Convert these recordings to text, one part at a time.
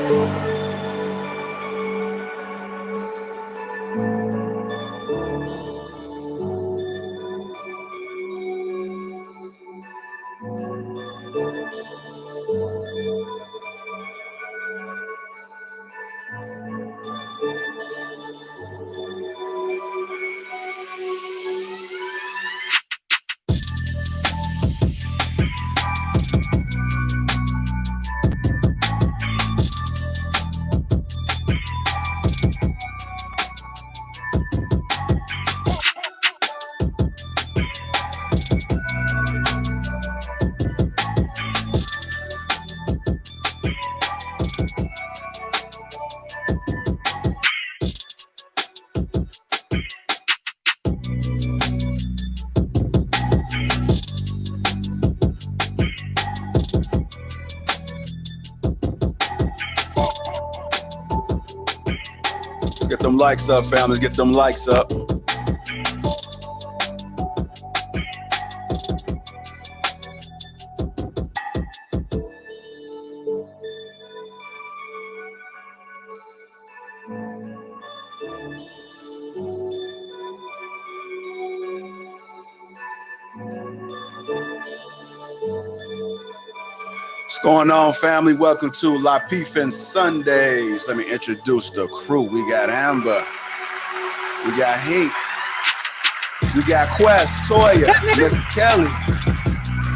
Get them likes up, family. Get them likes up. What's going on, family? Welcome to Lapeef-ING Sundays. Let me introduce the crew. We got Amber. We got Hank. We got Quest, Toya, Miss Kelly,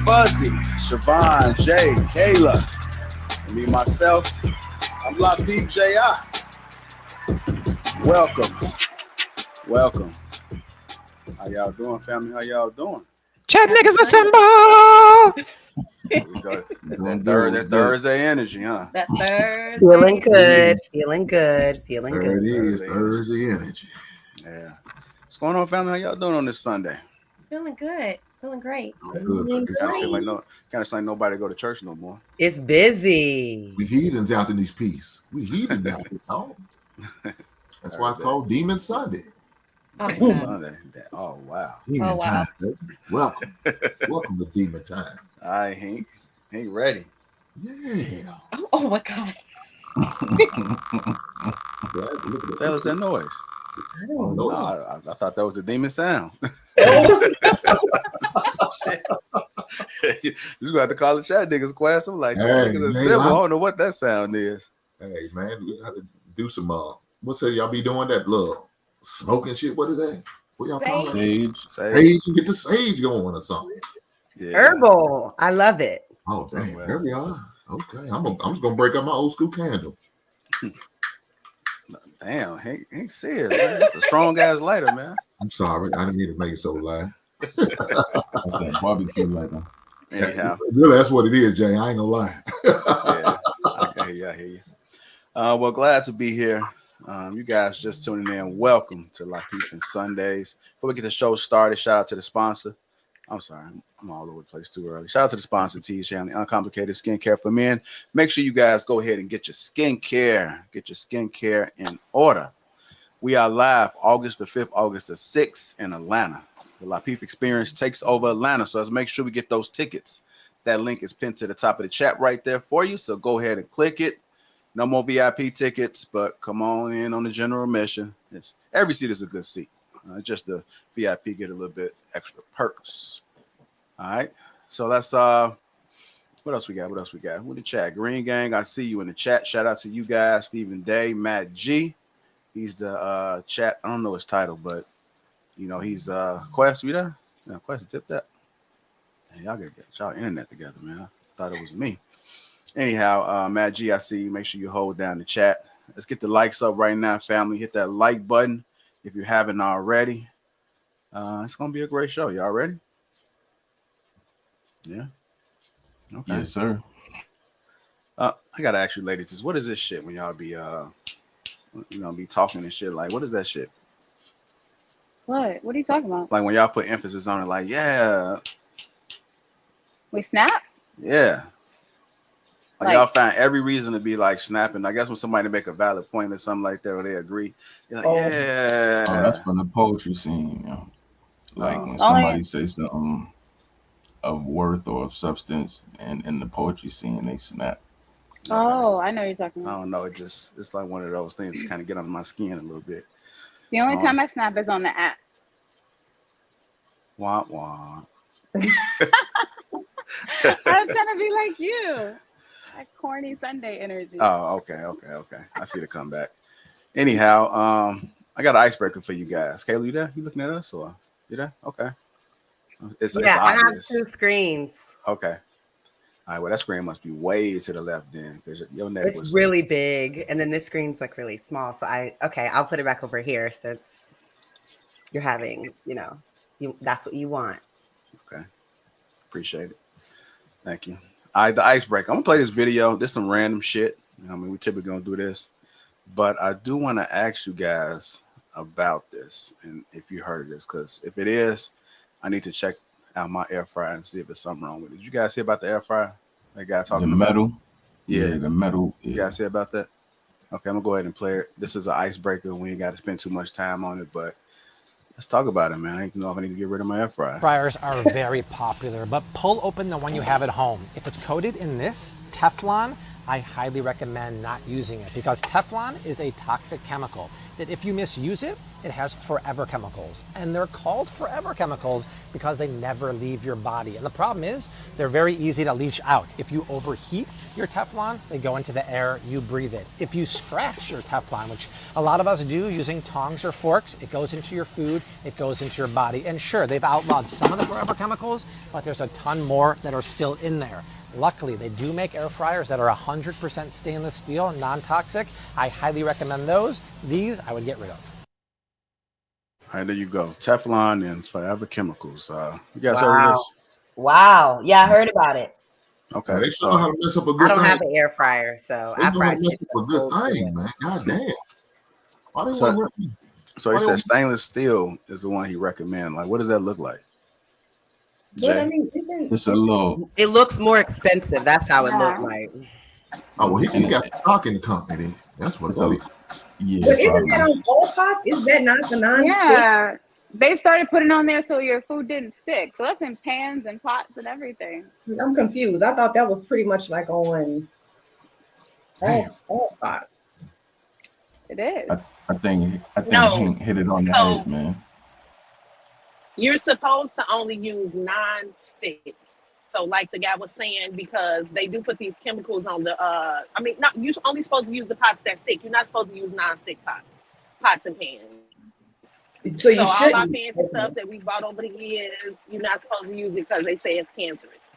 Fuzzy, Siobhan, Jay, Kayla, and me, myself. I'm Lapeef J.I. Welcome. How y'all doing, family? How y'all doing? Chat niggas assemble! That Thursday energy, huh? That Thursday. Feeling good. There it is, Thursday energy. Yeah. What's going on, family? How y'all doing on this Sunday? Feeling good. Feeling great. Good. Kind of like nobody go to church no more. It's busy. We heathens out in these peace. We heathens out here. Oh. That's why it's called Demon Sunday. Demon Sunday. Oh, wow. Demon time. Welcome. Welcome to Demon time. All right, Hank. Hank ready. Yeah. Oh my God. What the hell is that noise? I don't know. I thought that was the demon sound. You just gonna have to call the chat niggas class. I'm like, niggas are simple. I don't know what that sound is. Hey man, we have to do some what's that y'all be doing that little smoking shit? What is that? What y'all call it? Sage. Get the sage going or something. Yeah. Herbal. I love it. Oh damn, there we are. Okay. I'm just gonna break up my old school candle. Damn, Hank serious, man. That's a strong ass lighter, man. I'm sorry, I didn't mean to make it so loud. That's that barbecue lighter. Anyhow, really, that's what it is, Jay. I ain't gonna lie. Yeah, I hear you. Well, glad to be here. You guys just tuning in. Welcome to Lapeef-ING Sundays. Before we get the show started, shout out to the sponsor. I'm sorry, I'm all over the place too early. Shout out to the sponsor, T Family, Uncomplicated Skincare for Men. Make sure you guys go ahead and get your skincare. Get your skincare in order. We are live August the 5th, August the 6th in Atlanta. The Lapeef Experience takes over Atlanta, so let's make sure we get those tickets. That link is pinned to the top of the chat right there for you, so go ahead and click it. No more VIP tickets, but come on in on the general admission. Every seat is a good seat. Just the VIP get a little bit extra perks. All right. So that's what else we got? Who in the chat? Green Gang, I see you in the chat. Shout out to you guys, Stephen Day, Matt G. He's the chat. I don't know his title, but you know, he's Quest, we there? Yeah, Quest dip that. Hey, y'all gotta get y'all internet together, man. I thought it was me. Anyhow, Matt G, I see you. Make sure you hold down the chat. Let's get the likes up right now, family. Hit that like button if you haven't already. It's gonna be a great show. Y'all ready? Yeah. Okay. Yes, sir. I gotta ask you, ladies, what is this shit when y'all be be talking and shit? Like, what is that shit? What are you talking about? Like when y'all put emphasis on it, like, yeah. We snap? Yeah. Like y'all find every reason to be like snapping. I guess when somebody make a valid point or something like that, or they agree, you're like, yeah. Oh, that's from the poetry scene, you know. Like when somebody says something of worth or of substance, and in the poetry scene, they snap. Oh, I know what you're talking I about. don't know. It's like one of those things to kind of get under my skin a little bit. The only time I snap is on the app. Wah wah. I'm trying to be like you. That corny Sunday energy. Oh, okay. I see the comeback. Anyhow, I got an icebreaker for you guys. Kayla, you there? You looking at us or you there? Okay. It's I have obvious. 2 screens. Okay. All right. Well, that screen must be way to the left then, because your neck It's was really big, and then this screen's like really small. So I'll put it back over here since you're having, that's what you want. Okay. Appreciate it. Thank you. All right, the icebreaker. I'm gonna play this video. This is some random shit. I mean, we typically gonna do this, but I do want to ask you guys about this, and if you heard of this, because if it is, I need to check out my air fryer and see if there's something wrong with it. Did you guys hear about the air fryer? That guy talking the about metal. Yeah, the metal. Yeah. You guys hear about that? Okay, I'm gonna go ahead and play it. This is an icebreaker. We ain't got to spend too much time on it, but let's talk about it, man. I need to know if I need to get rid of my air fryer. Fryers are very popular, but pull open the one you have at home. If it's coated in this Teflon, I highly recommend not using it because Teflon is a toxic chemical that if you misuse it, it has forever chemicals. And they're called forever chemicals because they never leave your body. And the problem is they're very easy to leach out. If you overheat your Teflon, they go into the air, you breathe it. If you scratch your Teflon, which a lot of us do using tongs or forks, it goes into your food, it goes into your body. And sure, they've outlawed some of the forever chemicals, but there's a ton more that are still in there. Luckily, they do make air fryers that are 100% stainless steel and non-toxic. I highly recommend those. These I would get rid of. All right, there you go. Teflon and forever chemicals. You guys heard of this? Wow. Yeah, I heard about it. Okay. They know how to mess up a good I don't thing. have an air fryer, so They I know how to probably mess up a good thing, man. God damn. Why they So, want so he said stainless steel is the one he recommend. Like, what does that look like? But I Jay? mean, It's a little. it looks more expensive. That's how it looked like. Oh, well, he got some stock in the company. That's what it is. Yeah. But isn't that on all pots? Is that not the non-stick? Yeah. They started putting on there so your food didn't stick. So that's in pans and pots and everything. I'm confused. I thought that was pretty much like on all pots. It is. I think No. Hank hit it on the So- head, man. You're supposed to only use non-stick. So like the guy was saying, because they do put these chemicals on the, not you're only supposed to use the pots that stick. You're not supposed to use non-stick pots and pans. So you all our shouldn't. fancy stuff that we bought over the years, you're not supposed to use it because they say it's cancerous.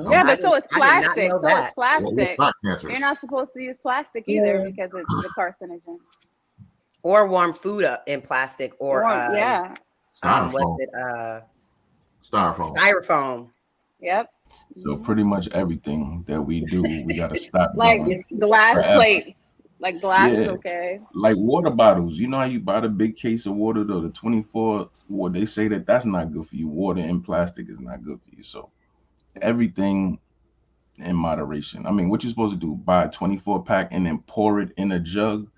Yeah, but so it's I did not plastic. know So that. it's plastic. Well, it's not cancerous. You're not supposed to use plastic either Yeah. because it's a carcinogen. Or warm food up in plastic or yeah. Styrofoam. Styrofoam. Styrofoam. Yep. So pretty much everything that we do, we gotta stop. Like doing. glass Forever. plates. Like glass is Yeah. okay. Like water bottles. You know how you buy the big case of water, though, the 24, well, they say that that's not good for you. Water in plastic is not good for you. So everything in moderation. I mean, what you're supposed to do, buy a 24 pack and then pour it in a jug.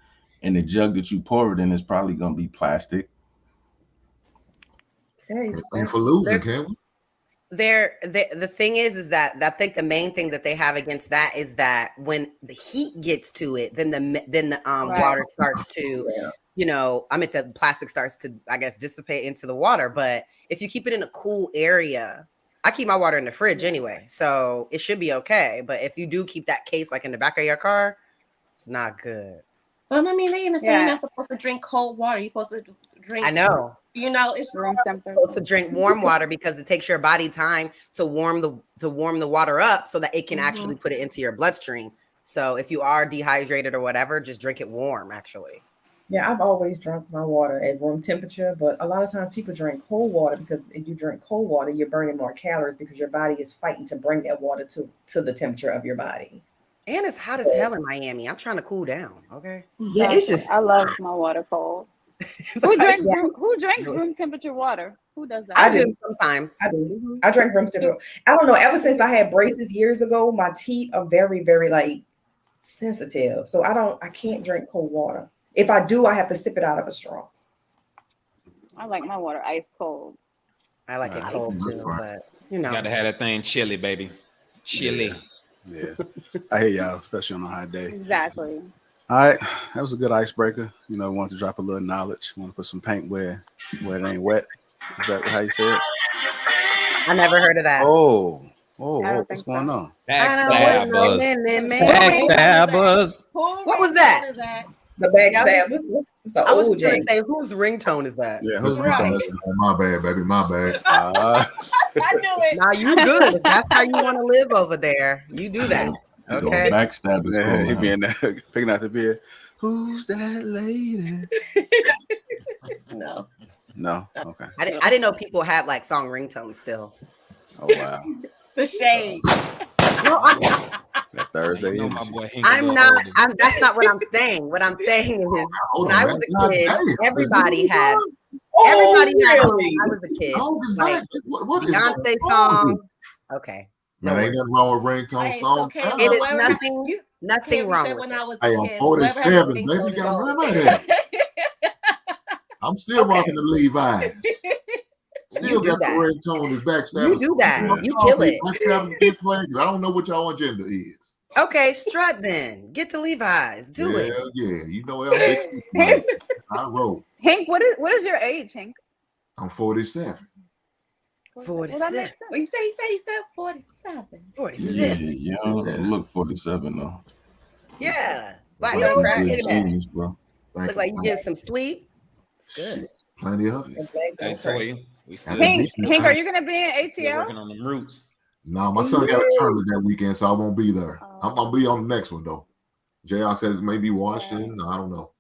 And the jug that you pour it in is probably going to be plastic. Thanks for losing, can we? The thing is that I think the main thing that they have against that is that when the heat gets to it, then the water starts to, the plastic starts to, I guess, dissipate into the water. But if you keep it in a cool area, I keep my water in the fridge anyway, so it should be okay. But if you do keep that case like in the back of your car, it's not good. Well, I mean, they even say you're not supposed to drink cold water. You're supposed to drink. I know. It's room temperature. Supposed to drink warm water because it takes your body time to warm the water up so that it can actually put it into your bloodstream. So if you are dehydrated or whatever, just drink it warm. Actually. Yeah, I've always drunk my water at room temperature, but a lot of times people drink cold water because if you drink cold water, you're burning more calories because your body is fighting to bring that water to the temperature of your body. And it's hot as hell in Miami. I'm trying to cool down. Okay. Yeah, it's just. I love my water cold. Who drinks room temperature water? Who does that? I do sometimes. I do. I drink room temperature. I don't know. Ever since I had braces years ago, my teeth are very, very sensitive. So I can't drink cold water. If I do, I have to sip it out of a straw. I like my water ice cold. I like it cold too, but you gotta have that thing chilly, baby. Chilly. Yeah, I hear y'all, especially on a hot day. Exactly. All right, that was a good icebreaker. You know, want to drop a little knowledge. Want to put some paint where it ain't wet. Is that how you say it? I never heard of that. Oh, what's going on? Backstabbers. What was that? The backstabbers. I was going to say, whose ringtone is that? Yeah, whose ringtone is that? My bad, baby. My bad. I knew it. Now you good. If that's how you want to live over there, you do that. Okay. Backstabbers. Yeah, he being there, picking out the beer. Who's that lady? No. No. Okay. I didn't know people had like song ringtones still. Oh wow. The shade. No, That Thursday. That's not what I'm saying. What I'm saying is, when I was a kid, everybody had. Everybody had. When I was a kid, like Beyonce song. Okay. Man, ain't nothing wrong with ringtone songs. It is nothing wrong with when it. I was Hey, I'm 47, baby. You gotta remember that. I'm still rocking the Levi's. Still got the ringtone is backstabbers. You do that. You kill it. I don't know what y'all agenda is. Okay, strut then. Get the Levi's. Do it. Yeah, you know what I'm I wrote. Hank, what is your age, Hank? I'm 47. 47. Well, you said 47. 47. Yeah, look 47 though. Yeah. Black don't crack. Look at that. Genius, bro. Look like you get some sleep. It's good. Plenty of it. I tell you, we still Hank, are you gonna be in ATL? working on them roots. No, my son got a tournament that weekend, so I won't be there. I'm gonna be on the next one though. JR says maybe Washington. No, I don't know.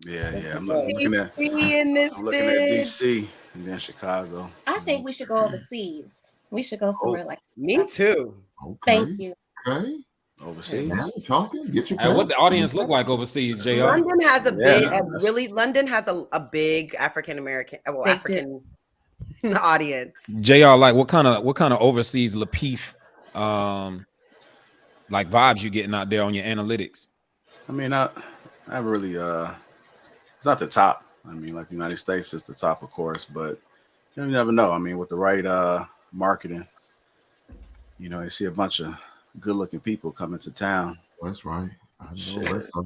Yeah. I'm looking at DC and then Chicago. I think we should go overseas. We should go somewhere like that. Me too. Okay. Thank you. Okay. Overseas. Now you're talking. Get your. Hey, what's the audience look like overseas, JR? London has London has a big African audience. JR, like what kind of overseas Lapeef like vibes you getting out there on your analytics? I mean, I really it's not the top. I mean, like the United States is the top, of course, but you never know. I mean, with the right marketing, you know, you see a bunch of good-looking people coming to town. That's right. I know. That's right.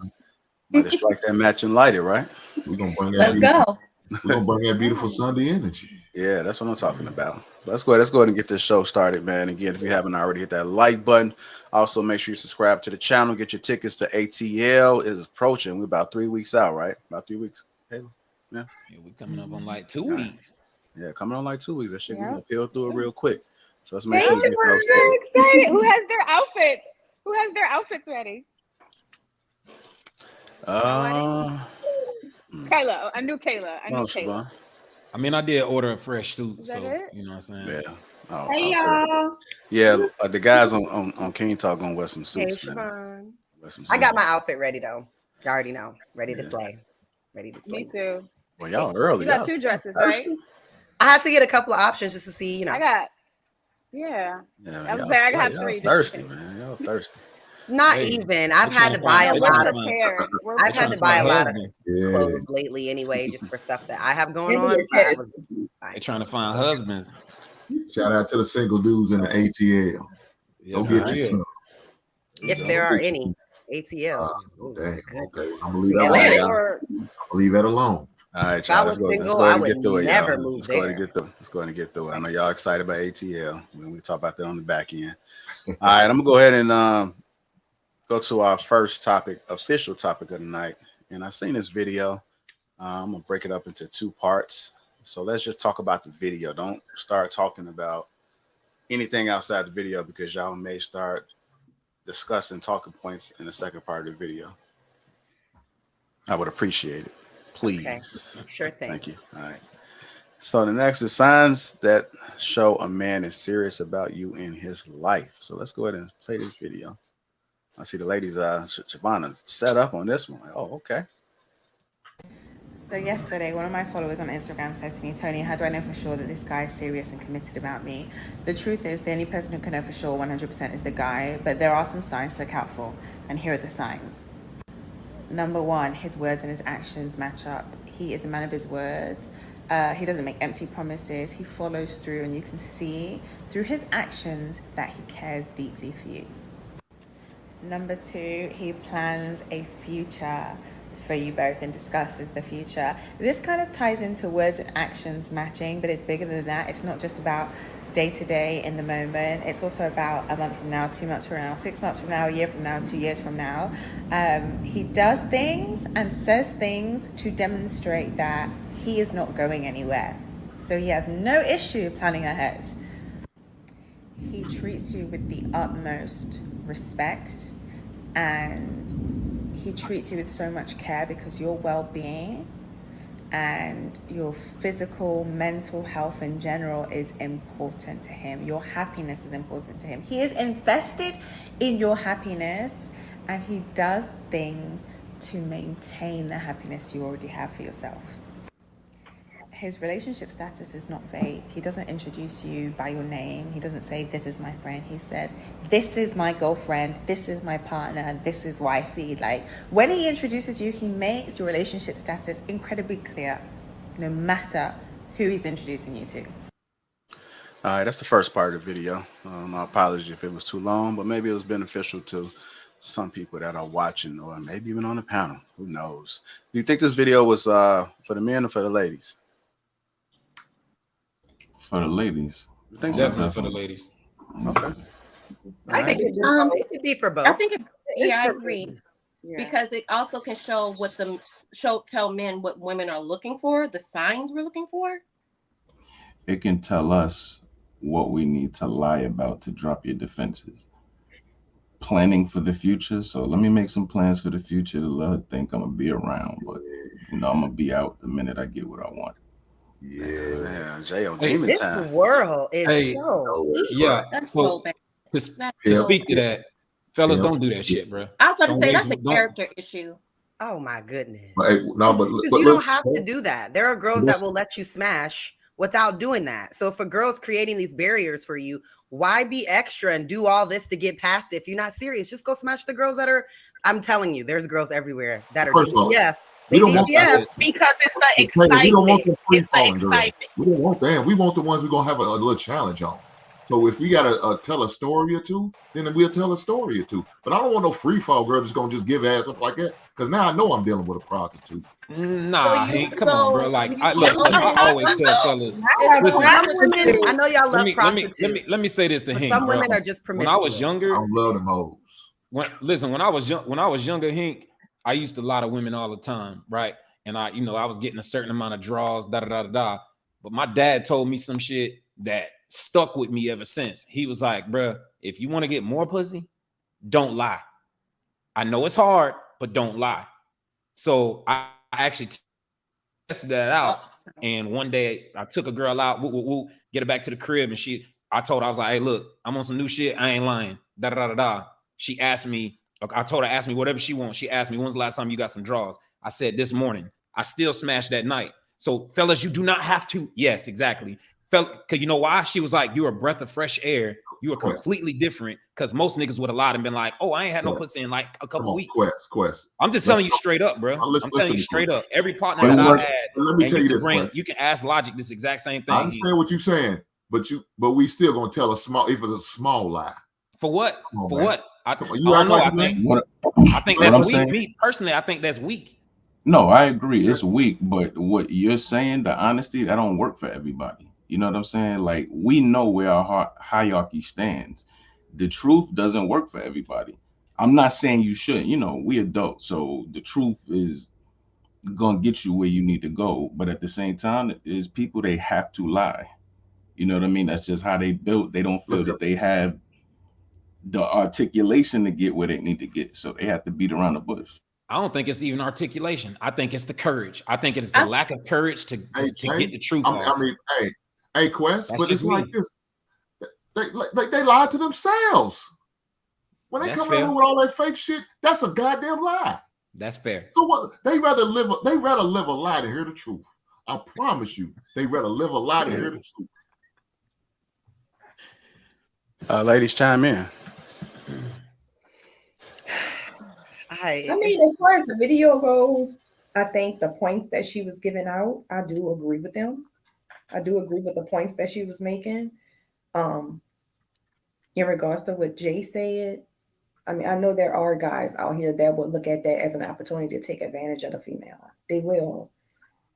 Might just strike that match and light it, right? We're gonna bring that. We're gonna bring that beautiful Sunday energy. Yeah, that's what I'm talking about. But let's go ahead and get this show started, man. Again, if you haven't already, hit that like button. Also, make sure you subscribe to the channel. Get your tickets to ATL. Is approaching. We're about 3 weeks out, right? About 3 weeks. Taylor? Yeah. We coming up on like 2 weeks. Yeah, coming on like 2 weeks. That shit, we're gonna peel through it real quick. So let's make sure we get those. So excited. Who has their outfits? Who has their outfits ready? Kayla. I knew Kayla. Kayla. I mean, I did order a fresh suit, so you know what I'm saying. Yeah. Oh, hey y'all. Yeah, the guys on King Talk gonna wear some suits. Hey, man. I got my outfit ready though. You already know. Ready to slay. Ready to slay. Me too. Well, y'all early. You got 2 dresses, right? I had to get a couple of options just to see, you know. I got. Yeah. I was saying I got 3. Thirsty, man. Y'all thirsty. Not even. I've had to buy a lot of. I've had to buy a lot of clothes lately, anyway, just for stuff that I have going on. They're trying to find husbands. Shout out to the single dudes in the ATL. Yeah, Go get you some. If there are any ATLs. Dang. Okay. I'm gonna leave that alone. I'm gonna leave that alone. All right, y'all. Let's go ahead and get through it, y'all. Let's go ahead and get through it. I know y'all excited about ATL. We talk about that on the back end. All right, I'm gonna go ahead and go to our first topic, official topic of the night. And I seen this video. I'm gonna break it up into 2 parts. So let's just talk about the video. Don't start talking about anything outside the video because y'all may start discussing talking points in the second part of the video. I would appreciate it. Please. Okay. Sure thing. Thank you. All right. So the next is signs that show a man is serious about you in his life. So let's go ahead and play this video. I see the ladies, Shavana, set up on this one. Like, oh, okay. So yesterday, one of my followers on Instagram said to me, Tony, how do I know for sure that this guy is serious and committed about me? The truth is, the only person who can know for sure 100% is the guy, but there are some signs to look out for, and here are the signs. Number 1, his words and his actions match up. He is a man of his word. He doesn't make empty promises. He follows through, and you can see through his actions that he cares deeply for you. Number 2, he plans a future for you both and discusses the future. This kind of ties into words and actions matching, but it's bigger than that. It's not just about day to day in the moment. It's also about a month from now, 2 months from now, 6 months from now, a year from now, 2 years from now. He does things and says things to demonstrate that he is not going anywhere. So he has no issue planning ahead. He treats you with the utmost respect, and he treats you with so much care because your well-being and your physical, mental health in general is important to him. Your happiness is important to him. He is invested in your happiness, and he does things to maintain the happiness you already have for yourself. His relationship status is not vague. He doesn't introduce you by your name. He doesn't say, this is my friend. He says, this is my girlfriend, this is my partner, this is wifey. Like, when he introduces you, he makes your relationship status incredibly clear, no matter who he's introducing you to. All right, that's the first part of the video. My apologies if it was too long, but maybe it was beneficial to some people that are watching, or maybe even on the panel. Who knows? Do you think this video was for the men or for the ladies? For the ladies. I think Definitely for the ladies. Okay. I think it could be for both. I think I for agree. both. Yeah. Because it also can show tell men what women are looking for, the signs we're looking for. It can tell us what we need to lie about to drop your defenses. Planning for the future. So let me make some plans for the future to let her think I'm gonna be around, but I'm gonna be out the minute I get what I want. Yeah, Jay on Hey, demon This time. world is Hey, so yeah. That's So so bad. to speak to that, fellas, don't do that shit, bro. I was about to Don't say waste- that's a don't- character issue. Oh my goodness. But Because you don't have to do that. There are girls that will let you smash without doing that. So if a girl's creating these barriers for you, why be extra and do all this to get past it? If you're not serious, just go smash the girls that are. I'm telling you, there's girls everywhere that are DTF. We don't want because it's the excitement. We don't want the It's the free-falling girls. excitement. We don't want them. We want the ones we're gonna have a little challenge on. So if we gotta tell a story or two, then we'll tell a story or two. But I don't want no free fall girl that's gonna just give ass up like that. Because now I know I'm dealing with a prostitute. Nah, Hank, come on, bro. Like, I always tell fellas. Listen, I know y'all love prostitutes. Let me say this to Hank. Some bro. women are just When promiscuous. I was younger, I love them hoes. When I was younger, Hank, I used to lie to women all the time, right? And I was getting a certain amount of draws, da da da da. But my dad told me some shit that stuck with me ever since. He was like, bro, if you want to get more pussy, don't lie. I know it's hard, but don't lie. So I actually tested that out. And one day I took a girl out, get her back to the crib. And I told her, I was like, hey, look, I'm on some new shit. I ain't lying. Da da da da da. She asked me, I told her, ask me whatever she wants. She asked me, when's the last time you got some draws? I said, this morning. I still smashed that night. So fellas, you do not have to. Yes, exactly. Because you know why? She was like, you're a breath of fresh air. You are completely different. Because most niggas would have lied and been like, oh, I ain't had no pussy in like a couple weeks. Quest. I'm just telling you straight up, bro. I'm telling you straight up. Every partner that I had, let me tell you this. You can ask Logic this exact same thing. I understand what you're saying, but we still gonna tell a small lie. For what? On, For man. what? I Come on, don't know. I think that's weak. Saying? Me personally, I think that's weak. No, I agree. It's weak, but what you're saying, the honesty, that don't work for everybody. You know what I'm saying? Like, we know where our hierarchy stands. The truth doesn't work for everybody. I'm not saying you shouldn't. We adults, so the truth is gonna get you where you need to go. But at the same time, is people, they have to lie. You know what I mean? That's just how they built. They don't feel that they have the articulation to get where they need to get, so they have to beat around the bush. I don't think it's even articulation. I think it's the courage. I think it is the lack of courage to get the truth off. I mean, hey, Quest, but it's like this. They lied to themselves. When they come in with all that fake shit, that's a goddamn lie. That's fair. So what? They rather live a lie to hear the truth. I promise you, they rather live a lie to hear the truth. Ladies, chime in. I mean, as far as the video goes, I think the points that she was giving out, I do agree with them. I do agree with the points that she was making. In regards to what Jay said, I mean, I know there are guys out here that would look at that as an opportunity to take advantage of the female. They will.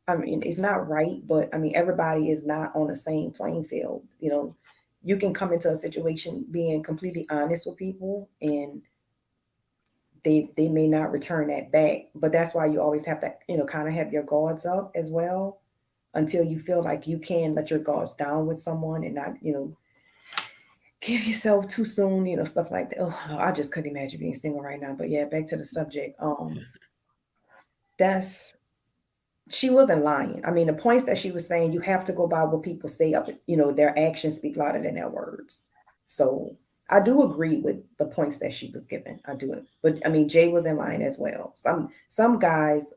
I mean, it's not right, but I mean, everybody is not on the same playing field. You know, you can come into a situation being completely honest with people, and they may not return that back. But that's why you always have to, you know, kind of have your guards up as well until you feel like you can let your guards down with someone and not, you know, give yourself too soon, you know, stuff like that. Oh, I just couldn't imagine being single right now. But yeah, back to the subject. She wasn't lying. I mean, the points that she was saying, you have to go by what people say up, you know, their actions speak louder than their words. So I do agree with the points that she was given. I do. But I mean, Jay was in line as well. Some guys,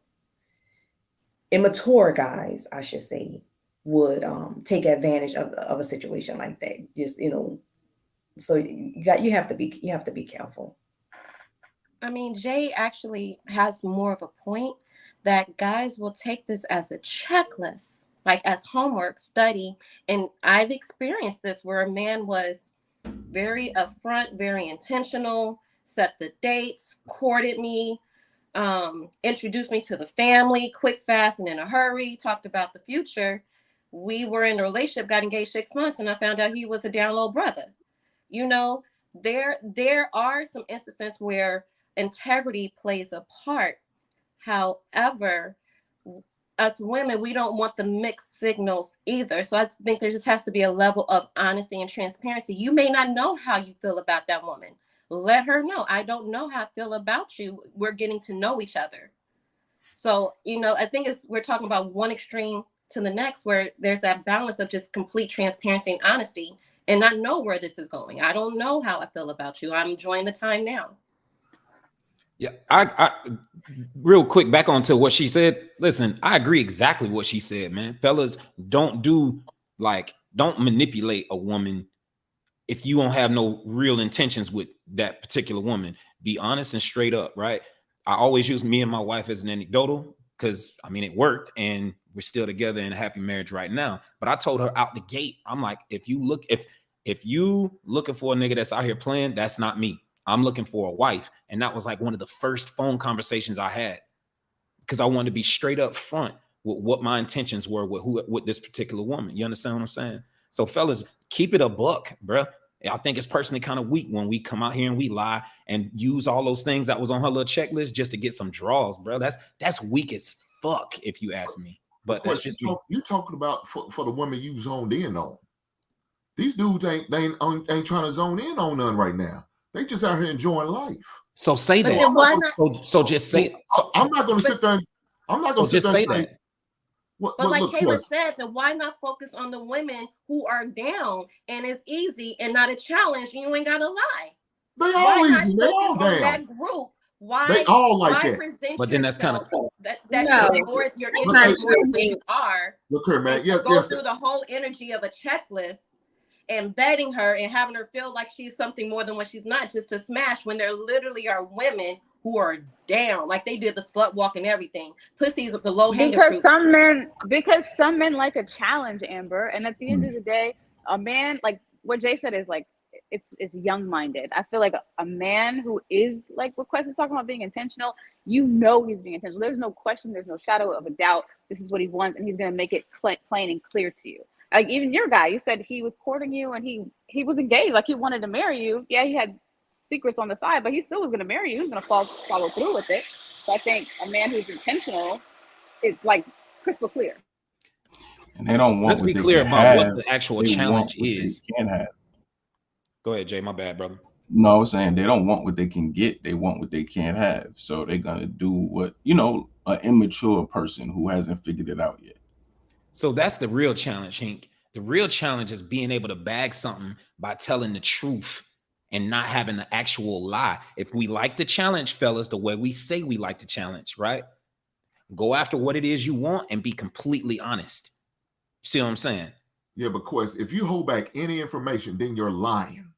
immature guys, I should say, would take advantage of a situation like that. Just, you know, so you have to be careful. I mean, Jay actually has more of a point that guys will take this as a checklist, like as homework, study. And I've experienced this where a man was very upfront, very intentional, set the dates, courted me, introduced me to the family, quick, fast, and in a hurry, talked about the future. We were in a relationship, got engaged 6 months, and I found out he was a down low brother. You know, there are some instances where integrity plays a part. However, as women, we don't want the mixed signals either. So I think there just has to be a level of honesty and transparency. You may not know how you feel about that woman. Let her know. I don't know how I feel about you. We're getting to know each other. So, you know, I think we're talking about one extreme to the next where there's that balance of just complete transparency and honesty. And I know where this is going. I don't know how I feel about you. I'm enjoying the time now. Yeah, I real quick back onto what she said. Listen, I agree exactly what she said, man. Fellas, don't manipulate a woman if you don't have no real intentions with that particular woman. Be honest and straight up, right? I always use me and my wife as an anecdotal because I mean it worked and we're still together in a happy marriage right now. But I told her out the gate, I'm like, if you looking for a nigga that's out here playing, that's not me. I'm looking for a wife. And that was like one of the first phone conversations I had because I wanted to be straight up front with what my intentions were with this particular woman. You understand what I'm saying? So fellas, keep it a buck, bro. I think it's personally kind of weak when we come out here and we lie and use all those things that was on her little checklist just to get some draws, bro. That's weak as fuck if you ask me. But that's just you talking about for the women you zoned in on. These dudes ain't trying to zone in on none right now. They just out here enjoying life. So say but that. So just say. I'm not going to sit there. I'm not going to just say that. But like Kayla said, then why not focus on the women who are down and it's easy and not a challenge? And you ain't got to lie. They all easy. They all down. That group. Why they all like that? But then that's kind of cool. That you're where you are. Look here, man. Yes, go through the whole energy of a checklist and vetting her and having her feel like she's something more than what she's not, just to smash when there literally are women who are down, like they did the slut walk and everything. Pussies at the low hanging fruit. Because some men like a challenge, Amber. And at the end of the day, a man, like what Jay said, is like it's young minded. I feel like a man who is like what Quest is talking about, being intentional. You know he's being intentional. There's no question. There's no shadow of a doubt. This is what he wants, and he's gonna make it plain and clear to you. Like even your guy, you said he was courting you and he was engaged, like he wanted to marry you. Yeah, he had secrets on the side, but he still was going to marry you. He was going to follow through with it. So I think a man who's intentional is like crystal clear. And they don't want. Let's be clear about what the actual challenge is. Can have. Go ahead, Jay. My bad, brother. No, I was saying they don't want what they can get. They want what they can't have. So they're gonna do what an immature person who hasn't figured it out yet. So that's the real challenge, Hank. The real challenge is being able to bag something by telling the truth and not having the actual lie. If we like the challenge, fellas, the way we say we like the challenge, right? Go after what it is you want and be completely honest. See what I'm saying? Yeah, but Quest, if you hold back any information, then you're lying.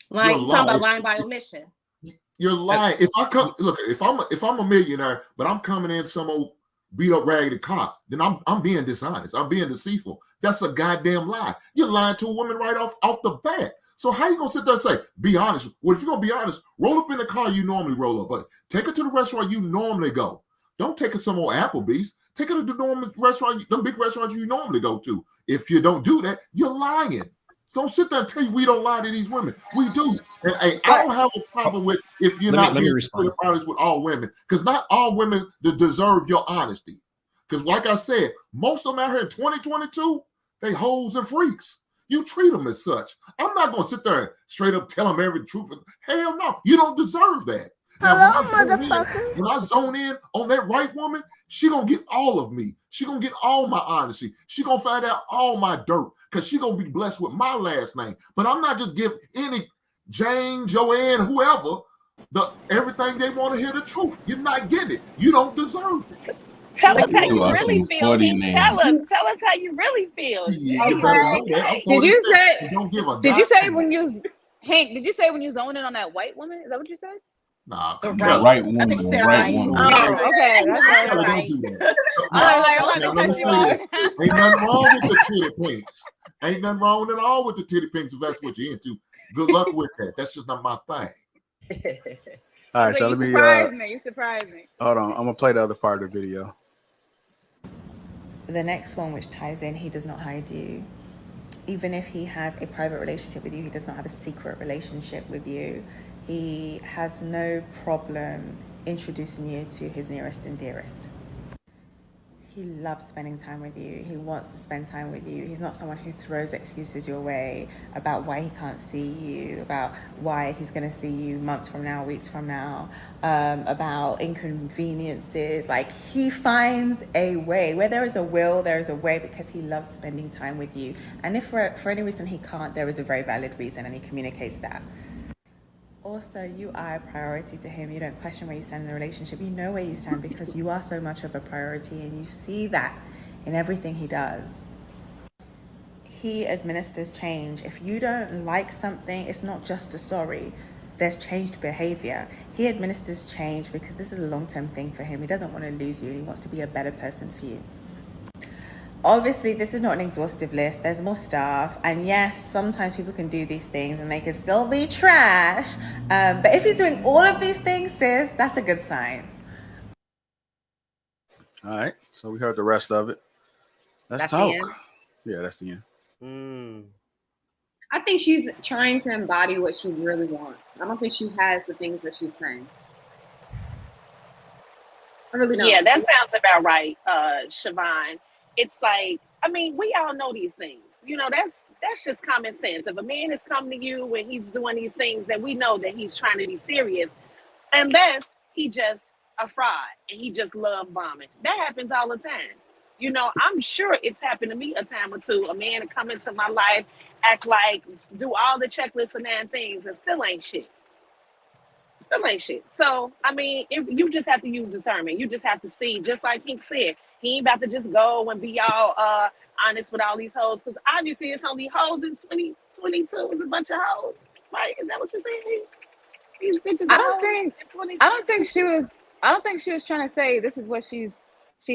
Lying, you talking about lying by omission. You're lying. If I'm a millionaire, but I'm coming in some old beat up raggedy cop, then I'm being dishonest. I'm being deceitful. That's a goddamn lie. You're lying to a woman right off the bat. So how you gonna sit there and say, be honest? Well, if you're gonna be honest, roll up in the car you normally roll up, but take her to the restaurant you normally go. Don't take her some old Applebee's. Take her to the normal restaurant, the big restaurants you normally go to. If you don't do that, you're lying. So don't sit there and tell you we don't lie to these women. We do. And I don't have a problem with if you're not being honest with all women, because not all women deserve your honesty. Because like I said, most of them out here in 2022, they hoes and freaks. You treat them as such. I'm not going to sit there and straight up tell them every truth. Hell no, you don't deserve that. Now, when I zone in on that right woman, she gonna get all of me. She gonna get all my honesty. She gonna find out all my dirt because she gonna be blessed with my last name. But I'm not just giving any Jane, Joanne, whoever, everything they want to hear the truth. You're not getting it. You don't deserve it. Tell us how you really feel. Tell us how you really feel. Did you say when you Hank? Did you say when you zone in on that white woman? Is that what you said? Nah, the right woman. The right woman. Oh, okay. Don't do that. Ain't nothing wrong with the titty pinks. Ain't nothing wrong at all with the titty pinks if that's what you're into. Good luck with that. That's just not my thing. All right, so let me. You surprised me. Hold on, I'm gonna play the other part of the video. The next one, which ties in, he does not hide you. Even if he has a private relationship with you, he does not have a secret relationship with you. He has no problem introducing you to his nearest and dearest. He loves spending time with you. He wants to spend time with you. He's not someone who throws excuses your way about why he can't see you, about why he's going to see you months from now, weeks from now, about inconveniences. Like, he finds a way. Where there is a will, there is a way, because he loves spending time with you. And if for any reason he can't, there is a very valid reason, and he communicates that. Also, you are a priority to him. You don't question where you stand in the relationship. You know where you stand because you are so much of a priority, and you see that in everything he does. He administers change. If you don't like something, it's not just a sorry. There's changed behavior. He administers change because this is a long-term thing for him. He doesn't want to lose you. He wants to be a better person for you. Obviously, this is not an exhaustive list. There's more stuff. And yes, sometimes people can do these things and they can still be trash. But if he's doing all of these things, sis, that's a good sign. All right. So we heard the rest of it. Let's talk. Yeah, that's the end. I think she's trying to embody what she really wants. I don't think she has the things that she's saying. I really don't. Yeah, that sounds about right, Siobhan. It's like, I mean, we all know these things. You know, that's just common sense. If a man is coming to you and he's doing these things, then we know that he's trying to be serious, unless he just a fraud and he just love bombing. That happens all the time. You know, I'm sure it's happened to me a time or two. A man to come into my life, act like, do all the checklists and 9 things, and still ain't shit. Still ain't shit. So, I mean, you just have to use discernment. You just have to see, just like Pink said, he ain't about to just go and be all honest with all these hoes, because obviously it's only hoes in 2022. It's a bunch of hoes, right? Is that what you're saying? These bitches. I don't think she was trying to say this is what she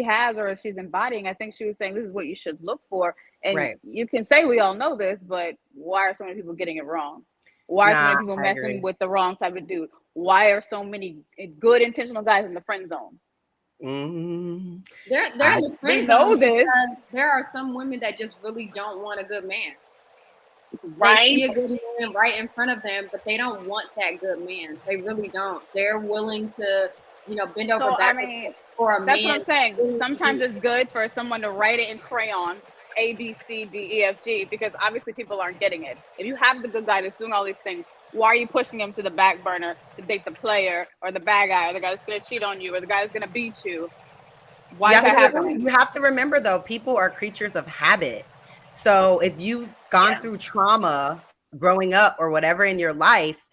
has or she's embodying. I think she was saying this is what you should look for. And you can say we all know this, but why are so many people getting it wrong? Why are so many people messing with the wrong type of dude? Why are so many good intentional guys in the friend zone? They're in the friend zone because there are some women that just really don't want a good man. Right. They see a good man right in front of them, but they don't want that good man. They really don't. They're willing to, bend over backwards for a man. That's what I'm saying. Sometimes it's good for someone to write it in crayon, A, B, C, D, E, F, G, because obviously people aren't getting it. If you have the good guy that's doing all these things, why are you pushing him to the back burner to date the player or the bad guy or the guy that's going to cheat on you or the guy that's going to beat you? Why is that happening? You have to remember, though, people are creatures of habit. So if you've gone through trauma growing up or whatever in your life,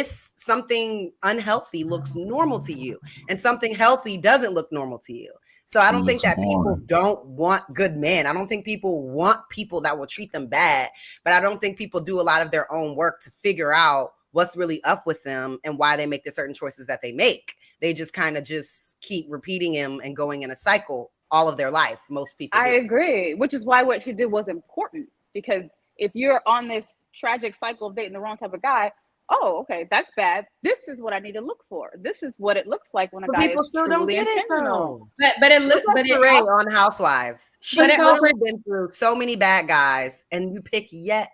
something unhealthy looks normal to you and something healthy doesn't look normal to you. So I don't think that people don't want good men. I don't think people want people that will treat them bad, but I don't think people do a lot of their own work to figure out what's really up with them and why they make the certain choices that they make. They just kind of just keep repeating them and going in a cycle all of their life. Most people. I agree, which is why what she did was important, because if you're on this tragic cycle of dating the wrong type of guy. Oh, okay, that's bad. This is what I need to look for. This is what it looks like when a guy People is still don't truly get it intentional. though. But it look, Look but at it Ray also, on Housewives. She's literally been through so many bad guys, and you pick yet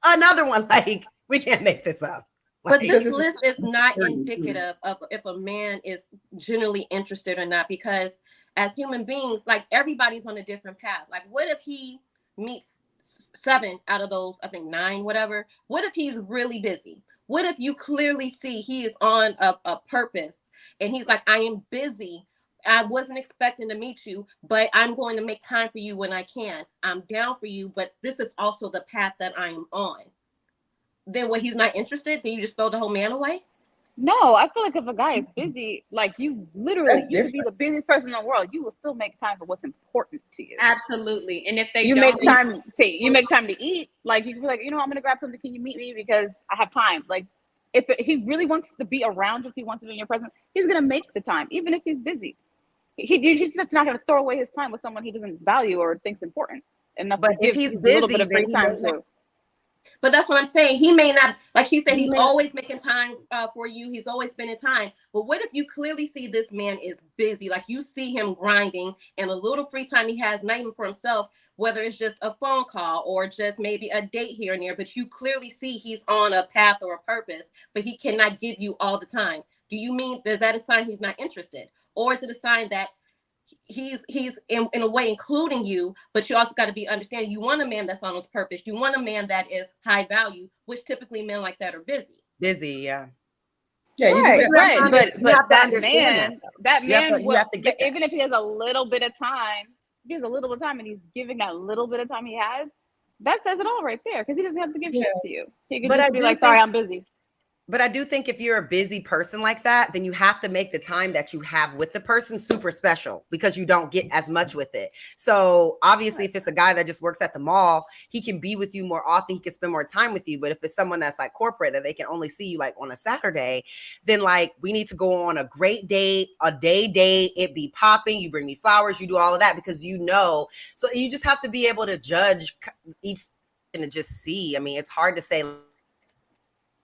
another one. Like, we can't make this up. But Like, this list is not indicative of if a man is genuinely interested or not, because as human beings, like everybody's on a different path. Like, what if he meets 7 out of those, I think 9, whatever? What if he's really busy? What if you clearly see he is on a purpose and he's like, I am busy. I wasn't expecting to meet you, but I'm going to make time for you when I can. I'm down for you, but this is also the path that I am on. Then when he's not interested, then you just throw the whole man away? No, I feel like if a guy is busy, like you literally, you could be the busiest person in the world. You will still make time for what's important to you. absolutely. And if they You don't, make time to eat. Like you can be like, I'm gonna grab something. Can you meet me because I have time? Like if he really wants to be around, if he wants to be in your presence, he's gonna make the time, even if he's busy. He's just not gonna throw away his time with someone he doesn't value or thinks important enough. But to give if he's a little busy, bit of free then time to. But that's what I'm saying. He may not, like she said, he's always making time for you. He's always spending time. But what if you clearly see this man is busy? Like you see him grinding, and a little free time he has, not even for himself, whether it's just a phone call or just maybe a date here and there, but you clearly see he's on a path or a purpose, but he cannot give you all the time. Is that a sign he's not interested? Or is it a sign that he's in a way including you, but you also got to be understanding you want a man that's on his purpose. You want a man that is high value, which typically men like that are busy. Yeah. Yeah, Right. But that man you have to get that. even if he has a little bit of time, and he's giving that little bit of time he has, that says it all right there, because he doesn't have to give shit to you. He can just be like, sorry, I'm busy. But I do think if you're a busy person like that, then you have to make the time that you have with the person super special, because you don't get as much with it. So obviously, if it's a guy that just works at the mall, he can be with you more often. He can spend more time with you. But if it's someone that's like corporate, that they can only see you like on a Saturday, then like we need to go on a great date, a day date. It be popping. You bring me flowers. You do all of that because So you just have to be able to judge each and just see. I mean, it's hard to say.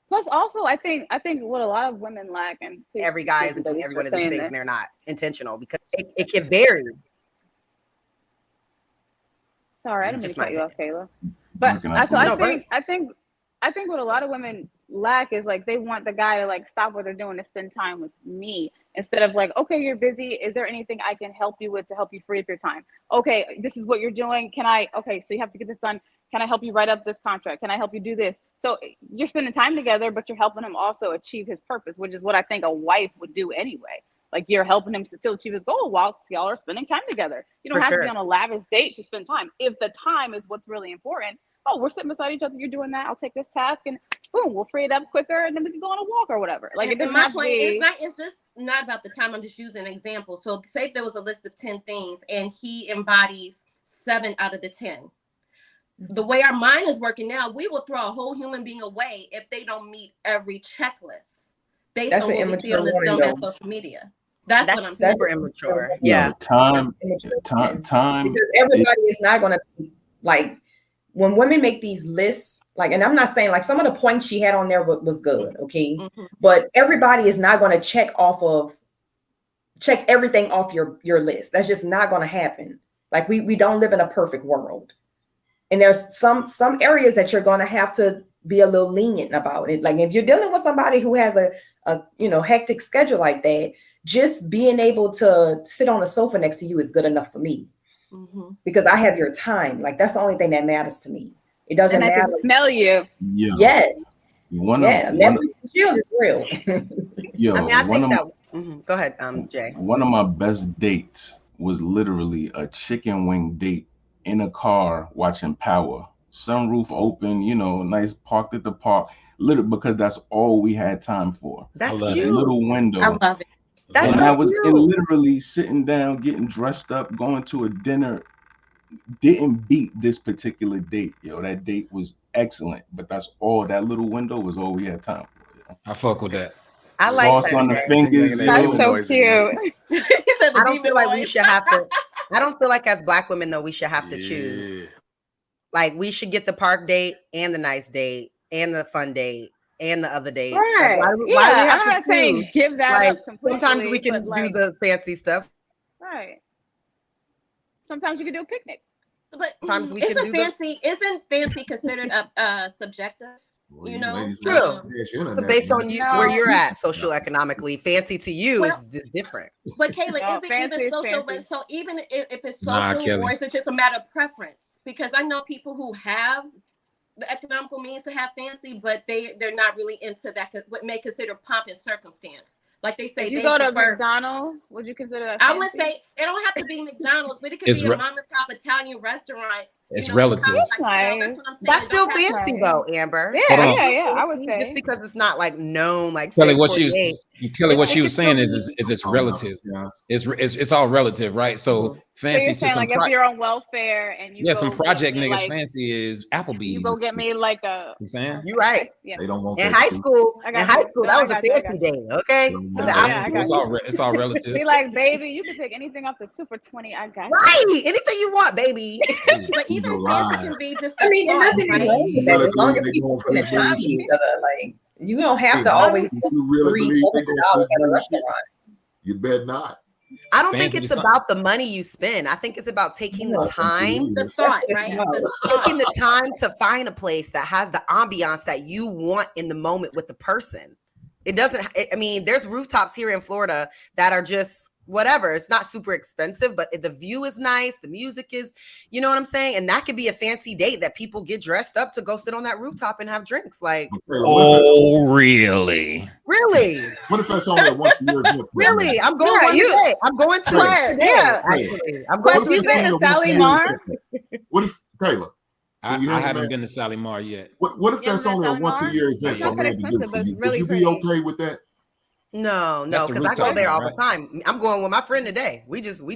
Plus, also, I think what a lot of women lack, and every guy isn't doing every one of these things, and they're not intentional, because it can vary. Sorry, I didn't mean to cut you off, Kayla. But I think what a lot of women lack is like they want the guy to like stop what they're doing to spend time with me, instead of like, okay, you're busy. Is there anything I can help you with to help you free up your time? Okay, this is what you're doing. Okay, so you have to get this done. Can I help you write up this contract? Can I help you do this? So you're spending time together, but you're helping him also achieve his purpose, which is what I think a wife would do anyway. Like you're helping him to achieve his goal whilst y'all are spending time together. You don't have to be on a lavish date to spend time. If the time is what's really important, we're sitting beside each other, you're doing that, I'll take this task, and boom, we'll free it up quicker, and then we can go on a walk or whatever. Like, and my point is it's just not about the time. I'm just using an example. So say if there was a list of 10 things and he embodies 7 out of the 10. The way our mind is working now, we will throw a whole human being away if they don't meet every checklist based on what we see on this dumbass social media. That's what I'm saying. Super immature. Yeah. Time. Because everybody is not going to be like, when women make these lists, like, and I'm not saying like some of the points she had on there was good, okay, but everybody is not going to check everything off your list. That's just not going to happen. Like we don't live in a perfect world, and there's some areas that you're going to have to be a little lenient about it. Like if you're dealing with somebody who has a hectic schedule like that, just being able to sit on the sofa next to you is good enough for me. Because I have your time. Like that's the only thing that matters to me. It doesn't matter. I can smell you. Yeah. Yes. Netflix shield is real. Yo, I mean, I think that. Go ahead, Jay. One of my best dates was literally a chicken wing date in a car watching Power. Sunroof open, nice, parked at the park. Literally, because that's all we had time for. That's cute. A little window. I love it. That's and so I was cute. and literally sitting down, getting dressed up, going to a dinner. Didn't beat this particular date, yo. That date was excellent, but that's all. That little window was all we had time for. I fuck with that. I like Sauce that. on the fingers. That's so cute. I don't feel like we should have to. I don't feel like as Black women though we should have to choose. Like we should get the park date and the nice date and the fun date and the other dates. Right. Like, why do we have I'm to not saying choose? give that Like, up completely. sometimes we can but, do the fancy stuff. Right. Sometimes you can do a picnic. But Sometimes we can do isn't fancy considered subjective? You know, true. So based on you where you're at socioeconomically, fancy to you is different. But Kayla, is it even social? But so even if it's social, or is it just a matter of preference? Because I know people who have the economical means to have fancy, but they're not really into that. What may consider pomp and circumstance. Like they say, if you go to McDonald's, would you consider that fancy? I would say it don't have to be McDonald's, but it could be a mom and pop Italian restaurant. It's relative. That's still fancy though, Amber. Yeah. I would say just because it's not like known, like Kelly, what she was saying is it's relative. It's all relative, right? So fancy to some like if you're on welfare and you some project niggas like, fancy is Applebee's. You go get me like a. I'm saying you're right. Yeah. They don't want in high school. In high school, that was a fancy day. Okay, so it's all relative. Be like, baby, you can take anything off the 2 for $20. I got right. Anything you want, baby. But even fancy can be just. I mean, nothing is wrong with that as long as people spend the time with each other. Like you don't have to always $300 at a restaurant. You bet not. I don't think it's about the money you spend. I think it's about taking the time, the thought, right? Taking the time to find a place that has the ambiance that you want in the moment with the person. It doesn't. I mean, there's rooftops here in Florida that are just whatever. It's not super expensive, but the view is nice. The music is, you know what I'm saying? And that could be a fancy date that people get dressed up to go sit on that rooftop and have drinks. Like, oh, really? Really? What if that's only a once a year? Really? I'm going one day. I'm going to it today. Yeah. Actually, I'm going to the Sally Mar. What if Kayla? I haven't been to Sally Mar yet. What if that's only a once a year event for a man to do for you? Would you be okay with that? No, because I go there all the time. I'm going with my friend today. We just do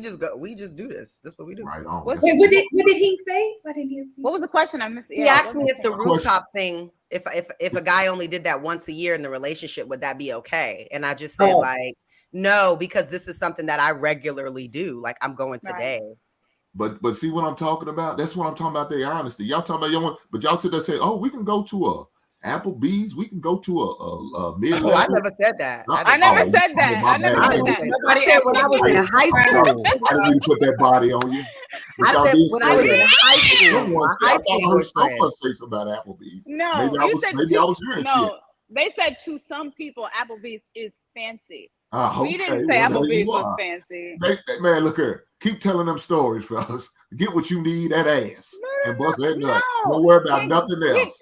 this. That's what we do. Right on. What did he say? What was the question? I missed. He asked me if the rooftop thing, if a guy only did that once a year in the relationship, would that be okay? And I just said like, no, because this is something that I regularly do. Like I'm going today. But see what I'm talking about? That's what I'm talking about. Their honesty. Y'all talking about y'all, but y'all sit there and say, oh, we can go to a Applebee's, we can go to a mid-level. I never said that. I never said that. I never said that. Nobody said when I was in high school. I didn't put that body on you. I said when I was in high school. I heard someone say something about Applebee's. No, maybe I was hearing shit. They said to some people Applebee's is fancy. Okay. We didn't say Applebee's was fancy. Man, look here. Keep telling them stories, fellas. Get what you need, that ass, and bust that nut. Don't worry about nothing else.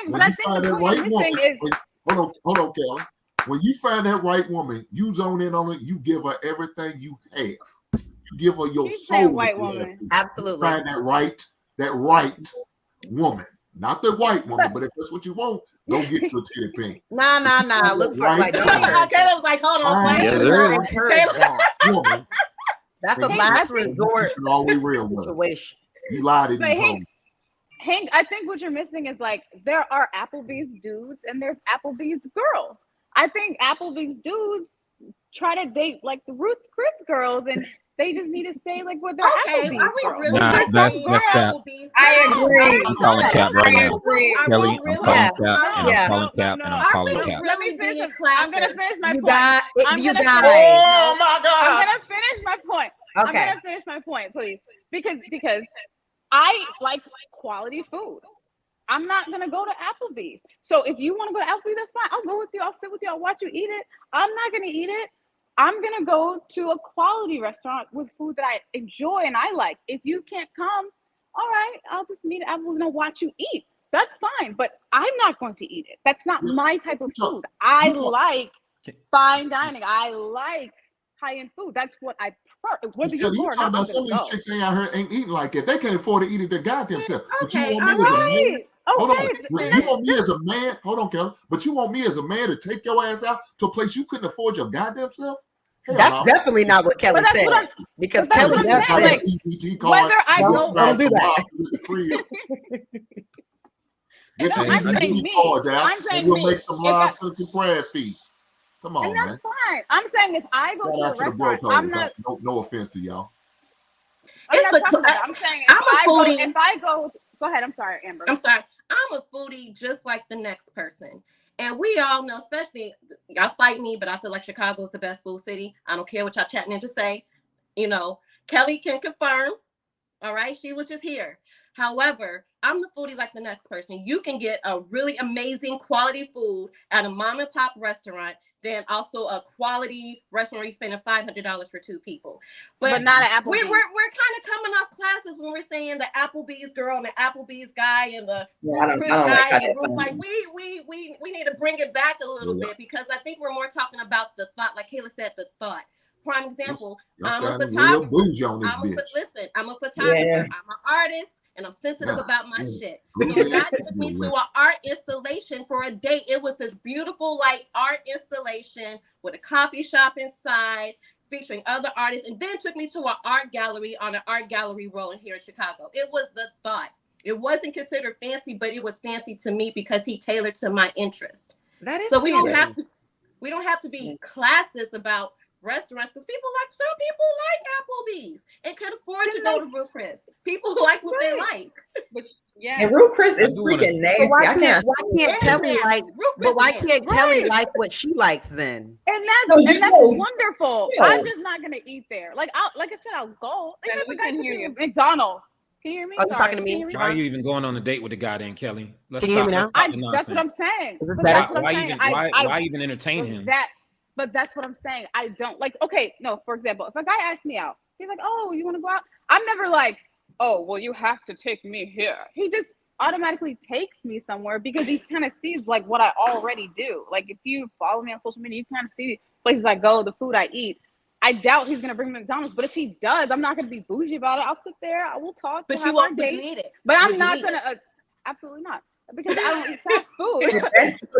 When you find that right woman, hold on, Kelly. When you find that right woman, you zone in on it. You give her everything you have. You give her your soul. White woman. Absolutely. Find that right woman, not the white woman. But if that's what you want, go get your titty pink. Nah. Look for like. Kayla's like, hold on, woman. That's a last resort situation. You lied to these hoes. Hank, I think what you're missing is like there are Applebee's dudes and there's Applebee's girls. I think Applebee's dudes try to date like the Ruth Chris girls and they just need to stay like with their Applebee's. Are we really? That's cap. I agree. I'm calling cap right now. Kelly, I'm calling cap and I'm calling cap and I'm calling cap. Let me finish. I'm gonna finish my point. Oh my God. I'm gonna finish my point. Okay. I'm gonna finish my point, please. Because I like quality food. I'm not gonna go to Applebee's. So if you want to go to Applebee's, that's fine. I'll go with you. I'll sit with you. I'll watch you eat it. I'm not gonna eat it. I'm gonna go to a quality restaurant with food that I enjoy and I like. If you can't come, all right, I'll just meet at Applebee's and I'll watch you eat. That's fine. But I'm not going to eat it. That's not my type of food. I like fine dining. I like high-end food. That's what I prefer. Whether you talking about some of these chicks out here ain't eating like that. They can't afford to eat it their goddamn self. But you want me as a man? Hold on. You want me as a man? Hold on, Kelly. But you want me as a man to take your ass out to a place you couldn't afford your goddamn self? That's definitely not what Kelly said. Because Kelly does have an EBT card. Whether I go, don't do that. Get your EBT cards out and we'll make some live and prayer feet. Come on, and that's man. fine. I'm saying if I go to a restaurant, I'm not. No offense to y'all. I'm saying if I go Go ahead. I'm sorry, Amber. I'm sorry. I'm a foodie just like the next person. And we all know, especially, y'all fight me, but I feel like Chicago is the best food city. I don't care what y'all chatting in to say. You know, Kelly can confirm. All right. She was just here. However, I'm the foodie like the next person. You can get a really amazing quality food at a mom and pop restaurant, then also a quality restaurant where you're spending $500 for 2 people. But not at Applebee's. We're kind of coming off classes when we're saying the Applebee's girl and the Applebee's guy and the Chris guy. Like we need to bring it back a little bit, because I think we're more talking about the thought, like Kayla said, the thought. Prime example, I'm a photographer. Listen, I'm a photographer. I'm an artist. And I'm sensitive about my shit. So God took me to an art installation for a date. It was this beautiful, like, art installation with a coffee shop inside, featuring other artists, and then took me to an art gallery on an art gallery rolling here in Chicago. It was the thought. It wasn't considered fancy, but it was fancy to me because he tailored to my interest. That is so we don't have to be classist about restaurants, because some people like Applebee's and can afford to go to Ruth Chris. People like what they like. And Ruth Chris is freaking nasty. Why can't Kelly like what she likes then? And that's wonderful. Yeah. I'm just not gonna eat there. Like I said, I'll go. Like, we can hear you. McDonald's. Can you hear me? Oh, you're talking to me? Why are you even going on a date with the guy then, Kelly? Can you hear me now? That's what I'm saying. Why even entertain him? But that's what I'm saying. I don't like, okay, no, for example, if a guy asks me out, he's like, oh, you want to go out? I'm never like, oh, well, you have to take me here. He just automatically takes me somewhere because he kind of sees like what I already do. Like if you follow me on social media, you kind of see places I go, the food I eat. I doubt he's going to bring me to McDonald's, but if he does, I'm not going to be bougie about it. I'll sit there, I will talk. But you won't eat it. But I'm not going to, absolutely not. Because I don't eat fast food.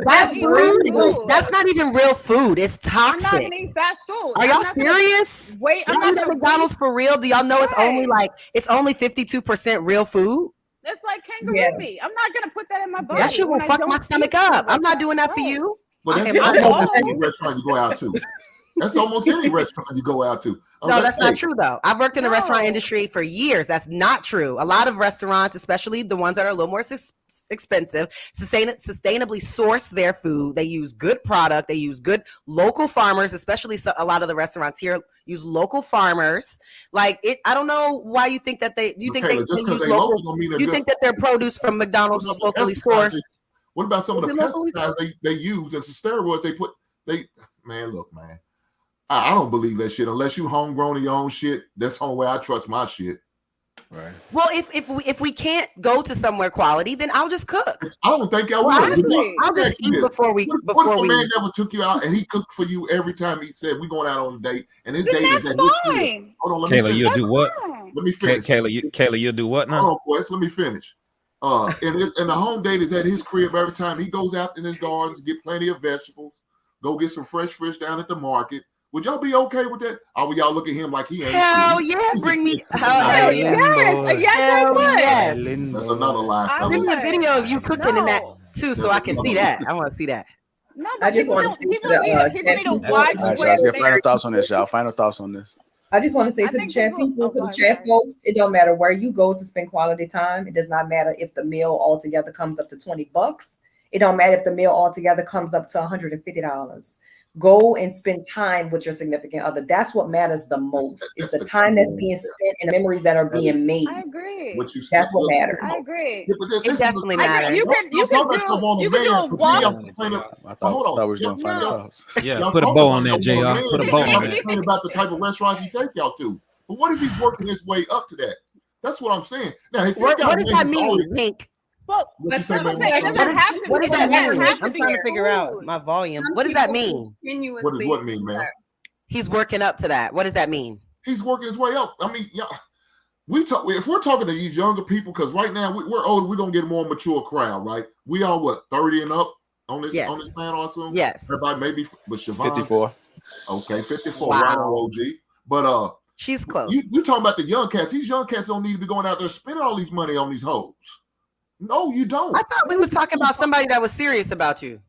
That's rude. That's not even real food. It's toxic. I'm not eating fast food. Are y'all serious? Wait, I'm not at McDonald's for real. Do y'all know it's only 52% real food? It's like kangaroo meat. I'm not gonna put that in my body. That shit will fuck my stomach up. I'm not doing that for you. But that's almost any restaurant you go out to. That's almost any restaurant you go out to. No, that's not true though. I've worked in the restaurant industry for years. That's not true. A lot of restaurants, especially the ones that are a little more expensive, sustainably source their food. They use good product. They use good local farmers, especially a lot of the restaurants here use local farmers. Like it, I don't know why you think that they use local. You think that their produce from McDonald's is locally sourced? What about some of the pesticides they use and the steroids they put? Look, man. I don't believe that shit unless you homegrown in your own shit. That's the only way I trust my shit. Right. Well, if we can't go to somewhere quality, then I'll just cook. I don't think I will. I'll just eat before we. What if a man never took you out and he cooked for you every time he said we're going out on a date and his date is at his crib? Hold on, Kayla, you'll do what? Let me finish. Kayla, you'll do what now? Hold on, Quest. Let me finish. And the home date is at his crib every time he goes out in his gardens, get plenty of vegetables, go get some fresh fish down at the market. Would y'all be okay with that? Or will y'all look at him like he ain't? Hell yeah, bring me. Hell yes. That's another lie. Send me a video of you cooking in that too, so I can see that. I want to see that. No, I just want to see final thoughts on this, y'all. Final thoughts on this. I just want to say to the chat people, to the chat folks, it don't matter where you go to spend quality time. It does not matter if the meal altogether comes up to $20. It don't matter if the meal altogether comes up to $150. Go and spend time with your significant other. That's what matters the most. It's the time that's being spent and the memories that are being made. I agree. That's what matters. I agree. It definitely matters. You can do a walk. I thought we was doing final thoughts. Yeah, put a bow on that, JR. Put a bow on that. Talking about the type of restaurants he take y'all to. But what if he's working his way up to that? That's what I'm saying. Now, if what does that mean, Pink? Well, what does that mean? I'm trying to figure out my volume. What does that mean? What does what mean, man? He's working up to that. What does that mean? He's working his way up. I mean, if we're talking to these younger people, because right now we're old, we're gonna get a more mature crowd, right? We are what, 30 and up on this plan, also? Yes. Everybody maybe, but Siobhan, 54. Okay, 54. Wow. Right on OG. But she's close. You talking about the young cats? These young cats don't need to be going out there spending all these money on these hoes. No, you don't. I thought we was talking about somebody that was serious about you.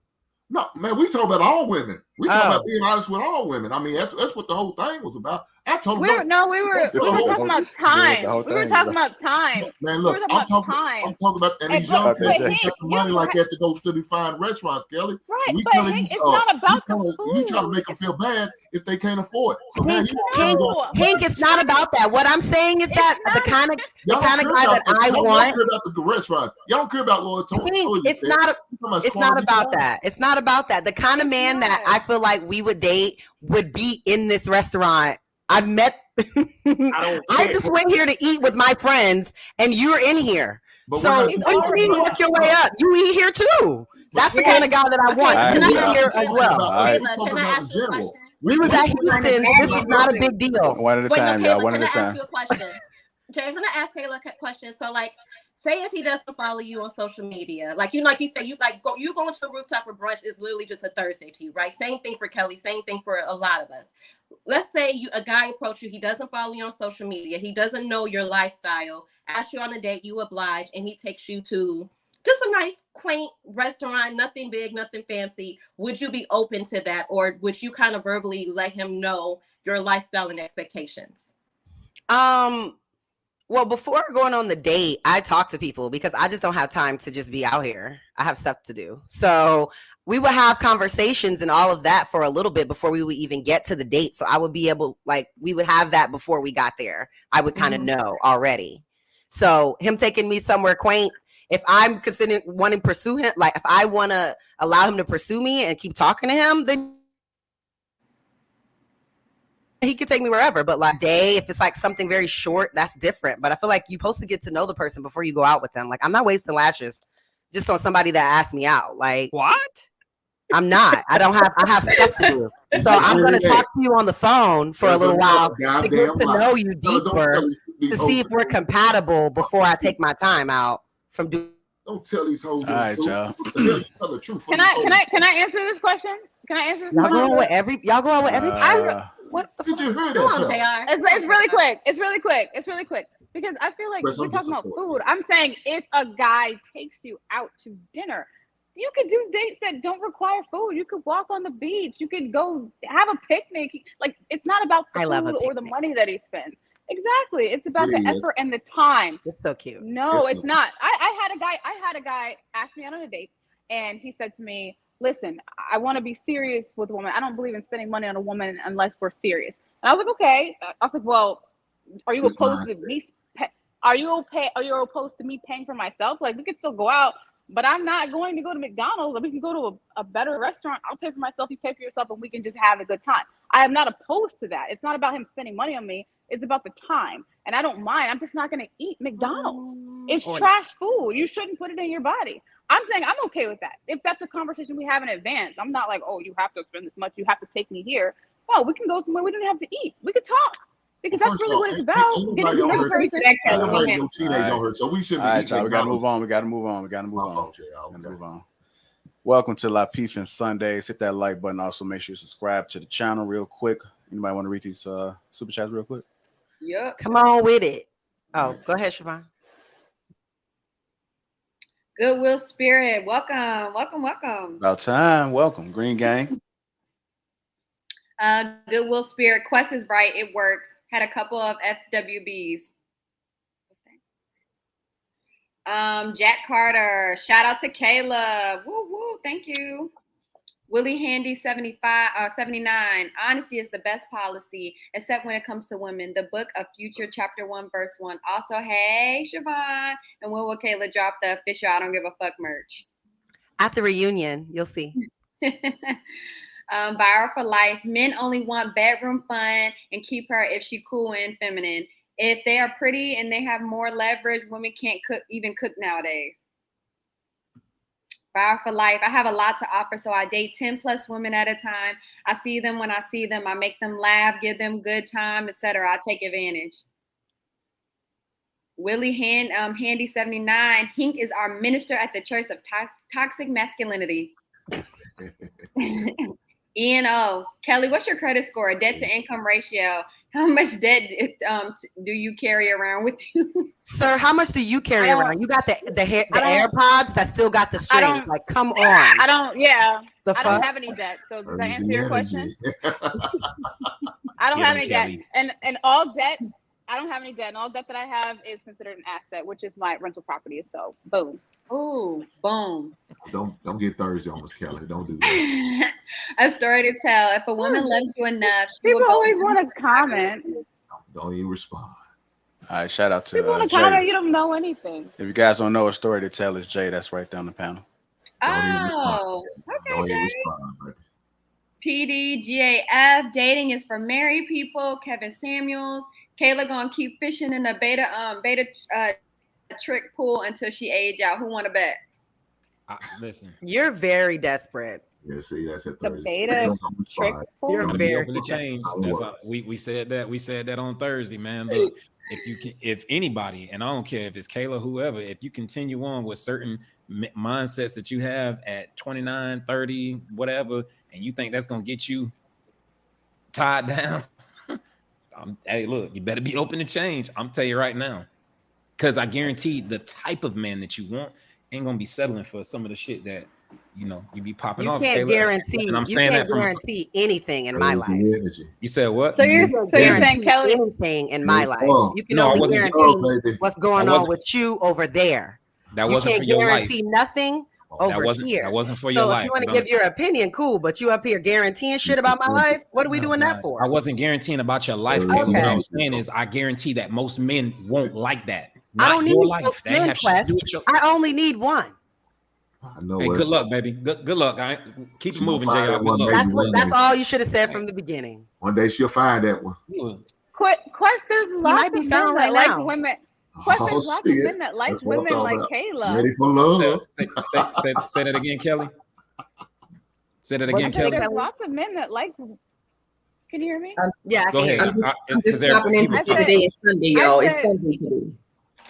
No, man, we talk about all women. We talk about being honest with all women. I mean, that's what the whole thing was about. I told him. We were talking about time. We were talking about time. Man, look, I'm talking about, and these young kids ain't got the money like that to go to these fine restaurants, Kelly. Right, we but Hank, it's not about the food. You try to make them feel bad if they can't afford it. So Hank, it's not about that. What I'm saying is that the kind of guy that I want. Y'all don't care about the restaurant. Y'all don't care about loyal toys. It's not about that. It's not about that. The kind of man that I feel like we would date would be in this restaurant. I've met. I just went here to eat with my friends, and you're in here. But so when you work your way up, you eat here too. That's the kind of guy that I want. You eat here as well. Can I ask you a question? We was at Houston. This is not a big deal. One at a time, y'all. One at a time. Okay, I'm gonna ask Kayla a question. So, like, say if he doesn't follow you on social media, like you say, you going to a rooftop for brunch is literally just a Thursday to you, right? Same thing for Kelly. Same thing for a lot of us. Let's say a guy approach you, he doesn't follow you on social media, he doesn't know your lifestyle, asks you on a date, you oblige, and he takes you to just a nice, quaint restaurant, nothing big, nothing fancy. Would you be open to that, or would you kind of verbally let him know your lifestyle and expectations? Well, before going on the date, I talk to people because I just don't have time to just be out here. I have stuff to do. So we would have conversations and all of that for a little bit before we would even get to the date. So I would be able, we would have that before we got there. I would kind of know already. So him taking me somewhere quaint, if I'm considering wanting to pursue him, if I want to allow him to pursue me and keep talking to him, then he could take me wherever. But if it's something very short, that's different. But I feel like you're supposed to get to know the person before you go out with them. I'm not wasting lashes just on somebody that asked me out. What? I'm not. I have stuff to do. So I'm going to talk to you on the phone for a little while to get to know you deeper, to see if we're compatible before I take my time out from doing. Don't tell these hoes. All right, y'all. Tell the truth. Can I answer this question? Can I answer this question? Y'all go out with every. What the fuck? Did you hear Come on, that? JR. It's really quick. It's really quick. Because I feel like we're talking about food. I'm saying if a guy takes you out to dinner, you could do dates that don't require food. You could walk on the beach. You could go have a picnic. It's not about the food or the money that he spends. Exactly. It's about the effort and the time. It's so cute. No, it's not. I had a guy ask me out on a date, and he said to me, listen, I want to be serious with a woman. I don't believe in spending money on a woman unless we're serious. And I was like, okay. I was like, well, are you opposed to me? Are you opposed to me paying for myself? We could still go out, but I'm not going to go to McDonald's. We can go to a better restaurant. I'll pay for myself. You pay for yourself, and we can just have a good time. I am not opposed to that. It's not about him spending money on me. It's about the time. And I don't mind. I'm just not going to eat McDonald's. It's trash food. You shouldn't put it in your body. I'm saying I'm okay with that. If that's a conversation we have in advance, I'm not like, oh, you have to spend this much. You have to take me here. No, we can go somewhere. We don't have to eat. We could talk. Because that's really what it's about. Getting to know the person. So we should be. All right, y'all. We gotta move on. Welcome to LAPEEF-ING Sundays. Hit that like button. Also, make sure you subscribe to the channel real quick. Anybody want to read these super chats real quick? Yep. Come on with it. Oh, go ahead, Siobhan. Goodwill Spirit, welcome. About time. Welcome, Green Gang. Goodwill Spirit, Quest is right. It works. Had a couple of FWBs. Jack Carter, shout out to Kayla. Woo woo, thank you. Willie Handy 79. Honesty is the best policy, except when it comes to women. The Book of Future, Chapter 1, Verse 1. Also, hey, Siobhan. And when will Kayla drop the official I Don't Give a Fuck merch? At the reunion, you'll see. Viral for life. Men only want bedroom fun and keep her if she cool and feminine. If they are pretty and they have more leverage, women can't even cook nowadays. Viral for life. I have a lot to offer, so I date 10 plus women at a time. I see them when I see them. I make them laugh, give them good time, etc. I take advantage. Willie Handy 79. Hink is our minister at the Church of Toxic Masculinity. Ian O. Kelly, what's your credit score? Debt to income ratio. How much debt do you carry around with you? Sir, how much do you carry around? You got the AirPods that still got the string. Come on. I don't have any debt. So does that answer your question? I don't Get have him, any debt, Kelly. and all debt. I don't have any debt, and all debt that I have is considered an asset, which is my rental property. So, boom. Ooh, boom. Don't get Thursday on us, Kelly. Don't do that. A story to tell. If a woman loves you enough, she People will go always want to comment. Don't even respond. All right, shout out to People want to comment. You Jay. don't know anything. If you guys don't know a story to tell, it's Jay. That's right down the panel. Don't even respond. Oh, okay, Don't even Jay. respond. PDGAF, dating is for married people. Kevin Samuels. Kayla gonna keep fishing in the beta trick pool until she age out. Who want to bet? Listen, You're very desperate. Yeah, see, that's it. The beta trick pool. You're gotta be very open to change. That's all, we said that. We said that on Thursday, man. Look, if anybody, and I don't care if it's Kayla, whoever, if you continue on with certain mindsets that you have at 29, 30, whatever, and you think that's gonna get you tied down, hey, look, you better be open to change. I'm telling you right now, because I guarantee the type of man that you want ain't gonna be settling for some of the shit that you be popping off. You can't Kayla. guarantee. And I'm you saying can't that from guarantee anything in my life. You said what? So you're saying Kelly? Anything in my life. You can No, I only wasn't- guarantee what's going That on wasn't- with you over there. That You wasn't can't for your life. guarantee nothing over here. That wasn't for so your if life. you want to but give your opinion, cool. But you up here guaranteeing shit about my life? What are we doing that for? I wasn't guaranteeing about your life, Kayla. What I was saying is I guarantee that most men won't like that. I don't need your life. most They ain't men, have shit to Quest. do with your. I only need one. I know. Hey, good luck, baby. Good luck. Keep it moving, find JR. that one, Good baby. luck. That's all you should have said from the beginning. One day she'll find that one. Quest, there's lots might be of men found that right like now. women. Quest, Oh, there's lots of shit. men that like That's what I'm women talking like about. Kayla. Ready for love. Say that again, Kelly. Say that again, I said Kelly. there's lots of men that like. Can you hear me? Yeah, I Go can ahead. hear you. I'm just popping into today is Sunday, y'all. It's Sunday today.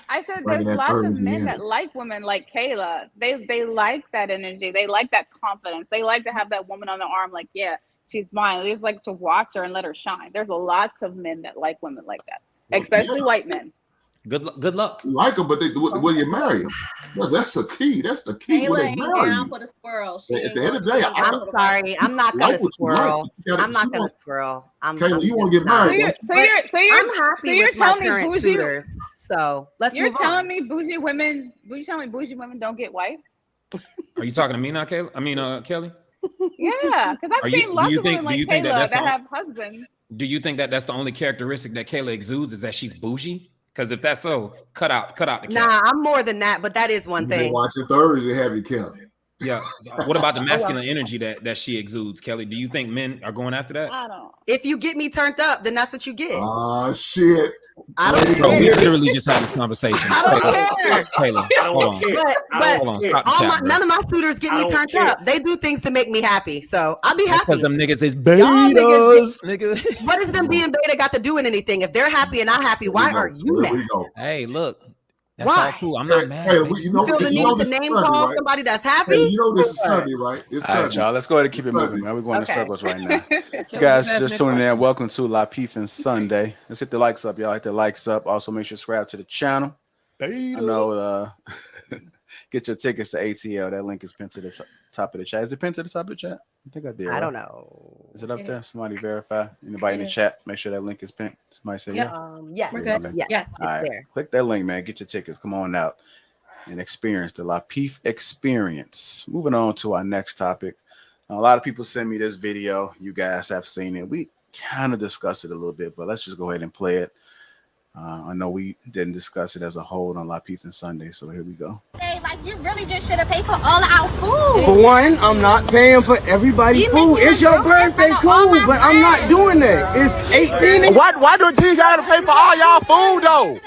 I said Bringing there's that lots of Thursday men in. that like women like Kayla. They like that energy. They like that confidence. They like to have that woman on their arm, like, yeah, she's mine. They just like to watch her and let her shine. There's lots of men that like women like that, especially white men. Good luck. You like them, but will you marry them? That's the key. That's the key. Will Kayla they ain't marry down you? for the squirrel. At the end of the day, I'm sorry. I'm not gonna Like what you squirrel. like. You gotta- I'm not you gonna want- squirrel. Kayla, you want to get married? So you're I'm happy with my telling me current bougie. suitors. So let's You're move telling on. me bougie women. You telling me bougie women don't get wife? Are you talking to me now, Kayla? I mean, Kelly. Yeah, because I've seen lots of women like Kayla that have husbands. Do you think that that's the only characteristic that Kayla exudes is that she's bougie? Because if that's so, cut out the cap. Nah, I'm more than that, but that is one You've been thing. watching Thursday, have you, Kelly? Yeah. What about the masculine energy that she exudes, Kelly? Do you think men are going after that? I don't. If you get me turned up, then that's what you get. Ah, shit. I don't Bro, care. we literally just had this conversation. I don't care. Kayla, hold on. But Hold on, stop the cap, bro. none of my suitors get me turned up. They do things to make me happy, so I'll be That's happy. because them niggas is Y'all betas, nigga. What is them being beta got to do with anything? If they're happy and I'm happy, why are you mad? Hey, look. That's Why? all cool. I'm not mad. Hey, baby. you know, Feel the you need know to this name Sunday, call right? somebody that's happy? Hey, you know this is Sunday, right? It's All right, Sunday. y'all. Let's go ahead and keep it moving, man. We're going in circles right now. You guys just tuning in. Welcome to LAPEEF-ING Sunday. Let's hit the likes up, y'all. Hit the likes up. Also, make sure to subscribe to the channel. I know. Get your tickets to ATL. That link is pinned to the top of the chat. Is it pinned to the top of the chat? I think I did. I right? don't know. Is it up there? Somebody verify. Anybody in the chat? Make sure that link is pinned. Somebody say yes. Yes. We're good. Okay. Yes. All right. there. Click that link, man. Get your tickets. Come on out and experience the LAPEEF experience. Moving on to our next topic. A lot of people send me this video. You guys have seen it. We kind of discussed it a little bit, but let's just go ahead and play it. I know we didn't discuss it as a whole on LAPEEF-ING Sunday, so here we go. Hey, like you really just should have paid for all of our food. For one, I'm not paying for everybody's food. It's your birthday, cool, but I'm not doing that. It's 18. Why do G gotta pay for all y'all food though?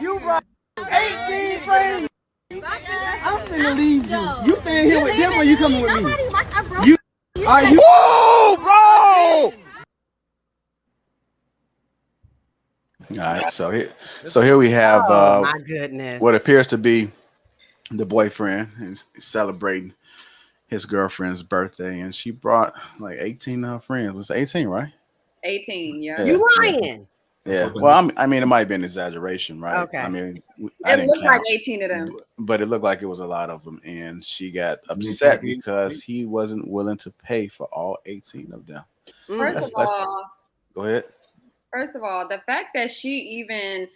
You brought 18 friends. I'm finna leave you. You staying here with them or you coming with me? You are you? Whoa, bro! All right, so here we have my goodness. what appears to be the boyfriend is celebrating his girlfriend's birthday, and she brought like 18 of her friends. Was it 18, right? 18, yeah. Yeah. You lying? Yeah. Well, I mean, it might have been an exaggeration, right? Okay. I mean, I It didn't looked like count, 18 of them. but it looked like it was a lot of them, and she got upset because he wasn't willing to pay for all 18 of them. First of all, Go ahead. First of all, the fact that she even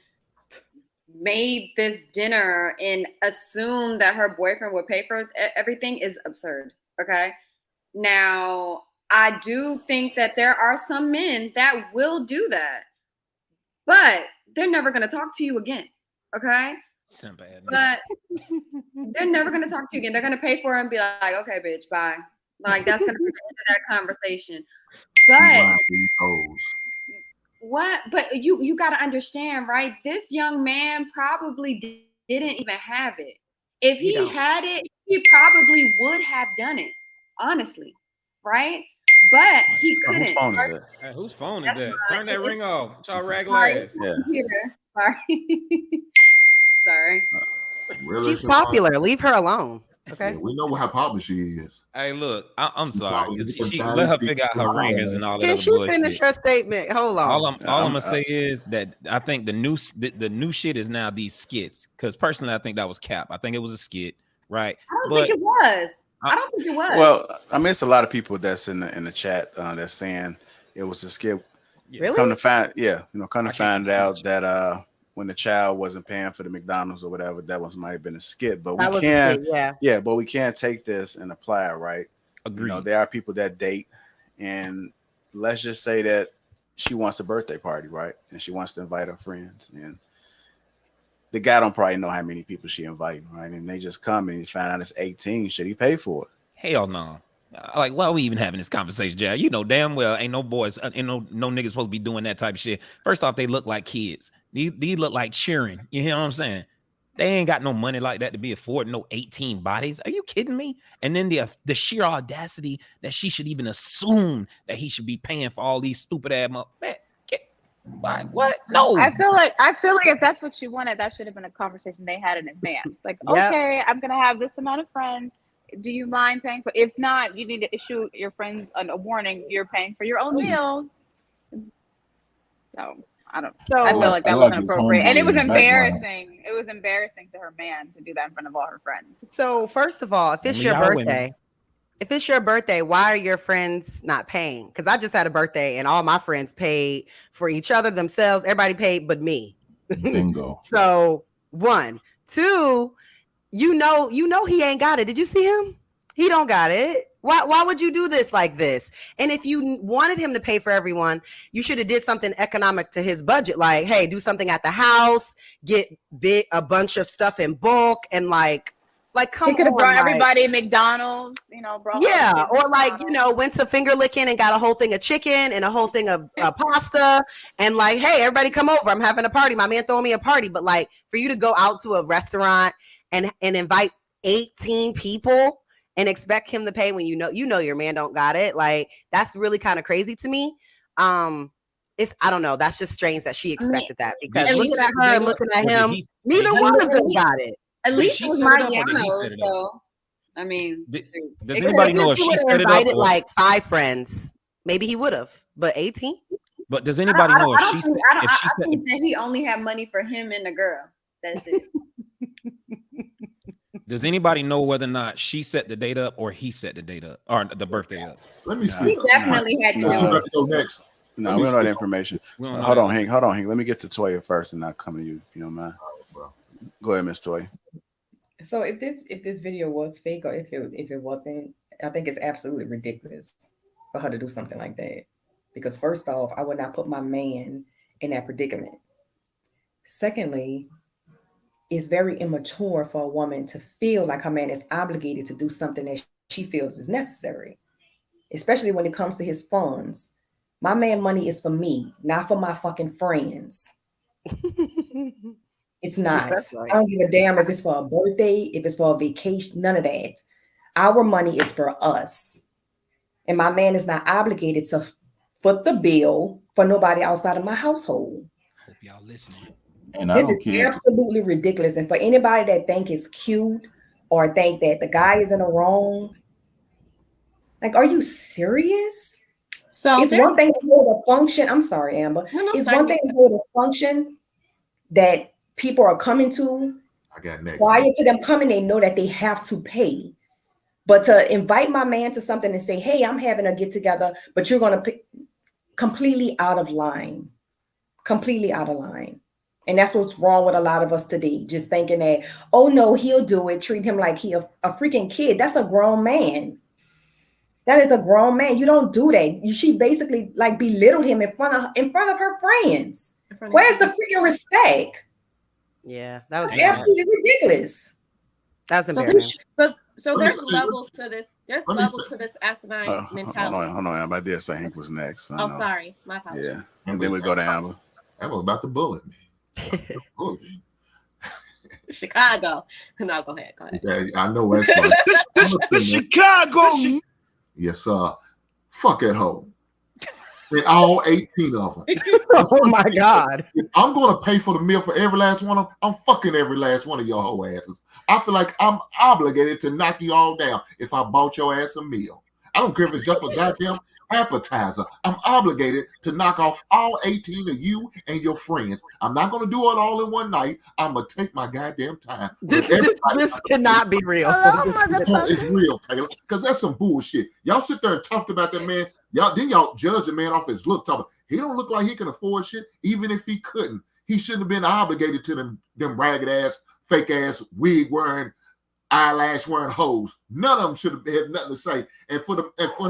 made this dinner and assumed that her boyfriend would pay for everything is absurd. Okay. Now, I do think that there are some men that will do that, but they're never going to talk to you again. Okay. Simple. But they're never going to talk to you again. They're going to pay for it and be like, okay, bitch, bye. Like, that's going to be the end of that conversation. But what? But you got to understand, right? This young man probably didn't even have it. If he had it, he probably would have done it, honestly, right? But he couldn't. Whose phone is that? Hey, whose phone is that? Turn that ring off. Y'all Sorry, regular it's my computer. Sorry. Sorry. She's popular. Leave her alone. Okay. Yeah, we know how popular she is. Hey, look, I'm sorry. probably She can let her finally figure out her speak ringers and all that Can other she bullshit. finish her statement? Hold on. All I'm gonna say is that I think the new shit is now these skits. Because personally, I think that was cap. I think it was a skit, right? I don't think it was. I don't think it was. Well, I mean, it's a lot of people that's in the chat that's saying it was a skit. Really? Come to find, come to find out that when the child wasn't paying for the McDonald's or whatever, that might have been a skit. But That we was a can't, skit, but we can't take this and apply it, right? Agreed. There are people that date, and let's just say that she wants a birthday party, right? And she wants to invite her friends, and the guy don't probably know how many people she inviting, right? And they just come and find out it's 18. Should he pay for it? Hell no. Like, why are we even having this conversation, Jack? You know damn well ain't no boys, ain't no niggas supposed to be doing that type of shit. First off, they look like kids. These look like cheering. You hear what I'm saying? They ain't got no money like that to be affording no 18 bodies. Are you kidding me? And then the sheer audacity that she should even assume that he should be paying for all these stupid ass what? No. I feel like if that's what you wanted, that should have been a conversation they had in advance. Like, okay, I'm gonna have this amount of friends. Do you mind paying for? If not, you need to issue your friends a warning. You're paying for your own meal. So I don't. So I feel like that wasn't appropriate, and it was in the background. embarrassing. It was embarrassing to her man to do that in front of all her friends. So first of all, if it's your birthday, why are your friends not paying? Because I just had a birthday and all my friends paid for each other, themselves. Everybody paid but me. Bingo. So 1, 2, you know he ain't got it. Did you see him? He don't got it. Why would you do this like this? And if you wanted him to pay for everyone, you should have did something economic to his budget. Like, hey, do something at the house, get a bunch of stuff in bulk, and like come on. He could have brought everybody McDonald's, or went to finger licking and got a whole thing of chicken and a whole thing of pasta, and like, hey, everybody come over. I'm having a party. My man throwing me a party. But like, for you to go out to a restaurant and invite 18 people and expect him to pay when you know your man don't got it, like, that's really kind of crazy to me. I don't know. That's just strange that she expected that, because looking at her and looking at him, neither one of them got it. At least it was Mariano, so I mean, does anybody know if she set it up? Invited like 5 friends, maybe he would have, but 18. But does anybody know if she? I think that he only had money for him and the girl. That's it. Does anybody know whether or not she set the date up or he set the date up or the birthday up? Let me see. He definitely had to do it. Next. No, we don't know that information. Hold on, Hank. Let me get to Toya first, and I'll come to you. If you don't mind. Go ahead, Miss Toya. So if this video was fake, or if it wasn't, I think it's absolutely ridiculous for her to do something like that. Because first off, I would not put my man in that predicament. Secondly, it's very immature for a woman to feel like her man is obligated to do something that she feels is necessary, especially when it comes to his funds. My man money is for me, not for my fucking friends. It's not. Right. I don't give a damn if it's for a birthday, if it's for a vacation, none of that. Our money is for us. And my man is not obligated to foot the bill for nobody outside of my household. Hope y'all listening. And this is absolutely ridiculous. And for anybody that think it's cute or think that the guy is in the wrong, like, are you serious? So it's one thing to hold a function. I'm sorry, Amber. It's one thing to hold a function that people are coming to. I got next. Prior to them coming, they know that they have to pay. But to invite my man to something and say, hey, I'm having a get together, but you're going to pay. completely out of line. Completely out of line. And that's what's wrong with a lot of us today. Just thinking that, oh no, he'll do it. Treat him like he a freaking kid. That's a grown man. That is a grown man. You don't do that. She basically like belittled him in front of her friends. Where's the freaking respect? Yeah, that was absolutely ridiculous. That's embarrassing. So there's levels to this. There's levels to this asinine mentality. Hold on, I did say Hank was next. Sorry, my apologies. Yeah, and then we go to Amber. Amber about to bullet me. Chicago. No, go ahead. I know that's right. This Chicago. Yes, sir. Fuck at home. And all 18 of them. Oh my God. If I'm going to pay for the meal for every last one of them, I'm fucking every last one of your whole asses. I feel like I'm obligated to knock you all down if I bought your ass a meal. I don't care if it's just a goddamn appetizer. I'm obligated to knock off all 18 of you and your friends. I'm not going to do it all in one night. I'm going to take my goddamn time. This cannot be real. It's real, Taylor, because that's some bullshit. Y'all sit there and talked about that man. Y'all judge the man off his look. He don't look like he can afford shit. Even if he couldn't, he shouldn't have been obligated to them ragged ass, fake ass, wig wearing, eyelash wearing hoes. None of them should have had nothing to say. And for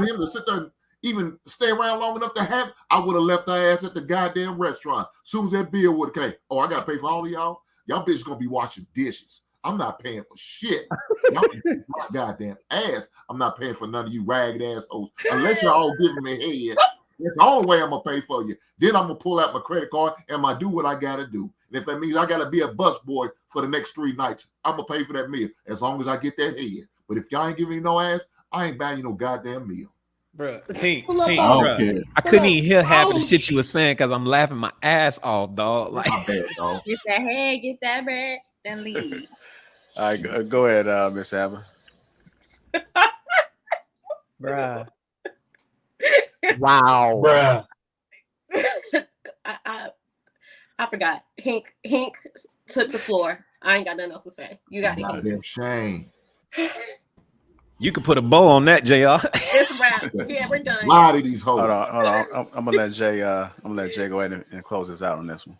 him to sit there and even stay around long enough to have, I would have left her ass at the goddamn restaurant. Soon as that bill would have came. Oh, I gotta pay for all of y'all. Y'all bitches gonna be washing dishes. I'm not paying for shit. Y'all my goddamn ass. I'm not paying for none of you ragged assholes. Unless y'all all giving me head. That's the only way I'm gonna pay for you. Then I'm gonna pull out my credit card and I do what I gotta do. And if that means I gotta be a busboy for the next 3 nights, I'm gonna pay for that meal as long as I get that head. But if y'all ain't giving me no ass, I ain't buying you no goddamn meal. Bruh, I couldn't even hear half of the shit you were saying because I'm laughing my ass off, dog. Like, Get that head, get that bread, then leave. All right, go ahead, Miss Amber. Bruh. Wow. Bruh. I forgot. Hink took the floor. I ain't got nothing else to say. You got it. Goddamn shame. You could put a bow on that, JR. It's a wrap. Yeah, we're done. Lie to these hoes. Hold on. I'm gonna let Jay. I'm gonna let Jay go ahead and close this out on this one.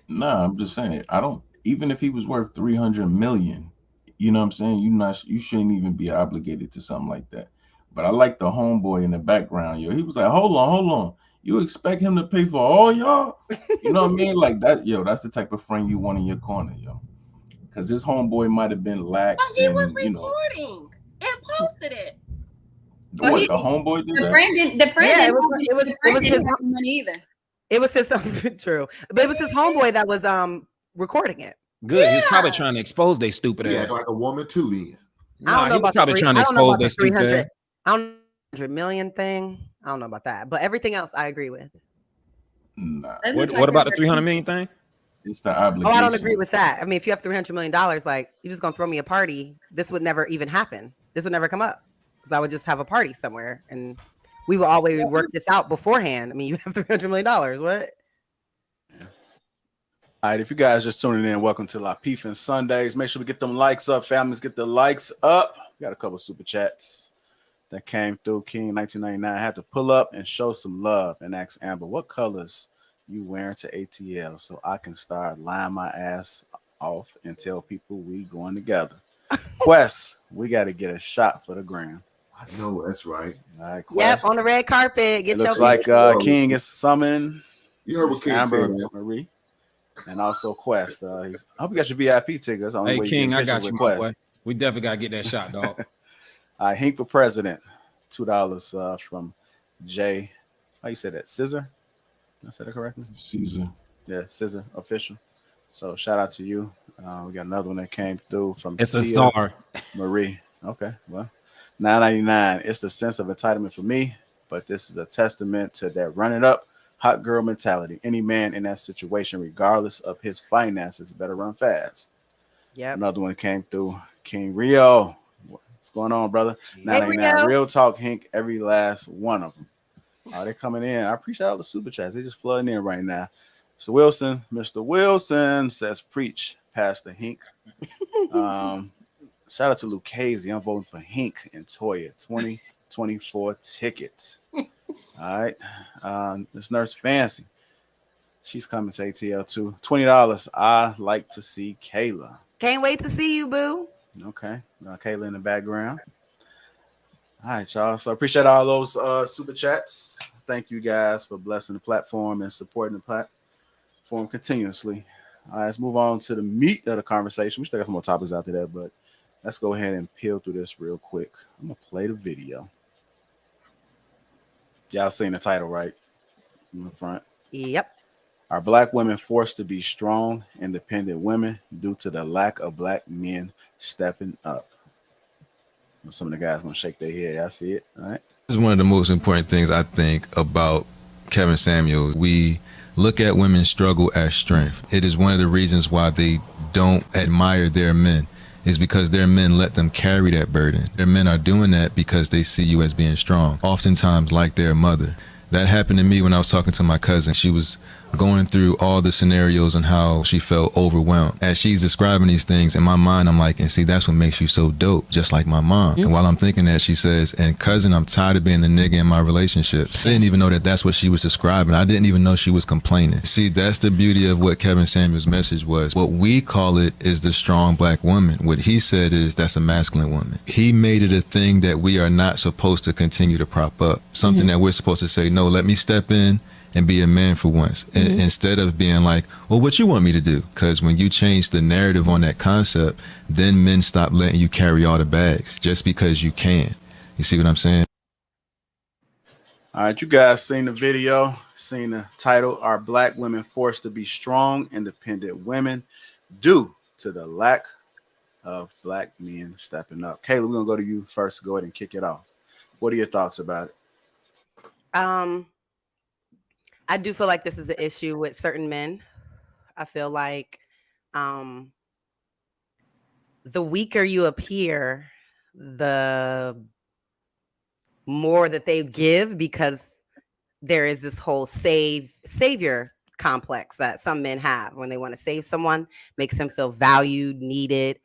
Nah, I'm just saying. I don't. Even if he was worth 300 million, you know what I'm saying? You shouldn't even be obligated to something like that. But I like the homeboy in the background, yo. He was like, hold on. You expect him to pay for all y'all? You know what I mean? Like that, yo. That's the type of friend you want in your corner, yo. Because this homeboy might have been lax. But he was recording and posted it. The homeboy did that? The friend didn't it was his have money either. It was his true, but it was his homeboy that was recording it. Good. Yeah. He's probably trying to expose they stupid ass. Like a woman too, then. I don't know about probably trying to expose their stupid ass. I don't know 100 million thing. I don't know about that, but everything else I agree with. Nah. What about the 300 million thing? It's the obligation. Oh, I don't agree with that. I mean, if you have $300 million, like you're just gonna throw me a party, this would never even happen. This would never come up because I would just have a party somewhere and we would always work this out beforehand. I mean, you have $300 million. What? Yeah. All right, if you guys just tuning in, welcome to LAPEEF-ING Sundays. Make sure we get them likes up, families. Get the likes up. We got a couple of super chats that came through. King 1999 had to pull up and show some love and ask Amber, what colors you wearing to ATL so I can start lying my ass off and tell people we going together. Quest, we got to get a shot for the gram. I know that's right. All right, Quest. Yep, on the red carpet. It looks like King is summoned. You heard what King Amber said, Marie, and also Quest. I hope you got your VIP tickets. Hey King, I got you. Boy. We definitely gotta get that shot, dog. Hink for president. $2 from Jay. How you say that? Scissor. Did I say that correctly? Caesar. Yeah, Scissor official. So shout out to you. We got another one that came through from It's a czar. Marie. Okay, well, $9.99. It's the sense of entitlement for me, but this is a testament to that run it up hot girl mentality. Any man in that situation, regardless of his finances, better run fast. Yeah. Another one came through. King Rio. What's going on, brother? $9.99. Real talk, Hink. Every last one of them. They're coming in. I appreciate all the super chats. They're just flooding in right now. Mr. Wilson says, preach, Pastor Hink. Shout out to Lucchese. I'm voting for Hink and Toya. 2024 tickets. All All right. This Nurse Fancy. She's coming to ATL too. $20. I like to see Kayla. Can't wait to see you, boo. Okay. Kayla in the background. All right, y'all. So I appreciate all those super chats. Thank you guys for blessing the platform and supporting the platform continuously. All right, let's move on to the meat of the conversation. We still got some more topics after that, but let's go ahead and peel through this real quick. I'm going to play the video. Y'all seen the title, right? In the front. Yep. Are Black women forced to be strong, independent women due to the lack of Black men stepping up? Some of the guys gonna shake their head. I see it. All right. This is one of the most important things I think about Kevin Samuels. We look at women's struggle as strength. It is one of the reasons why they don't admire their men, is because their men let them carry that burden. Their men are doing that because they see you as being strong, oftentimes like their mother. That happened to me when I was talking to my cousin. She was going through all the scenarios and how she felt overwhelmed. As she's describing these things, in my mind, I'm like, and see, that's what makes you so dope, just like my mom. And while I'm thinking that, she says, and cousin, I'm tired of being the nigga in my relationships. I didn't even know that that's what she was describing. I didn't even know she was complaining. See, that's the beauty of what Kevin Samuels' message was. What we call it is the strong Black woman. What he said is that's a masculine woman. He made it a thing that we are not supposed to continue to prop up. Something that we're supposed to say, no, let me step in and be a man for once, instead of being like, well, what you want me to do? Because when you change the narrative on that concept, then men stop letting you carry all the bags just because you can. You see what I'm saying? All right, you guys seen the video, seen the title, Are Black Women Forced to be Strong, Independent Women due to the lack of Black men stepping up? Kayla, we're going to go to you first. Go ahead and kick it off. What are your thoughts about it? I do feel like this is an issue with certain men. I feel like the weaker you appear, the more that they give, because there is this whole savior complex that some men have when they want to save someone. Makes them feel valued, needed.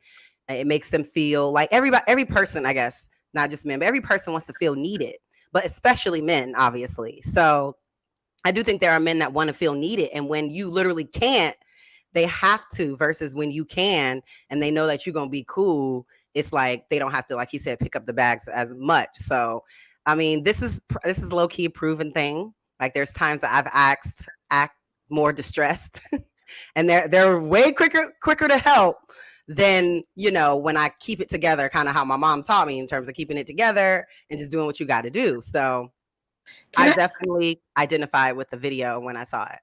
It makes them feel like every person, I guess, not just men, but every person wants to feel needed, but especially men, obviously. So I do think there are men that want to feel needed. And when you literally can't, they have to, versus when you can and they know that you're going to be cool. It's like they don't have to, like he said, pick up the bags as much. So, I mean, this is low key a proven thing. Like there's times that I've act more distressed and they're way quicker to help than, you know, when I keep it together, kind of how my mom taught me in terms of keeping it together and just doing what you got to do. So I definitely identified with the video when I saw it.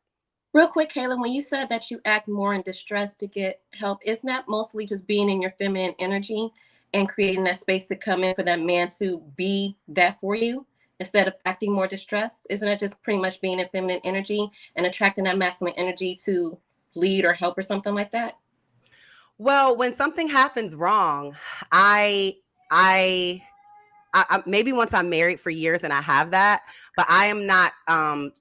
Real quick, Kayla, when you said that you act more in distress to get help, isn't that mostly just being in your feminine energy and creating that space to come in for that man to be that for you instead of acting more distressed? Isn't that just pretty much being in feminine energy and attracting that masculine energy to lead or help or something like that? Well, when something happens wrong, I maybe once I'm married for years and I have that, but I am not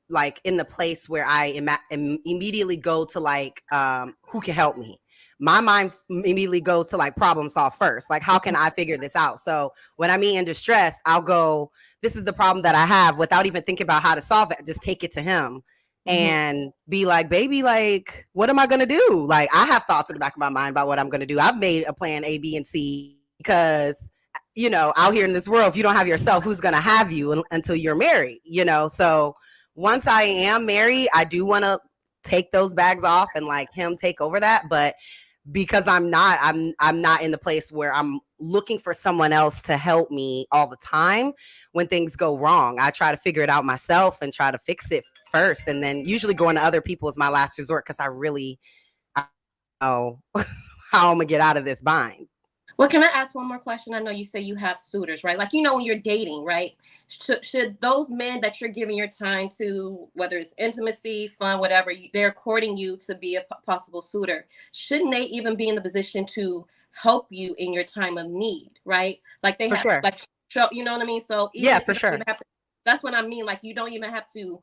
like in the place where I immediately go to like who can help me. My mind immediately goes to like problem solve first. Like, how can I figure this out? So when I'm in distress, I'll go, this is the problem that I have, without even thinking about how to solve it. Just take it to him and be like, baby, like, what am I going to do? Like, I have thoughts in the back of my mind about what I'm going to do. I've made a plan A, B, and C, because, you know, out here in this world, if you don't have yourself, who's going to have you until you're married, you know? So once I am married, I do want to take those bags off and like him take over that. But because I'm not in the place where I'm looking for someone else to help me all the time when things go wrong. I try to figure it out myself and try to fix it first. And then usually going to other people is my last resort, because I know how I'm gonna get out of this bind. Well, can I ask one more question? I know you say you have suitors, right? Like, you know, when you're dating, right? Should those men that you're giving your time to, whether it's intimacy, fun, whatever, they're courting you to be a possible suitor, shouldn't they even be in the position to help you in your time of need, right? Like they have, like, show, you know what I mean? So even for sure. That's what I mean. Like, you don't even have to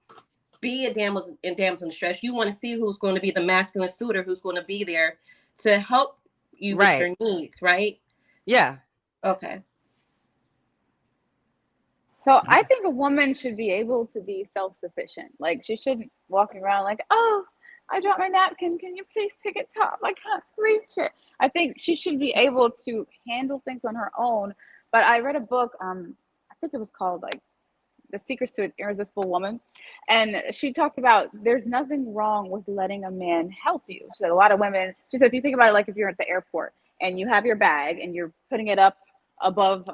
be a damsel in distress. You want to see who's going to be the masculine suitor, who's going to be there to help you with your needs, right? Yeah. Okay. So I think a woman should be able to be self-sufficient. Like she shouldn't walk around like, oh, I dropped my napkin. Can you please pick it up? I can't reach it. I think she should be able to handle things on her own. But I read a book, I think it was called like The Secrets to an Irresistible Woman. And she talked about there's nothing wrong with letting a man help you. She said a lot of women, she said, if you think about it, like if you're at the airport and you have your bag and you're putting it up above,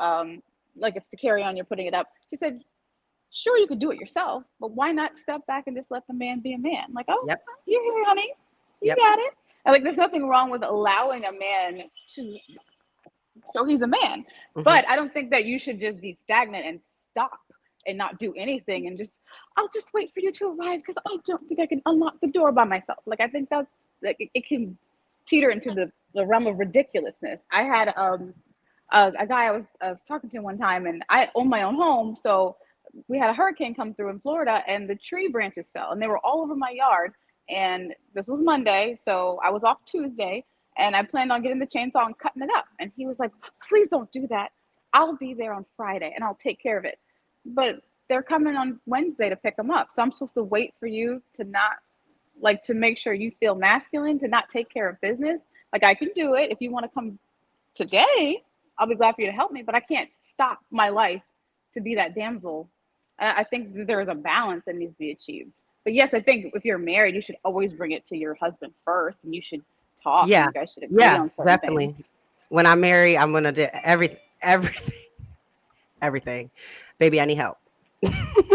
like if it's to carry on, you're putting it up. She said, sure, you could do it yourself, but why not step back and just let the man be a man? Like, oh, you're here, honey. You got it. And like, there's nothing wrong with allowing a man to show he's a man. But I don't think that you should just be stagnant and stop and not do anything and just, I'll just wait for you to arrive because I don't think I can unlock the door by myself. Like, I think that's, like, it can teeter into the realm of ridiculousness. I had a guy I was talking to one time, and I own my own home, so we had a hurricane come through in Florida and the tree branches fell and they were all over my yard. And this was Monday, so I was off Tuesday and I planned on getting the chainsaw and cutting it up. And he was like, please don't do that. I'll be there on Friday and I'll take care of it. But they're coming on Wednesday to pick them up. So I'm supposed to wait for you to not, like, to make sure you feel masculine, to not take care of business. Like, I can do it. If you want to come today, I'll be glad for you to help me, but I can't stop my life to be that damsel. I think that there is a balance that needs to be achieved. But yes, I think if you're married, you should always bring it to your husband first, and you should talk. Yeah, and you guys should agree on certain definitely. things. When I'm married, I'm gonna do everything. Baby, I need help.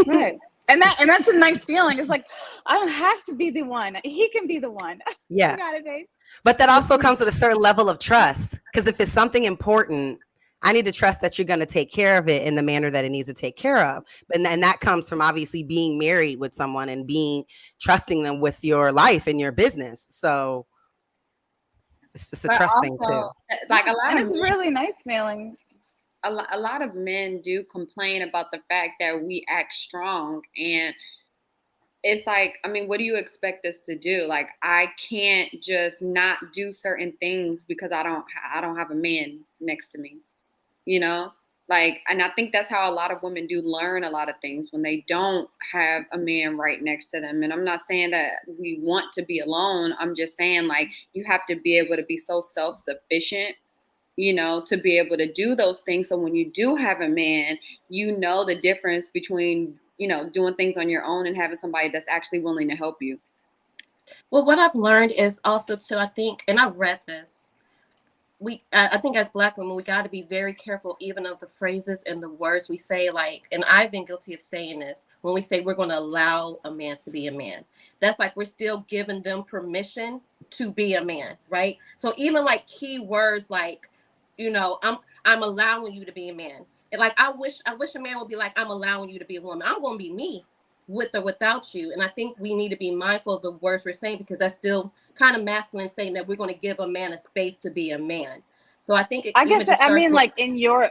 Right. And that's a nice feeling. It's like, I don't have to be the one. He can be the one. Yeah. You got it, babe. But that also comes with a certain level of trust. Because if it's something important, I need to trust that you're going to take care of it in the manner that it needs to take care of. And that comes from obviously being married with someone and trusting them with your life and your business. So it's just a trust thing too. Like a lot and of it's really nice feeling. A lot of men do complain about the fact that we act strong, and it's like, I mean, what do you expect us to do? Like, I can't just not do certain things because I don't have a man next to me, you know? Like, and I think that's how a lot of women do learn a lot of things when they don't have a man right next to them. And I'm not saying that we want to be alone. I'm just saying, like, you have to be able to be so self-sufficient, you know, to be able to do those things. So when you do have a man, you know the difference between, you know, doing things on your own and having somebody that's actually willing to help you. Well, what I've learned is also too, I think, and I've read this, I think as Black women, we got to be very careful even of the phrases and the words we say, like, and I've been guilty of saying this, when we say we're going to allow a man to be a man. That's like we're still giving them permission to be a man, right? So even like key words like, you know, I'm allowing you to be a man. And like I wish a man would be like, I'm allowing you to be a woman. I'm going to be me with or without you. And I think we need to be mindful of the words we're saying, because that's still kind of masculine, saying that we're going to give a man a space to be a man. So I think I guess that, I mean, like in your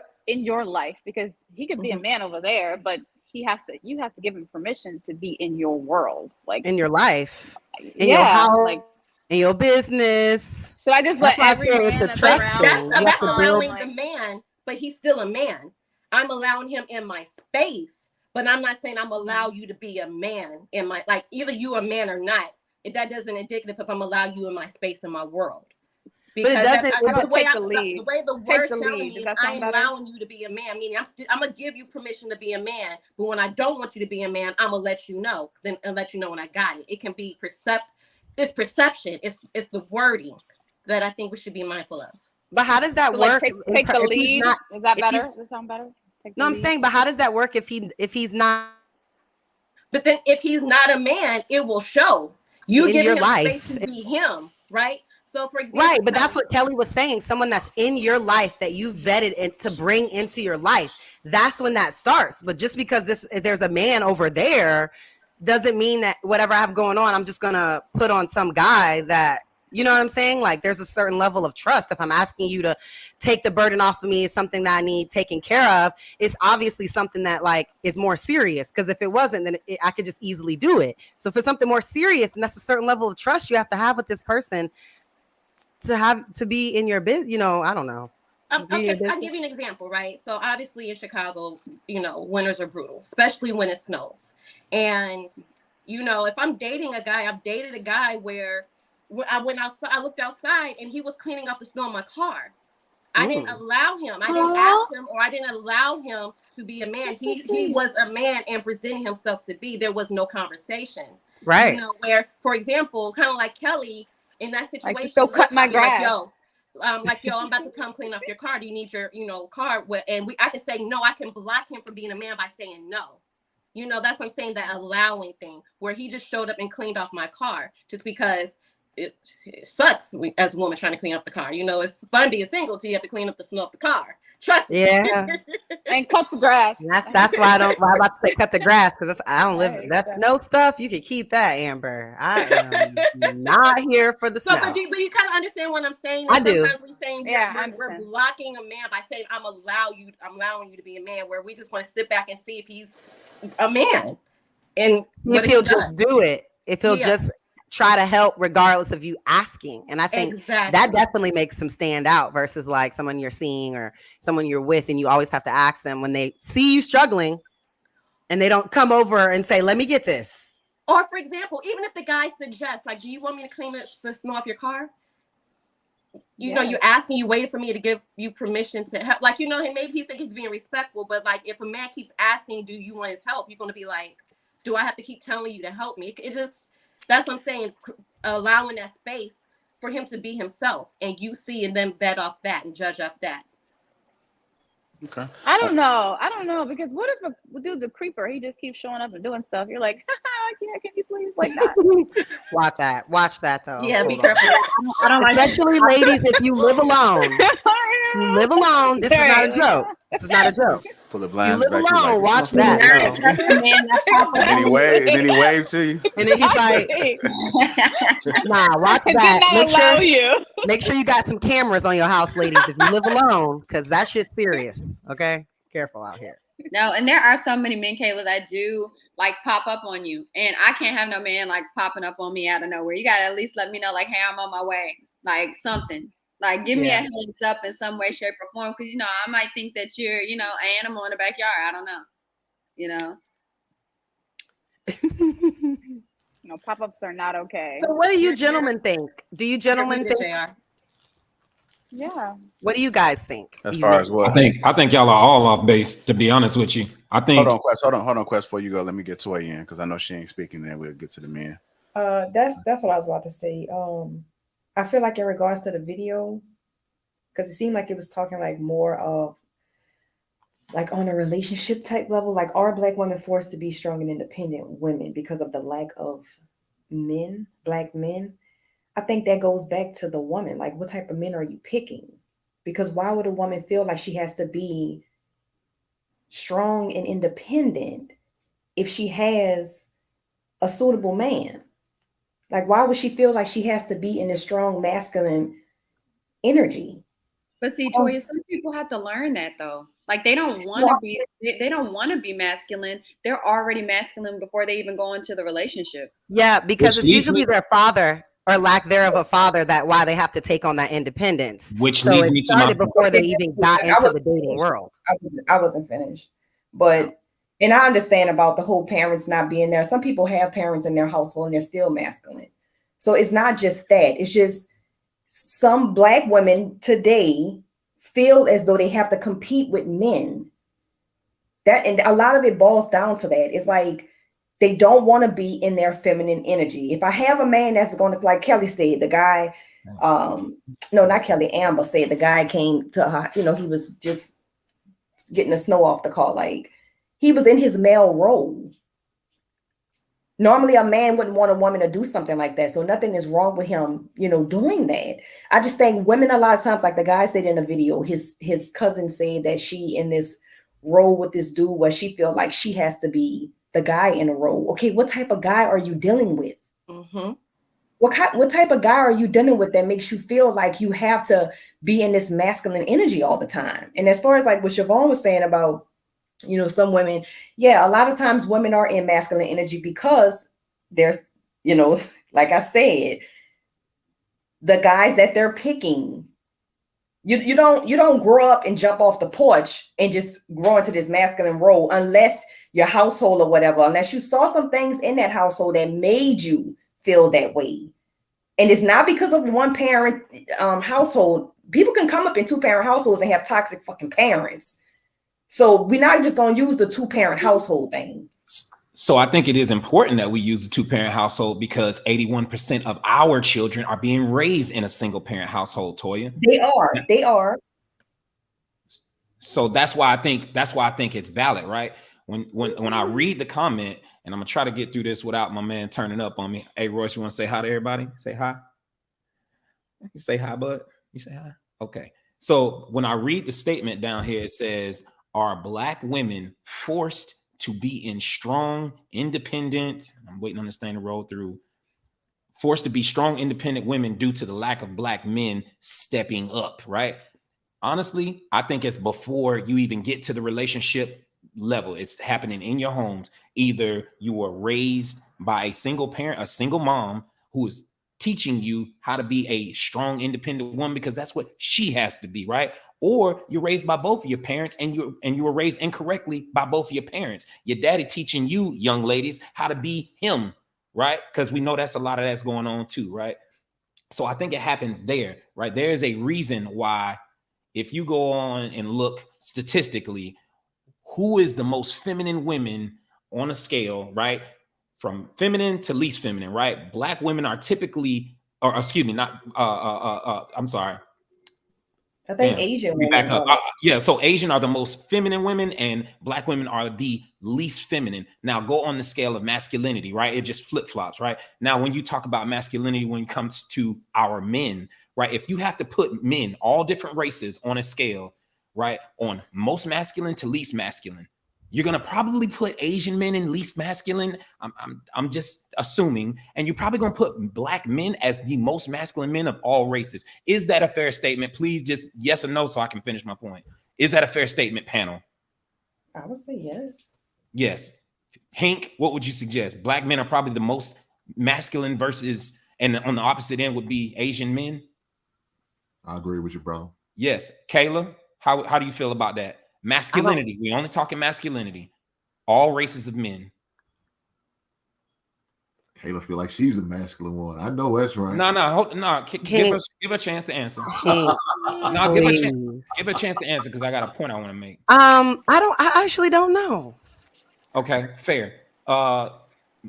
life, because he could be a man over there, but you have to give him permission to be in your world, like in your life, in your house, like in your business. So I just let every man that's allowing the man, but he's still a man. I'm allowing him in my space, but I'm not saying I'm allow you to be a man in my, like, either you a man or not. That doesn't indicative if I'm allowing you in my space in my world. Because the way the word sounded to me is I'm allowing you to be a man, meaning I'm gonna give you permission to be a man, but when I don't want you to be a man, I'm gonna let you know, and let you know when I got it. It can be it's perception, it's the wording that I think we should be mindful of. But how does that work? Take the lead. Is that better? Does that sound better? No, I'm saying, but how does that work if he's not? But then if he's not a man, it will show. You give him life space to be him, right? So for example, right, but that's what Kelly was saying. Someone that's in your life that you vetted and to bring into your life. That's when that starts. But just because there's a man over there doesn't mean that whatever I have going on, I'm just gonna put on some guy that, you know what I'm saying? Like, there's a certain level of trust. If I'm asking you to take the burden off of me, is something that I need taken care of, it's obviously something that, like, is more serious. Because if it wasn't, then I could just easily do it. So if it's something more serious, and that's a certain level of trust you have to have with this person to be in your business, you know, I don't know. Okay, so I'll give you an example, right? So obviously in Chicago, winters are brutal, especially when it snows. And if I'm dating a guy, I've dated a guy where I went outside, I looked outside, and he was cleaning off the snow in my car. I didn't allow him. I didn't ask him, or I didn't allow him to be a man. He was a man and presenting himself to be. There was no conversation. Right. Where, for example, kind of like Kelly in that situation, like, go cut my grass. Like, yo, I'm about to come clean off your car. Do you need your, car? And I can say no. I can block him from being a man by saying no. That's what I'm saying, that allowing thing, where he just showed up and cleaned off my car just because it sucks as a woman trying to clean up the car. It's fun being single till you have to clean up the snow of the car. Trust me. Yeah. And cut the grass. That's why I'm about to say cut the grass, because I don't live. That's no stuff. You can keep that, Amber. I am not here for the snow. But you kind of understand what I'm saying. I do. Sometimes we're saying we're blocking a man by saying I'm allowing you to be a man, where we just want to sit back and see if he's a man. And if he'll just do it, if he'll just try to help regardless of you asking. And I think that definitely makes them stand out versus like someone you're seeing or someone you're with, and you always have to ask them when they see you struggling and they don't come over and say, let me get this. Or for example, even if the guy suggests, like, do you want me to clean the snow off your car? You're asking, you waiting for me to give you permission to help. Like, maybe he's thinking he's being respectful, but like, if a man keeps asking, do you want his help? You're going to be like, do I have to keep telling you to help me? That's what I'm saying, allowing that space for him to be himself, and you see and then vet off that and judge off that. Okay. I don't know, because what if a dude's a creeper? He just keeps showing up and doing stuff. You're like, can you please, like that? Watch that though. Yeah, be careful. I don't especially ladies, if you live alone. You live alone. This is not a joke. This is not a joke. Pull the blinds you live back. Alone, watch that. And then he waved to you. And then he's like, nah, watch that. Make sure you got some cameras on your house, ladies, if you live alone, because that shit's serious. Okay? Careful out here. No, and there are so many men, Kayla, that do like pop up on you. And I can't have no man like popping up on me out of nowhere. You gotta at least let me know, like, hey, I'm on my way. Like something. Like, give me a heads up in some way, shape, or form. Because, I might think that you're, an animal in the backyard. I don't know. Pop-ups are not okay. So what do you gentlemen think? Do you gentlemen think? Yeah. What do you guys think? As far as what? I think y'all are all off base, to be honest with you. I think. Hold on, Quest, before you go. Let me get Toy in, because I know she ain't speaking. Then we'll get to the men. That's what I was about to say. I feel like in regards to the video, because it seemed like it was talking like more of like on a relationship type level, like, are Black women forced to be strong and independent women because of the lack of men, Black men? I think that goes back to the woman. Like, what type of men are you picking? Because why would a woman feel like she has to be strong and independent if she has a suitable man? Like, why would she feel like she has to be in this strong masculine energy? But see, Toya, some people have to learn that though. Like, they don't want to be. They don't want to be masculine. They're already masculine before they even go into the relationship. Yeah, because it's usually their father or lack thereof a father that why they have to take on that independence. Which leads me to my before they even got into the dating world. I wasn't finished, but. And I understand about the whole parents not being there. Some people have parents in their household and they're still masculine. So it's not just that. It's just some Black women today feel as though they have to compete with men. And a lot of it boils down to that. It's like they don't want to be in their feminine energy. If I have a man that's going to, like Kelly said, the guy, no, not Kelly, Amber said the guy came to her, he was just getting the snow off the car. Like, he was in his male role. Normally, a man wouldn't want a woman to do something like that. So nothing is wrong with him, doing that. I just think women, a lot of times, like the guy said in the video, his cousin said that she in this role with this dude where she feel like she has to be the guy in a role. Okay, what type of guy are you dealing with? Mm-hmm. What type of guy are you dealing with that makes you feel like you have to be in this masculine energy all the time? And as far as like what Siobhan was saying about, some women, a lot of times women are in masculine energy because there's, like I said, the guys that they're picking, You don't grow up and jump off the porch and just grow into this masculine role unless your household or whatever, unless you saw some things in that household that made you feel that way. And it's not because of one parent household. People can come up in 2-parent households and have toxic fucking parents. So we're not just going to use the 2-parent household thing. So I think it is important that we use a 2-parent household because 81% of our children are being raised in a single-parent household, Toya. They are. So that's why I think it's valid, right? When I read the comment, and I'm gonna try to get through this without my man turning up on me. Hey, Royce, you want to say hi to everybody? Say hi. You say hi, bud. You say hi. Okay. So when I read the statement down here, it says, "Are Black women forced to be in strong, independent?" I'm waiting on this thing to roll through. Forced to be strong, independent women due to the lack of Black men stepping up, right? Honestly, I think it's before you even get to the relationship level. It's happening in your homes. Either you were raised by a single parent, a single mom who is teaching you how to be a strong, independent woman because that's what she has to be, right? Or you're raised by both of your parents and you were raised incorrectly by both of your parents. Your daddy teaching you, young ladies, how to be him, right? Because we know that's a lot of that's going on too, right? So I think it happens there, right? There is a reason why, if you go on and look statistically, who is the most feminine women on a scale, right? From feminine to least feminine, right? Black women are typically, or excuse me, not, I'm sorry. I think Asian women. Back up. Yeah, so Asian are the most feminine women and Black women are the least feminine. Now go on the scale of masculinity, right? It just flip-flops, right? Now, when you talk about masculinity, when it comes to our men, right? If you have to put men, all different races on a scale, right? On most masculine to least masculine, you're gonna probably put Asian men in least masculine. I'm just assuming, and you're probably gonna put Black men as the most masculine men of all races. Is that a fair statement? Please just yes or no so I can finish my point. Is that a fair statement, panel? I would say yes. Yes. Hank, what would you suggest? Black men are probably the most masculine versus, and on the opposite end would be Asian men? I agree with you, brother. Yes. Kayla, how do you feel about that? Masculinity. We're only talking masculinity. All races of men. Kayla feel like she's a masculine one. I know that's right. No. Give her a chance to answer. No, give her a chance to answer because I got a point I want to make. I actually don't know. Okay, fair.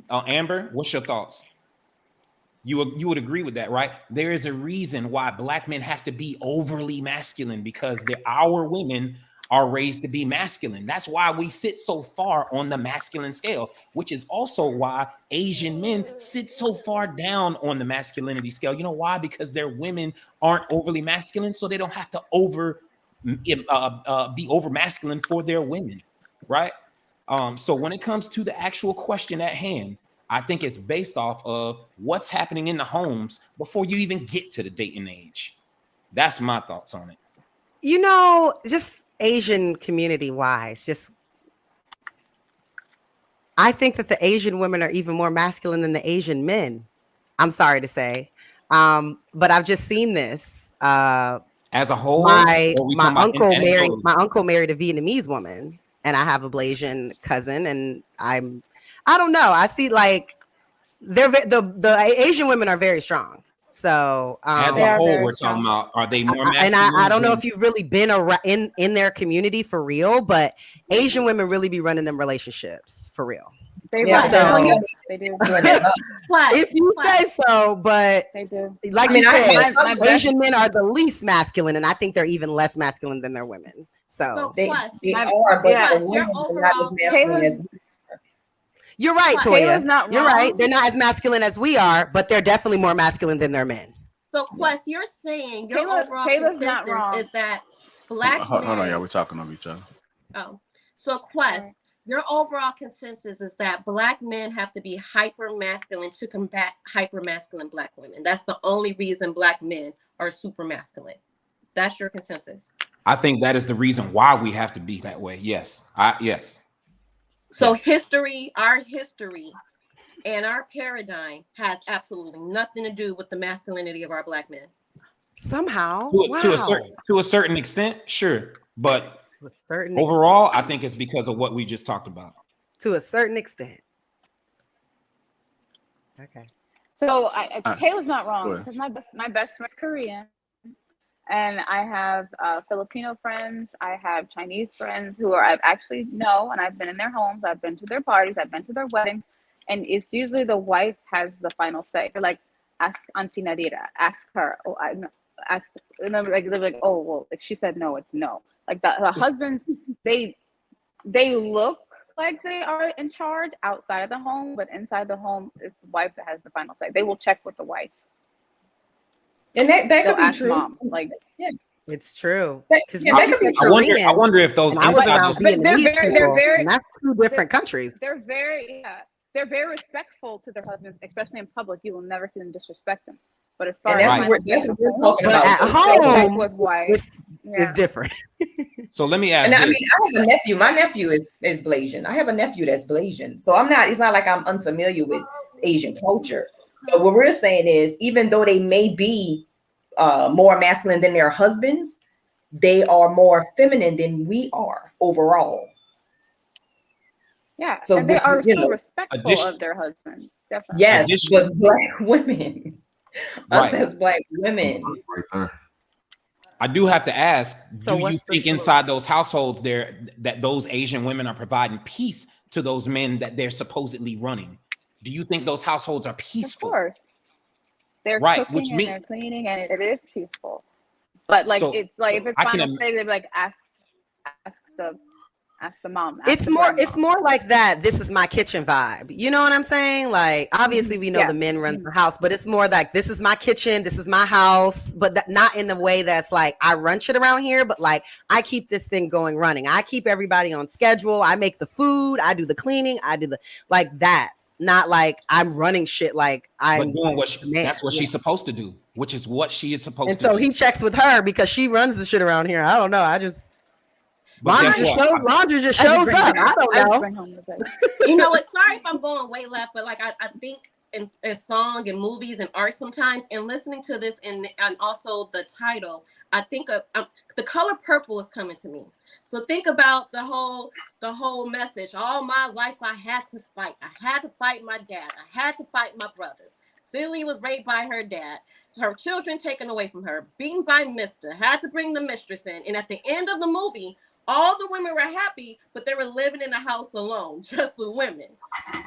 Amber, what's your thoughts? You would agree with that, right? There is a reason why Black men have to be overly masculine because our women are raised to be masculine. That's why we sit so far on the masculine scale, which is also why Asian men sit so far down on the masculinity scale. You know why? Because their women aren't overly masculine, so they don't have to be over masculine for their women, right? So when it comes to the actual question at hand, I think it's based off of what's happening in the homes before you even get to the dating age. That's my thoughts on it. You know, just Asian community wise, I think that the Asian women are even more masculine than the Asian men. I'm sorry to say. But I've just seen this. As a whole, my uncle married a Vietnamese woman, and I have a Blasian cousin, and I don't know. I see like the Asian women are very strong. So as a whole, we're talking about, are they more masculine? And I don't know if you've really been around in their community for real, but Asian women really be running them relationships for real. They do. If you say so, but they do. Like you said, Asian men are the least masculine, and I think they're even less masculine than their women. So they are, but the women are not as masculine as we are. You're right, Toya. You're right. They're not as masculine as we are, but they're definitely more masculine than their men. So, Quest, you're saying your overall consensus is that Black Hold men... on, y'all. We're talking over each other. Oh, so Quest, your overall consensus is that Black men have to be hyper masculine to combat hyper masculine Black women. That's the only reason Black men are super masculine. That's your consensus. I think that is the reason why we have to be that way. Yes. Yes. So history, our history and our paradigm has absolutely nothing to do with the masculinity of our Black men. Somehow, to a certain extent, sure, but overall, overall, I think it's because of what we just talked about. To a certain extent. Okay. So Kayla's not wrong because my best friend's Korean, and I have Filipino friends. I have Chinese friends who I've actually know, and I've been in their homes. I've been to their parties. I've been to their weddings, and it's usually the wife has the final say. They're like, ask Auntie Nadira, ask her. Oh, ask. And they're like, oh well, if she said no, it's no. Like the husbands, they look like they are in charge outside of the home, but inside the home, it's the wife that has the final say. They will check with the wife, and that could be true. Mom, like, yeah, it's true. I wonder if those inside they're that's two different countries. They're very respectful to their husbands, especially in public. You will never see them disrespect them. But as far as that's what we're talking about. At home, with wife, it's different. So let me ask. And I mean, I have a nephew. My nephew is Blasian. I have a nephew that's Blasian. So it's not like I'm unfamiliar with Asian culture. But what we're saying is, even though they may be more masculine than their husbands, they are more feminine than we are overall. Yeah. So they are still respectful of their husbands. Definitely. Yes, but Black women. Us as Black women. I do have to ask, do you think inside those households that those Asian women are providing peace to those men that they're supposedly running? Do you think those households are peaceful? Of course. They're cooking and they're cleaning and it is peaceful. But like it's like if it's final say, they'd be like ask the mom. It's more like that. This is my kitchen vibe. You know what I'm saying? Like, obviously we know the men run the house, but it's more like, this is my kitchen. This is my house, but not in the way that's like, I run shit around here, but like I keep this thing running. I keep everybody on schedule. I make the food. I do the cleaning. I do like that. Not like I'm running shit. Like I'm doing that's what she's supposed to do, which is what she is supposed to do. And so he checks with her because she runs the shit around here. I don't know. Laundry just shows up. I don't know. You know what? Sorry if I'm going way left, but like I think in song and movies and art sometimes, and listening to this and also the title, I think of the color purple is coming to me. So think about the whole message. All my life I had to fight. I had to fight my dad. I had to fight my brothers. Celia was raped by her dad. Her children taken away from her. Beaten by Mr. Had to bring the mistress in. And at the end of the movie, all the women were happy, but they were living in a house alone, just with women.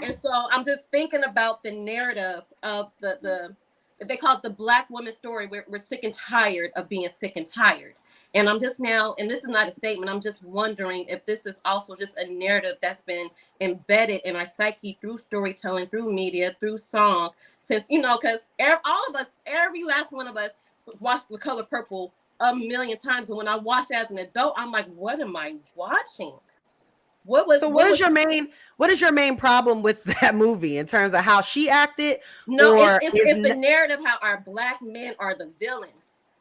And so I'm just thinking about the narrative of they call it the Black woman story. We're sick and tired of being sick and tired. And I'm just now, and this is not a statement, I'm just wondering if this is also just a narrative that's been embedded in our psyche through storytelling, through media, through song, since, because all of us, every last one of us watched The Color Purple a million times. And when I watched it as an adult, I'm like, what am I watching? What is your main problem with that movie in terms of how she acted? No, it's the narrative, how our Black men are the villains.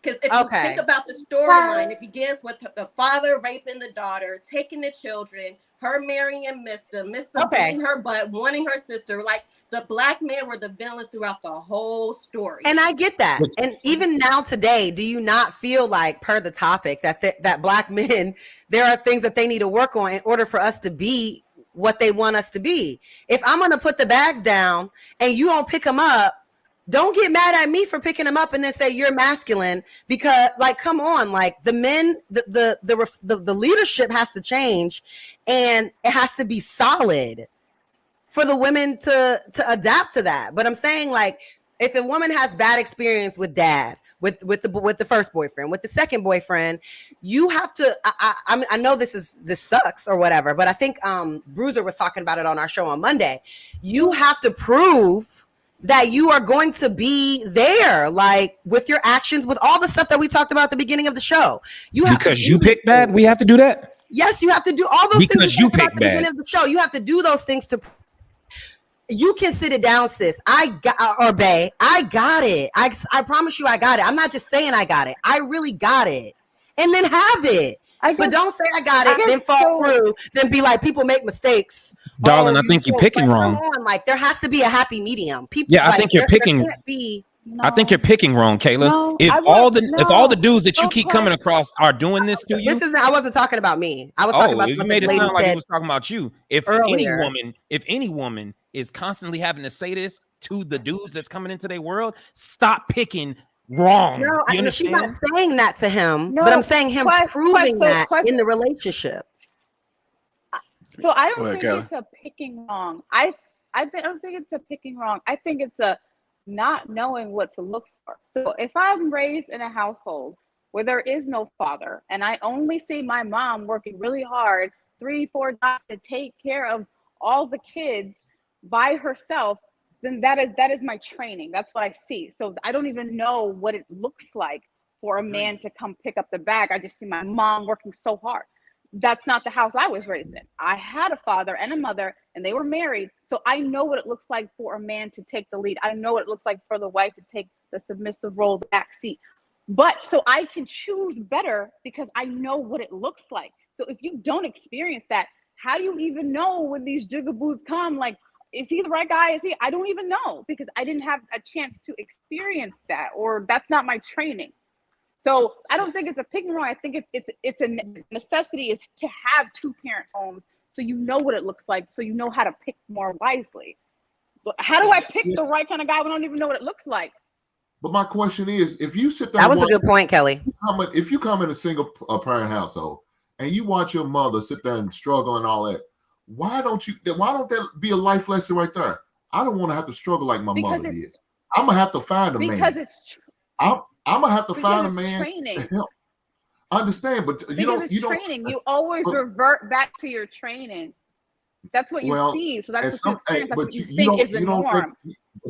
Because if you think about the storyline, it begins with the father raping the daughter, taking the children, her marrying Mr. beating her butt, wanting her sister. Like, the Black men were the villains throughout the whole story. And I get that. And even now today, do you not feel like, per the topic, that Black men, there are things that they need to work on in order for us to be what they want us to be? If I'm going to put the bags down and you don't pick them up, don't get mad at me for picking them up and then say you're masculine, because like, come on, like the men, the leadership has to change and it has to be solid for the women to adapt to that. But I'm saying, like, if a woman has bad experience with dad, with the first boyfriend, with the second boyfriend, you have to, I know this sucks or whatever, but I think Bruiser was talking about it on our show on Monday. You have to prove that you are going to be there, like with your actions, with all the stuff that we talked about at the beginning of the show. You pick bad, we have to do that. Yes, you have to do all those things because you pick at the beginning of the show. You have to do those things to. You can sit it down, sis. I got it. I promise you, I got it. I'm not just saying I got it. I really got it, and then have it. But don't say I got it, then fall through, then be like, people make mistakes. Darling, I think you're picking wrong. Come on, like there has to be a happy medium. People, I think you're picking. No. I think you're picking wrong, Kayla. No, if I all won't- the if all the no. dudes that you Of keep course. coming across are doing this to you, This isn't. I wasn't talking about me. I was talking about you what made the it lady sound like it said was talking about you. If earlier. any woman is constantly having to say this to the dudes that's coming into their world, stop picking wrong. No, You she's understand? not saying that to him, No, but I'm saying him proving that so in the relationship. So I don't Go ahead, think Kelly. it's a picking wrong. I don't think it's a picking wrong. I think it's a not knowing what to look for. So if I'm raised in a household where there is no father and I only see my mom working really hard, 3-4 jobs to take care of all the kids by herself, then that is my training. That's what I see. So I don't even know what it looks like for a man to come pick up the bag. I just see my mom working so hard. That's not the house I was raised in. I had a father and a mother, and they were married. So I know what it looks like for a man to take the lead. I know what it looks like for the wife to take the submissive role, the back seat. But so I can choose better because I know what it looks like. So if you don't experience that, how do you even know when these jigaboos come? Like, is he the right guy? I don't even know because I didn't have a chance to experience that, or that's not my training. So I don't think it's a picking wrong. I think it's a necessity is to have 2-parent homes so you know what it looks like, so you know how to pick more wisely. But how do I pick the right kind of guy when I don't even know what it looks like? But my question is, if you sit there, That was a good point, Kelly. If you come in a single parent household and you watch your mother sit there and struggle and all that, why don't that be a life lesson right there? I don't want to have to struggle like my mother did. I'm gonna have to find a man. Because it's I'm gonna have to because find a it's man training. to help. I understand, but you don't. Training. You always revert back to your training. That's what you see. So that's what you experience. That's what you think is the norm.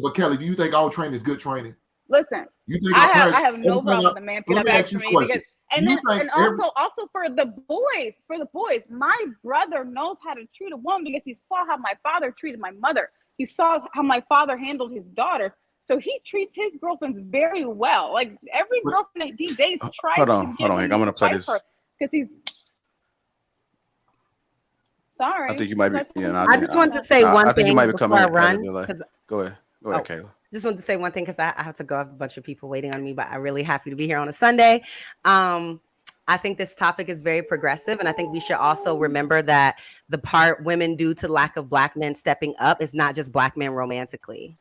But Kelly, do you think all training is good training? Listen, you think I have no problem with the man picking up back to me because, also for the boys, my brother knows how to treat a woman because he saw how my father treated my mother. He saw how my father handled his daughters. So he treats his girlfriends very well. Like every girlfriend that he dates tries hold to on, Hank. I'm gonna play this because he's sorry. I think you might be. Yeah, I just wanted to say one thing. I think you might be coming. Go ahead, Kayla. Just wanted to say one thing because I have to go. I have a bunch of people waiting on me, but I'm really happy to be here on a Sunday. I think this topic is very progressive, and I think we should also remember that the part women do to lack of Black men stepping up is not just Black men romantically.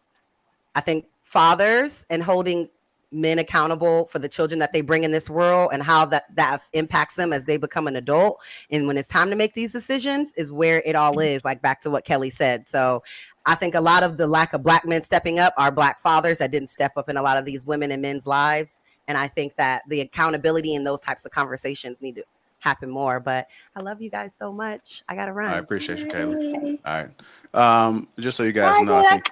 I think fathers and holding men accountable for the children that they bring in this world and how that impacts them as they become an adult. And when it's time to make these decisions is where it all is, like back to what Kelly said. So I think a lot of the lack of Black men stepping up are Black fathers that didn't step up in a lot of these women and men's lives. And I think that the accountability in those types of conversations need to happen more. But I love you guys so much. I got to run. I appreciate you, Kayla. All right. Just so you guys know, I think,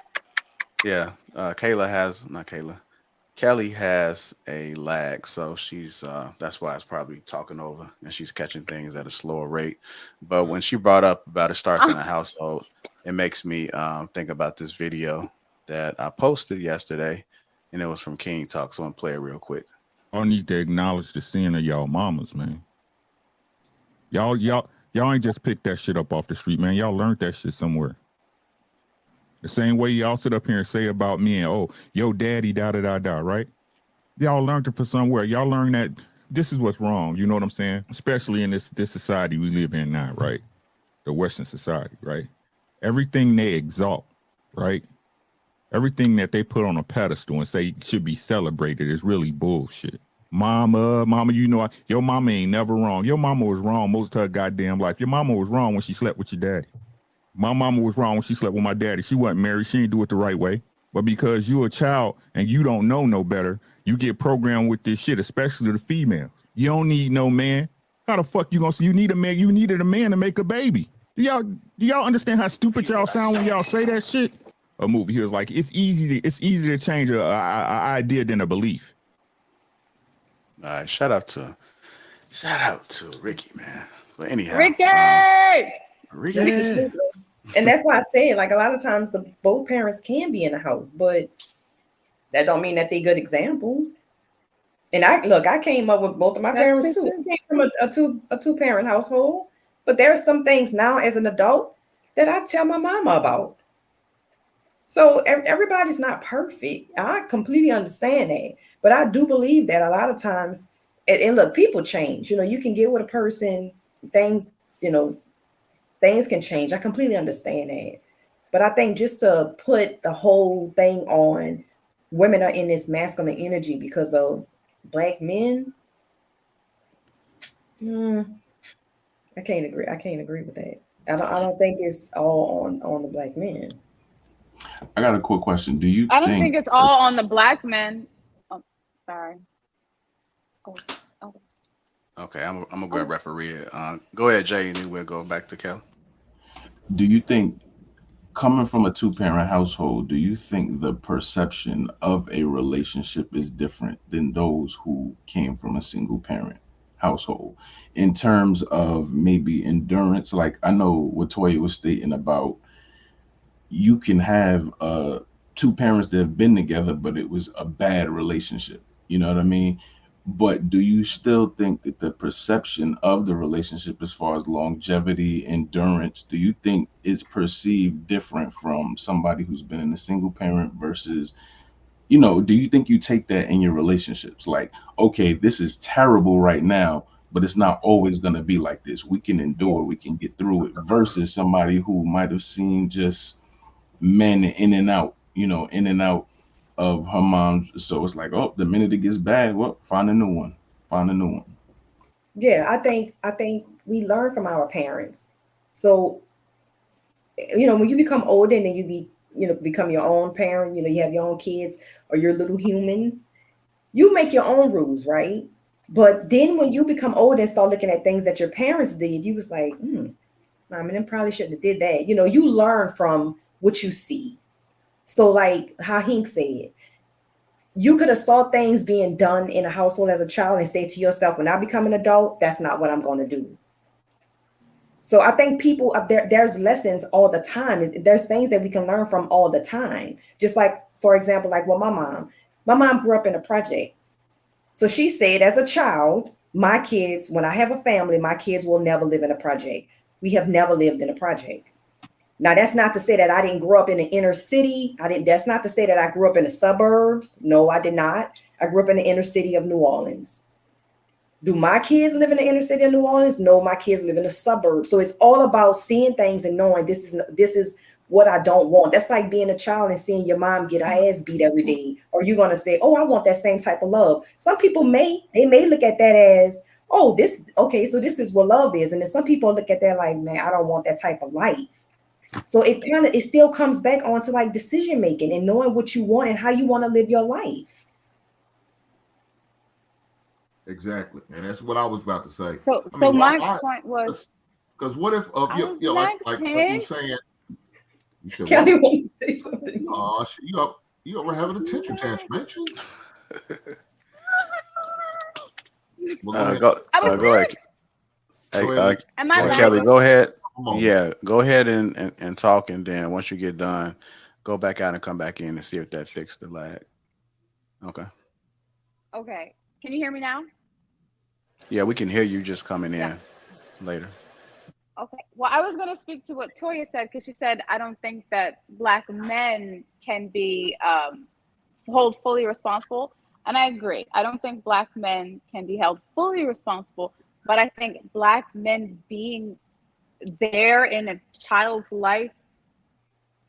Kelly has a lag, so she's that's why it's probably talking over and she's catching things at a slower rate. But when she brought up about it starts in a household, it makes me think about this video that I posted yesterday, and it was from King Talk. So I'm gonna play it real quick. I need to acknowledge the sin of y'all mamas, man. Y'all ain't just picked that shit up off the street, man. Y'all learned that shit somewhere. The same way y'all sit up here and say about me and, oh, yo daddy, da-da-da-da, right? Y'all learned it from somewhere. Y'all learned that this is what's wrong. You know what I'm saying? Especially in this society we live in now, right? The Western society, right? Everything they exalt, right? Everything that they put on a pedestal and say should be celebrated is really bullshit. Mama, you know, your mama ain't never wrong. Your mama was wrong most of her goddamn life. Your mama was wrong when she slept with your daddy. My mama was wrong when she slept with my daddy. She wasn't married. She didn't do it the right way. But because you're a child and you don't know no better, you get programmed with this shit, especially the females. You don't need no man. How the fuck you gonna say you need a man? You needed a man to make a baby. Do y'all understand how stupid y'all sound when y'all say that shit? A movie. He was like, it's easy to change a idea than a belief. All right, shout out to Ricky, man. But anyhow, Ricky. And that's why I say, like, a lot of times both parents can be in the house, but that don't mean that they're good examples. And I came up with both of my parents too. I came from a two-parent household, but there are some things now as an adult that I tell my mama about. So everybody's not perfect. I completely understand that. But I do believe that a lot of times, and look, people change. You know, you can get with a person, things, you know, things can change. I completely understand that. But I think just to put the whole thing on women are in this masculine energy because of black men, I can't agree. I can't agree with that. I don't think it's all on the black men. I got a quick question. Do you I don't think it's all on the black men. Oh, sorry. Oh, Okay, I'm gonna go referee it. Go ahead, Jay, and then we'll go back to Kelly. Do you think, coming from a two-parent household, do you think the perception of a relationship is different than those who came from a single parent household in terms of maybe endurance? Like, I know what Toya was stating about, you can have two parents that have been together, but it was a bad relationship. You know what I mean? But do you still think that the perception of the relationship, as far as longevity, endurance, do you think is perceived different from somebody who's been in a single parent versus, you know, do you think you take that in your relationships? Like, okay, this is terrible right now, but it's not always going to be like this. We can endure, we can get through it, versus somebody who might have seen just men in and out, you know, in and out of her mom's. So it's like, oh, the minute it gets bad, well, find a new one. Yeah, I think we learn from our parents. So, you know, when you become older and then become your own parent, you know, you have your own kids or your little humans, you make your own rules, right? But then when you become older and start looking at things that your parents did, you was like, mom and them probably shouldn't have did that. You know, you learn from what you see. So like how Hink said, you could have saw things being done in a household as a child and say to yourself, when I become an adult, that's not what I'm going to do. So I think people up there's lessons all the time. There's things that we can learn from all the time. Just like, for example, like my mom grew up in a project. So she said, as a child, my kids, when I have a family, my kids will never live in a project. We have never lived in a project. Now, that's not to say that I didn't grow up in the inner city. That's not to say that I grew up in the suburbs. No, I did not. I grew up in the inner city of New Orleans. Do my kids live in the inner city of New Orleans? No, my kids live in the suburbs. So it's all about seeing things and knowing this is what I don't want. That's like being a child and seeing your mom get her ass beat every day. Or you're going to say, oh, I want that same type of love. Some people may look at that as, oh, so this is what love is. And then some people look at that like, man, I don't want that type of life. So it still comes back onto like decision making and knowing what you want and how you want to live your life. Exactly, and that's what I was about to say. So my point was, because what if like what you saying? Kelly wants to say something. Oh, you over having a tantrum, ain't you? Well, go ahead. Hey, Kelly, go ahead. Yeah, go ahead and talk, and then once you get done, go back out and come back in and see if that fixed the lag. Okay. Okay. Can you hear me now? Yeah, we can hear you just coming in later. Okay. Well, I was going to speak to what Toya said, because she said, I don't think that Black men can be held fully responsible. And I agree. I don't think Black men can be held fully responsible, but I think Black men being there in a child's life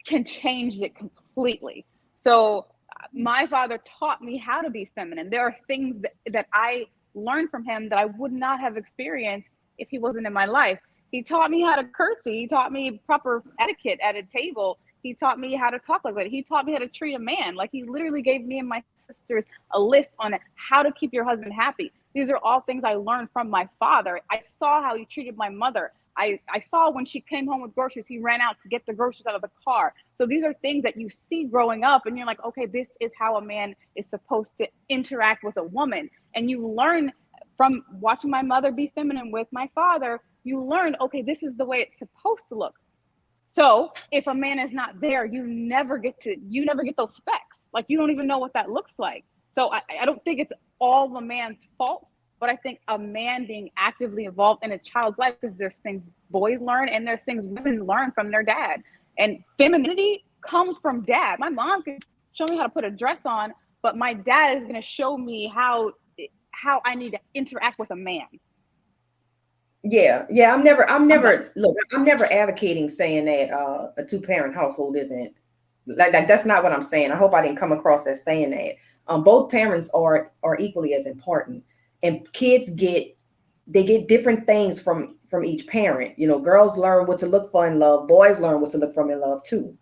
can change it completely. So my father taught me how to be feminine. There are things that I learned from him that I would not have experienced if he wasn't in my life. He taught me how to curtsy. He taught me proper etiquette at a table. He taught me how to talk like that. He taught me how to treat a man. Like, he literally gave me and my sisters a list on how to keep your husband happy. These are all things I learned from my father. I saw how he treated my mother. I saw when she came home with groceries, he ran out to get the groceries out of the car. So these are things that you see growing up, and you're like, okay, this is how a man is supposed to interact with a woman. And you learn from watching my mother be feminine with my father. You learn, okay, this is the way it's supposed to look. So if a man is not there, you never get those specs. Like, you don't even know what that looks like. So I don't think it's all the man's fault, but I think a man being actively involved in a child's life, because there's things boys learn and there's things women learn from their dad. And femininity comes from dad. My mom could show me how to put a dress on, but my dad is going to show me how I need to interact with a man. Yeah. I'm never look, I'm never advocating saying that a two-parent household isn't like that's not what I'm saying. I hope I didn't come across as saying that. Both parents are equally as important, and kids get different things from each parent. You know, girls learn what to look for in love, boys learn what to look for in love too.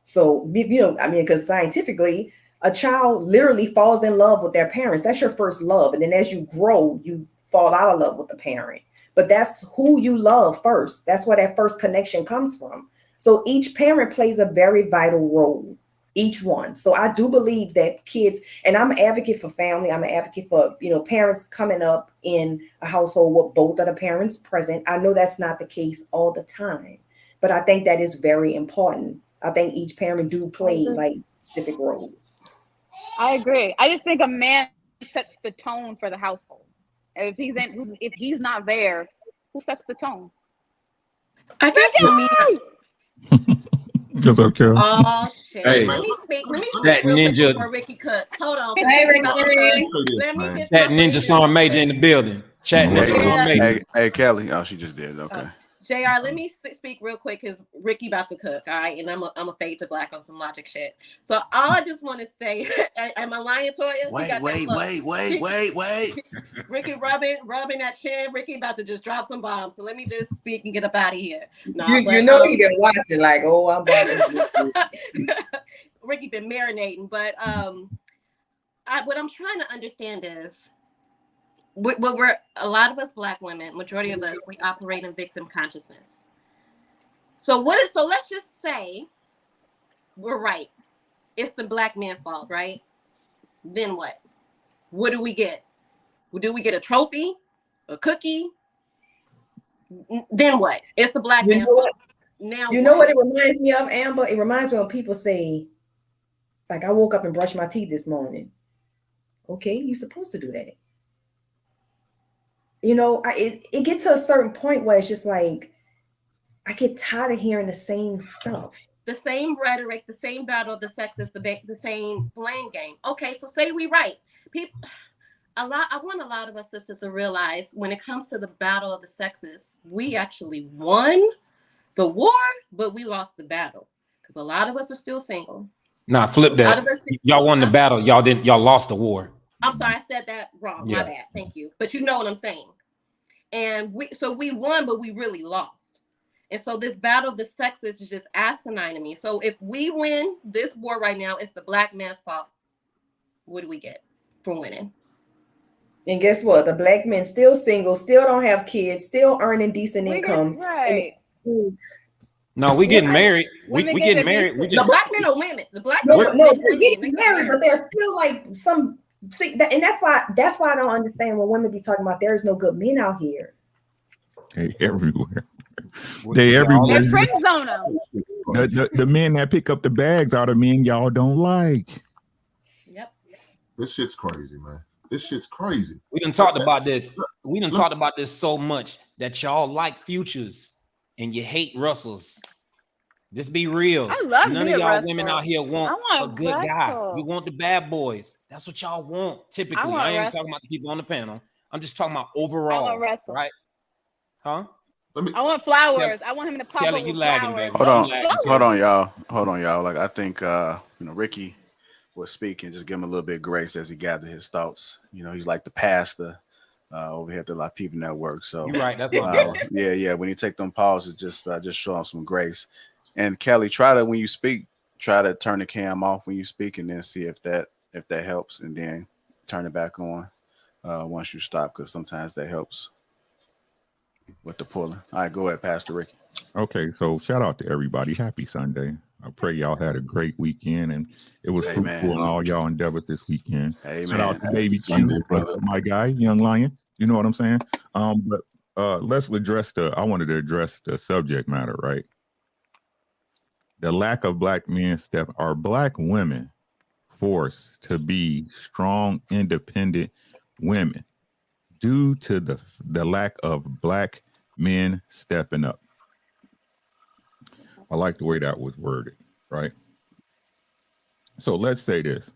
So, you know, I mean, because scientifically, a child literally falls in love with their parents. That's your first love. And then as you grow, you fall out of love with the parent. But that's who you love first. That's where that first connection comes from. So each parent plays a very vital role, each one. So I do believe that kids, and I'm an advocate for family. I'm an advocate for, you know, parents coming up in a household with both of the parents present. I know that's not the case all the time, but I think that is very important. I think each parent do play like specific roles. I agree. I just think a man sets the tone for the household. If he's not there, who sets the tone? I guess for me. That's okay. Oh shit! Hey, let me speak that real quick ninja- before Ricky cooks. Hold on. Hey, Ricky. Let me get Chat my Ninja Song Major in the building. Chat Ninja Song Major. Hey, Kelly. Oh, she just did. Okay. JR, let me speak real quick because Ricky about to cook, all right? And I'm a fade to black on some logic shit. So all I just want to say, am I lying, Toya? Wait. Ricky rubbing that chin. Ricky about to just drop some bombs. So let me just speak and get up out of here. You know he been watching like, oh, I'm about Ricky been marinating, but what I'm trying to understand is we're a lot of us Black women, majority of us, we operate in victim consciousness. So let's just say we're right. It's the Black man's fault, right? Then what? What do we get? Do we get a trophy? A cookie? Then what? It's the Black man's fault. Now you know what it reminds me of, Amber? It reminds me when people say, like, I woke up and brushed my teeth this morning. Okay, you're supposed to do that. You know, it gets to a certain point where it's just like, I get tired of hearing the same stuff. The same rhetoric, the same battle of the sexes, the same blame game. Okay, so say we right. I want a lot of us sisters to realize when it comes to the battle of the sexes, we actually won the war, but we lost the battle. Because a lot of us are still single. Nah, flip that. Y'all won the battle. Y'all lost the war. I'm sorry, I said that wrong. Yeah. My bad. Thank you. But you know what I'm saying. And we won, but we really lost. And so this battle of the sexes is just asinine to me. So if we win this war right now, it's the Black man's fault. What do we get for winning? And guess what? The Black men still single, still don't have kids, still earning decent income. Right. No, we getting married. We getting married. We just the Black men are women. The Black no, men they're getting married, but there's still like some. See, and that's why I don't understand when women be talking about there is no good men out here. Hey, everywhere. They everywhere. They're friend zone them. The men that pick up the bags are the men y'all don't like. Yep. This shit's crazy, man. This shit's crazy. We done talked about this. We done talked about this so much that y'all like Futures and you hate Russells. Just be real. I love None of y'all women out here want a good guy. Russell. You want the bad boys. That's what y'all want. Typically, I ain't talking about the people on the panel. I'm just talking about overall, right? Huh? I want flowers. I want him to pop Kelly, up you with lagging, flowers. baby. Hold on, y'all. Like I think Ricky was speaking. Just give him a little bit of grace as he gathered his thoughts. You know, he's like the pastor over here at the Lapeef Network. So you're right. That's what yeah. When you take them pauses, just show him some grace. And Kelly, when you speak, try to turn the cam off when you speak, and then see if that helps, and then turn it back on once you stop, because sometimes that helps with the pulling. All right, go ahead, Pastor Ricky. Okay, so shout out to everybody. Happy Sunday. I pray y'all had a great weekend and it was fruitful in all y'all endeavors this weekend. Amen. Shout out to Baby Q, my guy, Young Lion. You know what I'm saying? But let's address I wanted to address the subject matter, right? The lack of Black men are Black women forced to be strong, independent women due to the lack of Black men stepping up. I like the way that was worded, right? So let's say this.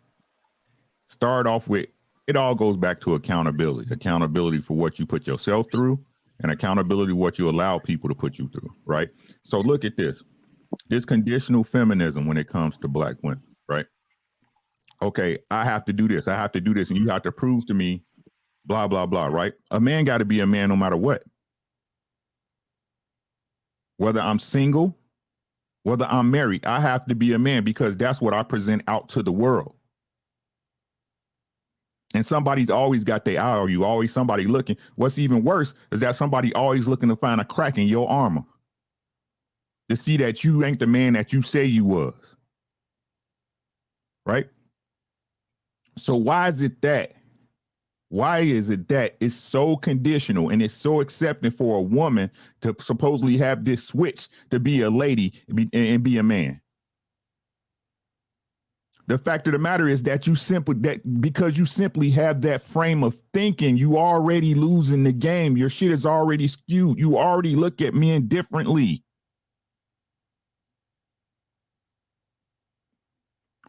Start off with, it all goes back to accountability. Accountability for what you put yourself through and accountability what you allow people to put you through, right? So look at this. This conditional feminism when it comes to black women, right? Okay, I have to do this. I have to do this. And you have to prove to me, blah, blah, blah, right? A man got to be a man no matter what. Whether I'm single, whether I'm married, I have to be a man because that's what I present out to the world. And somebody's always got their eye on you, always somebody looking. What's even worse is that somebody always looking to find a crack in your armor to see that you ain't the man that you say you was. Right? So why is it that it's so conditional and it's so accepting for a woman to supposedly have this switch to be a lady and be a man? The fact of the matter is that because you simply have that frame of thinking, you already losing the game. Your shit is already skewed. You already look at men differently.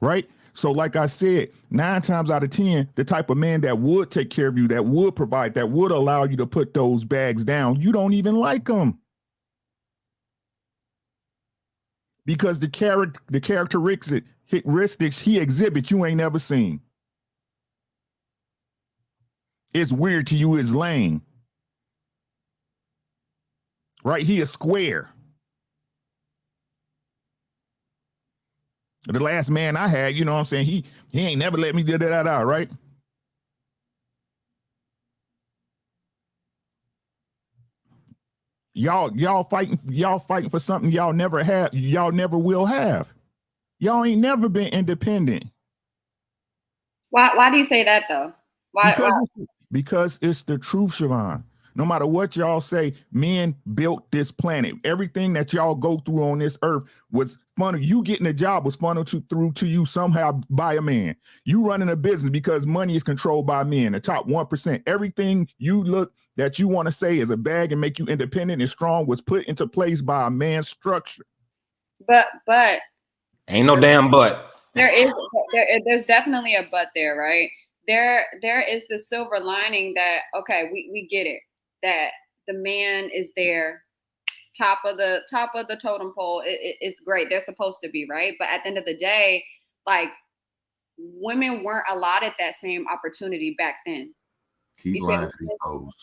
Right? So like I said, 9 times out of 10, the type of man that would take care of you, that would provide, that would allow you to put those bags down, you don't even like them. Because the characteristics he exhibits, you ain't never seen. It's weird to you, it's lame. Right? He is square. The last man I had, you know what I'm saying? He ain't never let me do that out, right? Y'all fighting for something y'all never have, y'all never will have. Y'all ain't never been independent. Why do you say that though? Why? Because it's the truth, Siobhan. No matter what y'all say, men built this planet. Everything that y'all go through on this earth was funneled. You getting a job was funneled through to you somehow by a man. You running a business because money is controlled by men, the top 1%. Everything you look that you want to say is a bag and make you independent and strong was put into place by a man's structure. But ain't no damn but. There's definitely a but there, right? There is the silver lining that, okay, we get it, that the man is there, top of the totem pole. It's great. They're supposed to be, right? But at the end of the day, like, women weren't allotted that same opportunity back then. Keep lying to these hoes.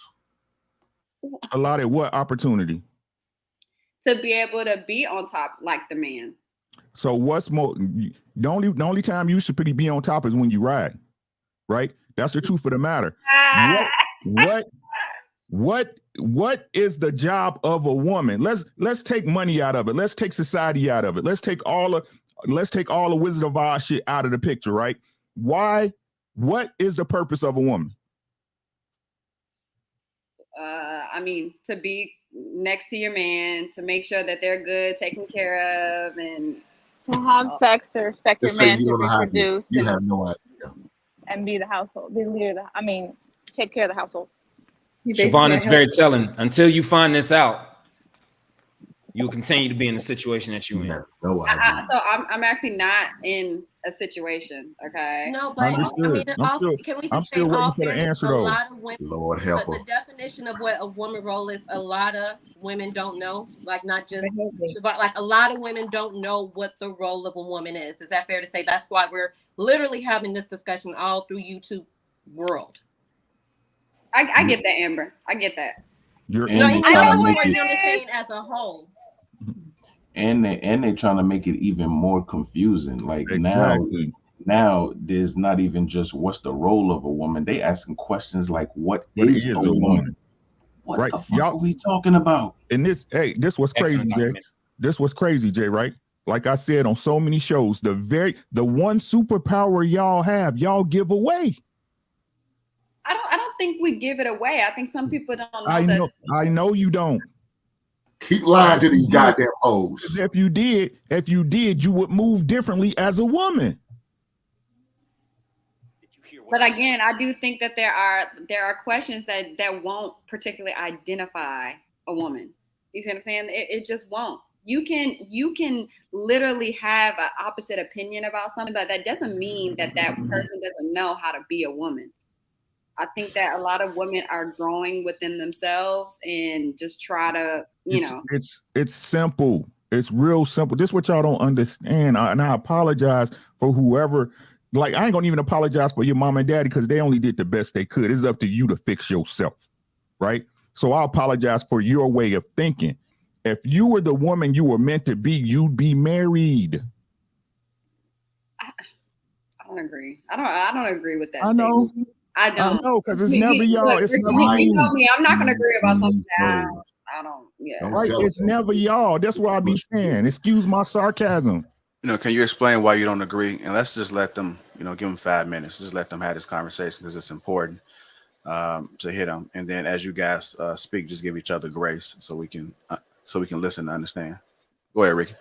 Allotted what opportunity? To be able to be on top like the man. So what's more, the only time you should be on top is when you ride, right? That's the truth of the matter. What is the job of a woman? Let's take money out of it. Let's take society out of it. Let's take all the Wizard of Oz shit out of the picture, right? What is the purpose of a woman? I mean, to be next to your man, to make sure that they're good, taken care of, and to have sex, to respect your man, to reproduce. You have no idea. And be the household, be the leader. Take care of the household. Siobhan is very telling. Until you find this out, you'll continue to be in the situation that you're in. So I'm actually not in a situation, okay? No, but understood. Can we I'm just still say waiting all for the fairness, answer a though. lot of women, Lord help the her. definition of what a woman role is, a lot of women don't know. Like, not just like, a lot of women don't know what the role of a woman is. Is that fair to say? That's why we're literally having this discussion all through YouTube world. I get that, Amber. I get that. Saying as a whole. And they trying to make it even more confusing. Like exactly. now there's not even just what's the role of a woman. They asking questions like what is a woman? What the fuck are we talking about? And this was crazy, Jay. This was crazy, Jay, right? Like I said on so many shows, the one superpower y'all have, y'all give away. I don't think we give it away. I think some people don't know I know you don't. Keep lying to these goddamn hoes. If you did, you would move differently as a woman. But again, I do think that there are questions that won't particularly identify a woman. You see what I'm saying? It just won't. You can literally have an opposite opinion about something, but that doesn't mean that person doesn't know how to be a woman. I think that a lot of women are growing within themselves and just try to, It's simple. It's real simple. This is what y'all don't understand. And I apologize for whoever. Like, I ain't gonna even apologize for your mom and daddy because they only did the best they could. It's up to you to fix yourself, right? So I apologize for your way of thinking. If you were the woman you were meant to be, you'd be married. I don't agree. I don't agree with that. I know. Statement. I don't. I know, because it's never y'all. It's never you know you. me. I'm not gonna agree about something that I don't. Yeah. Right. It's never y'all. That's what I be saying. Excuse my sarcasm. Can you explain why you don't agree? And let's just let them, give them 5 minutes. Just let them have this conversation because it's important to hit them. And then as you guys speak, just give each other grace so we can listen and understand. Go ahead, Ricky.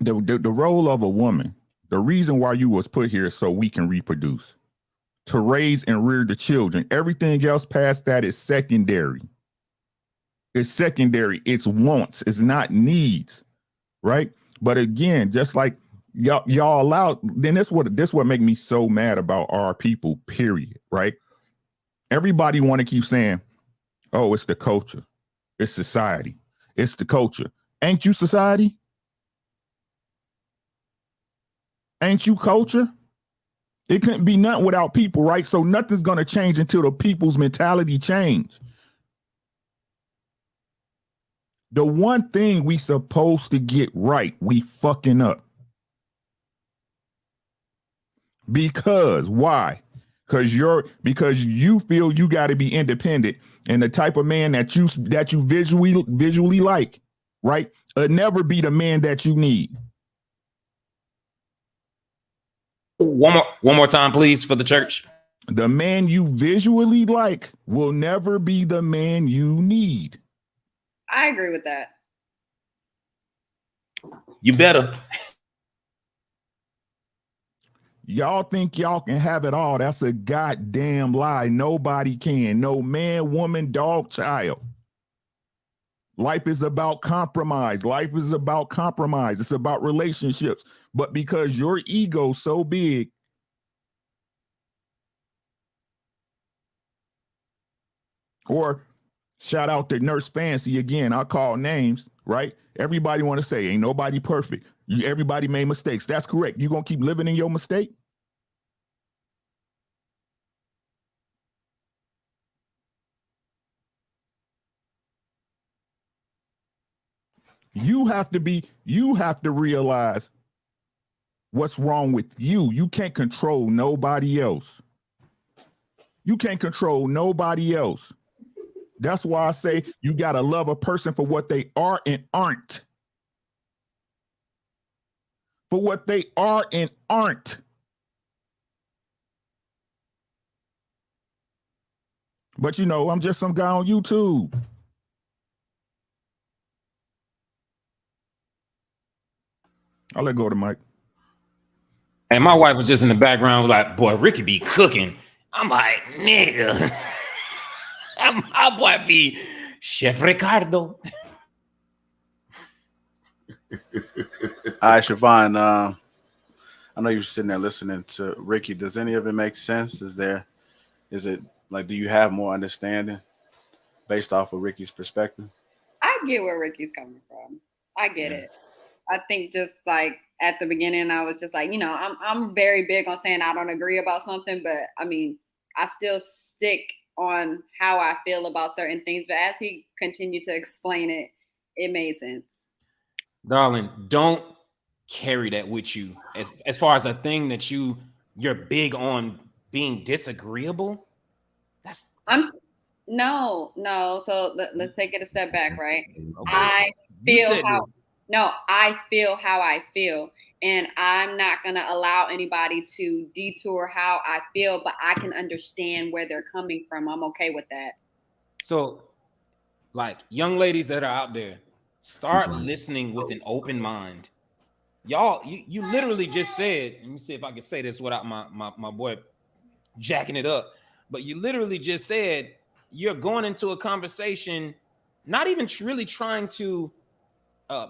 The role of a woman, the reason why you was put here is so we can reproduce, to raise and rear the children. Everything else past that is secondary. It's secondary. It's wants. It's not needs. Right. But again, just like y'all allow, then this what make me so mad about our people, period. Right. Everybody want to keep saying, oh, it's the culture. It's society. It's the culture. Ain't you society? Ain't you culture? It couldn't be nothing without people, right? So nothing's going to change until the people's mentality change. The one thing we supposed to get right, we fucking up. Because why? Because you feel you got to be independent, and the type of man that you visually like, right? Never be the man that you need. One more time, please, for the church. The man you visually like will never be the man you need. I agree with that. You better. Y'all think y'all can have it all. That's a goddamn lie. Nobody can. No man, woman, dog, child. Life is about compromise. Life is about compromise. It's about relationships. But because your ego's so big, or shout out to Nurse Fancy again, I'll call names, right? Everybody want to say ain't nobody perfect. Everybody made mistakes. That's correct. You gonna keep living in your mistake? You have to realize what's wrong with you. You can't control nobody else. You can't control nobody else. That's why I say you got to love a person for what they are and aren't. For what they are and aren't. But I'm just some guy on YouTube. I'll let go of the mic. And my wife was just in the background, was like, boy, Ricky be cooking. I'm like, nigga. My boy be Chef Ricardo. All right, Siobhan, I know you're sitting there listening to Ricky. Does any of it make sense? Is it like, do you have more understanding based off of Ricky's perspective? I get where Ricky's coming from. I get it. I think just like at the beginning, I was just like, I'm very big on saying I don't agree about something, but I mean, I still stick on how I feel about certain things. But as he continued to explain it, it made sense. Darling, don't carry that with you as far as a thing that you're big on being disagreeable. No. So let's take it a step back, right? Okay. I feel how I feel. And I'm not going to allow anybody to detour how I feel, but I can understand where they're coming from. I'm okay with that. So, like, young ladies that are out there, start listening with an open mind. Y'all, you literally just said, let me see if I can say this without my boy jacking it up, but you literally just said you're going into a conversation not even really trying to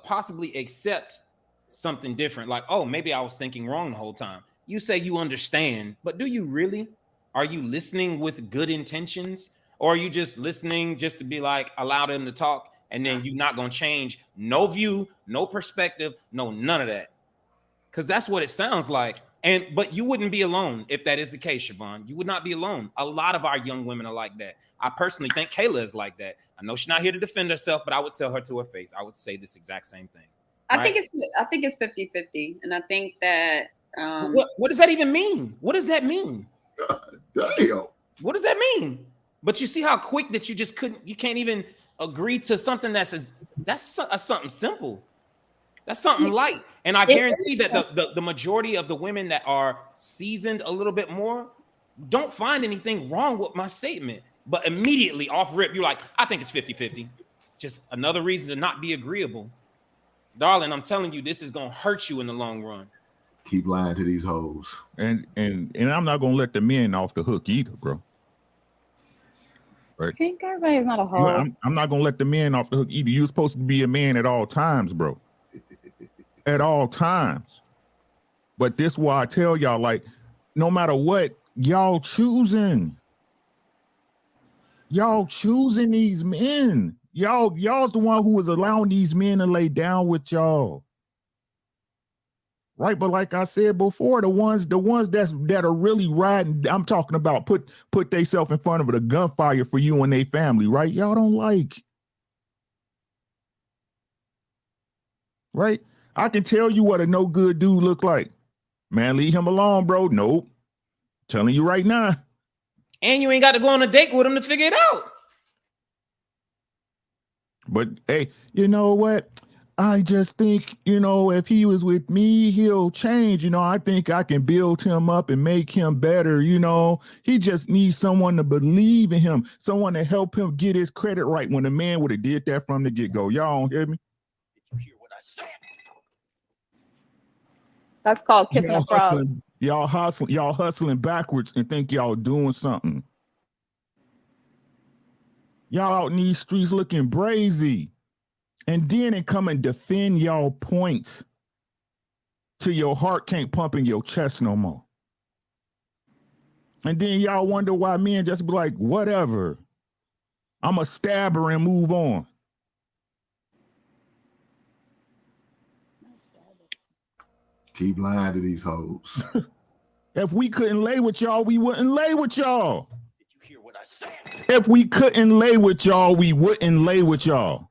possibly accept something different. Like, oh, maybe I was thinking wrong the whole time. You say you understand, but do you really? Are you listening with good intentions? Or are you just listening just to be like, allow them to talk, and then you're not going to change no view, no perspective, no none of that? Because that's what it sounds like. But you wouldn't be alone if that is the case, Siobhan. You would not be alone. A lot of our young women are like that. I personally think Kayla is like that. I know she's not here to defend herself, but I would tell her to her face. I would say this exact same thing. Right? I think it's 50-50. And I think that what does that even mean? What does that mean? Damn. What does that mean? But you see how quick that you can't even agree to something that's something simple. That's something light. And I guarantee that the majority of the women that are seasoned a little bit more don't find anything wrong with my statement. But immediately off rip, you're like, I think it's 50-50. Just another reason to not be agreeable. Darling, I'm telling you, this is going to hurt you in the long run. Keep lying to these hoes. And I'm not going to let the men off the hook either, bro. Right? Everybody is not a hoe. I'm not going to let the men off the hook either. You're supposed to be a man at all times, bro. At all times. But this is why I tell y'all, like, no matter what, y'all choosing these men. Y'all's the one who is allowing these men to lay down with y'all. Right, but like I said before, the ones that are really riding, I'm talking about put themselves in front of the gunfire for you and their family, right? Y'all don't like. Right? I can tell you what a no good dude look like. Man, leave him alone, bro. Nope. Telling you right now. And you ain't got to go on a date with him to figure it out. But hey, you know what? I just think, if he was with me, he'll change. I think I can build him up and make him better. He just needs someone to believe in him, someone to help him get his credit right when the man would have did that from the get-go. Y'all don't hear me? That's called kissing a frog. Y'all hustling backwards and think y'all doing something. Y'all out in these streets looking brazy. And then it come and defend y'all points till your heart can't pump in your chest no more. And then y'all wonder why men just be like, whatever. I'm a stabber and move on. Keep lying to these hoes. If we couldn't lay with y'all, we wouldn't lay with y'all. Did you hear what I said? If we couldn't lay with y'all, we wouldn't lay with y'all.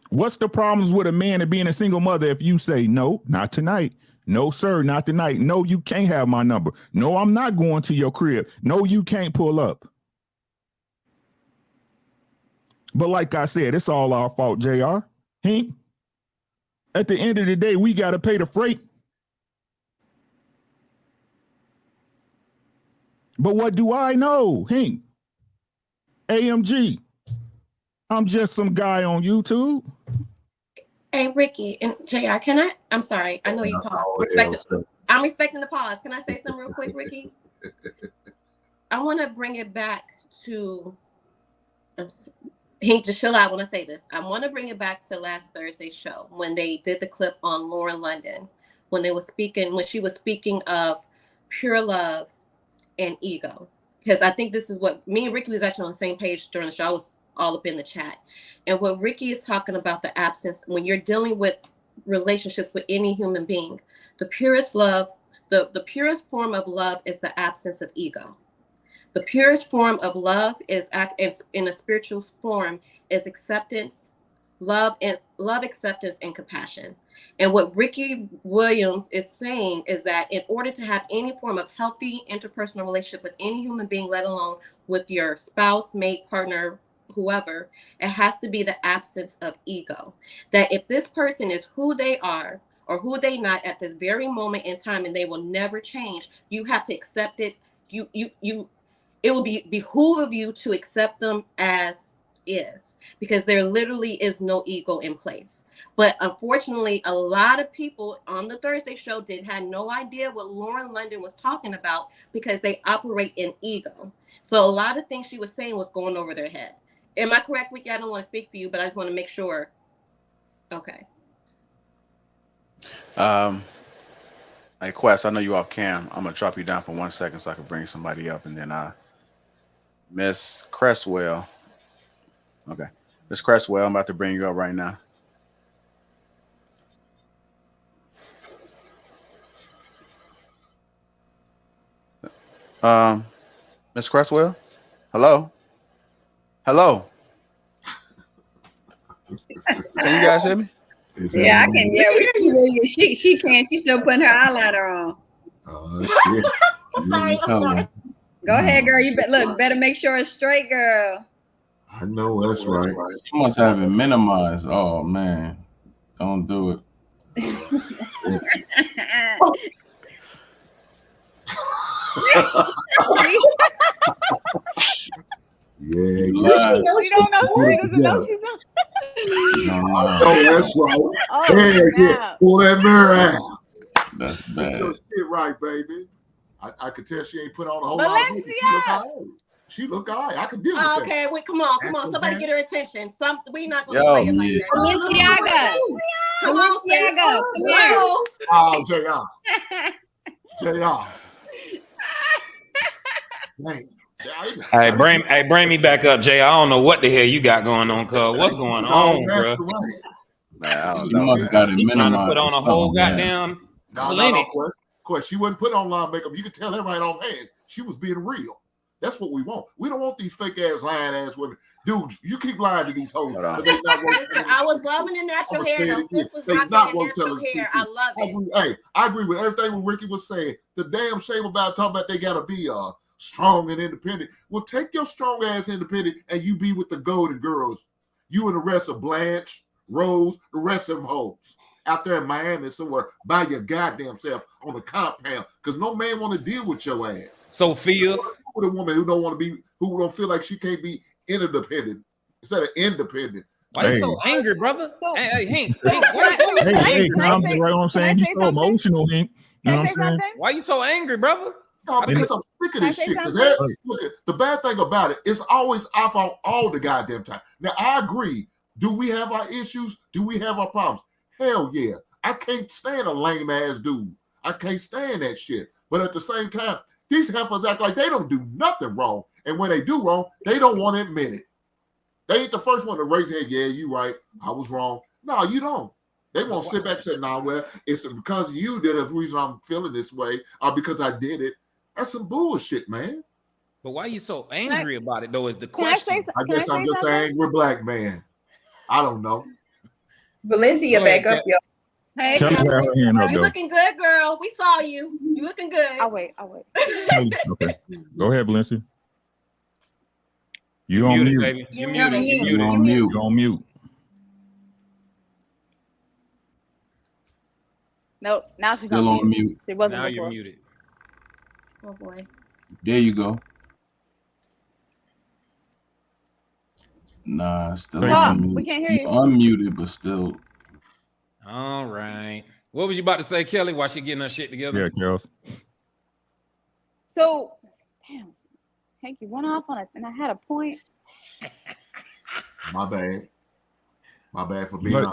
What's the problems with a man and being a single mother if you say, no, not tonight. No, sir, not tonight. No, you can't have my number. No, I'm not going to your crib. No, you can't pull up. But like I said, it's all our fault, JR. Hank, at the end of the day, we got to pay the freight. But what do I know, Hank? AMG. I'm just some guy on YouTube. Hey, Ricky and JR, I'm sorry. I know you paused. I'm respecting the pause. Can I say something real quick, Ricky? I want to bring it back to, just chill out when I say this. I want to bring it back to last Thursday's show when they did the clip on Lauren London, when she was speaking of pure love and ego. Because I think this is what me and Ricky was actually on the same page during the show. I was all up in the chat. And what Ricky is talking about, the absence, when you're dealing with relationships with any human being, the purest love, the purest form of love is the absence of ego. The purest form of love is in a spiritual form is acceptance, love, acceptance, and compassion. And what Ricky Williams is saying is that in order to have any form of healthy interpersonal relationship with any human being, let alone with your spouse, mate, partner, whoever, it has to be the absence of ego. That if this person is who they are or who they not at this very moment in time, and they will never change, you have to accept it. It will behoove of you to accept them as is, because there literally is no ego in place. But unfortunately, a lot of people on the Thursday show had no idea what Lauren London was talking about, because they operate in ego. So a lot of things she was saying was going over their head. Am I correct, Wiki? I don't want to speak for you, but I just want to make sure. Okay. Hey, Quest, I know you off cam. I'm gonna drop you down for 1 second so I can bring somebody up, and then Miss Cresswell. Okay, Miss Cresswell, I'm about to bring you up right now. Miss Cresswell, hello. Can you guys hear me? Yeah, I can. Yeah, we can hear you. She can. She's still putting her eyeliner on. Oh shit! Sorry. Go ahead, girl. You better make sure it's straight, girl. I know that's right. You must have it minimized. Oh man, don't do it. Yeah, We don't know. She doesn't know she's not. Oh, that's right. Oh, yeah. Pull that mirror out. That's Get bad. your shit right, baby. I could tell she ain't put on a whole Valencia. lot. She look all right. I could deal with that. Okay, wait, come on. Somebody get her attention. We not gonna Yo. play it like that. Come on, Balenciaga. Oh, JR. Man. Hey, bring me back up, Jay. I don't know what the hell you got going on, cuz. What's going on, bro? Man, you must got it You trying to minimized. put on a whole goddamn clinic. Of course, she wouldn't put on line makeup. You could tell that right offhand. She was being real. That's what we want. We don't want these fake ass, lying ass women. Dude, you keep lying to these hoes. I was loving the natural hair. Though. Sis was rocking the natural hair. I love it. I agree with everything what Ricky was saying. The damn shame about talking about they gotta be strong and independent. Well, take your strong ass independent and you be with the golden girls. You and the rest of Blanche, Rose, the rest of them hoes out there in Miami somewhere by your goddamn self on the compound, because no man want to deal with your ass. Sophia, with a woman who don't feel like she can't be interdependent instead of independent. Why you so angry, brother? Hey, Hank, why Hey, calm down, right? I'm saying you so emotional, Hank. You know what I'm saying? Why you so angry, brother? No, because I'm sick of this shit. Look, the bad thing about it, it's always off on all the goddamn time. Now, I agree. Do we have our issues? Do we have our problems? Hell yeah. I can't stand a lame ass dude. I can't stand that shit. But at the same time, these heifers act like they don't do nothing wrong. And when they do wrong, they don't want to admit it. They ain't the first one to raise their hand. Yeah, you right. I was wrong. No, you don't. They won't sit back and say, nah, well, it's because you did it. The reason I'm feeling this way, or because I did it. That's some bullshit, man. But why you so angry about it, though, is the question. I guess I'm just an angry black man. I don't know. Valencia, back up, yo. Hey, you looking good, girl. We saw you. You looking good. I'll wait. Okay. Go ahead, Valencia. You on mute, baby. You on mute. Nope. Now she's Still on mute. She wasn't now before. You're muted. Oh boy. There you go. Nah, still unmuted. We can't hear you. Unmuted, but still. All right. What was you about to say, Kelly, while she getting her shit together? Yeah, Kels. So, damn, Hank, you went off on it, and I had a point. My bad for being So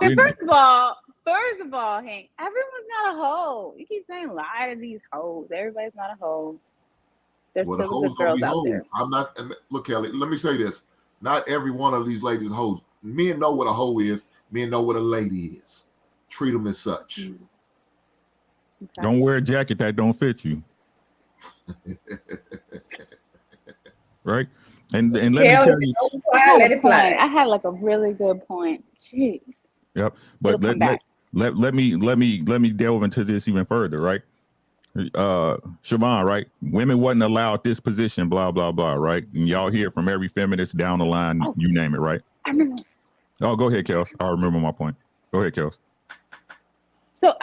first of all, Hank, everyone's not a hoe. You keep saying lie to these hoes. Everybody's not a hoe. There's well, the still hoes good gonna girls be out hoes. there. I'm not. Look, Kelly. Let me say this. Not every one of these ladies hoes. Men know what a hoe is. Men know what a lady is. Treat them as such. Okay. Don't wear a jacket that don't fit you. Right? And let me tell you. I had like a really good point. Jeez. Yep. But let me delve into this even further, right? Siobhan, right? Women wasn't allowed this position, blah, blah, blah, right? And y'all hear from every feminist down the line, you name it, right? I remember. Oh, go ahead, Kels. I remember my point. Go ahead, Kels. So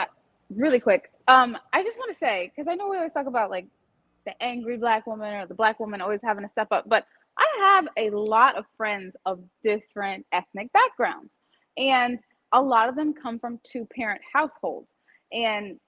really quick, I just want to say, because I know we always talk about like the angry black woman or the black woman always having to step up, but I have a lot of friends of different ethnic backgrounds, and a lot of them come from two-parent households. And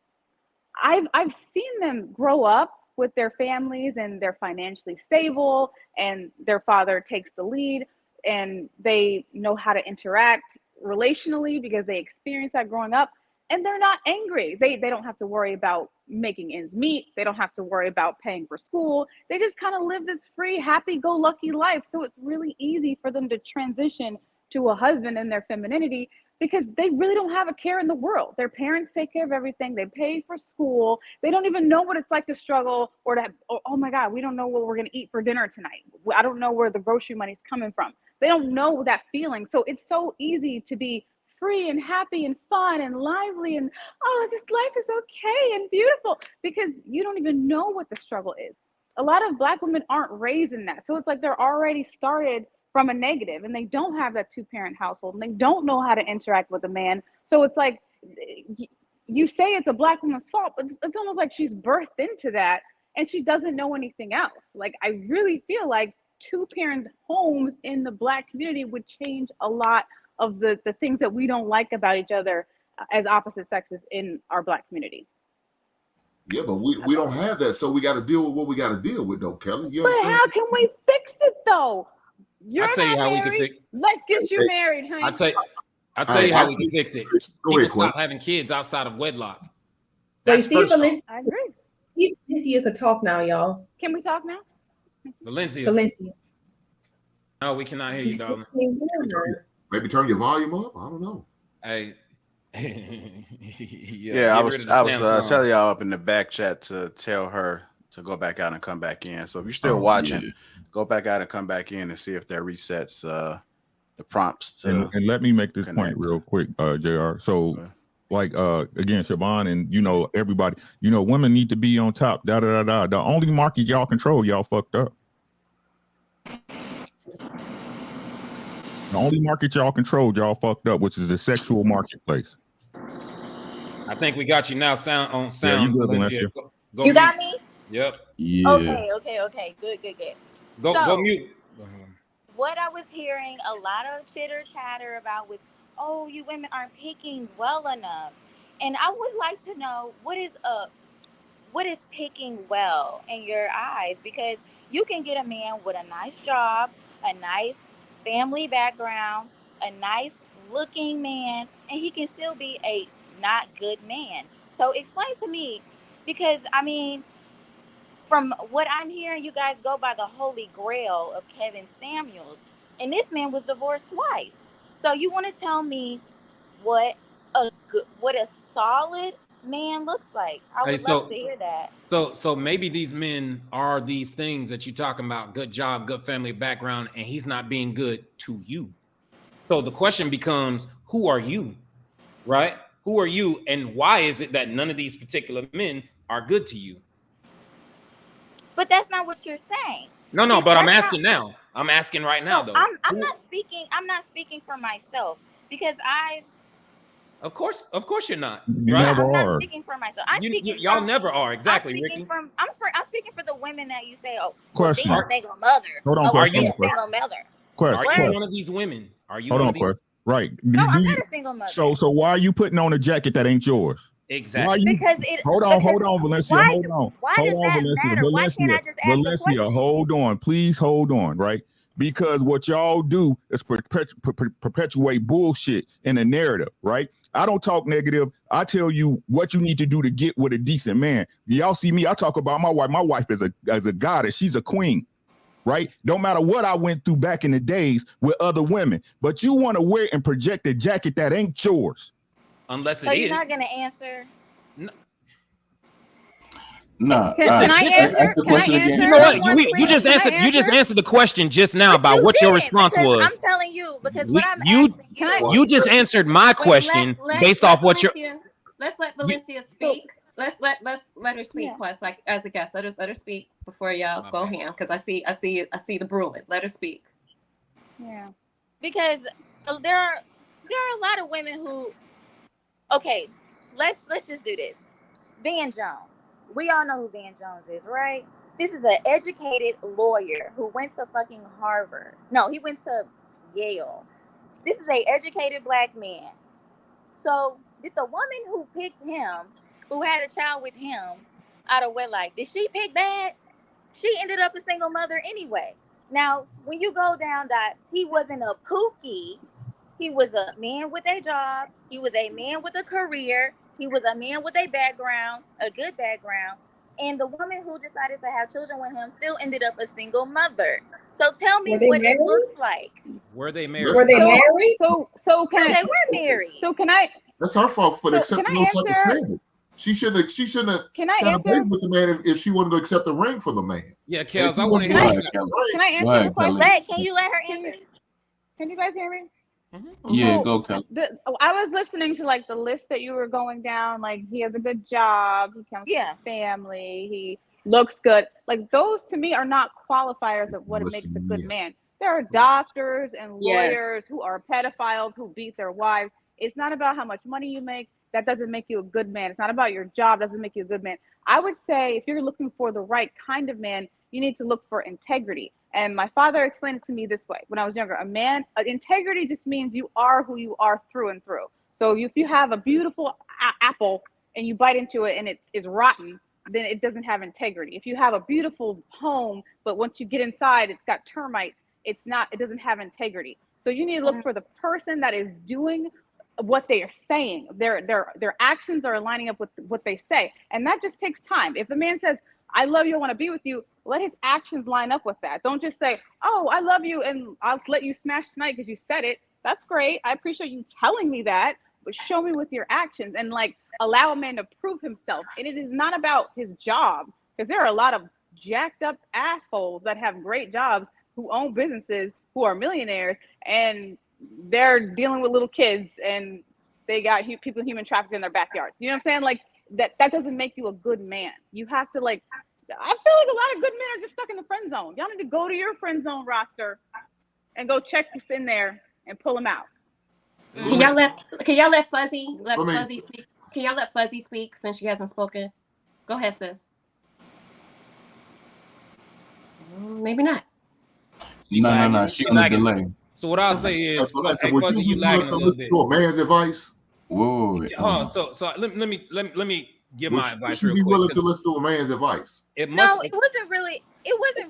I've seen them grow up with their families, and they're financially stable, and their father takes the lead, and they know how to interact relationally because they experienced that growing up, and they're not angry. They don't have to worry about making ends meet. They don't have to worry about paying for school. They just kind of live this free, happy-go-lucky life. So it's really easy for them to transition to a husband in their femininity because they really don't have a care in the world. Their parents take care of everything. They pay for school. They don't even know what it's like to struggle or to, oh my God, we don't know what we're going to eat for dinner tonight. I don't know where the grocery money's coming from. They don't know that feeling. So it's so easy to be free and happy and fun and lively and, oh, it's just life is okay and beautiful because you don't even know what the struggle is. A lot of Black women aren't raised in that. So it's like they're already started from a negative, and they don't have that two-parent household, and they don't know how to interact with a man. So it's like you say it's a Black woman's fault, but it's almost like she's birthed into that and she doesn't know anything else. Like, I really feel like two-parent homes in the Black community would change a lot of the things that we don't like about each other as opposite sexes in our Black community. Yeah, but we don't have that, so we got to deal with what we got to deal with, though, Kelly. You but understand? how can we fix it, though? You're I'll tell you not how we married. can fix. Let's get you married, honey. I'll tell you how we can fix it. People stop having kids outside of wedlock. That's see if first off. Valencia, I agree. see if Valencia could talk now, y'all. Can we talk now? Valencia. No, we cannot hear you, darling. Maybe turn your volume up. I don't know. Hey. Yeah, I was telling y'all up in the back chat to tell her to go back out and come back in. So if you're still watching, go back out and come back in and see if that resets the prompts. And let me make this point real quick, JR. So, like, again, Siobhan and, everybody, women need to be on top, The only market y'all control, y'all fucked up. The only market y'all control, y'all fucked up, which is the sexual marketplace. I think we got you now. Sound. Yeah, you good, Valencia. Valencia. Go You mute. got me? Yep. Yeah. Okay. Good. Go mute. What I was hearing a lot of chitter chatter about was, oh, you women aren't picking well enough. And I would like to know what is picking well in your eyes, because you can get a man with a nice job, a nice family background, a nice looking man, and he can still be a not good man. So explain to me, because I mean, from what I'm hearing, you guys go by the holy grail of Kevin Samuels, and this man was divorced twice. So you want to tell me what a solid man looks like? I would love to hear that. So maybe these men are these things that you're talking about: good job, good family background, and he's not being good to you. So the question becomes, who are you, right? Who are you, and why is it that none of these particular men are good to you? But that's not what you're saying. No, but I'm asking now. I'm asking right now, though. I'm not speaking for myself, because Of course you're not. You right? never I'm are. not speaking for myself. Y'all never are. Exactly, Ricky. I'm speaking for the women that you say, oh, Question. well, she's a single mother. Hold on, oh, question. she's a single mother. Question. Are you one of these women? Are you Hold one on, of these? question. Right. No, I'm not a single mother. So why are you putting on a jacket that ain't yours? Exactly. Hold on, Valencia. Why does that matter? Why can't I just ask the question? Hold on. Please hold on, right? Because what y'all do is perpetuate bullshit in a narrative, right? I don't talk negative. I tell you what you need to do to get with a decent man. Y'all see me, I talk about my wife. My wife is a goddess. She's a queen, right? Don't matter what I went through back in the days with other women, but you want to wear and project a jacket that ain't yours. Unless it so is. You're not going to answer? Nah. Can I answer? The question again. You know what? You just answered. You just answered the question just now about what your response was. I'm telling you, because what I'm you asking you just answered my question based off what you're. Let's let Valencia speak. Let's let her speak. Plus, like as a guest, let her speak before y'all go ham, because I see the brewing. Let her speak. Yeah, because there are a lot of women who. Okay, let's just do this. Van Jones. We all know who Van Jones is, right? This is an educated lawyer who went to fucking Harvard. No, he went to Yale. This is a educated black man. So did the woman who picked him, who had a child with him out of wedlock, did she pick bad? She ended up a single mother anyway. Now, when you go down that, he wasn't a pookie. He was a man with a job. He was a man with a career. He was a man with a background, a good background. And the woman who decided to have children with him still ended up a single mother. So tell me what it looks like. Were they married? Were they married? So can they were married. So can I? That's her fault for accepting those type of standards. She shouldn't have Can I tried to answer? date with the man if she wanted to accept the ring for the man. Yeah, If Kels, he I want to wanted hear. Can I answer the question? Can you let her answer? Can you guys hear me? Yeah, So, go, Kelly. I was listening to like the list that you were going down. Like he has a good job, he comes from a family, he looks good. Like those to me are not qualifiers of what makes a good man. There are doctors and lawyers who are pedophiles who beat their wives. It's not about how much money you make. That doesn't make you a good man. It's not about your job. Doesn't make you a good man. I would say if you're looking for the right kind of man, you need to look for integrity. And my father explained it to me this way when I was younger. Integrity just means you are who you are through and through. So if you have a beautiful apple and you bite into it and it's rotten, then it doesn't have integrity. If you have a beautiful home, but once you get inside, it's got termites, it doesn't have integrity. So you need to look for the person that is doing what they are saying. Their actions are lining up with what they say. And that just takes time. If the man says, I love you, I want to be with you, let his actions line up with that. Don't just say, oh, I love you and I'll let you smash tonight because you said it. That's great. I appreciate you telling me that, but show me with your actions and like allow a man to prove himself. And it is not about his job, because there are a lot of jacked up assholes that have great jobs who own businesses, who are millionaires, and they're dealing with little kids and they got people human trafficking in their backyards. You know what I'm saying? Like that doesn't make you a good man. You have to like, I feel like a lot of good men are just stuck in the friend zone. Y'all need to go to your friend zone roster and go check what's in there and pull them out. Can y'all let Fuzzy speak? Can y'all let Fuzzy speak since she hasn't spoken? Go ahead, sis. Maybe not. No. She on the delay. So what I'll say is, would Fuzzy, you you lagging a to little listen bit. to a man's advice? Whoa. So let me give my advice Would you real be quick. willing to listen to a man's advice? It wasn't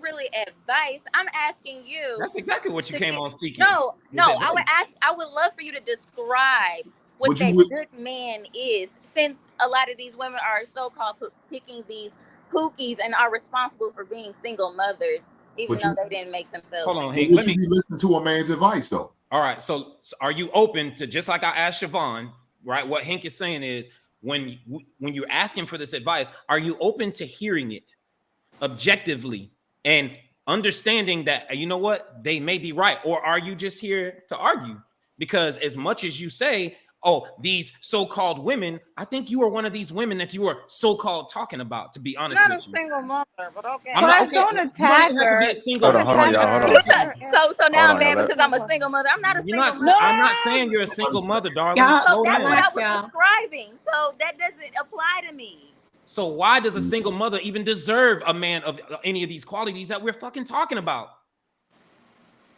really advice. I'm asking you. That's exactly what you came on seeking. No. I would love for you to describe what that good man is, since a lot of these women are so-called picking these pookies and are responsible for being single mothers, even though they didn't make themselves. Hold on, Would Hank. you be listening to a man's advice though? All right. So are you open to, just like I asked Siobhan, right? What Hank is saying is, when you're asking for this advice, are you open to hearing it objectively and understanding that, you know what, they may be right? Or are you just here to argue? Because as much as you say, oh, these so-called women, I think you are one of these women that you are so-called talking about, to be honest I'm not with a you. single mother, but okay. I'm not, okay. Don't attack her. Hold on, y'all. So now I'm mad because I'm a single mother. I'm not a single mother. I'm not saying you're a single mother, darling. So that's what I was describing. So that doesn't apply to me. So why does a single mother even deserve a man of any of these qualities that we're fucking talking about?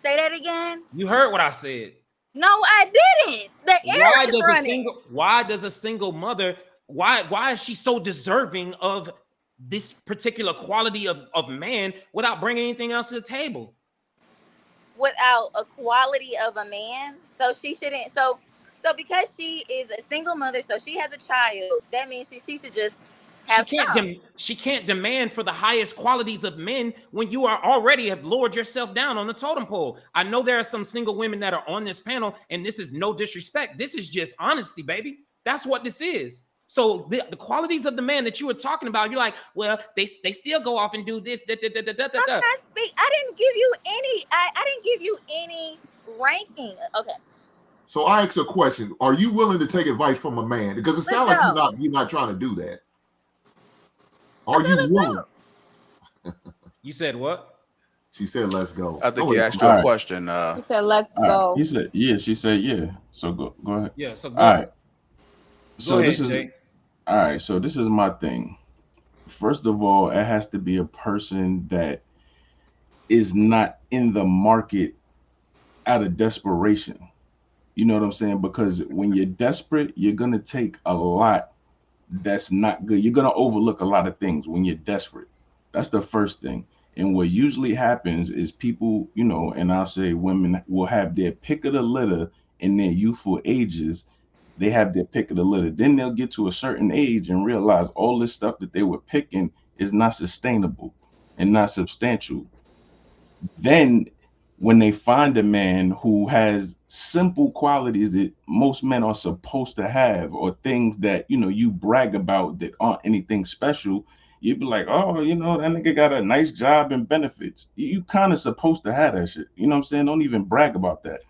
Say that again. You heard what I said. No, I didn't. The air is running. Why does a single mother, why is she so deserving of this particular quality of man without bringing anything else to the table? Without a quality of a man? So she shouldn't, so because she is a single mother, so she has a child, that means she should just have she can't demand for the highest qualities of men when you are already have lowered yourself down on the totem pole. I know there are some single women that are on this panel, and this is no disrespect. This is just honesty, baby. That's what this is. So the qualities of the man that you were talking about, you're like, well, they still go off and do this. I didn't give you any. I didn't give you any ranking. Okay. So I ask a question: are you willing to take advice from a man? Because it sounds like you're not trying to do that. Are you willing? You said what? She said, "Let's go." I think he asked you a question. He said, "Let's go." He said, "Yeah." She said, "Yeah." So go ahead. Yeah. So all right. So this is all right. So this is my thing. first of all, it has to be a person that is not in the market out of desperation. You know what I'm saying? Because when you're desperate, you're gonna take a lot that's not good. You're gonna overlook a lot of things when you're desperate. That's the first thing. And what usually happens is people, you know, and I'll say women will have their pick of the litter in their youthful ages. They have their pick of the litter. Then they'll get to a certain age and realize all this stuff that they were picking is not sustainable and not substantial. Then when they find a man who has simple qualities that most men are supposed to have, or things that, you know, you brag about that aren't anything special, you'd be like, oh, you know, that nigga got a nice job and benefits. You kind of supposed to have that shit. You know what I'm saying? Don't even brag about that.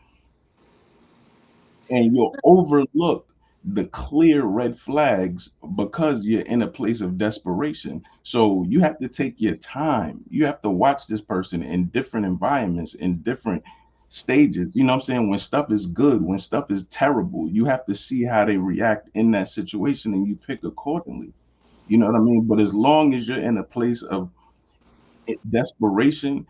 And you'll overlook the clear red flags because you're in a place of desperation. So you have to take your time. You have to watch this person in different environments, in different stages. You know what I'm saying? When stuff is good, when stuff is terrible, you have to see how they react in that situation and you pick accordingly. You know what I mean? But as long as you're in a place of desperation,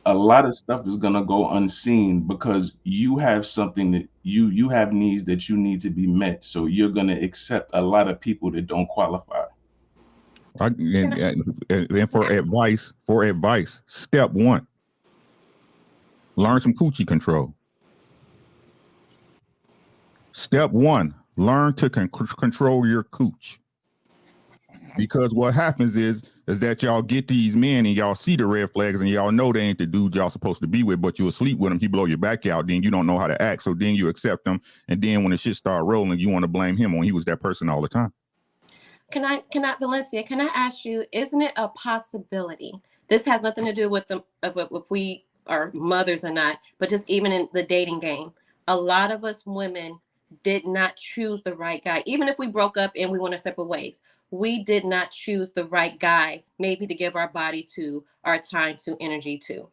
a lot of stuff is gonna go unseen because you have something that you have needs that you need to be met. So you're gonna accept a lot of people that don't qualify. And for advice, step 1, learn some coochie control. Step 1, learn to control your cooch. Because what happens is that y'all get these men and y'all see the red flags and y'all know they ain't the dude y'all supposed to be with, but you asleep with him, he blow your back out, then you don't know how to act. So then you accept them, and then when the shit start rolling, you want to blame him when he was that person all the time. Can I, Valencia, can I ask you, isn't it a possibility? This has nothing to do with if we are mothers or not, but just even in the dating game, a lot of us women did not choose the right guy. Even if we broke up and we went our separate ways, we did not choose the right guy, maybe to give our body to, our time to, energy to.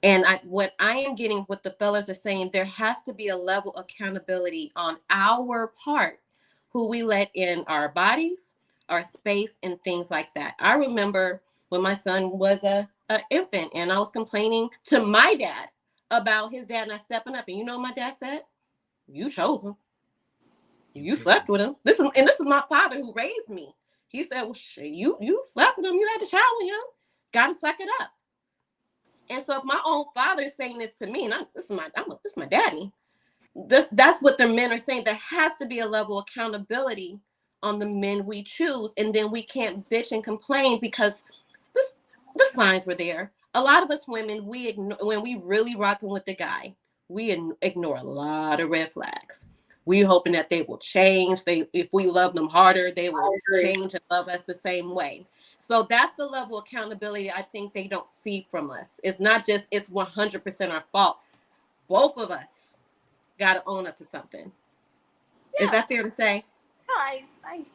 And what I am getting, what the fellas are saying, there has to be a level of accountability on our part, who we let in our bodies, our space, and things like that. I remember when my son was an infant and I was complaining to my dad about his dad not stepping up. And you know what my dad said? You chose him. You slept with him. This is my father who raised me. He said, well, shit, you slept with him. You had to shower him. Got to suck it up. And so if my own father is saying this to me, and this is my daddy, that's what the men are saying. There has to be a level of accountability on the men we choose. And then we can't bitch and complain because the signs were there. A lot of us women, when we really rocking with the guy, we ignore a lot of red flags. We're hoping that they will change. If we love them harder, they will change and love us the same way. So that's the level of accountability I think they don't see from us. It's not just it's 100% our fault. Both of us got to own up to something. Yeah. Is that fair to say? No, I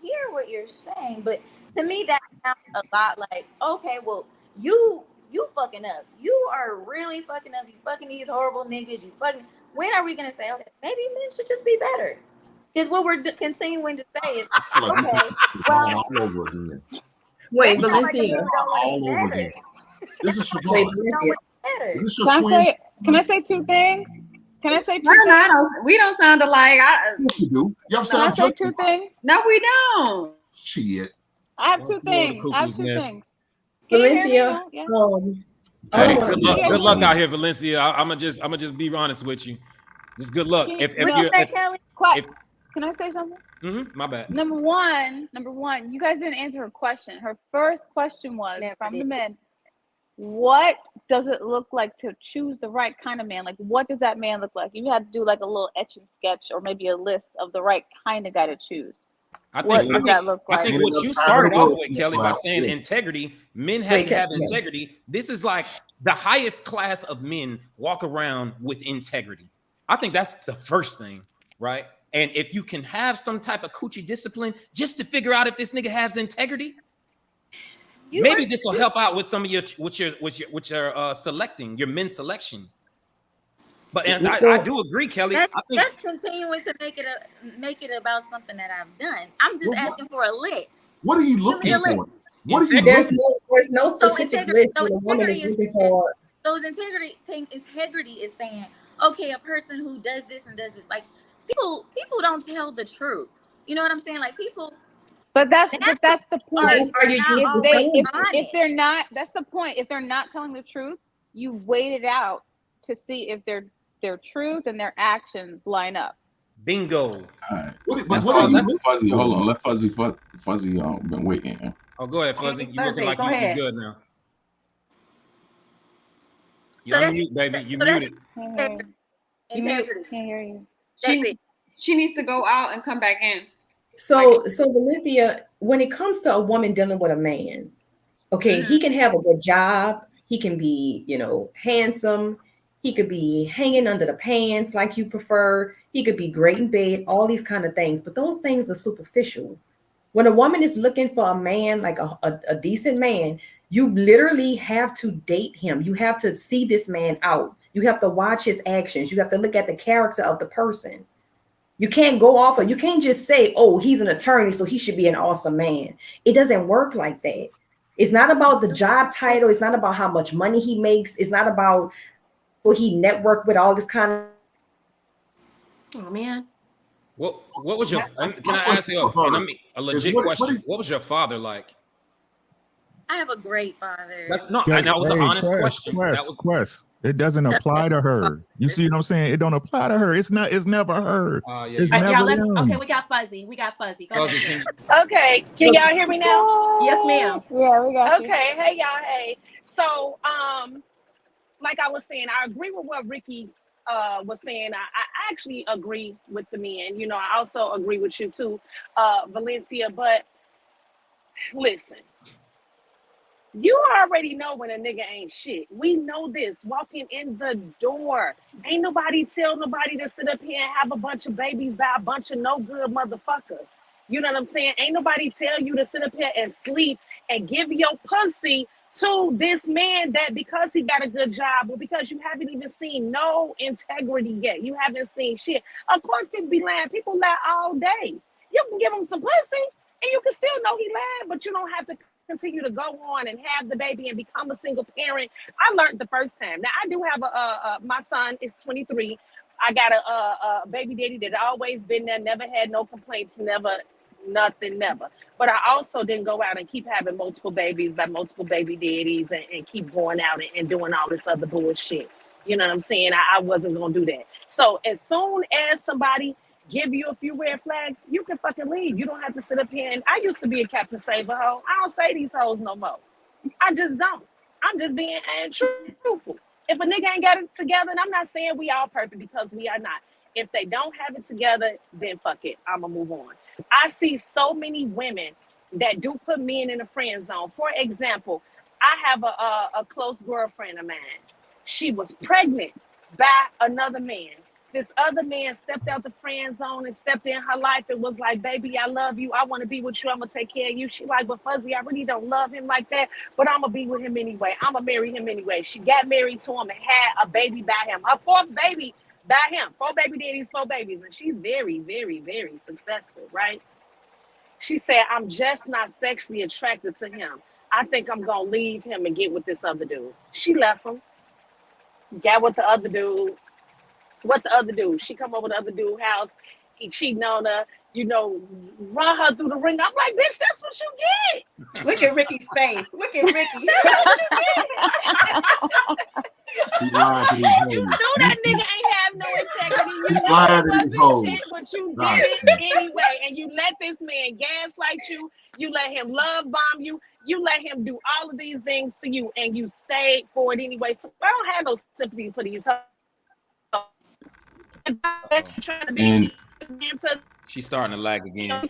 hear what you're saying, but to me that sounds a lot like, okay, well, you fucking up. You are really fucking up. You fucking these horrible niggas. You fucking. When are we gonna say, okay, maybe men should just be better? Because what we're continuing to say is, okay, well, wait, Valencia, all over again. This is Can I say 2 things? Can I say 2 things? No, we don't sound alike. Yes, you do. Y'all sound just 2 things. No, we don't. Shit. I have 2 things. Valencia. Yeah. Hey, good luck out here, Valencia. I'm gonna just be honest with you. Just good luck. Can I say something? My bad. Number one, you guys didn't answer her question. Her first question was from the men. What does it look like to choose the right kind of man? Like, what does that man look like? You had to do like a little etch and sketch or maybe a list of the right kind of guy to choose. What does that look like? I think what you started off with, Kelly, by saying integrity, men have to have integrity. This is like the highest class of men walk around with integrity. I think that's the first thing, right? And if you can have some type of coochie discipline just to figure out if this nigga has integrity, maybe this will help out with some of your selecting, your men selection. But I do agree, Kelly. That's continuing to make it about something that I've done. I'm just asking for a list. What are you looking for? What are you There's looking? no specific list when a woman is looking for. So integrity is saying, okay, a person who does this and does this, like people don't tell the truth. You know what I'm saying? Like people. But that's the point. Are you If they're not, that's the point. If they're not telling the truth, you wait it out to see if their truth and their actions line up. Bingo. All right. What are you Fuzzy, hold on. Let Fuzzy been waiting. Oh, go ahead, Fuzzy. You looking like you're good now. You're unmute, baby. You muted. Integrity. Can't hear you. She needs to go out and come back in. So Valencia, when it comes to a woman dealing with a man, okay, he can have a good job, he can be, handsome, he could be hanging under the pants like you prefer, he could be great in bed, all these kind of things, but those things are superficial. When a woman is looking for a man, like a decent man, you literally have to date him. You have to see this man out. You have to watch his actions. You have to look at the character of the person. You can't go off you can't just say, oh, he's an attorney, so he should be an awesome man. It doesn't work like that. It's not about the job title. It's not about how much money he makes. It's not about who he networked with, all this kind of. Oh man. What was your? Can I ask you a legit question? What was your father like? I have a great father. That was an honest question. Quest. It doesn't apply to her. You see what I'm saying? It don't apply to her. It's never her. It's never him. Okay, we got Fuzzy. Go ahead. Okay, can y'all hear me now? Yes, ma'am. Yeah, we got you. Okay, hey y'all, hey. So, like I was saying, I agree with what Ricky was saying. I actually agree with the men. I also agree with you too, Valencia. But listen. You already know when a nigga ain't shit. We know this walking in the door. Ain't nobody tell nobody to sit up here and have a bunch of babies by a bunch of no good motherfuckers. You know what I'm saying? Ain't nobody tell you to sit up here and sleep and give your pussy to this man that because he got a good job or because you haven't even seen no integrity yet. You haven't seen shit. Of course, people be lying. People lie all day. You can give him some pussy and you can still know he lied, but you don't have to continue to go on and have the baby and become a single parent. I learned the first time. Now I do have my son is 23. I got a baby daddy that always been there, never had no complaints, never. But I also didn't go out and keep having multiple babies by multiple baby daddies and keep going out and doing all this other bullshit. You know what I'm saying? I wasn't gonna do that. So as soon as somebody give you a few red flags, you can fucking leave. You don't have to sit up here. And I used to be a Captain Saber hoe. I don't say these hoes no more. I just don't. I'm just being truthful. If a nigga ain't got it together, and I'm not saying we all perfect because we are not. If they don't have it together, then fuck it. I'ma move on. I see so many women that do put men in a friend zone. For example, I have a close girlfriend of mine. She was pregnant by another man. This other man stepped out the friend zone and stepped in her life and was like, baby, I love you. I want to be with you. I'm going to take care of you. She like, but Fuzzy, I really don't love him like that, but I'm going to be with him anyway. I'm going to marry him anyway. She got married to him and had a baby by him. Her fourth baby by him. 4 baby daddies, 4 babies. And she's very, very, very successful, right? She said, I'm just not sexually attracted to him. I think I'm going to leave him and get with this other dude. She left him, got with the other dude. What the other dude? She come over to the other dude's house. He cheating on her, run her through the ring. I'm like, bitch, that's what you get. Look at Ricky's face. Look at Ricky. She lied to these hoes. You know that nigga ain't have no integrity. You She know lied it to these wasn't hoes. shit, but you did it anyway. And you let this man gaslight you. You let him love bomb you. You let him do all of these things to you, and you stayed for it anyway. So I don't have no sympathy for these hoes. And she's starting to lag again.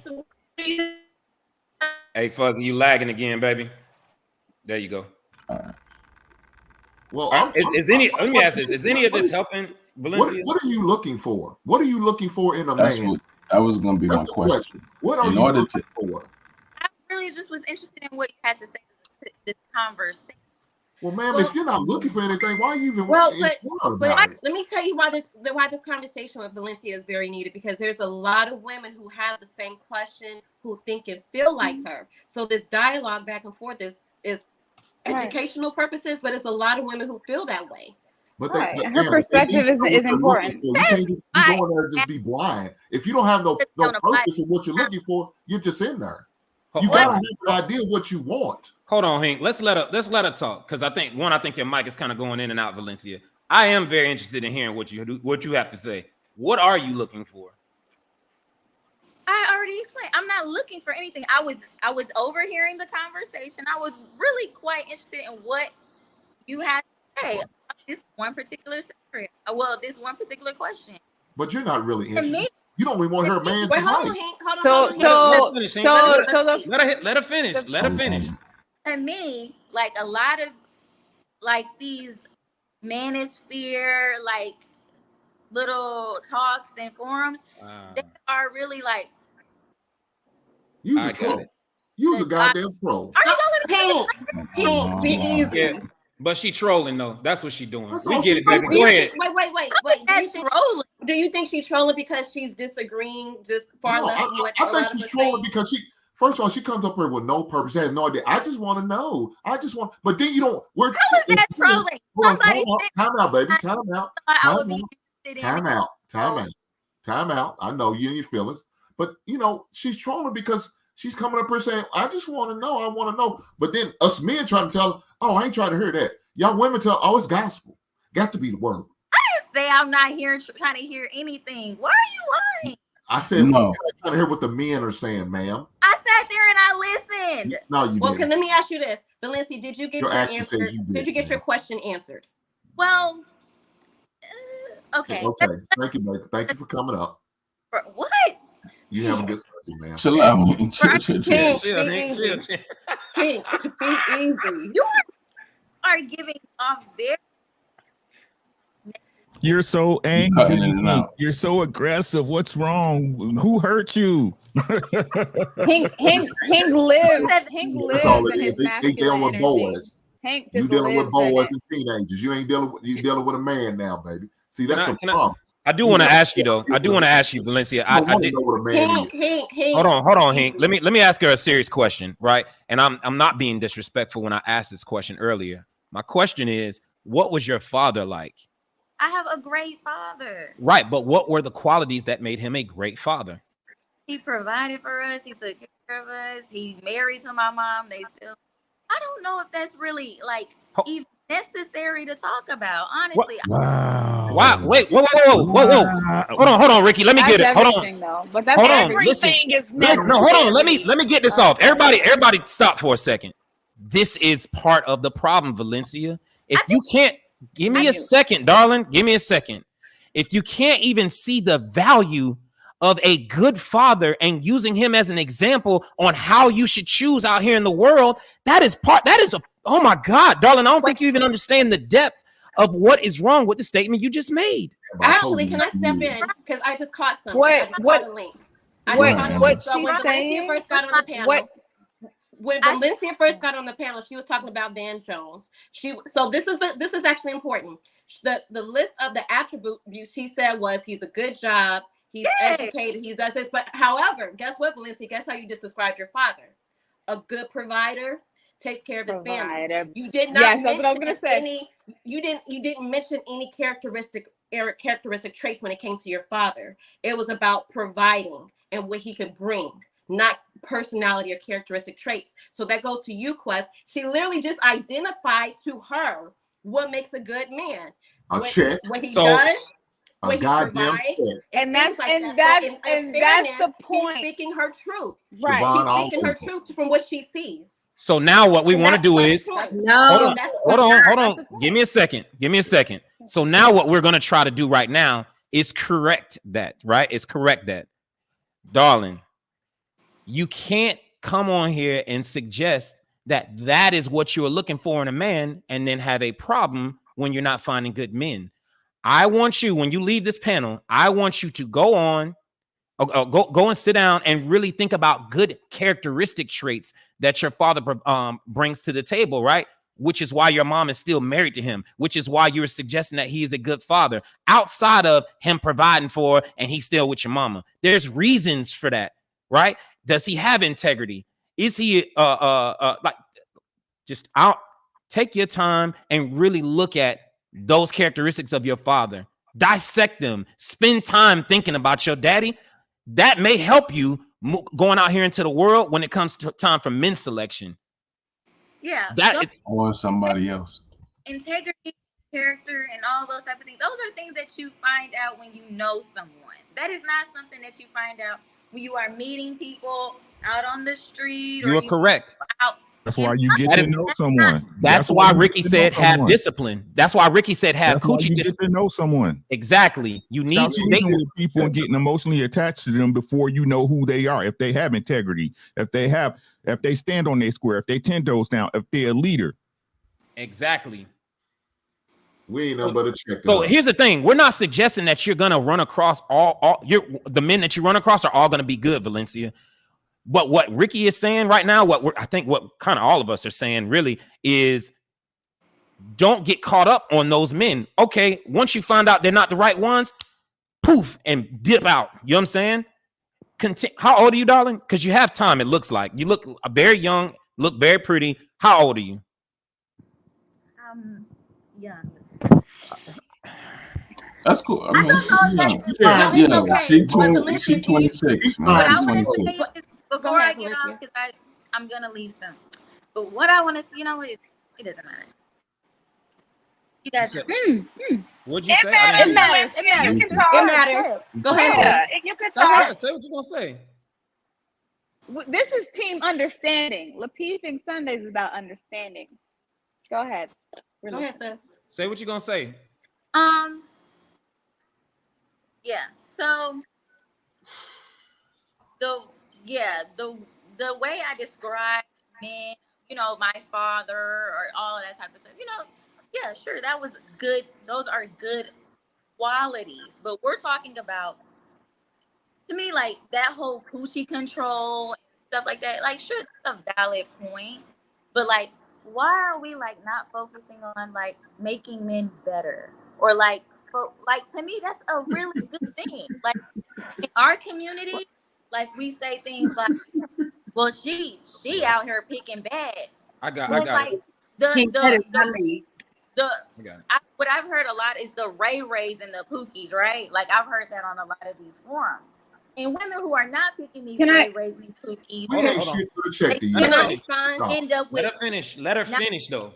Hey, Fuzzy, you lagging again, baby. There you go. Well, let me ask this: is any of this helping Valencia? What are you looking for? What are you looking for in a man? That was going to be my question. What are you looking for? I really just was interested in what you had to say to this conversation. Well, ma'am, if you're not looking for anything, why are you even But about it? let me tell you why this conversation with Valencia is very needed, because there's a lot of women who have the same question, who think and feel like her. So this dialogue back and forth is educational purposes, but it's a lot of women who feel that way. But her perspective is important. You can't just be going there and just be blind. If you don't have no purpose of what you're looking for, you're just in there. You gotta have an idea of what you want. Hold on, Hank. Let's let her talk, because I think your mic is kind of going in and out, Valencia. I am very interested in hearing what you have to say. What are you looking for? I already explained. I'm not looking for anything. I was overhearing the conversation. I was really quite interested in what you had to say about this one particular scenario. Well, this one particular question. But you're not really interested. You don't even want her man to Let her finish. Let her finish. To me, like a lot of like these manosphere like little talks and forums, they are really like use a troll. Use a goddamn troll. Are you gonna let me be easy? Yeah, but she trolling though. That's what she doing. We get it, baby. Go ahead. Wait. Do you think she's trolling because she's disagreeing just far left? I think she's trolling because first of all, she comes up here with no purpose. She has no idea. I just want to know. But then you don't. How is that trolling? Time out, baby. Time out. I know you and your feelings, but she's trolling because she's coming up here saying, "I just want to know. I want to know." But then us men trying to tell her, "Oh, I ain't trying to hear that." Y'all women tell, "Oh, it's gospel. Got to be the word." I didn't say I'm not trying to hear anything. Why are you lying? I said, no. I'm trying to hear what the men are saying, ma'am. I sat there and I listened. No, you didn't. Okay, let me ask you this. Valencia, did you get your answer? Did you get your question answered? Well, okay. Okay. Thank you, baby. Thank you for coming up. What? You have a good Sunday, man. Chill out. Chill. Be easy. You are giving off very. You're so angry. You're so aggressive. What's wrong? Who hurt you? Hank lives. That's all it is. They dealing with boys. Hank you dealing with boys and teenagers. You ain't dealing with a man now, baby. See, that's the problem. I do want to ask you though. I do want to ask you, Valencia. Hank. Hold on, Hank. Let me ask her a serious question, right? And I'm not being disrespectful when I asked this question earlier. My question is, what was your father like? I have a great father. Right, but what were the qualities that made him a great father? He provided for us. He took care of us. He married to my mom. I don't know if that's really like even necessary to talk about, honestly. Wow. Wait, whoa. Hold on, Ricky. Let me get it. Hold on. But that's everything is necessary. No, hold on. Let me get this off. Everybody stop for a second. This is part of the problem, Valencia. If you can't give me a second, darling. Give me a second. If you can't even see the value of a good father and using him as an example on how you should choose out here in the world, oh my God, darling, I don't think you even understand the depth of what is wrong with the statement you just made. Actually, can I step in? Because I just caught something. What So when Valencia first got on the panel, when Valencia first got on the panel, she was talking about Van Jones. So this is actually important. The list of the attributes she said was he's a good job, he's educated, he does this. But however, guess what, Valencia? Guess how you just described your father? A good provider, takes care of his family. You did not mention any. You didn't mention any characteristic traits when it came to your father. It was about providing and what he could bring, not personality or characteristic traits. So that goes to you, Quest. She literally just identified to her what makes a good man. What he does, what he provides, and that's the point. She's speaking her truth. Right. She's speaking her truth from what she sees. So now what we want to do is hold on. Give me a second. So now what we're going to try to do right now is correct that, right? It's correct that. Darling, you can't come on here and suggest that is what you're looking for in a man and then have a problem when you're not finding good men. I want you, when you leave this panel, I want you to go and sit down and really think about good characteristic traits that your father brings to the table, right? which is why your mom is still married to him, which is why you're suggesting that he is a good father outside of him providing for and he's still with your mama. There's reasons for that, right? Does he have integrity? Is he like just out? Take your time and really look at those characteristics of your father. Dissect them. Spend time thinking about your daddy. That may help you going out here into the world when it comes to time for men's selection. Yeah. Or somebody else. Integrity, character, and all those type of things. Those are things that you find out when you know someone. That is not something that you find out when you are meeting people out on the street. You're correct. That's why you get to know someone. That's why Ricky said have discipline. That's why Ricky said have coochie discipline. Get to know someone. Exactly. You need to date with people and getting emotionally attached to them before you know who they are. If they have integrity, if they stand on their square, if they 10 toes down, if they're a leader. Exactly. We ain't nothing but a check. So here's the thing: we're not suggesting that you're gonna run across the men that you run across are all gonna be good, Valencia. But what Ricky is saying right now, I think what kind of all of us are saying really is, don't get caught up on those men. Okay, once you find out they're not the right ones, poof, and dip out. You know what I'm saying? How old are you, darling? Because you have time. It looks like you look very young, look very pretty. How old are you? Young. That's cool. I mean, she's 26, man. What I want to say is, before I get off, because I'm gonna leave soon. But what I want to, it doesn't matter. You guys. What'd you say? It matters. You can talk. It matters. Go ahead. Yeah, you can talk. Say what you're gonna say. This is team understanding. LAPEEF-ING Sundays is about understanding. Go ahead. Go ahead, sis. Say what you're gonna say. Yeah. So the way I describe men, my father or all of that type of stuff, yeah, sure, that was good. Those are good qualities. But we're talking about, to me, like that whole coochie control and stuff like that. Like, sure, that's a valid point. But like, why are we like not focusing on like making men better? Or like to me, that's a really good thing. Like in our community, like we say things like, well, she out here picking bad. I got like, it. What I've heard a lot is the Ray-Rays and the Pookies, right? Like I've heard that on a lot of these forums. And women who are not picking these Ray-Rays and these Pookies, end up with. Let her finish though.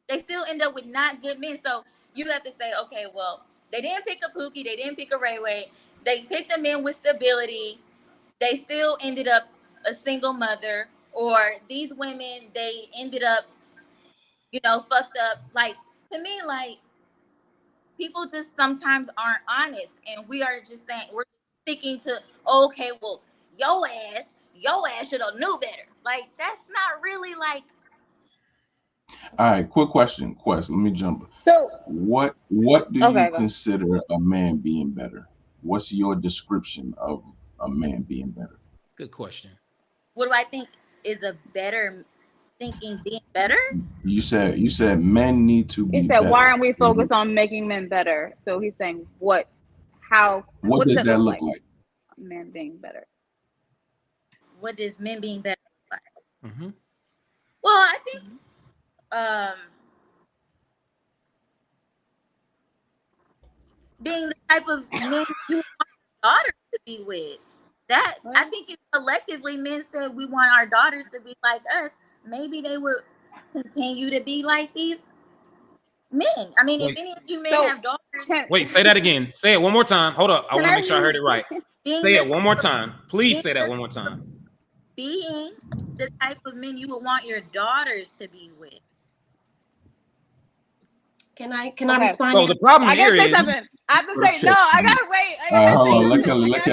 They still end up with not good men. So you have to say, okay, well, they didn't pick a Pookie, they didn't pick a Ray-Ray, they picked a man with stability. They still ended up a single mother, or these women, they ended up, fucked up. Like, to me, like, people just sometimes aren't honest, and we are just saying, we're sticking to, okay, well, your ass should have knew better. Like, that's not really like. All right, quick question, Quest. Let me jump. So, what do you consider a man being better? What's your description of a man being better? Good question. What do I think is a better thinking being better? You said men need to be. He said, better. why aren't we focused on making men better? So he's saying, what does that look like? A man being better. What does men being better look like? Mm-hmm. Well, I think being the type of men you want your daughters to be with. That I think if collectively men said we want our daughters to be like us, maybe they would continue to be like these men. I mean, if any of you men have daughters. Wait, say that again. Say it one more time. Hold up. I want to make sure I heard it right. Say it one more time. Please say that one more time. Being the type of men you would want your daughters to be with. Can I respond? So the problem here is. I have to say no. I gotta wait. Hold on. Let Kelly. Let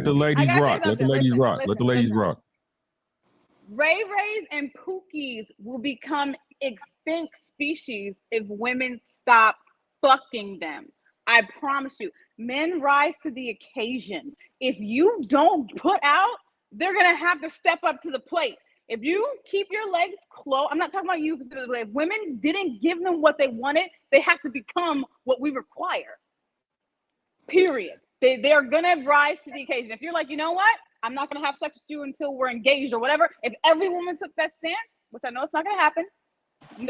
the ladies rock. Let the ladies rock. Let the ladies rock. Ray-Rays and Pookies will become extinct species if women stop fucking them. I promise you. Men rise to the occasion. If you don't put out, they're gonna have to step up to the plate. If you keep your legs closed, I'm not talking about you specifically. If women didn't give them what they wanted, they have to become what we require. Period. They're gonna rise to the occasion. If you're like, you know what, I'm not gonna have sex with you until we're engaged or whatever. If every woman took that stance, which I know it's not gonna happen,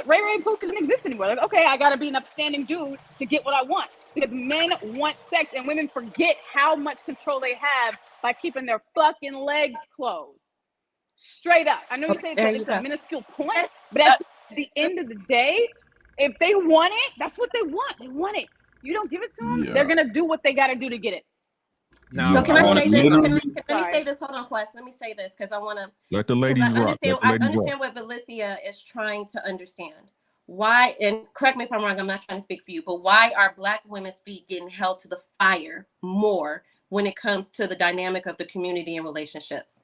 Ray Pooh doesn't exist anymore. Like, okay, I gotta be an upstanding dude to get what I want. Because men want sex and women forget how much control they have by keeping their fucking legs closed. Straight up. I know you say it's a minuscule point, but at the end of the day, if they want it, that's what they want. They want it. You don't give it to them, they're gonna do what they gotta do to get it. Now, so can I say this? Let me Sorry. say this. Hold on, Quest. Let me say this because I want to. Let the ladies rock. I understand what Valencia is trying to understand. Why, and correct me if I'm wrong, I'm not trying to speak for you, but why are Black women's feet getting held to the fire more when it comes to the dynamic of the community and relationships?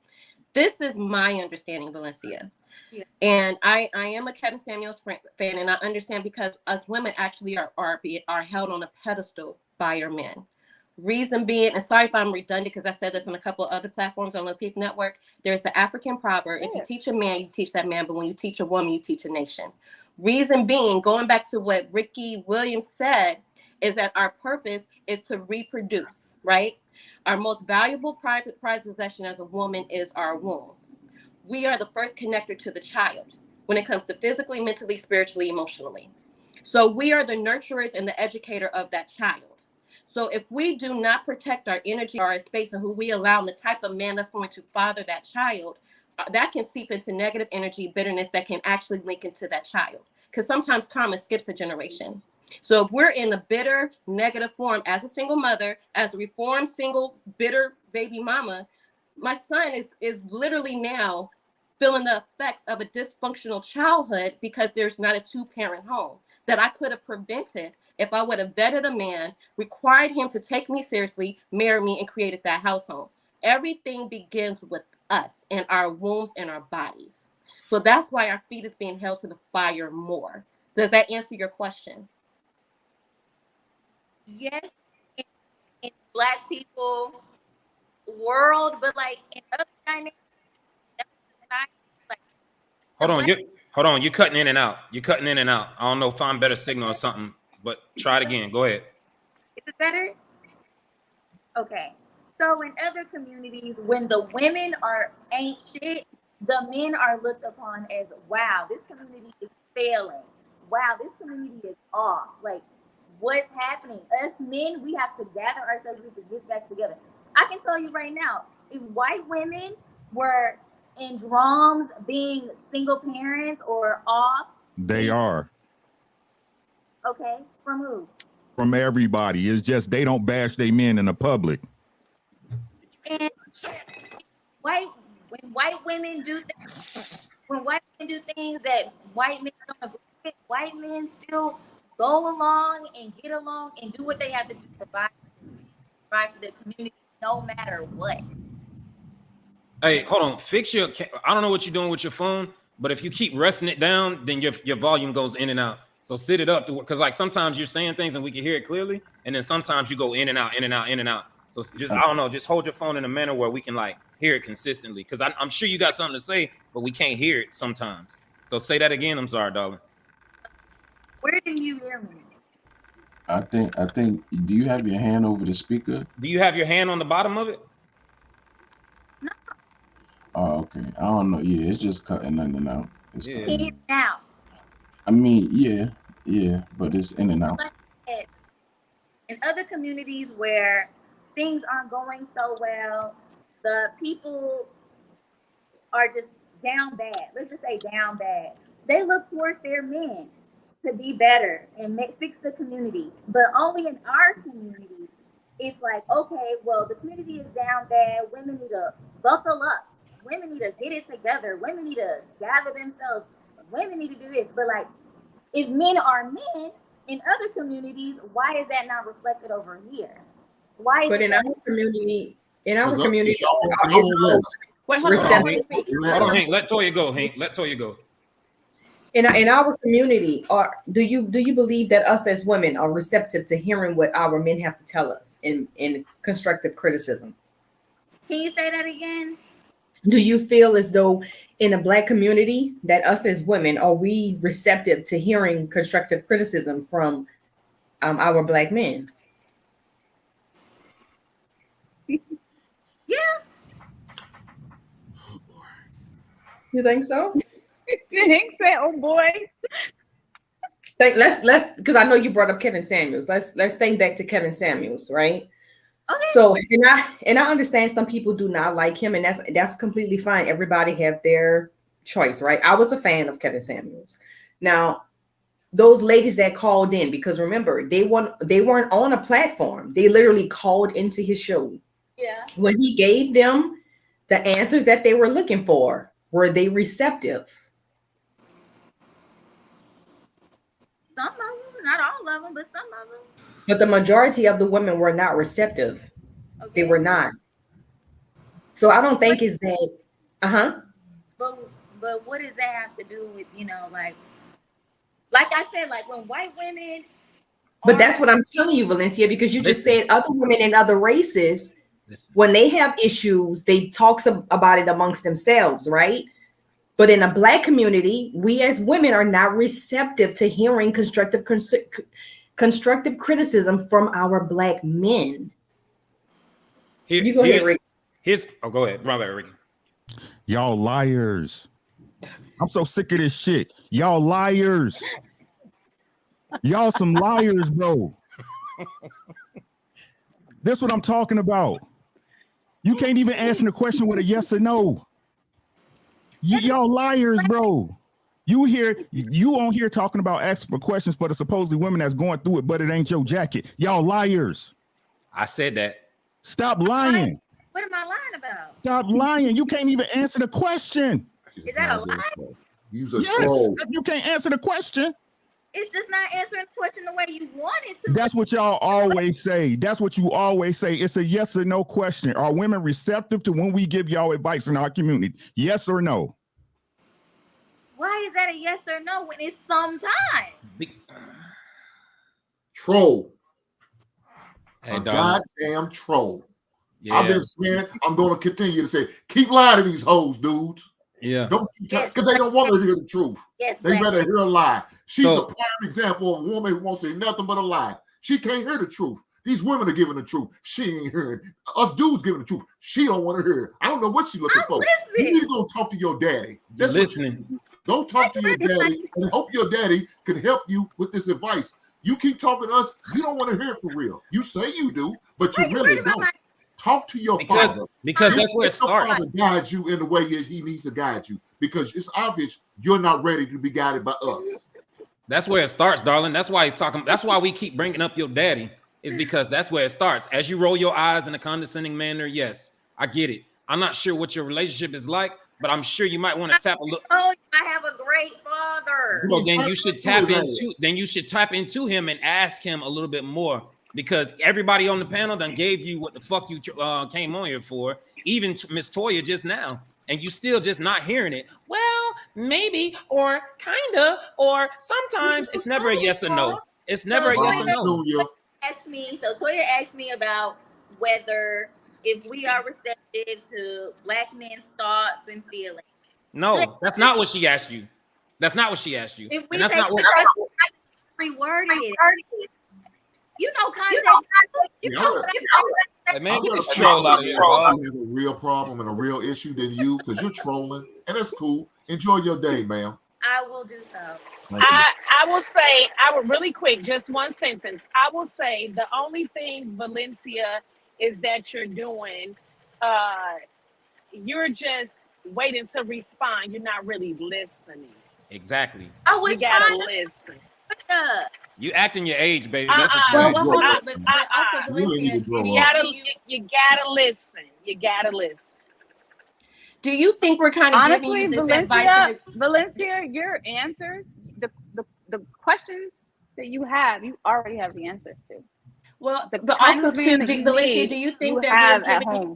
This is my understanding, Valencia. Yeah. And I am a Kevin Samuels fan, and I understand because us women actually are held on a pedestal by our men. Reason being, and sorry if I'm redundant because I said this on a couple of other platforms on Lapeef Network, there's the African proverb, if you teach a man, you teach that man, but when you teach a woman, you teach a nation. Reason being, going back to what Ricky Williams said, is that our purpose is to reproduce, right? Our most valuable prized possession as a woman is our wombs. We are the first connector to the child when it comes to physically, mentally, spiritually, emotionally. So we are the nurturers and the educator of that child. So if we do not protect our energy, our space, and who we allow, and the type of man that's going to father that child, that can seep into negative energy, bitterness that can actually link into that child. Because sometimes karma skips a generation. So if we're in a bitter, negative form as a single mother, as a reformed, single, bitter baby mama, my son is literally now feeling the effects of a dysfunctional childhood because there's not a two-parent home that I could have prevented if I would have vetted a man, required him to take me seriously, marry me, and created that household. Everything begins with us and our wombs and our bodies. So that's why our feet is being held to the fire more. Does that answer your question? Yes, in Black people world, but like in other dynamics, like, Hold on. You're cutting in and out. You're cutting in and out. I don't know if I'm better signal or something, but try it again. Go ahead. Is it better? Okay. So in other communities, when the women ain't shit, the men are looked upon as, wow, this community is failing. Wow, this community is off. Like, what's happening? Us men, we have to gather ourselves, we have to get back together. I can tell you right now, if white women were in drums being single parents or off, They are. Okay, from who? From everybody. It's just they don't bash their men in the public. And when white women do things that white men don't agree with, white men still go along and get along and do what they have to do to provide for the community no matter what. Hey, hold on. Fix your. I don't know what you're doing with your phone, but if you keep resting it down, then your volume goes in and out. So sit it up, because like sometimes you're saying things and we can hear it clearly, and then sometimes you go in and out, in and out, in and out. So just I don't know. Just hold your phone in a manner where we can like hear it consistently, because I'm sure you got something to say, but we can't hear it sometimes. So say that again. I'm sorry, darling. Where did you hear me? I think. Do you have your hand over the speaker? Do you have your hand on the bottom of it? No. Oh, okay. I don't know. Yeah, it's just cutting in and out. It's In and out. I mean, yeah, but it's in and out. In other communities where things aren't going so well, the people are just down bad. Let's just say down bad. They look towards their men to be better and fix the community. But only in our community, it's like, okay, well, the community is down bad. Women need to buckle up. Women need to get it together. Women need to gather themselves. Women need to do this. But like, if men are men in other communities, why is that not reflected over here? Why is but it in that- our community, wait, hold on, Hank. Let Toya go, Hank. Let Toya go. In our community, do you believe that us as women are receptive to hearing what our men have to tell us in constructive criticism? Can you say that again? do you feel as though in a Black community that us as women, are we receptive to hearing constructive criticism from our Black men? Yeah. You think so? Hank said, "Oh boy." Let's because I know you brought up Kevin Samuels. Let's think back to Kevin Samuels, right? Okay. So and I understand some people do not like him, and that's completely fine. Everybody have their choice, right? I was a fan of Kevin Samuels. Now, those ladies that called in, because remember, they weren't on a platform. They literally called into his show. Yeah. When he gave them the answers that they were looking for, were they receptive? Some of them, not all of them, but some of them. But the majority of the women were not receptive. Okay. They were not. So I don't think it's that. But what does that have to do with, like I said, like when white women. But that's what I'm telling you, Valencia, because you just said other women in other races, when they have issues, they talk about it amongst themselves, right? But in a Black community, we as women are not receptive to hearing constructive criticism from our Black men. You go ahead, Rick. Go ahead. Go ahead, Ricky. Y'all liars. I'm so sick of this shit. Y'all liars. Y'all some liars, bro. This what I'm talking about. You can't even answer the question with a yes or no. Y'all liars, bro. You on here talking about asking for questions for the supposedly women that's going through it, but it ain't your jacket. Y'all liars. I said that. Stop lying. What am I lying about? Stop lying. You can't even answer the question. Is that a lie? Use a troll. You can't answer the question. It's just not answering the question the way you want it to. That's what y'all always say. That's what you always say. It's a yes or no question. Are women receptive to when we give y'all advice in our community? Yes or no? Why is that a yes or no when it's sometimes? Troll. Hey, goddamn troll. Yeah. I've been saying, I'm going to continue to say, keep lying to these hoes, dudes. Yeah. Don't because they don't want to hear the truth. Yes, they better hear a lie. She's So- a prime example of a woman who won't say nothing but a lie. She can't hear the truth. These women are giving the truth. She ain't hearing. Us dudes giving the truth. She don't want to hear it. I don't know what she's looking for. listening. You need to go talk to your daddy. That's what listening. Go talk to your daddy and hope your daddy can help you with this advice. You keep talking to us. You don't want to hear it for real. You say you do, but you really don't. Talk to your father. Because that's where it starts. Your father guides you in the way he needs to guide you, because it's obvious you're not ready to be guided by us. That's where it starts, darling. That's why he's talking. That's why we keep bringing up your daddy, is because that's where it starts. As you roll your eyes in a condescending manner, yes, I get it. I'm not sure what your relationship is like, but I'm sure you might want to tap a little. Oh, I have a great father. Well, then you should tap into. Then you should tap into him and ask him a little bit more, because everybody on the panel done gave you what the fuck you came on here for. Even Miss Toya just now, and you still just not hearing it. Well, maybe, or kinda, or sometimes. It's never a yes or no. It's never a yes or no. Toya asked me about whether if we are receptive to Black men's thoughts and feelings. No, that's not what she asked you. That's not what she asked you. If we And that's take not what. reworded it. You know context. You know what Hey, man, get this troll out here, dog. Has a real problem and a real issue than you, because you're trolling, and that's cool. Enjoy your day, ma'am. I will do so. I will say, really quick, just one sentence. I will say the only thing, Valencia, is that you're doing, you're just waiting to respond. You're not really listening. Exactly. I was You gotta trying to listen. You acting your age, baby. That's what you Well, hold on, but also Valencia, you gotta listen. You gotta listen. Do you think we're kind of giving Honestly, you this Valencia, advice? Valencia, your answers, the questions that you have, you already have the answers to. Well, The but kind also of man too, that you Valencia, need, do you think you that have we're at giving home.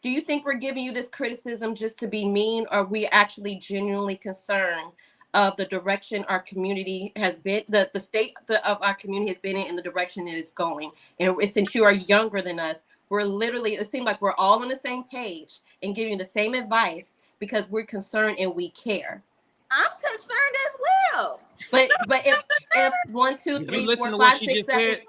do you think we're giving you this criticism just to be mean, or are we actually genuinely concerned of the direction our community has been, the state of our community has been in the direction it is going? And since you are younger than us, we're literally, it seems like we're all on the same page and giving you the same advice because we're concerned and we care. I'm concerned as well. But if 1, 2, Did 3, you 4, listen to what 5, she 6, just 7, said?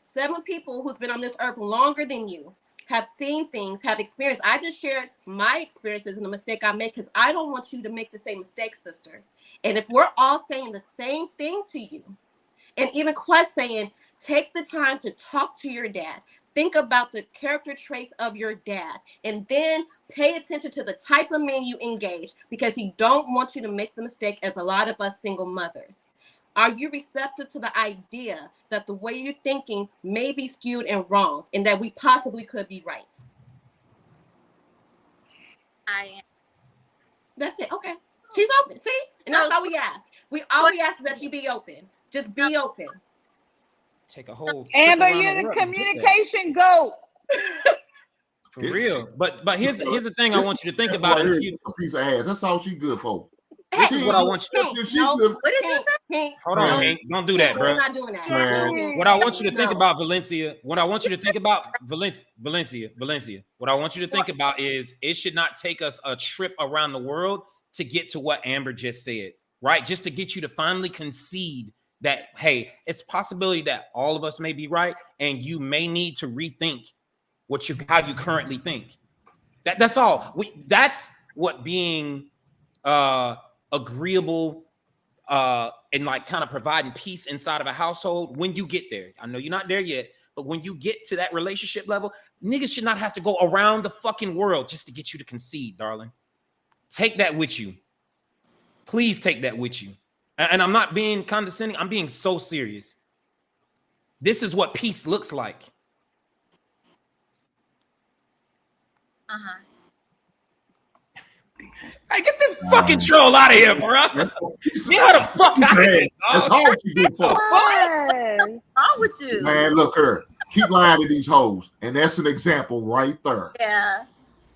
7 people who's been on this earth longer than you have seen things, have experienced. I just shared my experiences and the mistake I made because I don't want you to make the same mistake, sister. And if we're all saying the same thing to you, and even Quest saying, take the time to talk to your dad. Think about the character traits of your dad, and then pay attention to the type of man you engage because he don't want you to make the mistake as a lot of us single mothers. Are you receptive to the idea that the way you're thinking may be skewed and wrong and that we possibly could be right? I am. That's it. Okay. She's open. See? And that's all we ask. All we ask is that you be open. Just be open. Take a whole Amber, you're the communication goat. For real. But here's the thing I want you to think about. A piece of ass. That's all she good for. This is what I want you to. What did you say? Hold on, Hank. Don't do that, bro. We're not doing that. What I want you to think about, Valencia. What I want you to think about, Valencia. What I want you to think about is it should not take us a trip around the world to get to what Amber just said, right? Just to get you to finally concede that, hey, it's a possibility that all of us may be right, and you may need to rethink how you currently think. That's all. That's what being agreeable and like kind of providing peace inside of a household when you get there. I know you're not there yet, but when you get to that relationship level, niggas should not have to go around the fucking world just to get you to concede, darling. Take that with you. Please take that with you. And I'm not being condescending. I'm being so serious. This is what peace looks like. Hey, get this fucking troll out of here, bro. Get her the fuck out of here. That's all she do for. What's wrong with you? Man, look her. Keep lying to these hoes. And that's an example right there. Yeah.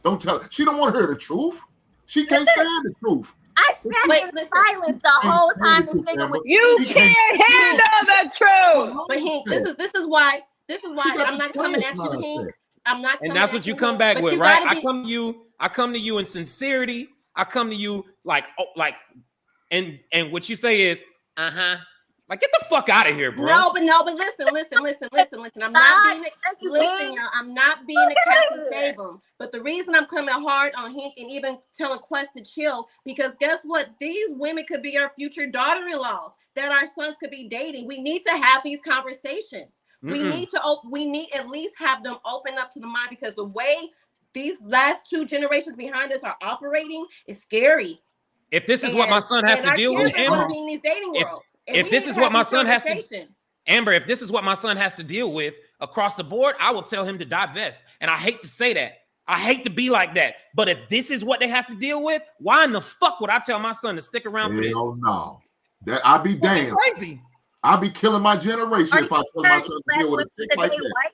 Don't tell her. She don't want to hear the truth. She can't stand the truth. I sat in silence the whole time this nigga was. You can't handle the truth. But Hank, this is why I'm not coming at you, Hank. I'm not. And that's what you come back with, right? I come to you in sincerity. I come to you and what you say is, like, get the fuck out of here, bro. No, but listen. I'm not being a Captain Save 'em. But the reason I'm coming hard on Hank and even telling Quest to chill, because guess what? These women could be our future daughter-in-laws that our sons could be dating. We need to have these conversations. We need at least have them open up to the mind, because the way these last 2 generations behind us are operating is scary. If this is what my son has to deal with, Amber, if this is what my son has to, Amber, if this is what my son has to deal with across the board, I will tell him to divest. And I hate to say that. I hate to be like that. But if this is what they have to deal with, why in the fuck would I tell my son to stick around for this? Hell no. I'd be damned. Crazy. I'll be killing my generation if I tell my son to deal with a chick like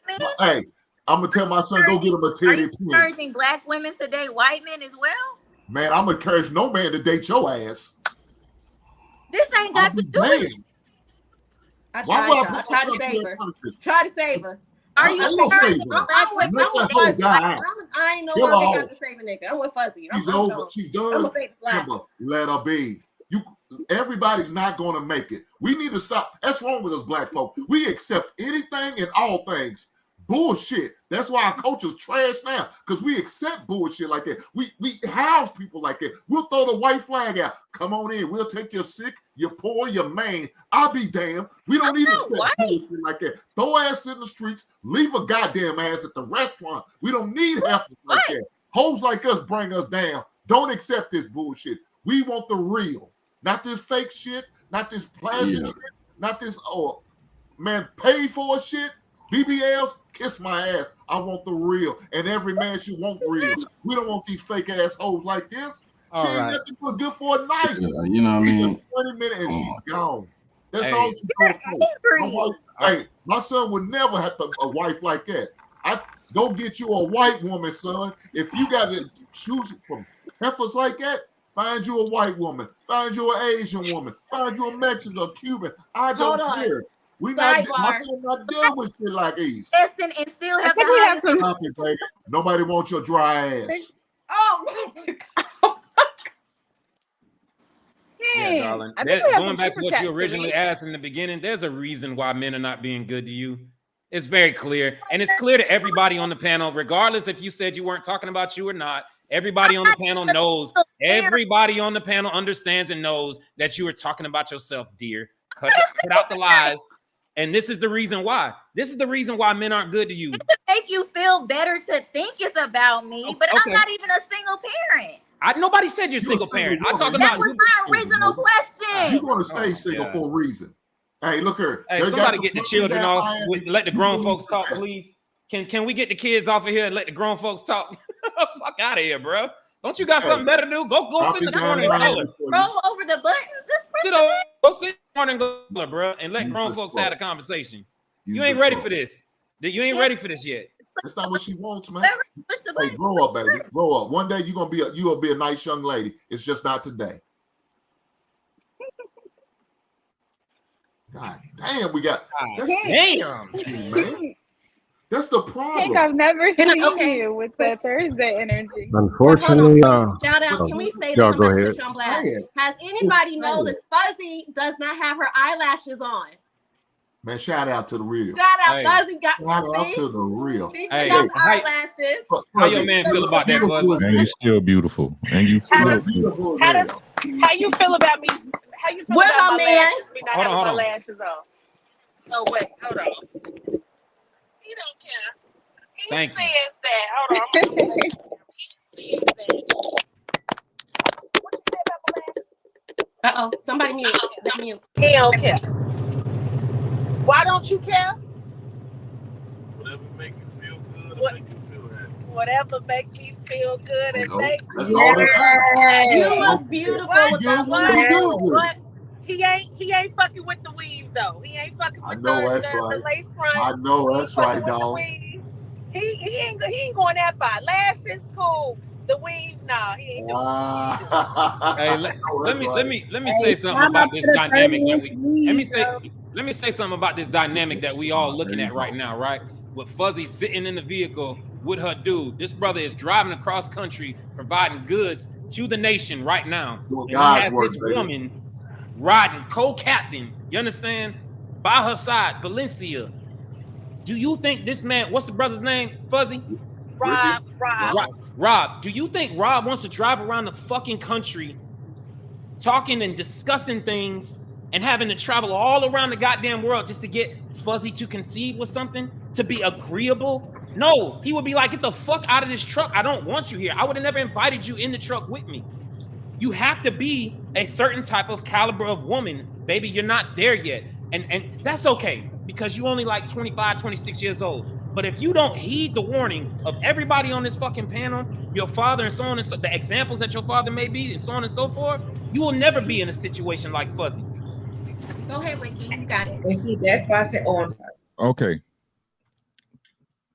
that. Hey, I'm gonna tell my son, go get him a titty. Are you encouraging black women to date white men as well? Man, I'm gonna encourage no man to date your ass. This ain't got to do with it. I tried to save her. Try to save her. Are you encouraging black women? I ain't no longer got to save a nigga. I'm with Fuzzy. She's over. She's done. Let her be. Everybody's not gonna make it. We need to stop. That's wrong with us black folk. We accept anything and all things. Bullshit. That's why our culture's trash now, because we accept bullshit like that. We house people like that. We'll throw the white flag out. Come on in. We'll take your sick, your poor, your man. I'll be damned. We don't need to accept bullshit like that. Throw ass in the streets. Leave a goddamn ass at the restaurant. We don't need heifers like that. Hoes like us bring us down. Don't accept this bullshit. We want the real, not this fake shit, not this plastic shit, not this paid for shit. BBLs, kiss my ass. I want the real. And every man should want real. We don't want these fake ass hoes like this. She ain't nothing but good for a night. You know what I mean? 20 minutes and she's gone. That's all she's going for. Hey, my son would never have a wife like that. Go get you a white woman, son. If you got to choose from heifers like that, find you a white woman. Find you an Asian woman. Find you a Mexican, a Cuban. I don't care. We not. My Sidebar. son not dealing with shit like these. Destin and still have the think we have highest. Stop it, baby. Nobody wants your dry ass. Oh. Yeah, darling. I think we have Going some back to super what chats you to originally read. asked in the beginning, there's a reason why men are not being good to you. It's very clear. And it's clear to everybody on the panel, regardless if you said you weren't talking about you or not. Everybody on the panel knows. Everybody on the panel understands and knows that you are talking about yourself, dear. Cut out the lies. And this is the reason why. This is the reason why men aren't good to you. To make you feel better to think it's about me, but I'm not even a single parent. Nobody said you're single parent. I'm talking about that was my original question. You're gonna stay single for a reason. Hey, look here. Hey, somebody get the children off. Let the grown folks talk, please. Can we get the kids off of here and let the grown folks talk? Fuck out of here, bro. Don't you got something better to do? Go sit in the corner and color. Roll over the buttons. Just press Go sit in the corner and color, bro, and let grown folks have a conversation. You ain't ready for this. You ain't ready for this yet. That's not what she wants, man. Hey, grow up, baby. Grow up. One day you'll be a nice young lady. It's just not today. God damn, we got. Damn. Man. That's the problem. Hank, I've never seen you with the Thursday energy. Unfortunately, shout out. Can we say that? y'all I'm go about to ahead. put you on blast. Has anybody know that Fuzzy does not have her eyelashes on? Man, shout out to the real. Shout out, Fuzzy got. Shout out to the real. She got the eyelashes. How your man feel about that, Fuzzy? And you still beautiful. And you still beautiful. How you feel about me? How you feel With about her my man. lashes? Me not having my lashes on. Oh wait, hold on. He don't care. He Thank says you. that. Hold on. He says that. What you say about my lashes? Uh-oh. Somebody mute. Mute. He don't care. Why don't you care? Whatever make you feel good, What? make you feel happy. Whatever make me feel good and make That's all that You look beautiful with that what? He ain't fucking with the weave though. He ain't fucking with the lace fronts. I know that's right, dog. He ain't going that far. Lashes cool. The weave, nah, he ain't doing Hey, let me say something about this dynamic that we let me say something about this dynamic that we all looking at right now, right? With Fuzzy sitting in the vehicle with her dude. This brother is driving across country, providing goods to the nation right now. And he has his woman riding co-captain, you understand? By her side, Valencia. Do you think this man, what's the brother's name, Fuzzy? Rob, do you think Rob wants to drive around the fucking country talking and discussing things and having to travel all around the goddamn world just to get Fuzzy to concede with something, to be agreeable? No, he would be like, get the fuck out of this truck. I don't want you here. I would have never invited you in the truck with me. You have to be a certain type of caliber of woman, baby. You're not there yet. And that's okay, because you only like 25, 26 years old. But if you don't heed the warning of everybody on this fucking panel, your father and so on and so, the examples that your father may be and so on and so forth, you will never be in a situation like Fuzzy. Go ahead, Ricky. You got it. And see, that's why I said, oh, I'm sorry. Okay.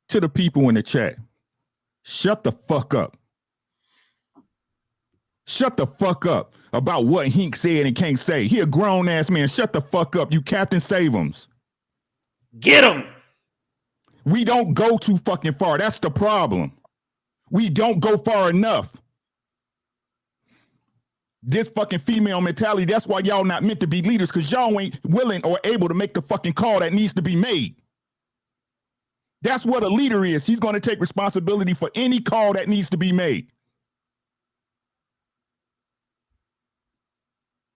To the people in the chat, shut the fuck up. Shut the fuck up about what Hink said and can't say. He a grown ass man. Shut the fuck up. You Captain Save'ems. Get him. We don't go too fucking far. That's the problem. We don't go far enough. This fucking female mentality, that's why y'all not meant to be leaders, because y'all ain't willing or able to make the fucking call that needs to be made. That's what a leader is. He's going to take responsibility for any call that needs to be made.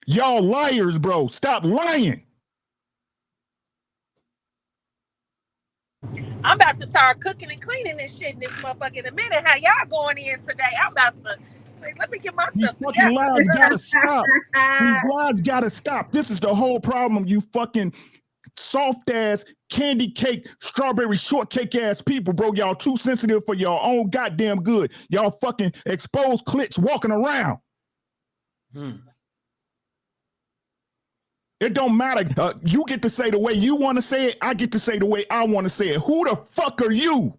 Y'all liars, bro. Stop lying. I'm about to start cooking and cleaning this shit in this motherfucker in a minute. How y'all going in today? I'm about to say, let me get myself These fucking lies gotta stop. These lies gotta stop. This is the whole problem, you fucking soft ass, candy cake, strawberry shortcake ass people, bro. Y'all too sensitive for your own goddamn good. Y'all fucking exposed clits walking around. It don't matter. You get to say the way you want to say it. I get to say the way I want to say it. Who the fuck are you?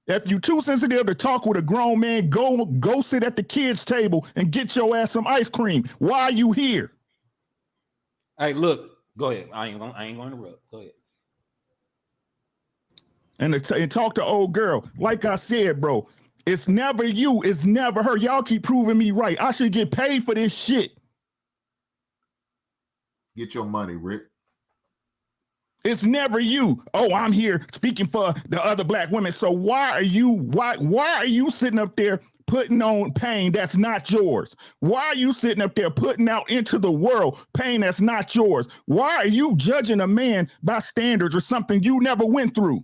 If you too sensitive to talk with a grown man, go sit at the kids' table and get your ass some ice cream. Why are you here? Hey, look, go ahead. I ain't going to interrupt. Go ahead. And talk to old girl. Like I said, bro, it's never you. It's never her. Y'all keep proving me right. I should get paid for this shit. Get your money, Rick. It's never you. Oh, I'm here speaking for the other black women. So why are you sitting up there putting on pain that's not yours? Why are you sitting up there putting out into the world pain that's not yours? Why are you judging a man by standards or something you never went through?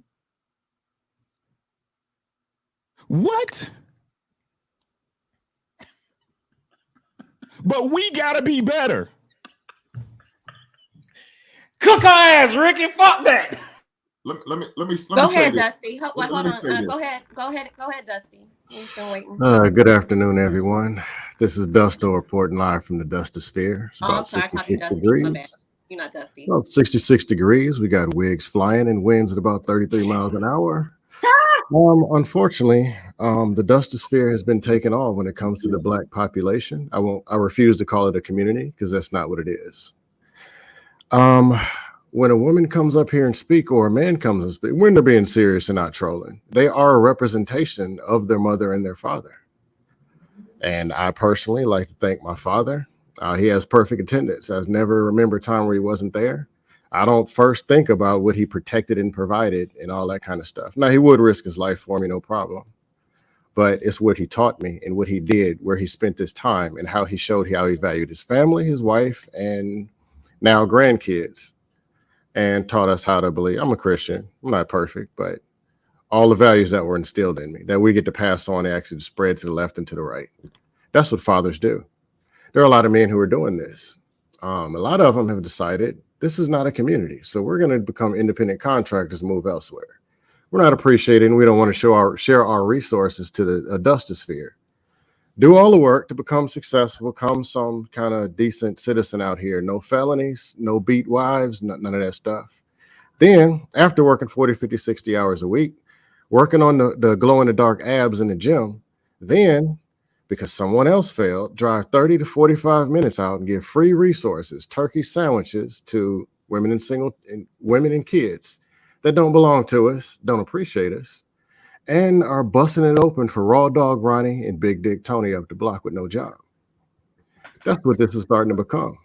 What? But we gotta be better. Cook our ass, Ricky. Fuck that. Let me Go say ahead, this. Dusty. Hold on. Go ahead, Dusty. We've been waiting. Good afternoon, everyone. This is Dusto reporting live from the Dustosphere. It's about 66 degrees. My bad. You're not Dusty. About 66 degrees. We got wigs flying and winds at about 33 miles an hour. Unfortunately, the Dustosphere has been taken off when it comes to the black population. I refuse to call it a community because that's not what it is. When a woman comes up here and speak, or a man comes and speak, when they're being serious and not trolling, they are a representation of their mother and their father. And I personally like to thank my father. He has perfect attendance. I never remember a time where he wasn't there. I don't first think about what he protected and provided and all that kind of stuff. Now, he would risk his life for me, no problem. But it's what he taught me and what he did, where he spent his time, and how he showed how he valued his family, his wife, and now grandkids, and taught us how to believe. I'm a Christian. I'm not perfect, but all the values that were instilled in me that we get to pass on actually spread to the left and to the right. That's what fathers do. There are a lot of men who are doing this. A lot of them have decided this is not a community, so we're going to become independent contractors and move elsewhere. We're not appreciated, and we don't want to share our resources to the Dustosphere. Do all the work to become successful, become some kind of decent citizen out here. No felonies, no beat wives, none of that stuff. Then, after working 40, 50, 60 hours a week, working on the glow-in-the-dark abs in the gym, then, because someone else failed, drive 30 to 45 minutes out and give free resources, turkey sandwiches to women and kids that don't belong to us, don't appreciate us, and are busting it open for Raw Dog Ronnie and Big Dick Tony up the block with no job. That's what this is starting to become.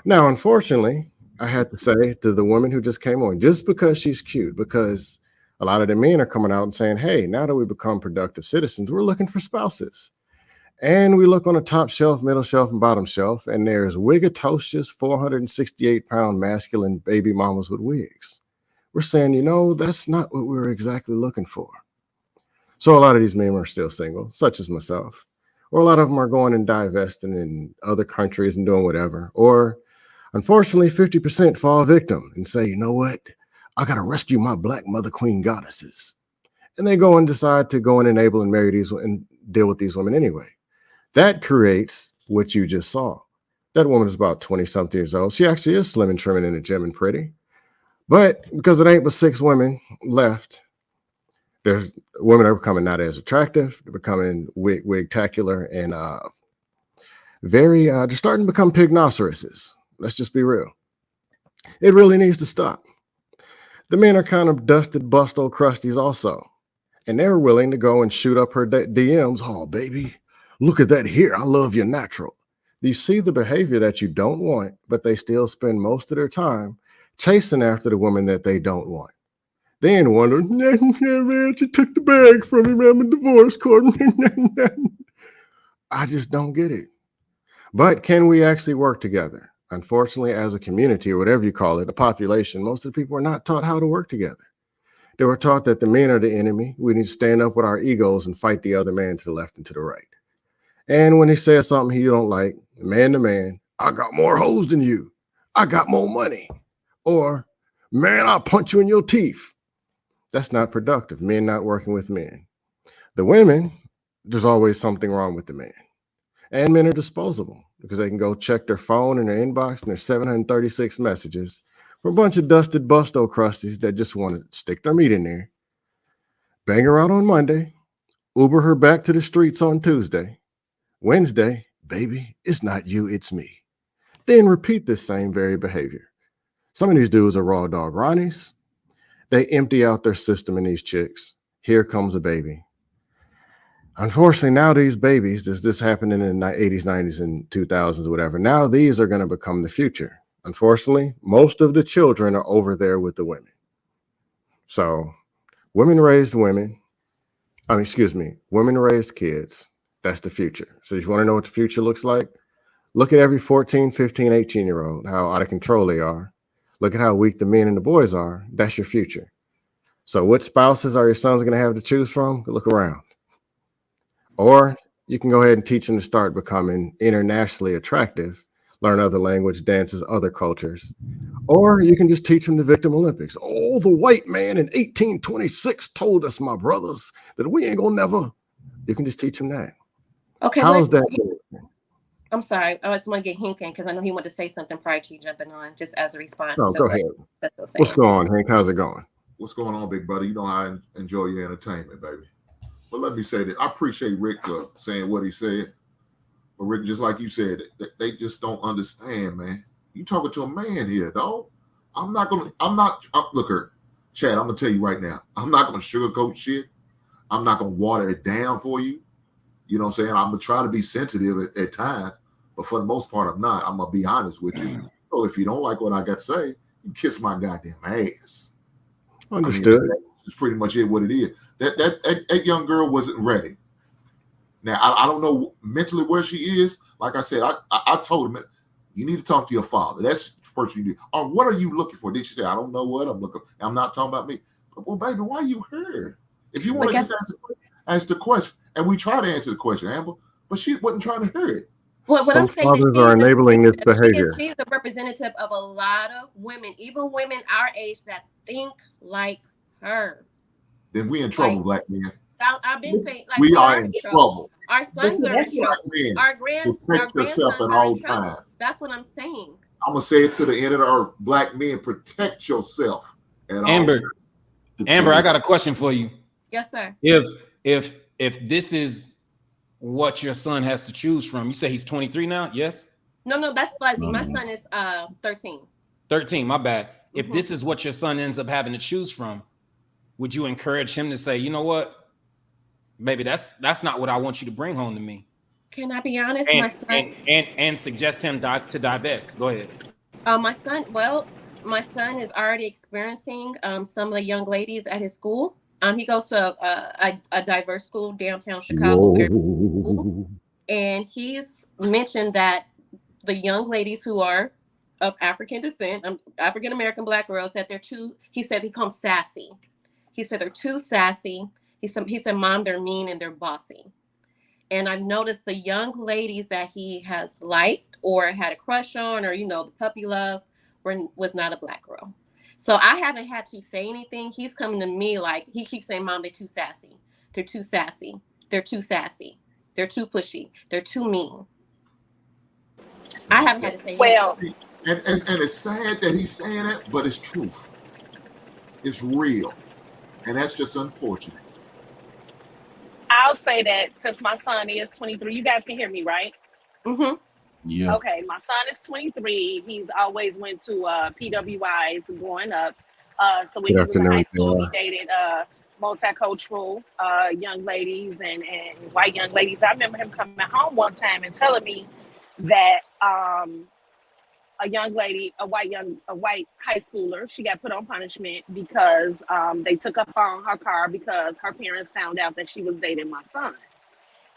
Now, unfortunately, I had to say to the woman who just came on, just because she's cute, because a lot of the men are coming out and saying, hey, now that we become productive citizens, we're looking for spouses. And we look on the top shelf, middle shelf, and bottom shelf, and there's wigatocious 468-pound masculine baby mamas with wigs. We're saying, you know, that's not what we're exactly looking for. So a lot of these men are still single, such as myself, or a lot of them are going and divesting in other countries and doing whatever. Or unfortunately, 50% fall victim and say, you know what? I got to rescue my black mother queen goddesses. And they go and decide to go and enable and marry these and deal with these women anyway. That creates what you just saw. That woman is about 20-something years old. She actually is slim and trimming in the gym and pretty. But because it ain't but 6 women left, there's women are becoming not as attractive. They're becoming wig-tacular and they're starting to become pignoceroses. Let's just be real. It really needs to stop. The men are kind of dusted, bust old crusties also. And they're willing to go and shoot up her DMs. Oh, baby, look at that hair. I love your natural. You see the behavior that you don't want, but they still spend most of their time chasing after the woman that they don't want. Then wonder, man, she took the bag from me, man. I'm in divorce court. I just don't get it. But can we actually work together? Unfortunately, as a community, or whatever you call it, a population, most of the people are not taught how to work together. They were taught that the men are the enemy. We need to stand up with our egos and fight the other man to the left and to the right. And when he says something he don't like, man to man, I got more hoes than you. I got more money. Or, man, I'll punch you in your teeth. That's not productive. Men not working with men. The women, there's always something wrong with the man. And men are disposable because they can go check their phone and their inbox and there's 736 messages from a bunch of dusted busto crusties that just want to stick their meat in there, bang her out on Monday, Uber her back to the streets on Tuesday. Wednesday, baby, it's not you, it's me. then repeat this same very behavior. Some of these dudes are raw dog Ronnies. They empty out their system in these chicks. Here comes a baby. Unfortunately, now these babies, this happened in the 80s, 90s, and 2000s, whatever. Now these are going to become the future. Unfortunately, most of the children are over there with the women. So women raised women. Women raised kids. That's the future. So if you want to know what the future looks like, look at every 14, 15, 18-year-old, how out of control they are. Look at how weak the men and the boys are. That's your future. So what spouses are your sons going to have to choose from? Look around. Or you can go ahead and teach them to start becoming internationally attractive, learn other language, dances, other cultures. Or you can just teach them the Victim Olympics. Oh, the white man in 1826 told us, my brothers, that we ain't gonna never. You can just teach them that. Okay. How's that? I'm sorry. I just want to get Hank in because I know he wanted to say something prior to you jumping on, just as a response. No, to go what ahead. that's still saying. What's going on, Hank? How's it going? What's going on, big brother? You know I enjoy your entertainment, baby. But let me say that I appreciate Rick for saying what he said. But Rick, just like you said, they just don't understand, man. You talking to a man here, dog. Look here, Chad, I'm gonna tell you right now, I'm not gonna sugarcoat shit. I'm not gonna water it down for you. You know what I'm saying? I'm gonna try to be sensitive at times, but for the most part, I'm not. I'm gonna be honest with you. So if you don't like what I got to say, you kiss my goddamn ass. Understood. I mean, that's pretty much it. What it is. That young girl wasn't ready. Now I don't know mentally where she is. Like I said, I told him you need to talk to your father. That's the first thing you do. Or what are you looking for? Did she say, I don't know what I'm looking for? I'm not talking about me. But, well, baby, why are you here? If you want to just ask the question, and we try to answer the question, Amber, but she wasn't trying to hear it. Well, what Some I'm saying fathers are enabling this behavior. She's a representative of a lot of women, even women our age that think like her. Then we in trouble, black men. I've been saying, like, we are in trouble. Our sons are in trouble. Our grandsons at are all in trouble. times. That's what I'm saying. I'm gonna say it to the end of the earth. Black men, protect yourself. Amber, I got a question for you. Yes, sir. If this is what your son has to choose from, you say he's 23 now, yes? No, that's fuzzy. My son is 13. 13, my bad. If this is what your son ends up having to choose from, would you encourage him to say, you know what, baby, that's not what I want you to bring home to me? Can I be honest? And, my son and suggest him to divest. Go ahead. My son is already experiencing some of the young ladies at his school. He goes to a diverse school downtown Chicago, and he's mentioned that the young ladies who are of African descent, African American black girls, that they're too. He said he comes sassy. He said they're too sassy. He said, Mom, they're mean and they're bossy. And I've noticed the young ladies that he has liked or had a crush on, or the puppy love, was not a black girl. So I haven't had to say anything. He's coming to me like he keeps saying, Mom, they're too sassy. They're too sassy. They're too sassy. They're too pushy. They're too mean. I haven't had to say anything. And it's sad that he's saying that, but it's truth. It's real. And that's just unfortunate. I'll say that since my son is 23, you guys can hear me, right? Mm-hmm. Yeah. Okay, my son is 23. He's always went to PWIs growing up. So when he was in high school, he dated multicultural young ladies and white young ladies. I remember him coming home one time and telling me that a young lady, a white high schooler, she got put on punishment because they took up on her car because her parents found out that she was dating my son.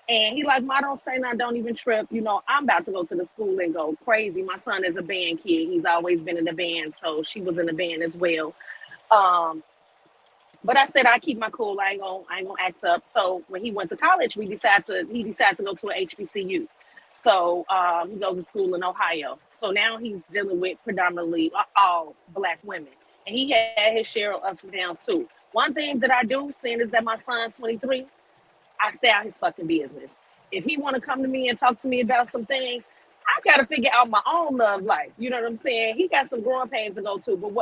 And he like, Ma, don't say nothing, don't even trip. I'm about to go to the school and go crazy. My son is a band kid. He's always been in the band, so she was in the band as well. But I said I keep my cool. I ain't gonna act up. So when he went to college, he decided to go to a HBCU. So he goes to school in Ohio. So now he's dealing with predominantly all black women. And he had his share of ups and downs too. One thing that I do see is that my son's 23, I stay out his fucking business. If he want to come to me and talk to me about some things, I got to figure out my own love life. You know what I'm saying? He got some growing pains to go through. But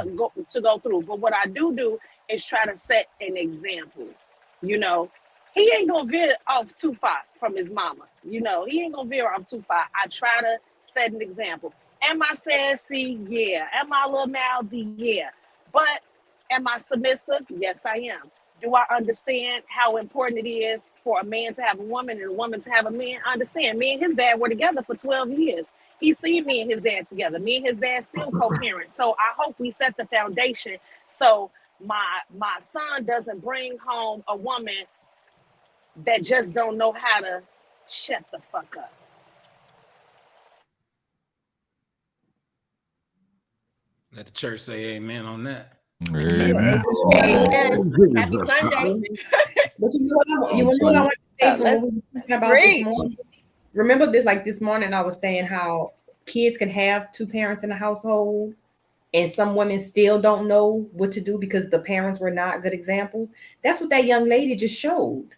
what I do is try to set an example. He ain't gonna veer off too far from his mama. He ain't gonna veer off too far. I try to set an example. Am I sassy? Yeah. Am I a little mouthy? Yeah. But am I submissive? Yes, I am. Do I understand how important it is for a man to have a woman and a woman to have a man? I understand. Me and his dad were together for 12 years. He seen me and his dad together. Me and his dad still co-parent. So I hope we set the foundation so my son doesn't bring home a woman that just don't know how to shut the fuck up. Let the church say amen on that. Amen. Amen. Happy Sunday. But you know what I want to say from what we were talking about this morning? Remember this, like this morning I was saying how kids can have two parents in the household and some women still don't know what to do because the parents were not good examples. That's what that young lady just showed.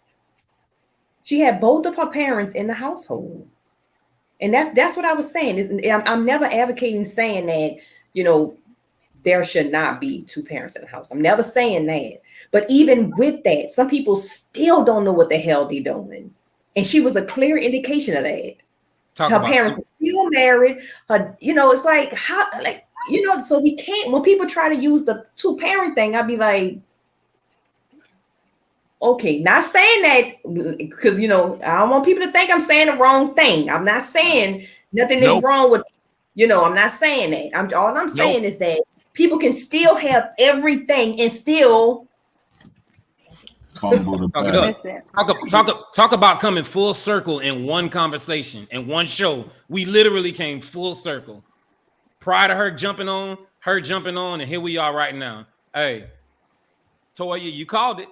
She had both of her parents in the household. And that's what I was saying. I'm never advocating saying that, you know, there should not be two parents in the house. I'm never saying that. But even with that, some people still don't know what the hell they're doing. And she was a clear indication of that. Her parents are still married. Her, you know, it's like, how, like, you know, so we can't, when people try to use the two parent thing, I'd be like, okay, not saying that because, you know, I don't want people to think I'm saying the wrong thing. I'm not saying nothing is wrong with, you know, I'm not saying that. All I'm saying is that people can still have everything and still fumble the Talk about coming full circle in one conversation, in one show. We literally came full circle. Prior to her jumping on, and here we are right now. Hey, Toya, you called it.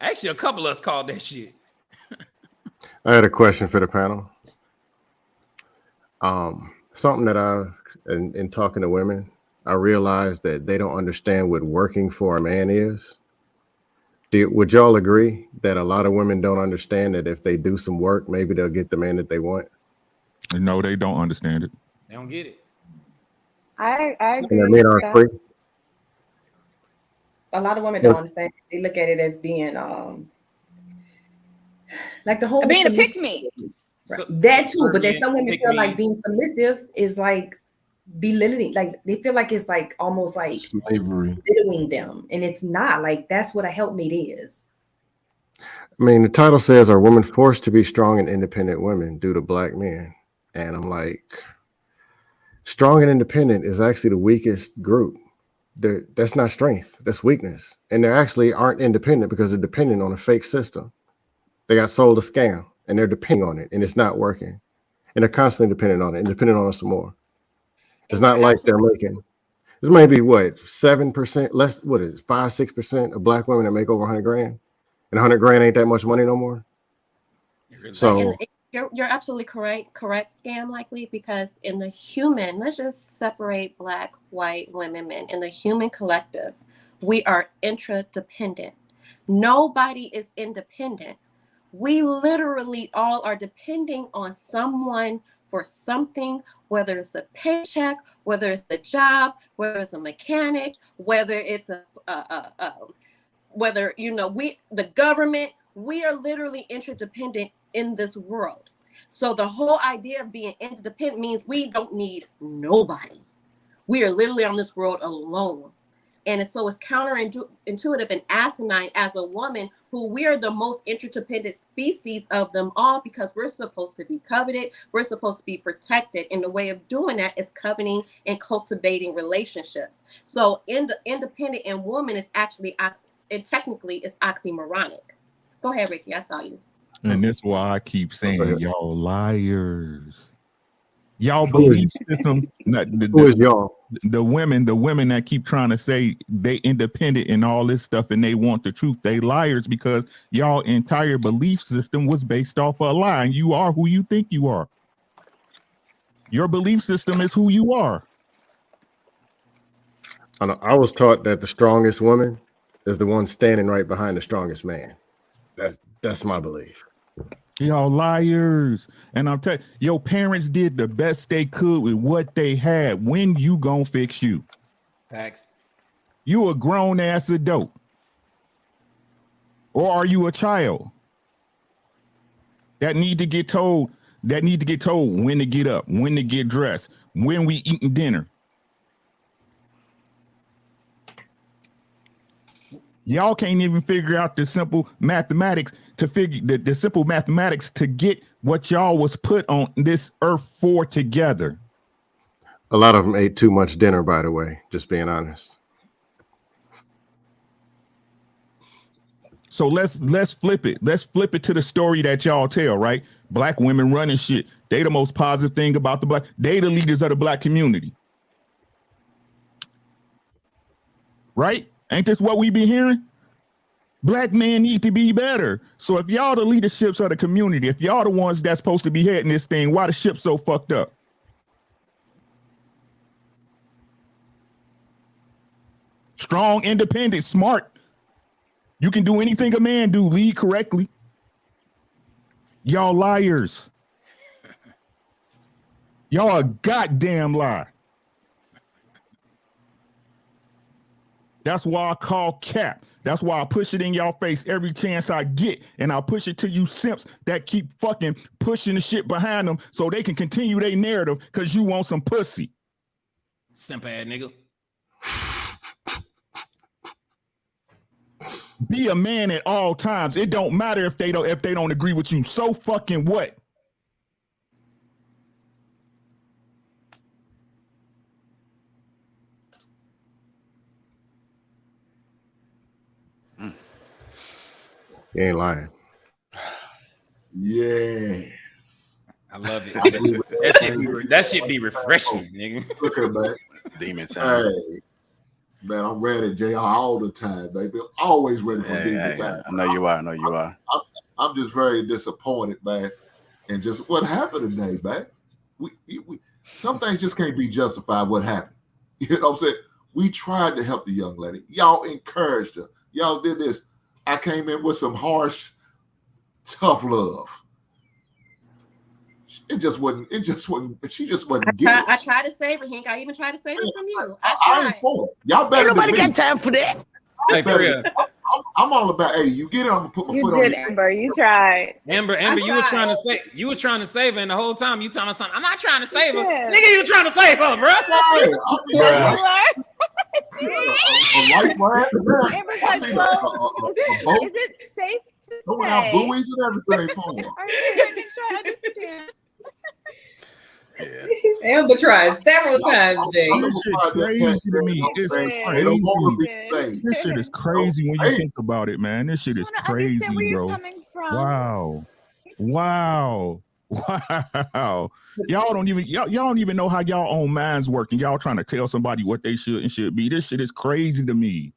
Actually, a couple of us called that shit. I had a question for the panel. Something that in talking to women, I realized that they don't understand what working for a man is. Would y'all agree that a lot of women don't understand that if they do some work, maybe they'll get the man that they want? No, they don't understand it. They don't get it. I agree. Men aren't free. A lot of women don't understand. They look at it as being like the whole being a pick me. Right. That too, but then some women feel like being submissive is like belittling, like they feel like it's like almost like slavery, belittling them, and it's not. Like that's what a helpmate is. I mean, the title says, "Are women forced to be strong and independent women due to black men?" And I'm like, strong and independent is actually the weakest group. That's not strength, that's weakness. And they actually aren't independent because they're dependent on a fake system. They got sold a scam and they're depending on it and it's not working. And they're constantly dependent on it and depending on it some more. It's not like they're making, this may be what, 7% less, what is it, 5-6% of black women that make over 100 grand? And 100 grand ain't that much money no more. So you're absolutely correct, Scam Likely, because in the human, let's just separate black, white, women, men. In the human collective, we are interdependent. Nobody is independent. We literally all are depending on someone for something, whether it's a paycheck, whether it's a job, whether it's a mechanic, whether it's whether, you know, the government, we are literally interdependent in this world. So the whole idea of being independent means we don't need nobody. We are literally on this world alone. And so it's counterintuitive and asinine as a woman who we are the most interdependent species of them all because we're supposed to be coveted. We're supposed to be protected. And the way of doing that is coveting and cultivating relationships. So independent and woman is actually, and technically it's oxymoronic. Go ahead, Ricky. I saw you. And that's why I keep saying y'all liars. Y'all belief system. Who is y'all? The women that keep trying to say they independent and all this stuff and they want the truth. They liars because y'all entire belief system was based off a lie. And you are who you think you are. Your belief system is who you are. I was taught that the strongest woman is the one standing right behind the strongest man. That's my belief. Y'all liars. And I'm telling you, your parents did the best they could with what they had. When you gonna fix you? Facts. You a grown ass adult. Or are you a child? That need to get told when to get up, when to get dressed, when we eating dinner. Y'all can't even figure out the simple mathematics to figure the simple mathematics to get what y'all was put on this earth for together. A lot of them ate too much dinner, by the way, just being honest. So let's flip it. Let's flip it to the story that y'all tell, right? Black women running shit. They the most positive thing about the black. They the leaders of the black community. Right? Ain't this what we be hearing? Black men need to be better. So if y'all the leaderships of the community, if y'all the ones that's supposed to be heading this thing, why the ship so fucked up? Strong, independent, smart. You can do anything a man do. Lead correctly. Y'all liars. Y'all a goddamn lie. That's why I call cap. That's why I push it in y'all face every chance I get. And I'll push it to you simps that keep fucking pushing the shit behind them so they can continue their narrative because you want some pussy. Simp ass nigga. Be a man at all times. It don't matter if they don't agree with you. So fucking what? You ain't lying. Yes. I love it. That shit be refreshing, nigga. Look at that. Demon time. Hey, man, I'm ready, JR, all the time, baby. Always ready for demon time. I know you are. I know you are. I'm just very disappointed, man. And just what happened today, man. We some things just can't be justified. What happened? You know what I'm saying? We tried to help the young lady. Y'all encouraged her. Y'all did this. I came in with some harsh, tough love. It just wasn't. She just wasn't getting it. I tried to save her, Hank. I even tried to save her from you. I ain't for it. Y'all better. Ain't nobody than me. got time for that. Hey, for real. I'm all about. Hey, you get it? I'm gonna put my foot on You did, you. Amber. You tried. Amber, you were trying to save her, and the whole time you telling me something. I'm not trying to save her, Yeah. nigga. You trying to save her, bro? Amber's like, well, is it safe to Throwing out say? buoys and everything for her. Are you trying to understand? Amber tried several times, Jay. This shit crazy to me. It's They don't want to be saved. This shit is crazy when you think about it, man. This shit is crazy, Where you're bro. coming from. Wow. Y'all don't even know how y'all own minds work, and y'all trying to tell somebody what they should and should be. This shit is crazy to me.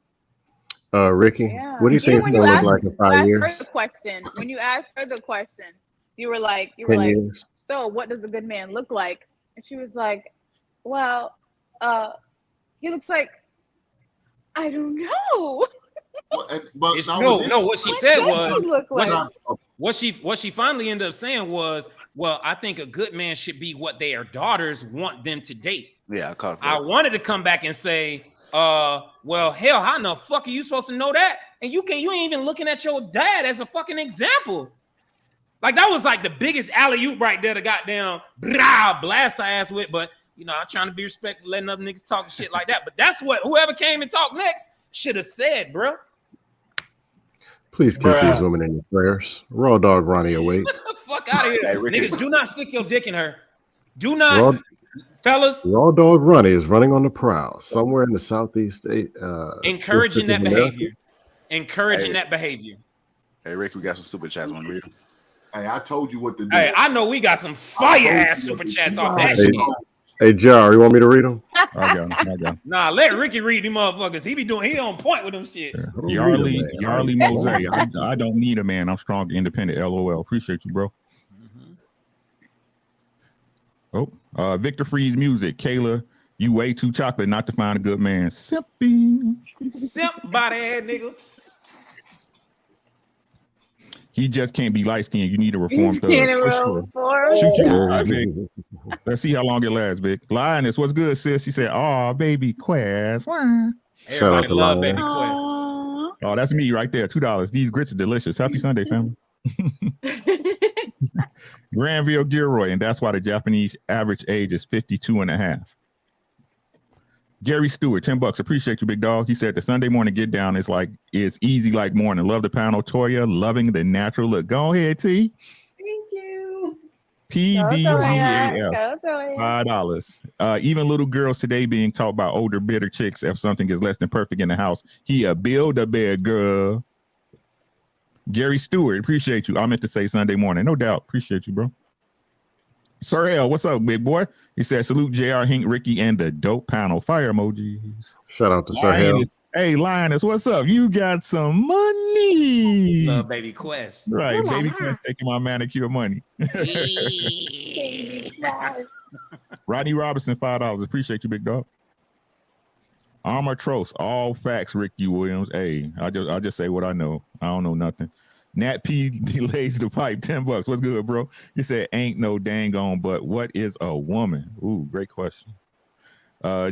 Ricky, what do you think it's When gonna you look like in 5 years? When you asked her the question, you were like, 10 years. so what does a good man look like? And she was like, well, he looks like, I don't know. What she said was, like? what she finally ended up saying was, well, I think a good man should be what their daughters want them to date. Yeah, I wanted to come back and say, well, hell, how in the fuck are you supposed to know that? And you ain't even looking at your dad as a fucking example. Like that was like the biggest alley-oop right there to goddamn blast her ass with. But you know, I'm trying to be respectful, letting other niggas talk shit like that. But that's what whoever came and talked next should have said, bro. Please keep these women in your prayers. Raw dog Ronnie awake. Fuck out of here. Niggas, do not stick your dick in her. Do not, fellas. Raw dog Ronnie is running on the prowl somewhere in the southeast. Encouraging that America. behavior. Encouraging that behavior. Hey, Rick, we got some super chats. Want to read them? Hey, I told you what to do. Hey, I know we got some fire ass super chats off that shit. Hey, Jar, you want me to read them? I got. Nah, let Ricky read them motherfuckers. He on point with them shits. Yarly Mose. I don't need a man. I'm strong, independent. LOL. Appreciate you, bro. Oh, Victor Freeze music. Kayla, you way too chocolate not to find a good man. Simping. Simp body ass nigga. He just can't be light skinned. You need a reform thug. Let's see how long it lasts, Vic. Lioness, what's good, sis? She said, "Oh, baby Quest." Everybody love baby Quest. Oh, that's me right there. $2. These grits are delicious. Happy Sunday, family. Granville Gilroy, and that's why the Japanese average age is 52 and a half. Gary Stewart, $10. Appreciate you, big dog. He said the Sunday morning get down is easy like morning. Love the panel. Toya, loving the natural look. Go ahead, T. Thank you. PDGAF, $5. Even little girls today being taught by older, bitter chicks if something is less than perfect in the house. He a Build-A-Bear girl. Gary Stewart, appreciate you. I meant to say Sunday morning. No doubt. Appreciate you, bro. Sir L, what's up, big boy? He said, salute JR, Hink, Ricky, and the dope panel. Fire emojis. Shout out to Sir L. Hey, Linus, what's up? You got some money. Love Baby Quest. Right, Baby Quest taking my manicure money. Rodney Robinson, $5. Appreciate you, big dog. Armor Trost, all facts, Ricky Williams. Hey, I just say what I know. I don't know nothing. Nat P delays the pipe, $10. What's good, bro? You said ain't no dang on, but what is a woman? Ooh, great question.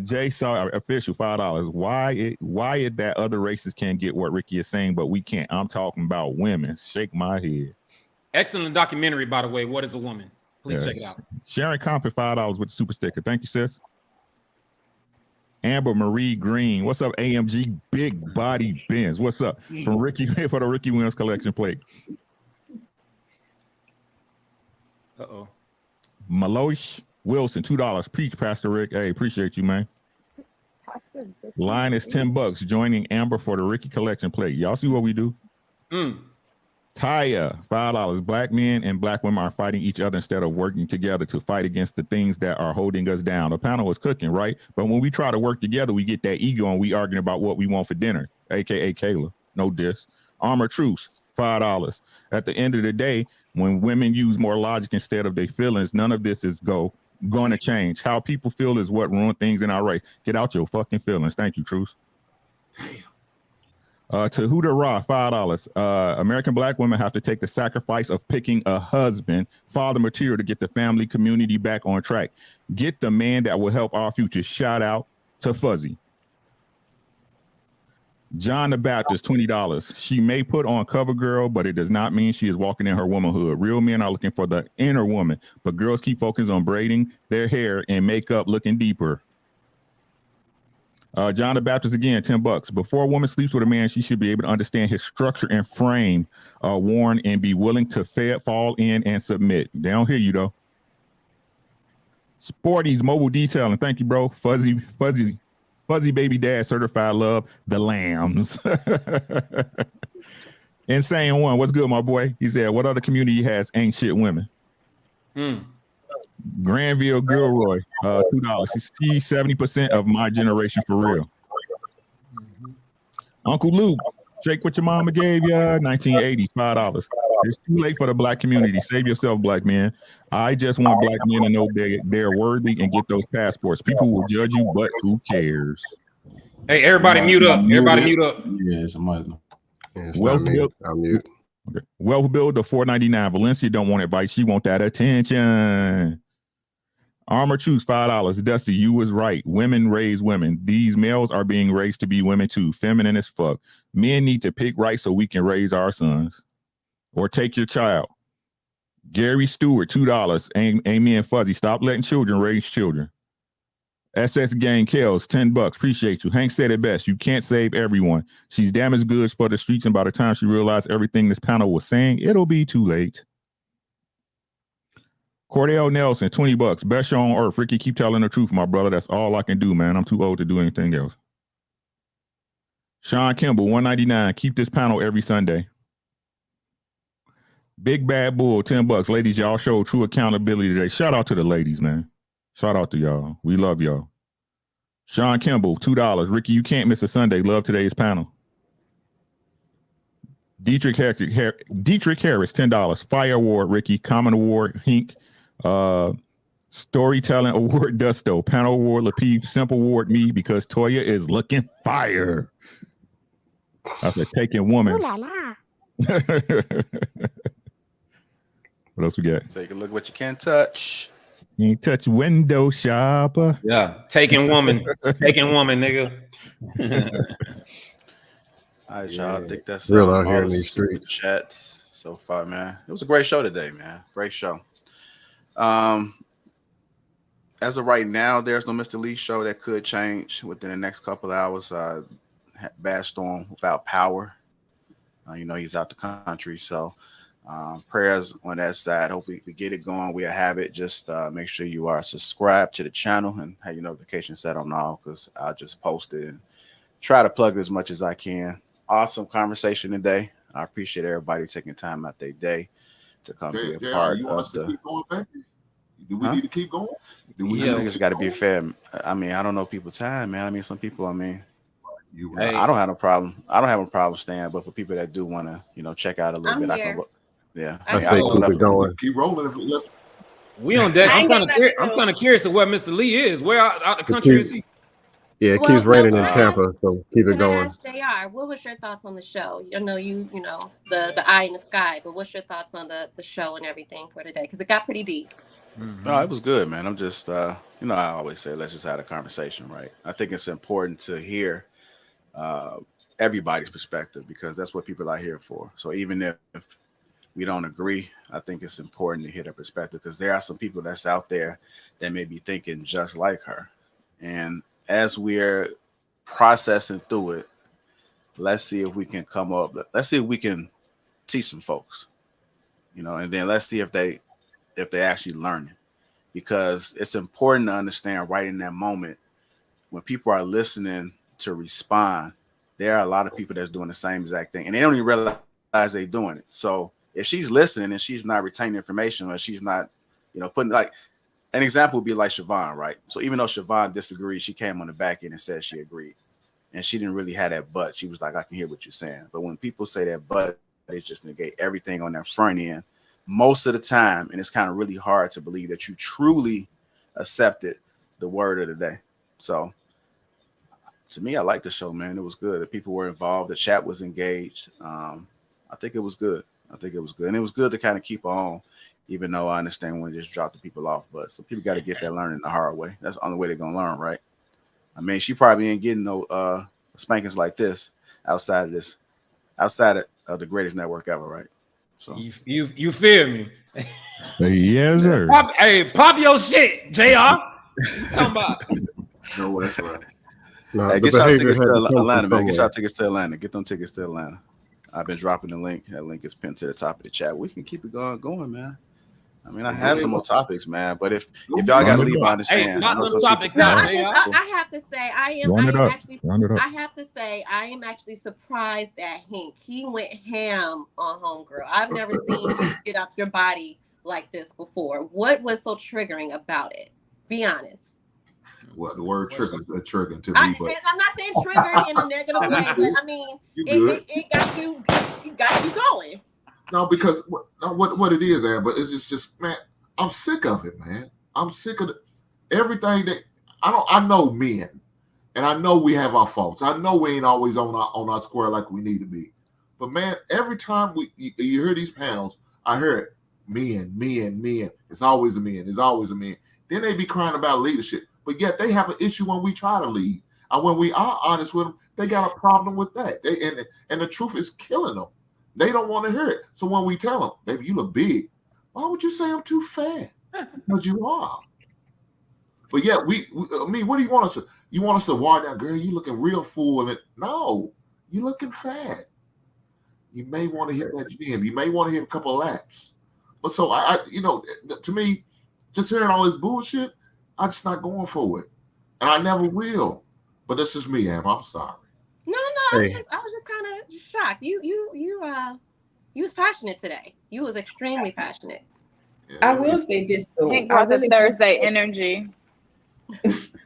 Jay saw official $5. Why it that other races can get what Ricky is saying, but we can't? I'm talking about women. Shake my head. Excellent documentary, by the way. What is a woman? Please check it out. Sharon Compton, $5 with the super sticker. Thank you, sis. Amber Marie Green, what's up? AMG Big Body Benz, what's up? From Ricky for the Ricky Williams collection plate. Maloish Wilson, $2. Peach, Pastor Rick. Hey, appreciate you, man. Line is $10. Joining Amber for the Ricky collection plate. Y'all see what we do? Taya, $5. Black men and black women are fighting each other instead of working together to fight against the things that are holding us down. The panel is cooking, right? But when we try to work together, we get that ego and we arguing about what we want for dinner, aka Kayla. No diss. Armor Truce, $5. At the end of the day, when women use more logic instead of their feelings, none of this is going to change. How people feel is what ruins things in our race. Get out your fucking feelings. Thank you, Truce. To Huda Ra, $5. American black women have to take the sacrifice of picking a husband, father material to get the family community back on track. Get the man that will help our future. Shout out to Fuzzy. John the Baptist, $20. She may put on cover girl, but it does not mean she is walking in her womanhood. Real men are looking for the inner woman, but girls keep focusing on braiding their hair and makeup looking deeper. John the Baptist again, $10. Before a woman sleeps with a man, she should be able to understand his structure and frame, warn, and be willing to fall in and submit. They don't hear you though. Sporty's Mobile Detailing, thank you, bro. Fuzzy baby dad, certified love, the lambs. Insane One, what's good, my boy? He said, what other community has ain't shit women? Granville Gilroy, $2. She's 70% of my generation for real. Uncle Luke, shake what your mama gave you, 1980s, $5. It's too late for the black community. Save yourself, black men. I just want black men to know they're worthy and get those passports. People will judge you, but who cares? Hey, everybody mute up. Everybody mute up. Yeah, somebody's not. Well built. I'm mute. Okay. Well built to $4.99. Valencia don't want advice. She want that attention. Armor Choose, $5. Dusty, you was right. Women raise women. These males are being raised to be women too. Feminine as fuck. Men need to pick right so we can raise our sons. Or take your child. Gary Stewart, $2. Amy and Fuzzy, stop letting children raise children. SS Gang Kells, $10. Appreciate you. Hank said it best. You can't save everyone. She's damaged goods for the streets, and by the time she realized everything this panel was saying, it'll be too late. Cordell Nelson, $20. Best show on earth. Ricky, keep telling the truth, my brother. That's all I can do, man. I'm too old to do anything else. Sean Kimball, $1.99. Keep this panel every Sunday. Big Bad Bull, $10. Ladies, y'all show true accountability today. Shout out to the ladies, man. Shout out to y'all. We love y'all. Sean Kimball, $2. Ricky, you can't miss a Sunday. Love today's panel. Dietrich Harris, $10. Fire Award, Ricky. Common Award, Hink. Storytelling Award, Dusto. Panel Award, Lapeef. Simple Award, me, because Toya is looking fire. I said, taking woman. Ooh la la. What else we got? Take a look what you can't touch. You ain't touch window shopper. Yeah, taking woman. Taking woman, nigga. All right, y'all. I think that's real out here in these streets. Chats so far, man. It was a great show today, man. Great show. As of right now, there's no Mr. Lee show. That could change within the next couple of hours. Bad storm without power. He's out the country, so prayers on that side. Hopefully we get it going. We'll have it. Just make sure you are subscribed to the channel and have your notifications set on all, because I'll just post it and try to plug it as much as I can. Awesome conversation today. I appreciate everybody taking time out their day to come be a part of the. Keep going, baby? Do we need to keep going? I think it's got to be fair. I mean, I don't know people's time, man. I mean, some people, I don't have a problem. I don't have a problem staying, but for people that do want to, check out a little bit, I can. Yeah, keep rolling. We on deck. I'm kind of curious of where Mr. Lee is. Where out the country is he? Yeah, it keeps raining in Tampa, so keep it going. Ask JR, what was your thoughts on the show? I know the eye in the sky, but what's your thoughts on the show and everything for today? Because it got pretty deep. No, it was good, man. I'm just, I always say, let's just have a conversation, right? I think it's important to hear everybody's perspective, because that's what people are here for. So even if we don't agree, I think it's important to hear their perspective, because there are some people that's out there that may be thinking just like her. And as we're processing through it, let's see if we can let's see if we can teach some folks, and then let's see if they actually learn it, because it's important to understand right in that moment when people are listening to respond, there are a lot of people that's doing the same exact thing and they don't even realize they're doing it. So if she's listening and she's not retaining information, or she's not, putting, like, an example would be like Siobhan, right? So even though Siobhan disagreed, she came on the back end and said she agreed, and she didn't really have that but. She was like, I can hear what you're saying. But when people say that but, they just negate everything on that front end most of the time, and it's kind of really hard to believe that you truly accepted the word of the day. So to me, I like the show, man. It was good. The people were involved. The chat was engaged. I think it was good. And it was good to kind of keep her on, even though I understand when it just dropped the people off. But some people got to get that learning the hard way. That's the only way they're going to learn, right? I mean, she probably ain't getting no spankings like this outside of the greatest network ever, right? So you feel me? Yes, sir. Pop your shit, JR. Talking about. No, that's right. Hey, get y'all tickets to Atlanta, man. Get y'all tickets to Atlanta. Get them tickets to Atlanta. I've been dropping the link. That link is pinned to the top of the chat. We can keep it going, man. I mean, I have some more topics, man. But if y'all got to leave, I understand. I have to say, I am actually surprised at Hank. He went ham on homegirl. I've never seen you get off your body like this before. What was so triggering about it? Be honest. Well, the word triggering to me. I'm not saying triggered in a negative way, but I mean, it got you going. No, because what it is, but it's just, man, I'm sick of it, man. I'm sick of everything that I know men, and I know we have our faults. I know we ain't always on our square like we need to be. But man, every time you hear these panels, I hear it, men. It's always a man. It's always a man. Then they be crying about leadership, but yet they have an issue when we try to lead. And when we are honest with them, they got a problem with that. And the truth is killing them. They don't want to hear it. So when we tell them, baby, you look big, why would you say I'm too fat? Because you are. But yeah, I mean, what do you want us to? You want us to walk down, girl, you looking real full. No, you looking fat. You may want to hit that gym. You may want to hit a couple of laps. But so to me, just hearing all this bullshit, I'm just not going for it. And I never will. But that's just me, Am. I'm sorry. No, I was just kind of shocked. You was passionate today. You was extremely passionate. I will say this though. I really the Thursday energy.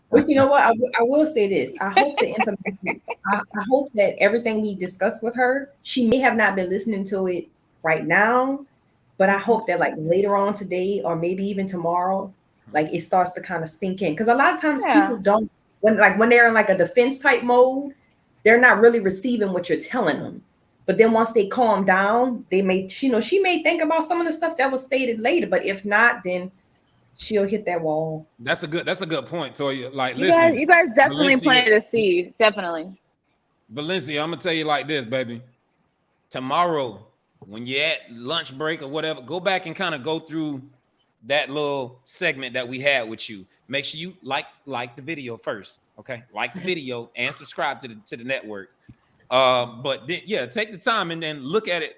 But you know what? I will say this. I hope the information. I hope that everything we discussed with her, she may have not been listening to it right now, but I hope that like later on today or maybe even tomorrow, like it starts to kind of sink in. Because a lot of times people don't when they're in like a defense type mode, they're not really receiving what you're telling them. But then once they calm down, they may, she may think about some of the stuff that was stated later. But if not, then she'll hit that wall. That's a good point, Toya. Like, you listen, guys definitely planted a seed. Definitely. Valencia, I'm gonna tell you like this, baby. Tomorrow, when you're at lunch break or whatever, go back and kind of go through that little segment that we had with you, make sure you like the video first. Okay, like the video and subscribe to the network. But then, yeah, take the time and then look at it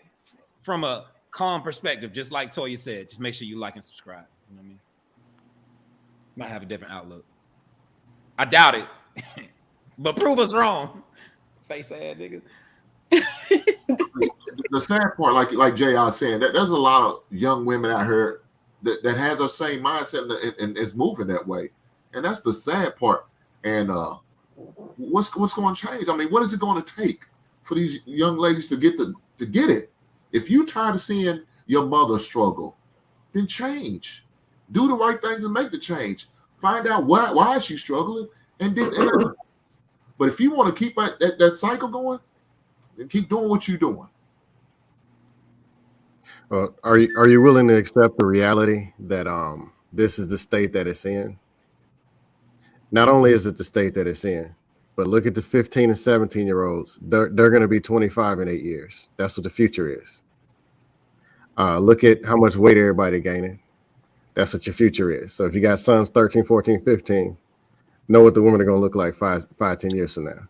from a calm perspective, just like Toya said. Just make sure you like and subscribe. You know what I mean? Might have a different outlook. I doubt it, but prove us wrong. Face ass nigga. The sad part, like J.R. saying, that there's a lot of young women out here that has the same mindset and is moving that way, and that's the sad part. And what's going to change? I mean, what is it going to take for these young ladies to get it? If you tired of seeing your mother struggle, then change. Do the right things and make the change. Find out why she's struggling, and then. But if you want to keep that cycle going, then keep doing what you're doing. Are you willing to accept the reality that this is the state that it's in? Not only is it the state that it's in, but look at the 15 and 17-year-olds. They're going to be 25 in 8 years. That's what the future is. Look at how much weight everybody gaining. That's what your future is. So if you got sons 13, 14, 15, know what the women are going to look like 5, 10 years from now.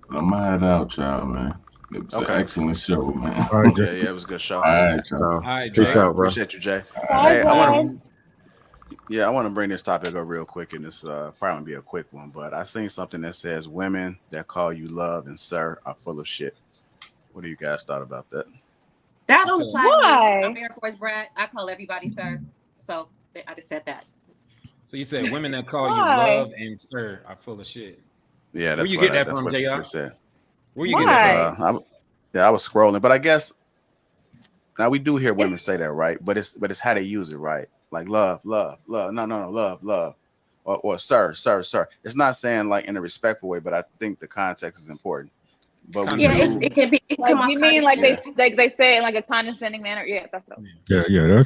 I'm mad out, y'all, man. It was an excellent show, man. All right, yeah, it was a good show. All right, y'all. All right, Peace Jay. out, bro. Appreciate you, Jay. Bye, Hey, I want to bring this topic up real quick, and this probably be a quick one, but I seen something that says women that call you love and sir are full of shit. What do you guys thought about that? That don't apply to Why? me. I'm Air Force brat. I call everybody sir. So I just said that. So you said women that call Why? you love and sir are full of shit. Yeah, Where that's you what get that that's from, what JR? they said. Where you Why? get that? I was scrolling, but I guess now we do hear women say that, right? But it's how they use it, right? Like love, no, love, or sir. It's not saying like in a respectful way, but I think the context is important. But we Yeah, do, it can be. It Like, come off you mean like condescending. they say it in like a condescending manner? Yeah, that's what. Yeah,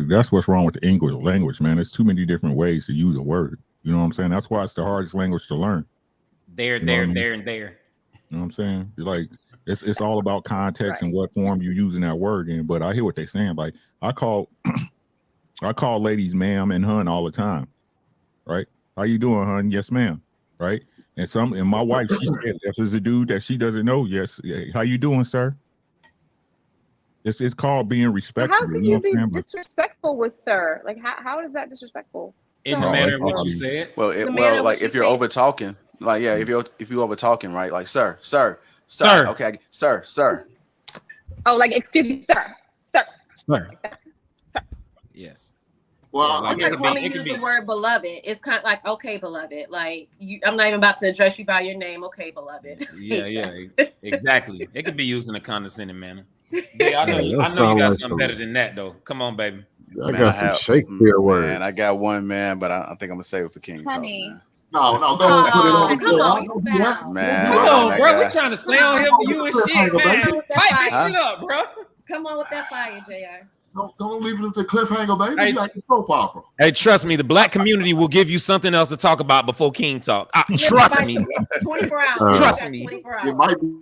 that's what's wrong with the English language, man. There's too many different ways to use a word. You know what I'm saying? That's why it's the hardest language to learn. There, You know what I mean? there, and there. You know what I'm saying? Like it's all about context and what form you're using that word in. But I hear what they're saying. Like I call ladies ma'am and hun all the time. Right? How you doing, hun? Yes, ma'am. Right? And my wife, she said, if there's a dude that she doesn't know, yes, how you doing, sir? It's called being But respectful. how can You know you what be I'm saying? disrespectful with sir? Like how is that disrespectful? In the manner in which you said. well, like if you're over talking, like if you over talking, right? Like sir, okay, sir. Oh, like excuse me, sir. Sir. Yes. Well, Just like when we use the word beloved, it's kind of like, okay, beloved. Like I'm not even about to address you by your name. Okay, beloved. Yeah, exactly. It could be used in a condescending manner. Jay, I know you got like something better than that, though. Come on, baby. I got some Shakespeare words. Man, I got one, man, but I think I'm gonna save it for King Honey. Talk. No, don't put it on. Come on, Man, Come on, I bro. got- We're trying to stay on here for you and shit, man. Pipe this shit up, bro. Come on with that fire, JR. Don't leave it at the cliffhanger, baby. Hey, You like a soap opera. Hey, trust me, the black community will give you something else to talk about before King Talk. Trust me. 24 hours. Trust me. 24 It hours. might be.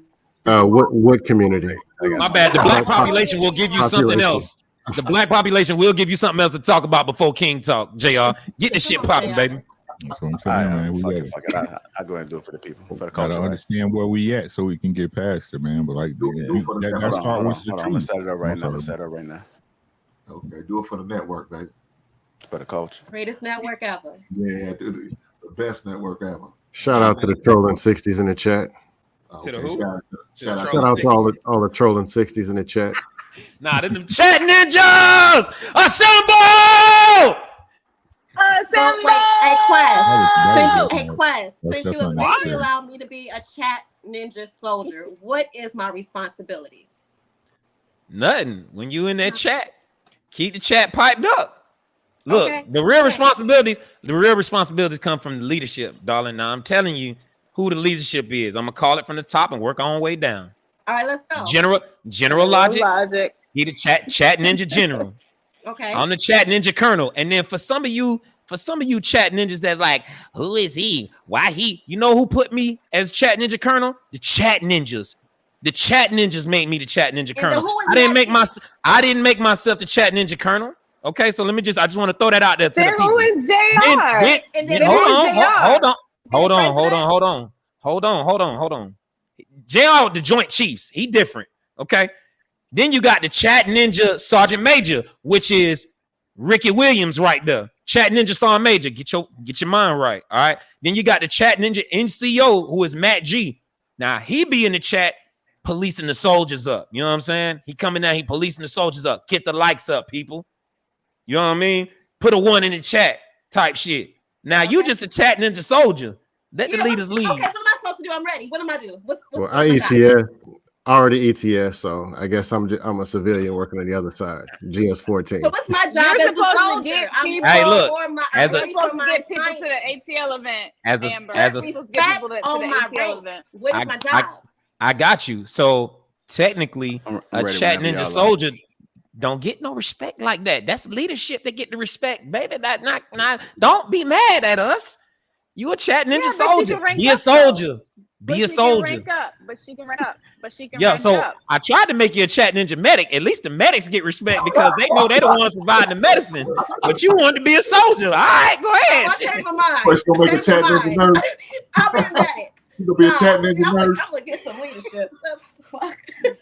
What community? My bad. The black population will give you something else. The black population will give you something else to talk about before King Talk. JR, get the shit popping, baby. That's what I'm saying, man. We fuck gotta, it. I'll go ahead and do it for the people, for the gotta culture. Right? understand where we at so we can get past it, man. But like, that's Hold on. I'm gonna set it up right now. Okay, do it for the network, baby. For the culture. Greatest network ever. Yeah, the best network ever. Shout out to the trolling 60s in the chat. To the who? Shout out Shout out to all the trolling 60s in the chat. Nah, them chat ninjas! Assemble! So wait, hey class. That's Since you unnecessary. officially allowed me to be a chat ninja soldier, what is my responsibilities? Nothing. When you in that chat, keep the chat piped up. Look, Okay. the real responsibilities come from the leadership, darling. Now I'm telling you who the leadership is. I'm gonna call it from the top and work our way down. All right, let's go. General logic. He the chat ninja general. Okay. I'm the chat ninja colonel. And then for some of you chat ninjas that's like, who is he? Why he? You know who put me as chat ninja colonel? The chat ninjas. The chat ninjas made me the chat ninja And colonel. who is I didn't Matt make myself the chat ninja colonel. Okay, so I just want to throw that out there to Then the people. who is JR? Then hold on. JR with the Joint Chiefs, he different. Okay. Then you got the chat ninja Sergeant Major, which is Ricky Williams right there. Chat ninja Sergeant Major. Get your mind right. All right. Then you got the chat ninja NCO, who is Matt G. Now he be in the chat policing the soldiers up. You know what I'm saying? He coming down, he policing the soldiers up. Get the likes up, people. You know what I mean? Put a 1 in the chat type shit. Now you just a chat ninja soldier. Let the leaders lead. Okay, what am I supposed to do? I'm ready. What am I do? Well, I ETS. Already ETS, so I guess I'm a civilian working on the other side. GS-14. So what's my job You're as a supposed to soldier? get I'm people, Hey, look, you're supposed to get people to the ATL event. Amber. You're supposed to get people to the ATL event. What is my job? I got you. So technically, a chat ninja soldier don't get no respect like that. That's leadership that get the respect, baby. That not. Don't be mad at us. You a chat ninja soldier. Be a soldier. Be a soldier. But she can rank up. So I tried to make you a chat ninja medic. At least the medics get respect because they know they're the ones providing the medicine. But you wanted to be a soldier. All right, go ahead. I changed my mind. Let's go make a chat ninja nurse. I'll be a medic. You gonna be a chat ninja nurse? I'm gonna get some leadership. Fuck.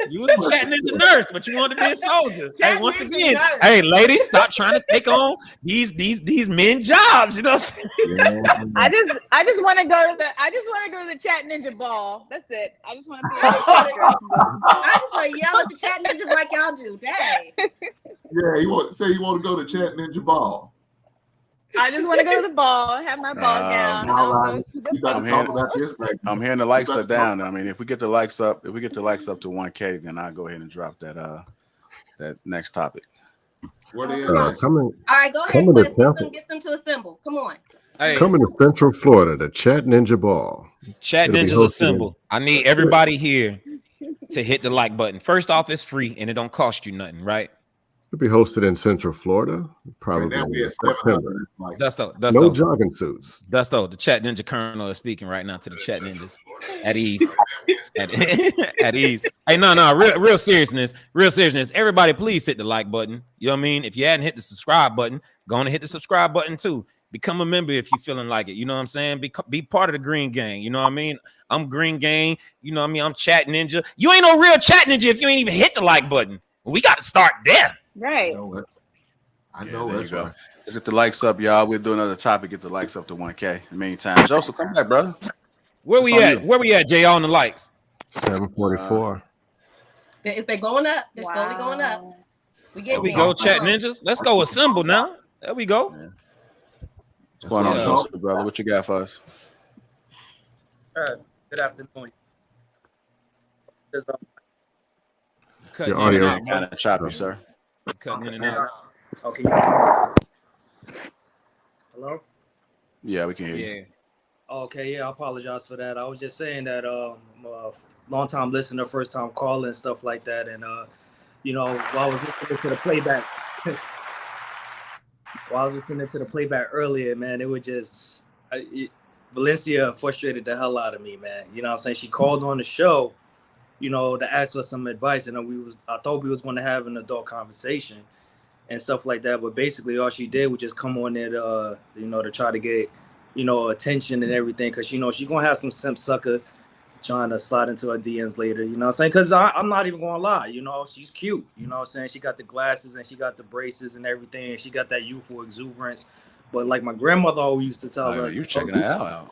You was a chat ninja nurse, but you wanted to be a soldier. Hey, once ninja again, nurse. hey, ladies, stop trying to take on these men jobs. You know what I'm saying? I just want to go to the chat ninja ball. That's it. I just want to be I just want to yell at the chat ninjas like y'all do. Dang. Yeah, you want to go to chat ninja ball. I just want to go to the ball, have my ball down. I'm hearing the likes are down. I mean, if we get the likes up to 1K, then I'll go ahead and drop that next topic. All right, go ahead, Quest. Get them to assemble. Come on. Hey. Coming to Central Florida, the Chat Ninja Ball. Chat Ninjas assemble. I need everybody here to hit the like button. First off, it's free and it don't cost you nothing, right? It'll be hosted in Central Florida, probably in September. No jogging suits. Dusto, the Chat Ninja Colonel is speaking right now to the Chat Ninjas. At ease. At ease. Hey, no, real seriousness. Everybody, please hit the like button. You know what I mean? If you hadn't hit the subscribe button, go on and hit the subscribe button too. Become a member if you're feeling like it. You know what I'm saying? Be part of the Green Gang. You know what I mean? I'm Green Gang. You know what I mean? I'm Chat Ninja. You ain't no real Chat Ninja if you ain't even hit the like button. We got to start there. Right. I know there you go. Let's get the likes up, y'all. We'll do another topic. Get the likes up to 1K. In the meantime, Joseph, come back, brother. Where we at, Jay? On the likes. 744. If they're going up, they're slowly going up. There we go, Chat Ninjas. Let's go assemble now. There we go. Yeah. What's going on, Joseph, brother? What you got for us? Good afternoon. Your audio is kind of choppy, sir. Cutting in and out. Okay. Hello? Yeah, we can hear you. Okay, I apologize for that. I was just saying that I'm a long-time listener, first-time caller and stuff like that. And, while I was listening to the playback, earlier, man, it was just Valencia frustrated the hell out of me, man. You know what I'm saying? She called on the show, to ask for some advice, and I thought we was going to have an adult conversation and stuff like that. But basically, all she did was just come on there to, to try to get, attention and everything, because she gonna have some simp sucker trying to slide into her DMs later. You know what I'm saying? Because I'm not even gonna lie. She's cute. You know what I'm saying? She got the glasses and she got the braces and everything, and she got that youthful exuberance. But like my grandmother always used to tell her, you checking her out.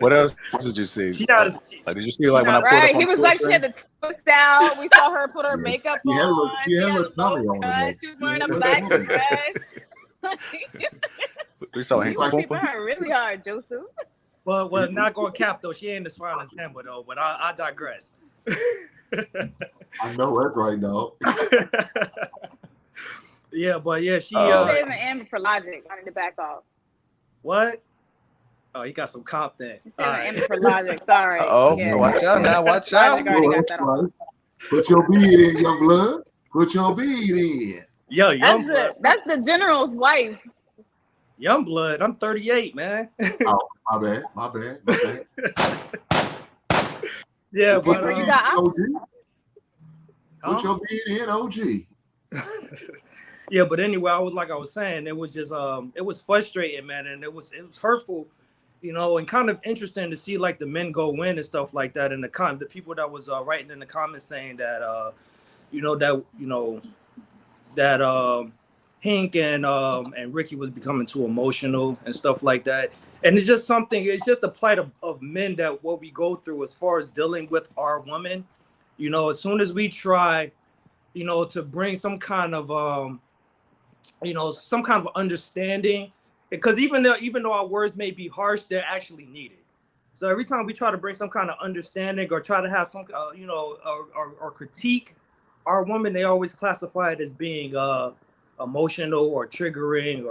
What else did you see? Did you see when I pulled up on he was like, she had the twist out. We saw her put her makeup on. She had a low cut. She was wearing a black dress. We saw him really hard, Joseph. Well, not going to cap though. She ain't as fine as Amber though. But I digress. I know that's right now. Yeah, but yeah, she. Saying the Amber for logic. I need to back off. What? Oh, you got some comp then. Amber for logic. Sorry. Watch out now. Watch out. Put your bead in, young blood. Put your bead in. Yo, young blood. That's the general's wife. Young blood. I'm 38, man. Oh, my bad. Yeah, Put but your bean in, OG. Yeah, but anyway, I was saying, it was just it was frustrating, man, and it was hurtful, you know, and kind of interesting to see like the men go in and stuff like that. And the people that was writing in the comments saying that that Hank and Ricky was becoming too emotional and stuff like that. And it's just a plight of men, that what we go through as far as dealing with our women. You know, as soon as we try, you know, to bring some kind of understanding, because even though our words may be harsh, they're actually needed. So every time we try to bring some kind of understanding or try to have some or critique our women, they always classify it as being emotional or triggering,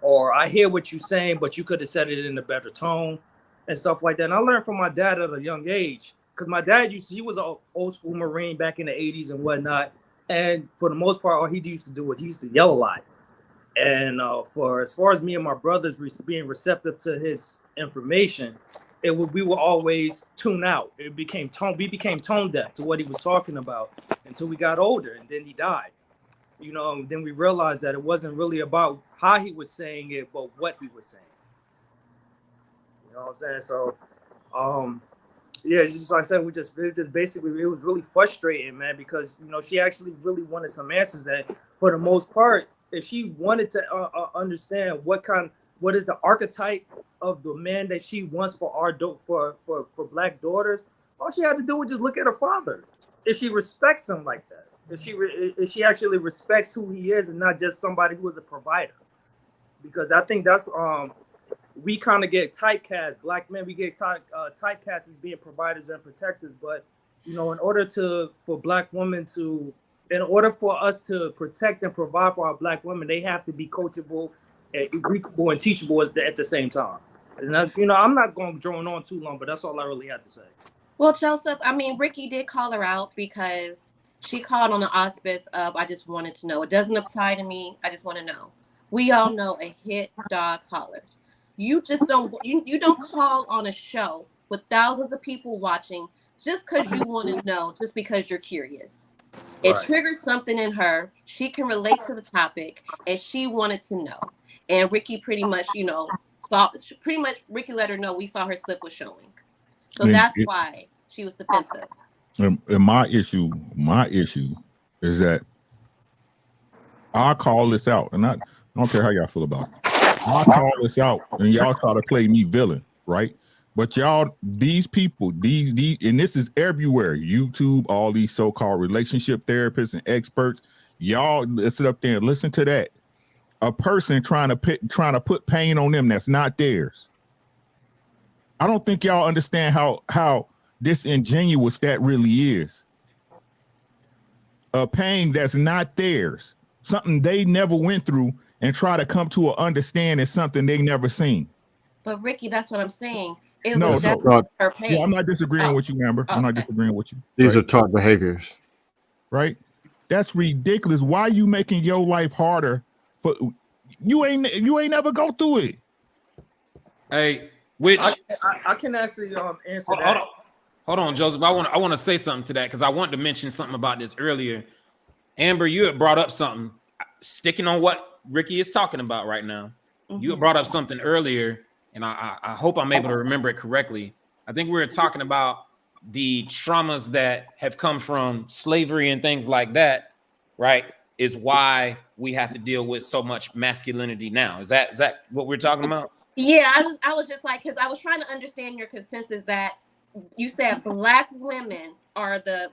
or I hear what you're saying, but you could have said it in a better tone and stuff like that. And I learned from my dad at a young age, because my dad he was an old school Marine back in the 80s and whatnot. And for the most part, all he used to do was he used to yell a lot. And for as far as me and my brothers being receptive to his information, we were always tune out. We became tone deaf to what he was talking about until we got older, and then he died. You know, and then we realized that it wasn't really about how he was saying it, but what he was saying. You know what I'm saying? So, yeah, it's just like I said, it was really frustrating, man, because, you know, she actually really wanted some answers that, for the most part, if she wanted to understand what is the archetype of the man that she wants for Black daughters, all she had to do was just look at her father. If she respects him like that, if she actually respects who he is and not just somebody who is a provider, because I think that's we kind of get typecast. Black men, we get typecast as being providers and protectors. But, you know, in order for Black women in order for us to protect and provide for our Black women, they have to be coachable and reachable and teachable at the same time. And I'm not going to drone on too long, but that's all I really had to say. Well, Joseph, I mean, Ricky did call her out because she called on the auspice of, I just wanted to know. It doesn't apply to me. I just want to know. We all know a hit dog hollers. You just don't you don't call on a show with thousands of people watching just because you want to know, just because you're curious. It triggers something in her. She can relate to the topic, and she wanted to know. And Ricky pretty much, Ricky let her know we saw her slip was showing. So that's why she was defensive. And my issue is that I call this out, and I don't care how y'all feel about it. I call this out, and y'all try to play me villain, right? But y'all, these people, these, and this is everywhere. YouTube, all these so-called relationship therapists and experts, y'all sit up there and listen to that. A person trying to put pain on them that's not theirs. I don't think y'all understand how disingenuous that really is. A pain that's not theirs, something they never went through, and try to come to an understanding something they never seen. But Ricky, that's what I'm saying. No. Her pain. Yeah, I'm not disagreeing with you, Amber. I'm not disagreeing with you. These are taught behaviors. Right? That's ridiculous. Why are you making your life harder? For you ain't never go through it. Hey, which I can actually answer that. Hold on, Joseph. I want to say something to that, because I wanted to mention something about this earlier. Amber, you had brought up something, sticking on what Ricky is talking about right now. Mm-hmm. You had brought up something earlier, and I hope I'm able to remember it correctly. I think we were talking about the traumas that have come from slavery and things like that, right? Is why we have to deal with so much masculinity now. Is that what we're talking about? Yeah, I was just like, because I was trying to understand your consensus that you said Black women are the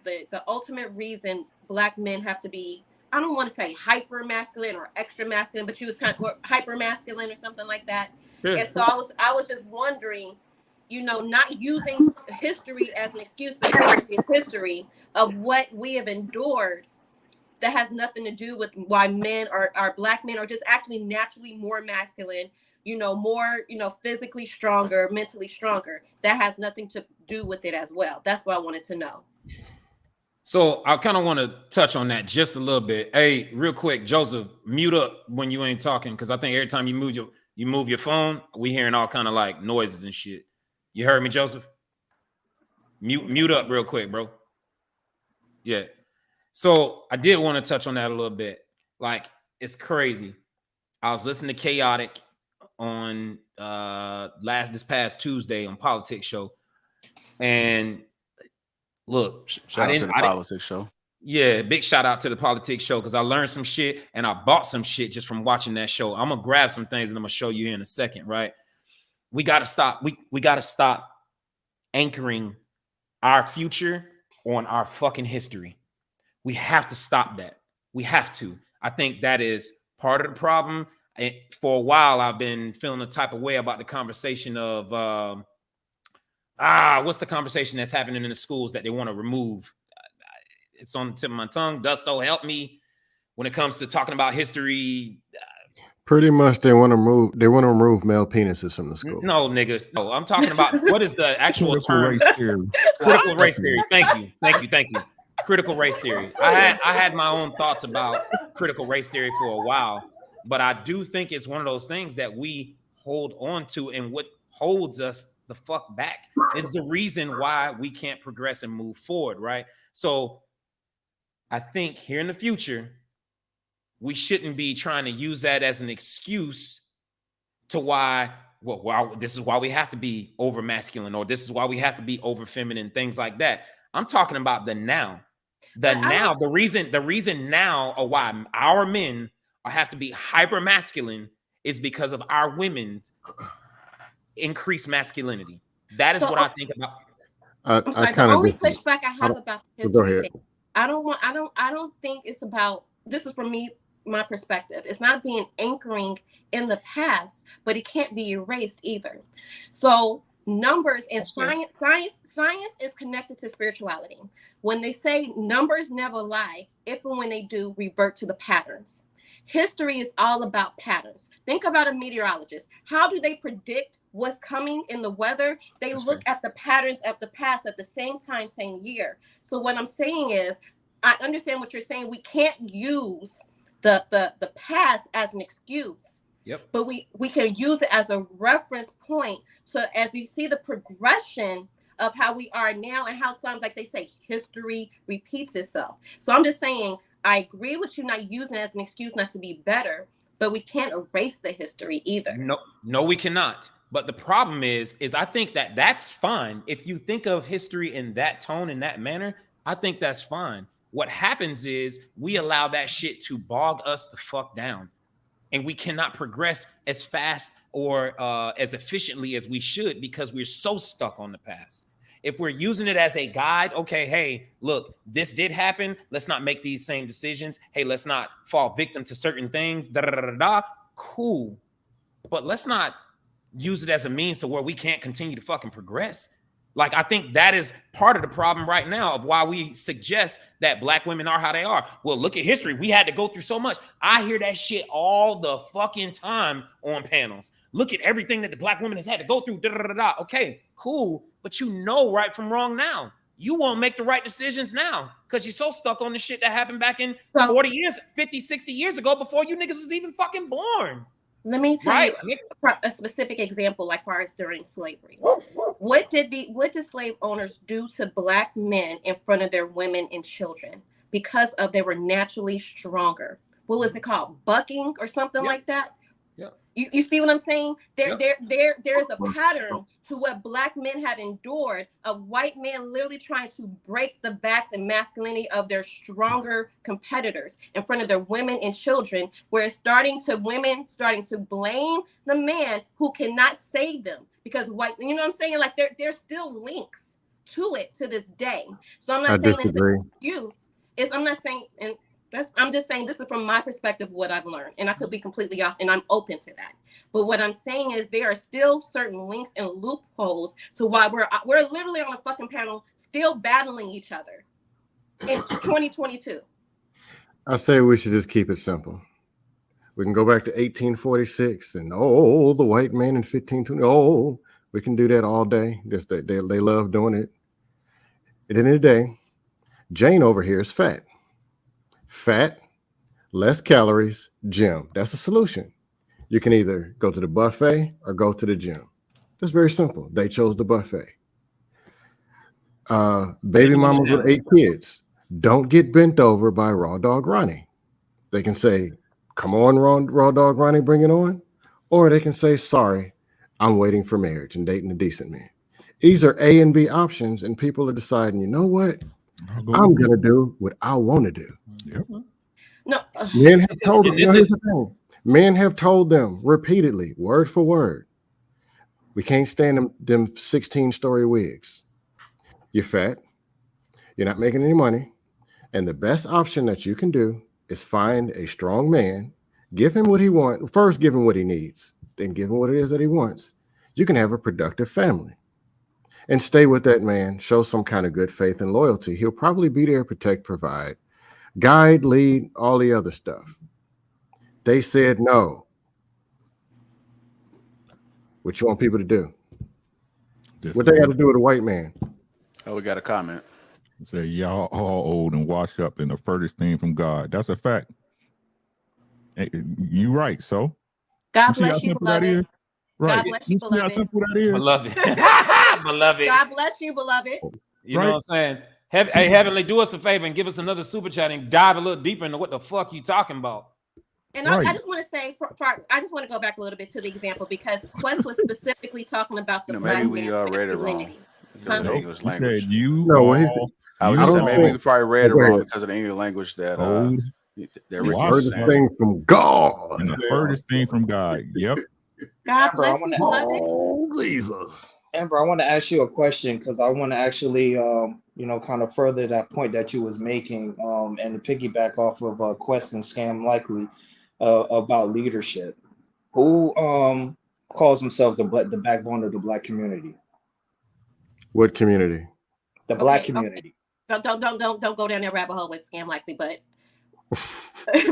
ultimate reason Black men have to be, I don't want to say hyper masculine or extra masculine, but you was kind of hyper masculine or something like that. Yeah. And so I was just wondering, not using history as an excuse, but history of what we have endured that has nothing to do with why men are Black men are just actually naturally more masculine, more, physically stronger, mentally stronger. That has nothing to do with it as well. That's what I wanted to know. So I kind of want to touch on that just a little bit. Hey, real quick, Joseph, mute up when you ain't talking, because I think every time you move your phone, we hearing all kind of like noises and shit. You heard me, Joseph? Mute up real quick, bro. Yeah. So I did want to touch on that a little bit. Like, it's crazy. I was listening to Chaotic on this past Tuesday on Politics Show. And look, shout out to the Politics Show. Yeah, big shout out to the Politics Show, because I learned some shit and I bought some shit just from watching that show. I'm gonna grab some things and I'm gonna show you in a second, right? We gotta stop. We gotta stop anchoring our future on our fucking history. We have to stop that. We have to. I think that is part of the problem. And for a while, I've been feeling a type of way about the conversation of what's the conversation that's happening in the schools that they want to remove? It's on the tip of my tongue. Dusto, help me when it comes to talking about history. Pretty much, they want to remove male penises from the school. No, niggas. No, I'm talking about what is the actual term? Race theory. Critical race theory. Thank you. Critical race theory. I had my own thoughts about critical race theory for a while, but I do think it's one of those things that we hold on to, and what holds us the fuck back is the reason why we can't progress and move forward, right? So I think here in the future, we shouldn't be trying to use that as an excuse to why this is why we have to be over masculine, or this is why we have to be over feminine, things like that. I'm talking about the now. The reason now of why our men have to be hyper masculine is because of our women's increased masculinity. That is what I think about. I'm sorry, the only pushback I have about the history thing, I don't think it's about, this is from me, my perspective. It's not being anchoring in the past, but it can't be erased either. So numbers and science is connected to spirituality. When they say numbers never lie, if and when they do, revert to the patterns. History is all about patterns. Think about a meteorologist. How do they predict what's coming in the weather? They look at the patterns of the past at the same time, same year. So what I'm saying is, I understand what you're saying. We can't use the past as an excuse. Yep. But we can use it as a reference point. So as you see the progression of how we are now, and how some, like they say, history repeats itself. So I'm just saying, I agree with you not using it as an excuse not to be better, but we can't erase the history either. No, we cannot. But the problem is I think that's fine. If you think of history in that tone, in that manner, I think that's fine. What happens is we allow that shit to bog us the fuck down, and we cannot progress as fast or as efficiently as we should, because we're so stuck on the past. If we're using it as a guide, okay, hey, look, this did happen. Let's not make these same decisions. Hey, let's not fall victim to certain things. Cool. But let's not use it as a means to where we can't continue to fucking progress. Like, I think that is part of the problem right now of why we suggest that Black women are how they are. Well, look at history. We had to go through so much. I hear that shit all the fucking time on panels. Look at everything that the Black woman has had to go through. Okay, cool. But you know right from wrong now. You won't make the right decisions now because you're so stuck on the shit that happened back in 40 years, 50, 60 years ago before you niggas was even fucking born. Let me tell you a specific example, like far as during slavery. What did slave owners do to Black men in front of their women and children? Because they were naturally stronger. What was it called? Bucking or something like that? Yeah. You see what I'm saying? There's a pattern to what Black men have endured of white men literally trying to break the backs and masculinity of their stronger competitors in front of their women and children, where it's women starting to blame the man who cannot save them because white, you know what I'm saying? Like there's still links to it to this day. So I'm not saying it's an excuse. I'm not saying, and I'm just saying this is from my perspective what I've learned, and I could be completely off, and I'm open to that. But what I'm saying is there are still certain links and loopholes to why we're literally on a fucking panel still battling each other in 2022. I say we should just keep it simple. We can go back to 1846 and the white man in 1520. We can do that all day. Just they love doing it. At the end of the day, Jane over here is fat. Fat, less calories, gym. That's a solution. You can either go to the buffet or go to the gym. That's very simple. They chose the buffet. Baby mamas with 8 kids don't get bent over by Raw Dog Ronnie. They can say, come on, Raw Dog Ronnie, bring it on. Or they can say, sorry, I'm waiting for marriage and dating a decent man. These are A and B options, and people are deciding, you know what? I'm going to do what I want to do. Yep. No. Men have told them, here's the thing. Men have told them repeatedly, word for word, we can't stand them 16-story wigs. You're fat. You're not making any money. And the best option that you can do is find a strong man, give him what he wants. First, give him what he needs, then give him what it is that he wants. You can have a productive family and stay with that man. Show some kind of good faith and loyalty. He'll probably be there, protect, provide, guide, lead, all the other stuff. They said no. What you want people to do? What they got to do with a white man? Oh, we got a comment. Say y'all all old and washed up and the furthest thing from God. That's a fact. You right. So God bless you, beloved. Right. God bless you, beloved. How simple that is. Beloved. Beloved. God bless you, beloved. You know what I'm saying? Hey, Heavenly, do us a favor and give us another super chat and dive a little deeper into what the fuck you talking about. And I just want to say, I just want to go back a little bit to the example because Quest was specifically talking about the black maybe we man's read it wrong because of the English language. I was saying maybe we probably read it wrong because of the English language that Richard was saying. Thing from God. And the furthest thing from God. Yep. God bless you, beloved. Oh, Jesus. Amber, I want to ask you a question because I want to actually, kind of further that point that you was making and to piggyback off of Quest and Scam Likely about leadership. Who calls themselves the backbone of the black community? What community? The black community. Okay. Don't go down that rabbit hole with Scam Likely, but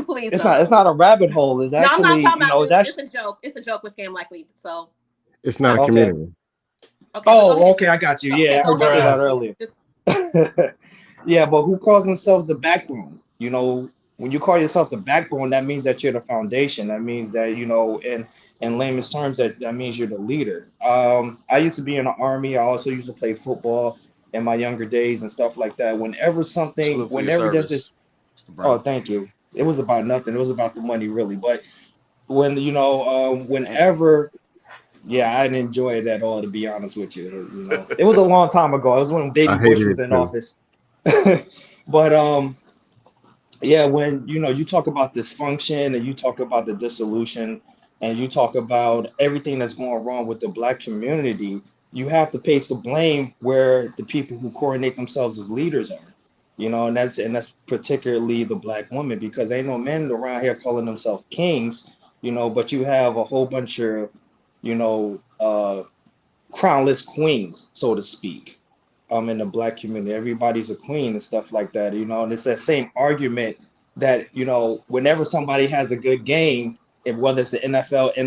please. It's not a rabbit hole. It's actually, I'm not talking about it's a joke. It's a joke with Scam Likely. So it's not a community. Okay, okay, I got you. Yeah, I heard you say that earlier. Yeah, but who calls themselves the backbone? You know, when you call yourself the backbone, that means that you're the foundation. That means that, in layman's terms, that means you're the leader. I used to be in the Army. I also used to play football in my younger days and stuff like that. Whenever there's this, thank you. It was about nothing. It was about the money, really. But whenever. Yeah, I didn't enjoy it at all, to be honest with you. It was a long time ago. It was when Baby Bush was in office. But yeah, when you talk about dysfunction and you talk about the dissolution and you talk about everything that's going wrong with the black community, you have to place the blame where the people who coordinate themselves as leaders are. And that's particularly the black woman, because ain't no men around here calling themselves kings, but you have a whole bunch of crownless queens, so to speak, in the black community. Everybody's a queen and stuff like that, and it's that same argument that, whenever somebody has a good game, whether it's the NFL,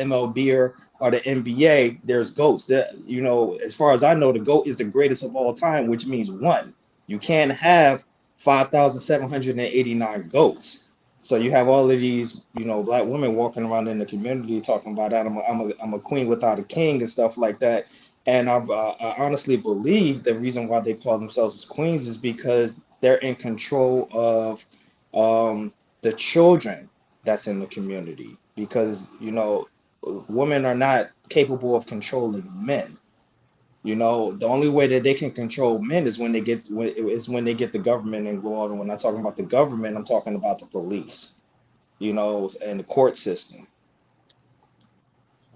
MLB, or the NBA, there's GOATs. As far as I know, the GOAT is the greatest of all time, which means one. You can't have 5,789 GOATs. So you have all of these, black women walking around in the community talking about that I'm a queen without a king and stuff like that. And I honestly believe the reason why they call themselves as queens is because they're in control of the children that's in the community. Because women are not capable of controlling men. The only way that they can control men is when they get the government involved. And when I'm talking about the government, I'm talking about the police, and the court system.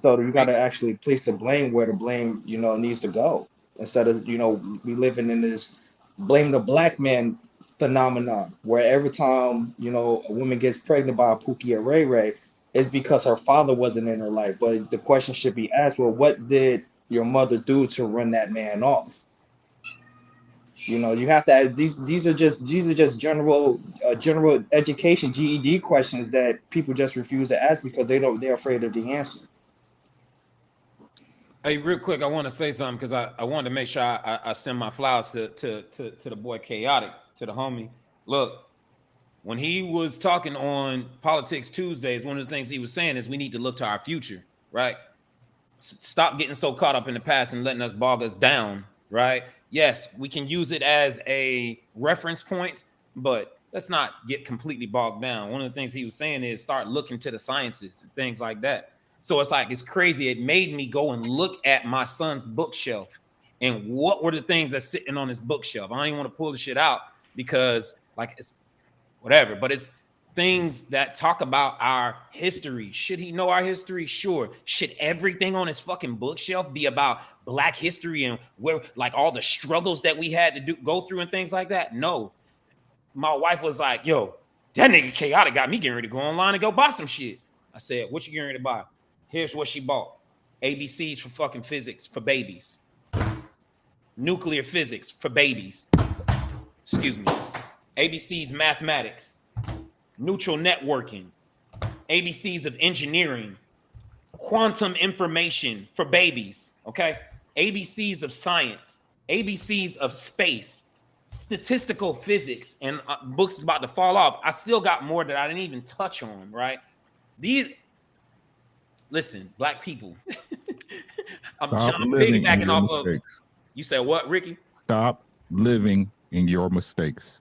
So you got to actually place the blame where the blame, needs to go, instead of, we living in this blame the black man phenomenon, where every time, a woman gets pregnant by a Pookie or Ray Ray, it's because her father wasn't in her life. But the question should be asked, well, what did your mother do to run that man off? You have to ask, these are just general education GED questions that people just refuse to ask because they're afraid of the answer. Hey, real quick, I want to say something because I wanted to make sure I send my flowers to the boy Chaotic, to the homie. Look, when he was talking on Politics Tuesdays, one of the things he was saying is we need to look to our future, right? Stop getting so caught up in the past and letting us bog us down, right? yes, we can use it as a reference point, but let's not get completely bogged down. One of the things he was saying is start looking to the sciences and things like that. So it's like, it's crazy. It made me go and look at my son's bookshelf and what were the things that's sitting on his bookshelf. I don't even want to pull the shit out because like it's whatever, but it's things that talk about our history. Should he know our history? Sure. Should everything on his fucking bookshelf be about Black history and where like all the struggles that we had to go through and things like that? No. My wife was like, yo, that nigga chaotic got me getting ready to go online and go buy some shit. I said, what you getting ready to buy? Here's what she bought. ABCs for fucking physics for babies. Nuclear physics for babies. Excuse me. ABCs mathematics. Neutral networking. ABCs of engineering. Quantum information for babies. Okay? ABCs of science. ABCs of space. Statistical physics, and books is about to fall off. I still got more that I didn't even touch on, right? Listen, Black people. I'm piggybacking off of. You said what, Ricky? Stop living in your mistakes.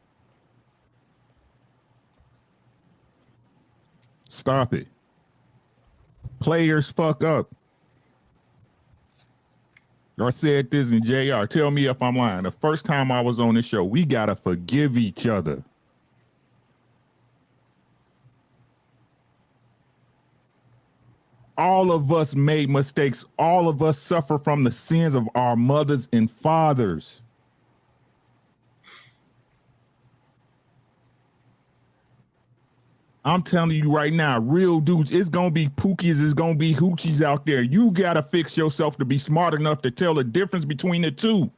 Stop it. Players fuck up. I said this in JR. Tell me if I'm lying. The first time I was on the show, we gotta forgive each other. All of us made mistakes. All of us suffer from the sins of our mothers and fathers. I'm telling you right now, real dudes, it's gonna be pookies, it's gonna be hoochies out there. You gotta fix yourself to be smart enough to tell the difference between the two.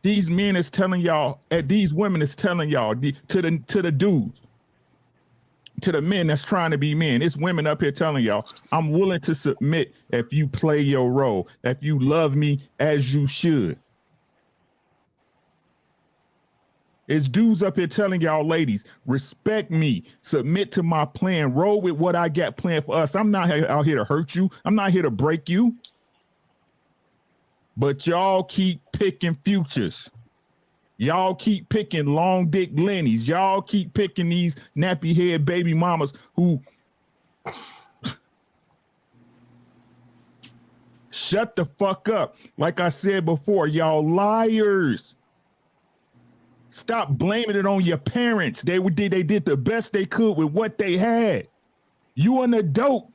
These men is telling y'all, and these women is telling y'all, to the dudes, to the men that's trying to be men. It's women up here telling y'all, I'm willing to submit if you play your role, if you love me as you should. It's dudes up here telling y'all ladies, respect me, submit to my plan, roll with what I got planned for us. I'm not out here to hurt you. I'm not here to break you. But y'all keep picking futures. Y'all keep picking long dick Lennies. Y'all keep picking these nappy head baby mamas who shut the fuck up. Like I said before, y'all liars. Stop blaming it on your parents. They did the best they could with what they had. You an adult.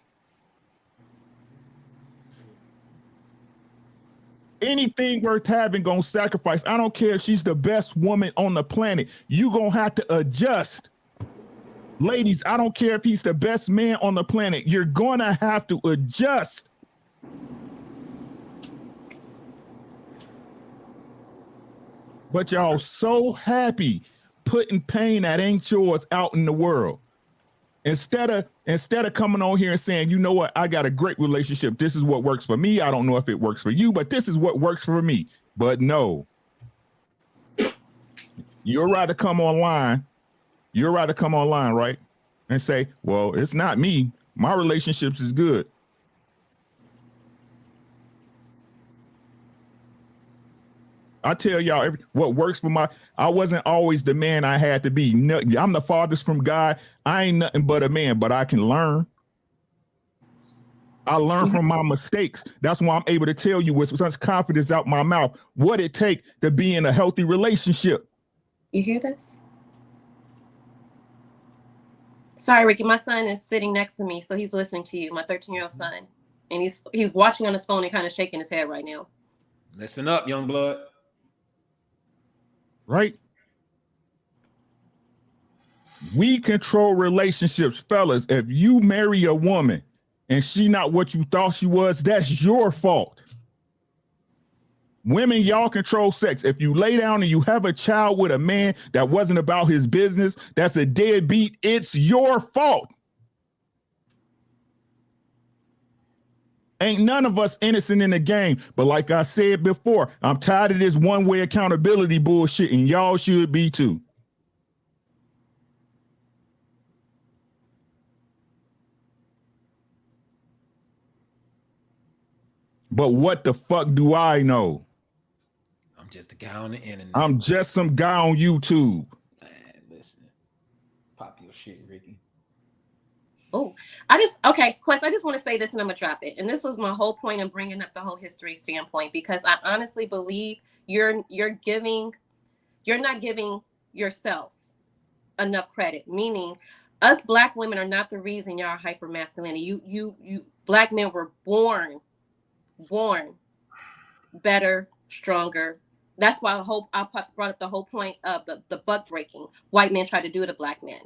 Anything worth having gonna sacrifice. I don't care if she's the best woman on the planet. You gonna have to adjust. Ladies, I don't care if he's the best man on the planet. You're gonna have to adjust. But y'all so happy putting pain that ain't yours out in the world. Instead of coming on here and saying, you know what, I got a great relationship. This is what works for me. I don't know if it works for you, but this is what works for me. But no. You'd rather come online, right? And say, well, it's not me. My relationships is good. I tell y'all what works for I wasn't always the man I had to be. No, I'm the farthest from God. I ain't nothing but a man, but I can learn. I learn from my mistakes. That's why I'm able to tell you with such confidence out my mouth what it takes to be in a healthy relationship. You hear this? Sorry, Ricky, my son is sitting next to me, so he's listening to you, my 13-year-old son. And he's watching on his phone and kind of shaking his head right now. Listen up, young blood. Right? We control relationships, fellas. If you marry a woman and she not what you thought she was, that's your fault. Women, y'all control sex. If you lay down and you have a child with a man that wasn't about his business, that's a deadbeat, it's your fault. Ain't none of us innocent in the game. But like I said before, I'm tired of this one-way accountability bullshit, and y'all should be too. But what the fuck do I know? I'm just a guy on the internet. I'm just some guy on YouTube. Man, listen. Pop your shit, Ricky. Oh, Quest, I just want to say this and I'm going to drop it. And this was my whole point in bringing up the whole history standpoint, because I honestly believe you're not giving yourselves enough credit, meaning us Black women are not the reason y'all are hyper masculinity. You Black men were born better, stronger. That's why I brought up the whole point of the buck breaking. White men try to do to Black men.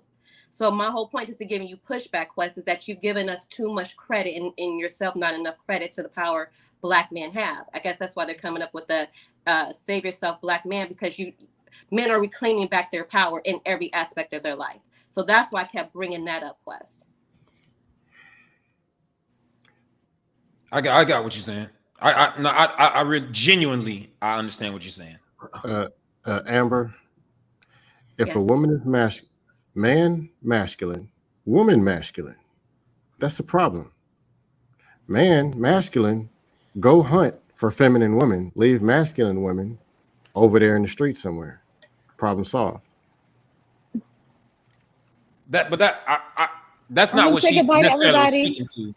So my whole point is to giving you pushback, Quest, is that you've given us too much credit in yourself, not enough credit to the power Black men have. I guess that's why they're coming up with the save yourself Black man, because men are reclaiming back their power in every aspect of their life. So that's why I kept bringing that up, Quest. I got what you're saying. I really genuinely I understand what you're saying. Amber, if Yes. a woman is man masculine, woman masculine, that's the problem. Man masculine, go hunt for feminine women, leave masculine women over there in the street somewhere. Problem solved. That's not what say she goodbye to necessarily was everybody. speaking to.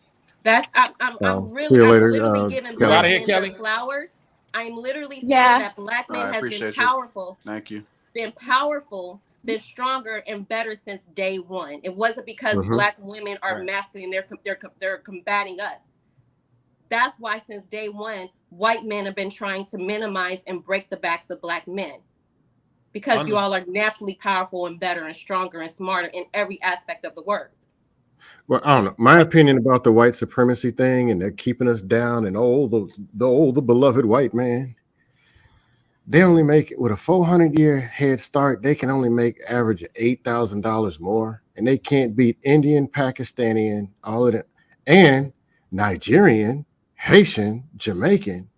I'm See you later, literally giving Kelly. Black Out of here, men Kelly. their flowers. I'm literally saying Yeah. that Black men I has been appreciate you. powerful. Thank you. Been powerful, been stronger and better since day one. It wasn't because Mhm. Black women are Right. masculine, they're combating us. That's why since day one, white men have been trying to minimize and break the backs of Black men. Because you all are naturally powerful and better and stronger and smarter in every aspect of the word. Well, I don't know. My opinion about the white supremacy thing, and they're keeping us down, and the beloved white man. They only make it with a 400-year head start. They can only make average $8,000 more, and they can't beat Indian, Pakistani, all of that, and Nigerian, Haitian, Jamaican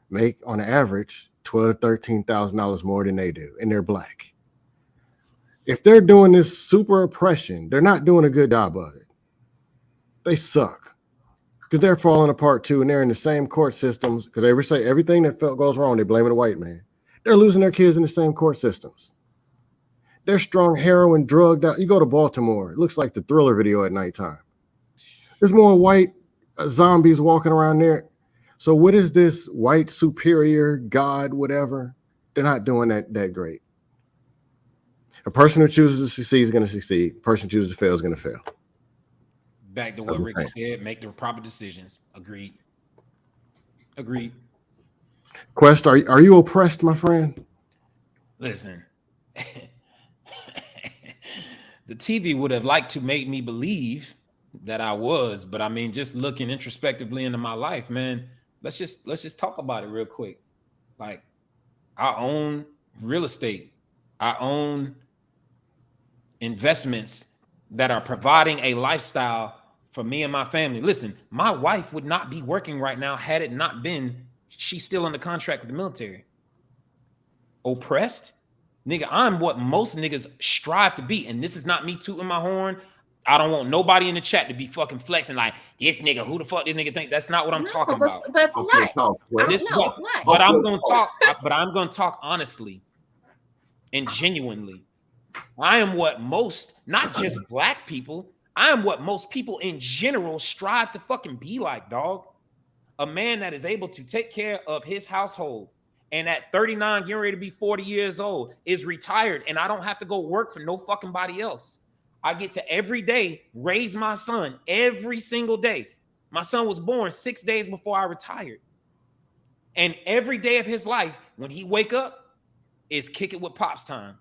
make on average $12,000 to $13,000 more than they do, and they're Black. If they're doing this super oppression, they're not doing a good job of it. They suck because they're falling apart too, and they're in the same court systems. Because they say everything that goes wrong, they blame the white man. They're losing their kids in the same court systems. They're strong, heroin, drugged out. You go to Baltimore, it looks like the Thriller video at nighttime. There's more white zombies walking around there. So what is this white superior God, whatever? They're not doing that great. A person who chooses to succeed is going to succeed. A person who chooses to fail is going to fail. Back to what Ricky said, make the proper decisions. Agreed. Quest, are you oppressed, my friend? Listen, the TV would have liked to make me believe that I was, but I mean, just looking introspectively into my life, man, let's just talk about it real quick. Like, I own real estate. I own investments that are providing a lifestyle for me and my family. Listen, my wife would not be working right now had it not been she's still under contract with the military. Oppressed? Nigga, I'm what most niggas strive to be. And this is not me tooting my horn. I don't want nobody in the chat to be fucking flexing like, this nigga, who the fuck this nigga think? That's not what I'm talking about. But flex. But I'm gonna talk honestly and genuinely. I am what most, not just Black people, I am what most people in general strive to fucking be like, dog. A man that is able to take care of his household, and at 39, getting ready to be 40 years old, is retired, and I don't have to go work for no fucking body else. I get to every day raise my son every single day. My son was born 6 days before I retired. And every day of his life, when he wake up, is kick it with pops time.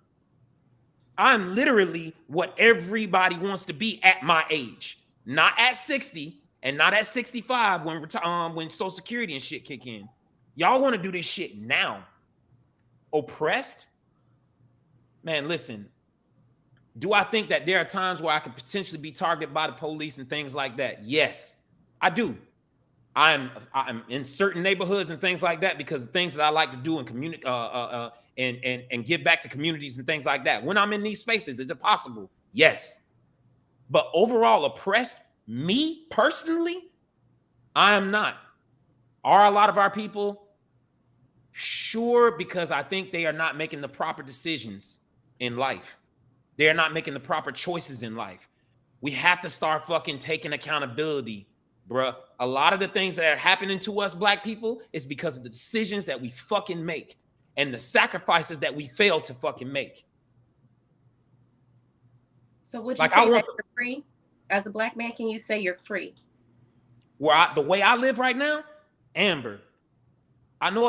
I'm literally what everybody wants to be at my age. Not at 60 and not at 65 when Social Security and shit kick in. Y'all want to do this shit now. Oppressed? Man, listen. Do I think that there are times where I could potentially be targeted by the police and things like that? Yes, I do. I'm in certain neighborhoods and things like that because of things that I like to do in community and give back to communities and things like that. When I'm in these spaces, is it possible? Yes. But overall, oppressed, me personally, I am not. Are a lot of our people? Sure, because I think they are not making the proper decisions in life. They're not making the proper choices in life. We have to start fucking taking accountability, bruh. A lot of the things that are happening to us black people is because of the decisions that we fucking make and the sacrifices that we fail to fucking make. So would you say that you're free? As a black man, can you say you're free? The way I live right now, Amber, I know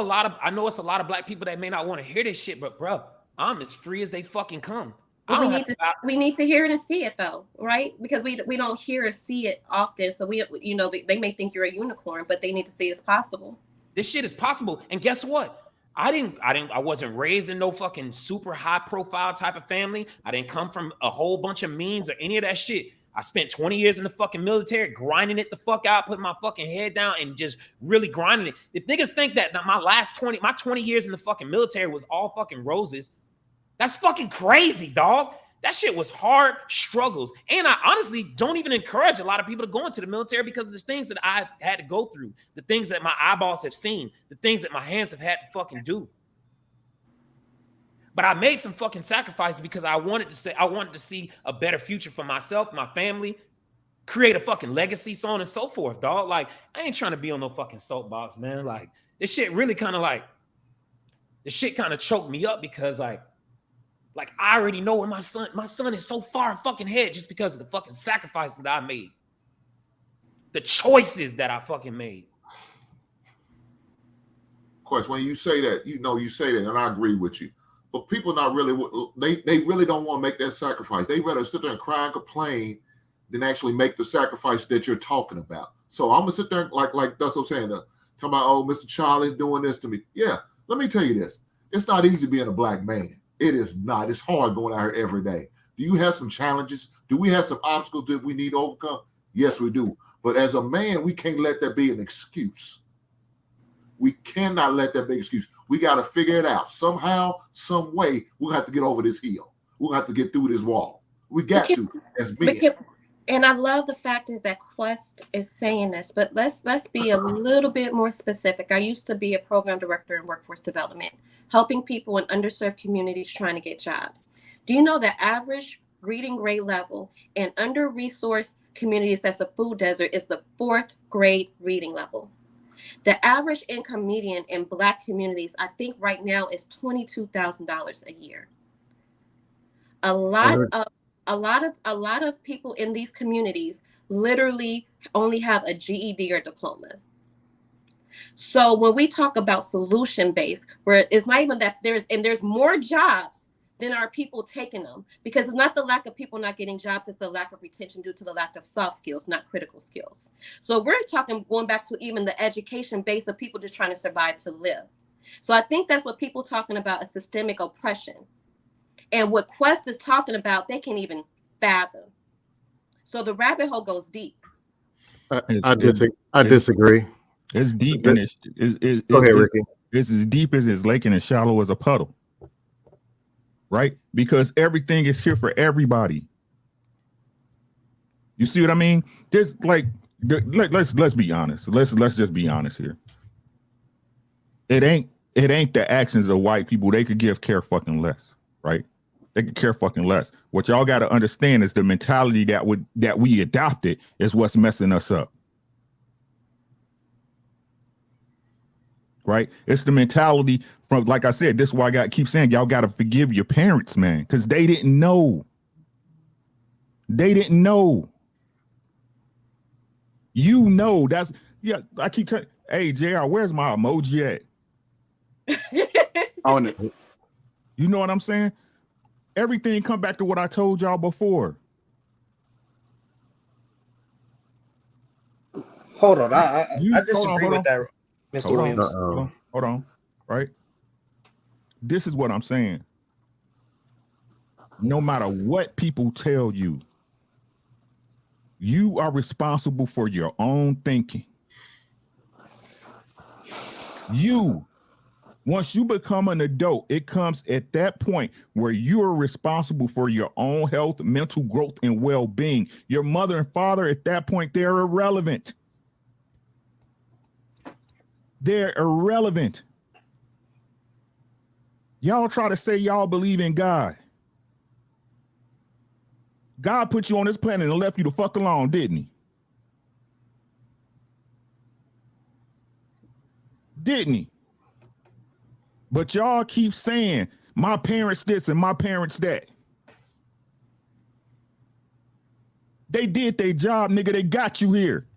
it's a lot of black people that may not want to hear this shit, but bro, I'm as free as they fucking come. Well, we need to hear it and see it though, right? Because we don't hear or see it often. So they may think you're a unicorn, but they need to see it's possible. This shit is possible. And guess what? I wasn't raised in no fucking super high profile type of family. I didn't come from a whole bunch of means or any of that shit. I spent 20 years in the fucking military, grinding it the fuck out, putting my fucking head down and just really grinding it. If niggas think that my 20 years in the fucking military was all fucking roses, that's fucking crazy, dog. That shit was hard struggles. And I honestly don't even encourage a lot of people to go into the military because of the things that I've had to go through, the things that my eyeballs have seen, the things that my hands have had to fucking do. But I made some fucking sacrifices because I wanted to see a better future for myself, my family, create a fucking legacy, so on and so forth, dog. Like, I ain't trying to be on no fucking soapbox, man. Like, this shit really kind of choked me up because like I already know where my son is so far fucking ahead just because of the fucking sacrifices that I made. The choices that I fucking made. Of course, when you say that, you say that, and I agree with you. But people not really, they really don't want to make that sacrifice. They rather sit there and cry and complain than actually make the sacrifice that you're talking about. So I'm gonna sit there like that's what I'm saying. Talking about, oh, Mr. Charlie's doing this to me. Yeah, let me tell you this. It's not easy being a black man. It is not. It's hard going out here every day. Do you have some challenges? Do we have some obstacles that we need to overcome? Yes, we do. But as a man, we can't let that be an excuse. We cannot let that be an excuse. We got to figure it out. Somehow, some way, we'll have to get over this hill. We'll have to get through this wall. We got to, as men. And I love the fact is that Quest is saying this, but let's be a little bit more specific. I used to be a program director in workforce development, helping people in underserved communities trying to get jobs. Do you know the average reading grade level in under-resourced communities that's a food desert is the 4th grade reading level? The average income median in Black communities, I think right now, is $22,000 a year. A lot of people in these communities literally only have a GED or diploma. So when we talk about solution-based, where it's not even that there's more jobs than are people taking them, because it's not the lack of people not getting jobs, it's the lack of retention due to the lack of soft skills, not critical skills. So we're talking going back to even the education base of people just trying to survive to live. So I think that's what people talking about, a systemic oppression. And what Quest is talking about, they can't even fathom. So the rabbit hole goes deep. I disagree. It's deep and go ahead, Ricky. It's as deep as it's lake and as shallow as a puddle. Right? Because everything is here for everybody. You see what I mean? There's like, let's be honest. Let's just be honest here. It ain't the actions of white people. They could give care fucking less, right? They could care fucking less. What y'all got to understand is the mentality that we adopted is what's messing us up. Right? It's the mentality from, like I said, this is why I keep saying y'all got to forgive your parents, man, because they didn't know. They didn't know. You know, that's, yeah, I keep telling, hey, JR, where's my emoji at? On it. You know what I'm saying? Everything come back to what I told y'all before. Hold on, I disagree with that, Mr. Williams. Hold on, right? This is what I'm saying. No matter what people tell you, you are responsible for your own thinking. Once you become an adult, it comes at that point where you are responsible for your own health, mental growth, and well-being. Your mother and father, at that point, they're irrelevant. They're irrelevant. Y'all try to say y'all believe in God. God put you on this planet and left you the fuck alone, didn't he? Didn't he? But y'all keep saying, my parents this and my parents that. They did their job, nigga. They got you here.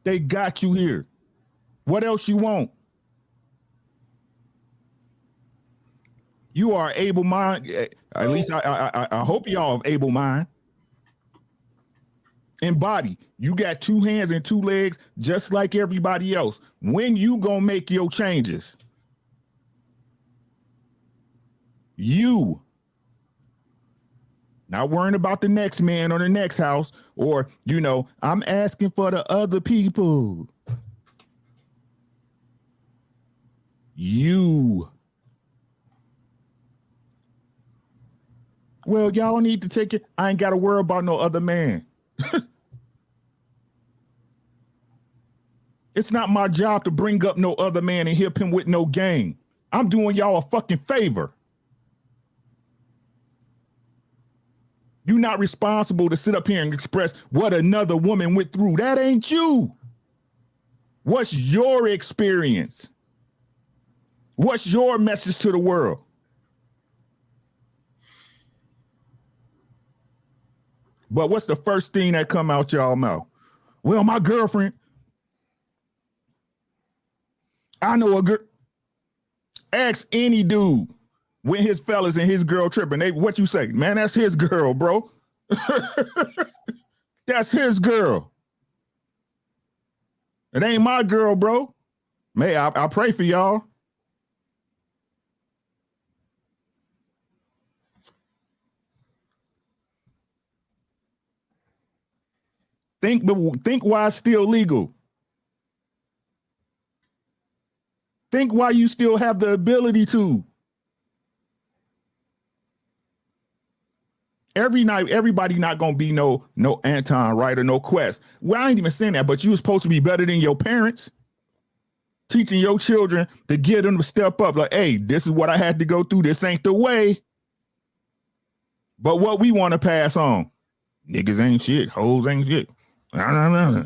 They got you here. What else you want? You are able mind. At least I hope y'all have able mind. And body. You got 2 hands and 2 legs, just like everybody else. When you gonna make your changes? You. Not worrying about the next man or the next house, or, you know, I'm asking for the other people. You. Well, y'all need to take it. I ain't got to worry about no other man. It's not my job to bring up no other man and hip him with no game. I'm doing y'all a fucking favor. You're not responsible to sit up here and express what another woman went through. That ain't you. What's your experience? What's your message to the world? But what's the first thing that come out y'all mouth? Well, my girlfriend. I know a girl. Ask any dude when his fellas and his girl tripping. They what you say? Man, that's his girl, bro. That's his girl. It ain't my girl, bro. May I pray for y'all. Think why it's still legal. Think why you still have the ability to. Everybody not gonna be no Anton, right, or no Quest. Well, I ain't even saying that, but you was supposed to be better than your parents. Teaching your children to get them to step up. Like, hey, this is what I had to go through. This ain't the way. But what we want to pass on. Niggas ain't shit. Hoes ain't shit. Nah.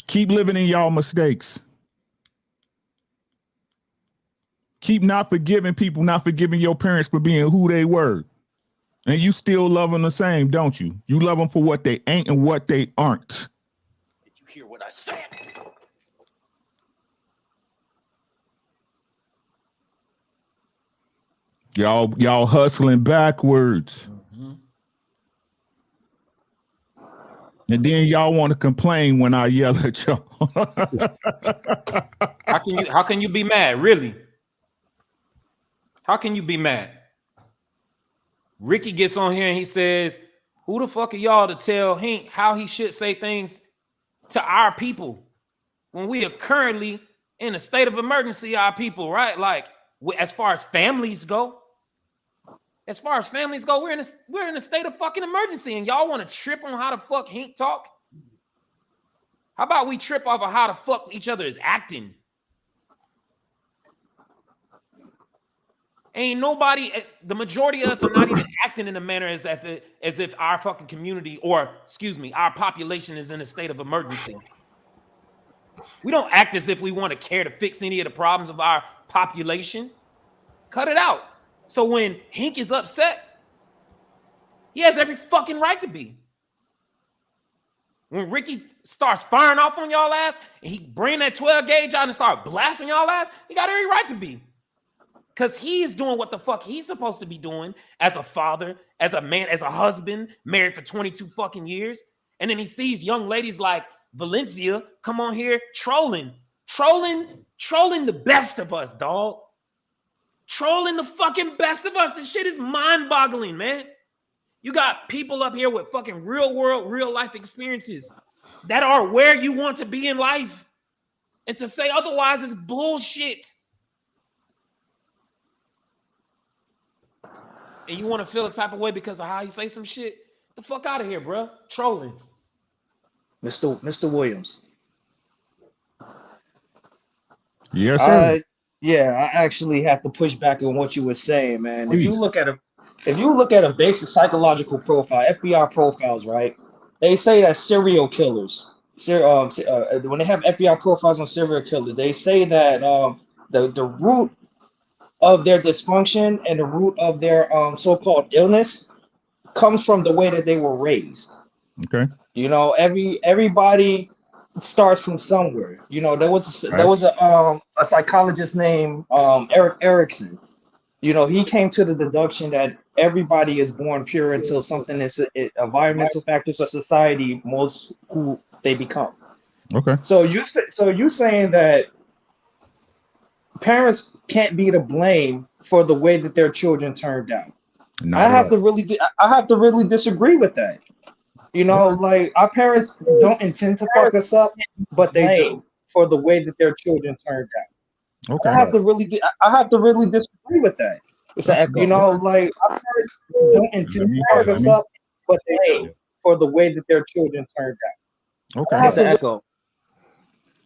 Keep living in y'all mistakes. Keep not forgiving people, not forgiving your parents for being who they were. And you still love them the same, don't you? You love them for what they ain't and what they aren't. Did you hear what I said? Y'all hustling backwards. Mm-hmm. And then y'all want to complain when I yell at y'all. How can you be mad, really? How can you be mad? Ricky gets on here and he says, who the fuck are y'all to tell Hank how he should say things to our people when we are currently in a state of emergency, our people, right? Like, as far as families go, we're in a state of fucking emergency, and y'all want to trip on how the fuck Hank talk? How about we trip off of how the fuck each other is acting? Ain't nobody, the majority of us are not even acting in a manner as if our fucking community, or excuse me, our population is in a state of emergency. We don't act as if we want to care to fix any of the problems of our population. Cut it out. So when Hank is upset, he has every fucking right to be. When Ricky starts firing off on y'all ass and he bring that 12 gauge out and start blasting y'all ass, he got every right to be. Because he's doing what the fuck he's supposed to be doing as a father, as a man, as a husband, married for 22 fucking years. And then he sees young ladies like Valencia come on here trolling the best of us, dog. Trolling the fucking best of us. This shit is mind-boggling, man. You got people up here with fucking real world, real life experiences that are where you want to be in life. And to say otherwise is bullshit. and you want to feel a type of way because of how he say some shit, the fuck out of here, bro. Trolling. Mr. Williams. Yes, sir. I actually have to push back on what you were saying, man. Please. If you look at a basic psychological profile, FBI profiles, right? They say that serial killers, when they have FBI profiles on serial killers, they say that the root of their dysfunction and the root of their so-called illness comes from the way that they were raised. Okay. You know, everybody starts from somewhere. You know, there was a psychologist named Eric Erickson. You know, he came to the deduction that everybody is born pure until something is environmental factors or society molds who they become. Okay. So you saying that parents can't be to blame for the way that their children turned out. I have to really disagree with that. You know, like our parents don't intend to fuck us up, but they do for the way that their children turned out. Okay. I have to really disagree with that. You know, like our parents don't intend to fuck us up, but they do for the way that their children turned out. Okay. Mr. Echo.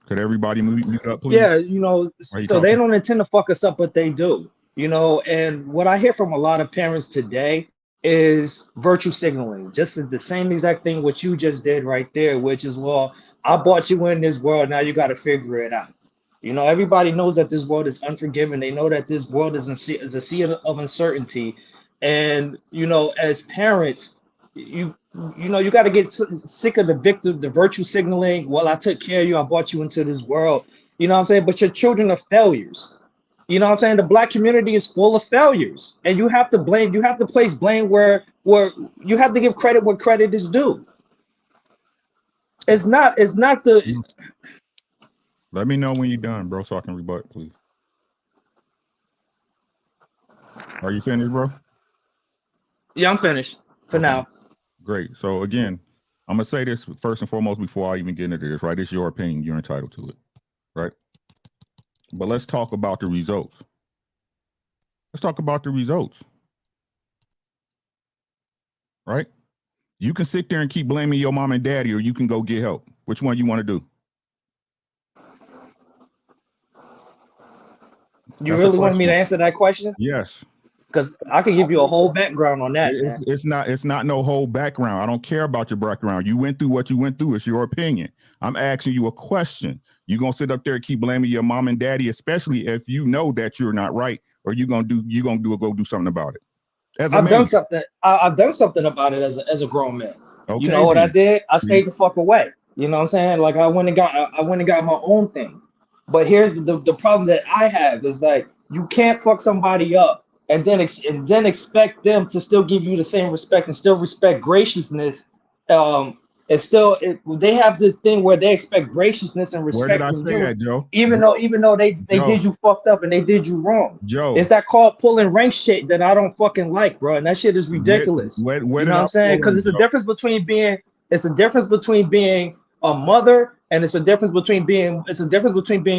Could everybody mute up, please? Yeah, you know, so they don't intend to fuck us up, but they do. You know, and what I hear from a lot of parents today is virtue signaling, just the same exact thing what you just did right there, which is, well, I brought you in this world, now you got to figure it out. You know, everybody knows that this world is unforgiving. They know that this world is a sea of uncertainty. And, you know, as parents, you know, you got to get sick of the virtue signaling. Well, I took care of you. I brought you into this world. You know what I'm saying? But your children are failures. You know what I'm saying? The Black community is full of failures. And you have to place blame where you have to give credit where credit is due. It's not the... Let me know when you're done, bro, so I can rebut, please. Are you finished, bro? Yeah, I'm finished for now. Great. So again, I'm gonna say this first and foremost before I even get into this, right? It's your opinion. You're entitled to it, right? But let's talk about the results. Let's talk about the results, right? You can sit there and keep blaming your mom and daddy, or you can go get help. Which one you want to do? You really want me to answer that question? Yes. Because I could give you a whole background on that. It's not no whole background. I don't care about your background. You went through what you went through. It's your opinion. I'm asking you a question. You gonna sit up there and keep blaming your mom and daddy, especially if you know that you're not right, or go do something about it. I've done something about it as a grown man. Okay, you know what I did? I stayed the fuck away. You know what I'm saying? Like I went and got my own thing. But here's the problem that I have is like you can't fuck somebody up and then expect them to still give you the same respect and still respect graciousness. They have this thing where they expect graciousness and respect. Where did I say that, Joe? Even though they did you fucked up and they did you wrong. Joe, it's that called pulling rank shit that I don't fucking like, bro. And that shit is ridiculous. Where you know what I'm saying? Because it's a difference between being a mother, and it's a difference between being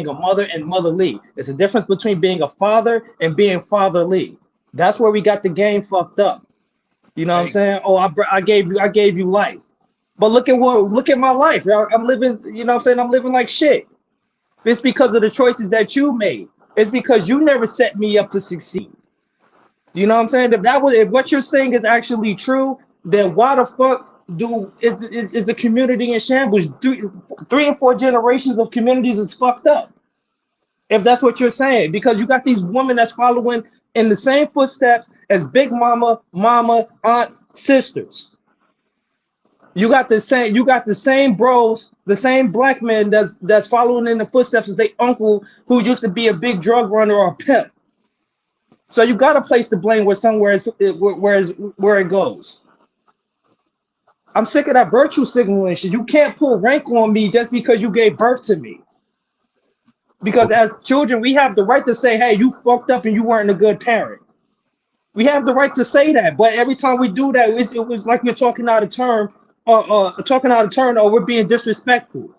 a mother and motherly. It's a difference between being a father and being fatherly. That's where we got the game fucked up. You know what I'm saying? Oh, I gave you life. But look at my life. I'm living, you know what I'm saying? I'm living like shit. It's because of the choices that you made. It's because you never set me up to succeed. You know what I'm saying? If what you're saying is actually true, then why the fuck is the community in shambles? 3 and 4 generations of communities is fucked up. If that's what you're saying, because you got these women that's following in the same footsteps as big mama, aunts, sisters. You got the same bros, the same black men that's following in the footsteps as their uncle who used to be a big drug runner or a pimp. So you got to place the blame where it goes. I'm sick of that virtue signaling shit. You can't pull rank on me just because you gave birth to me. Because as children, we have the right to say, hey, you fucked up and you weren't a good parent. We have the right to say that. But every time we do that, it was like we're talking out of turn, or we're being disrespectful.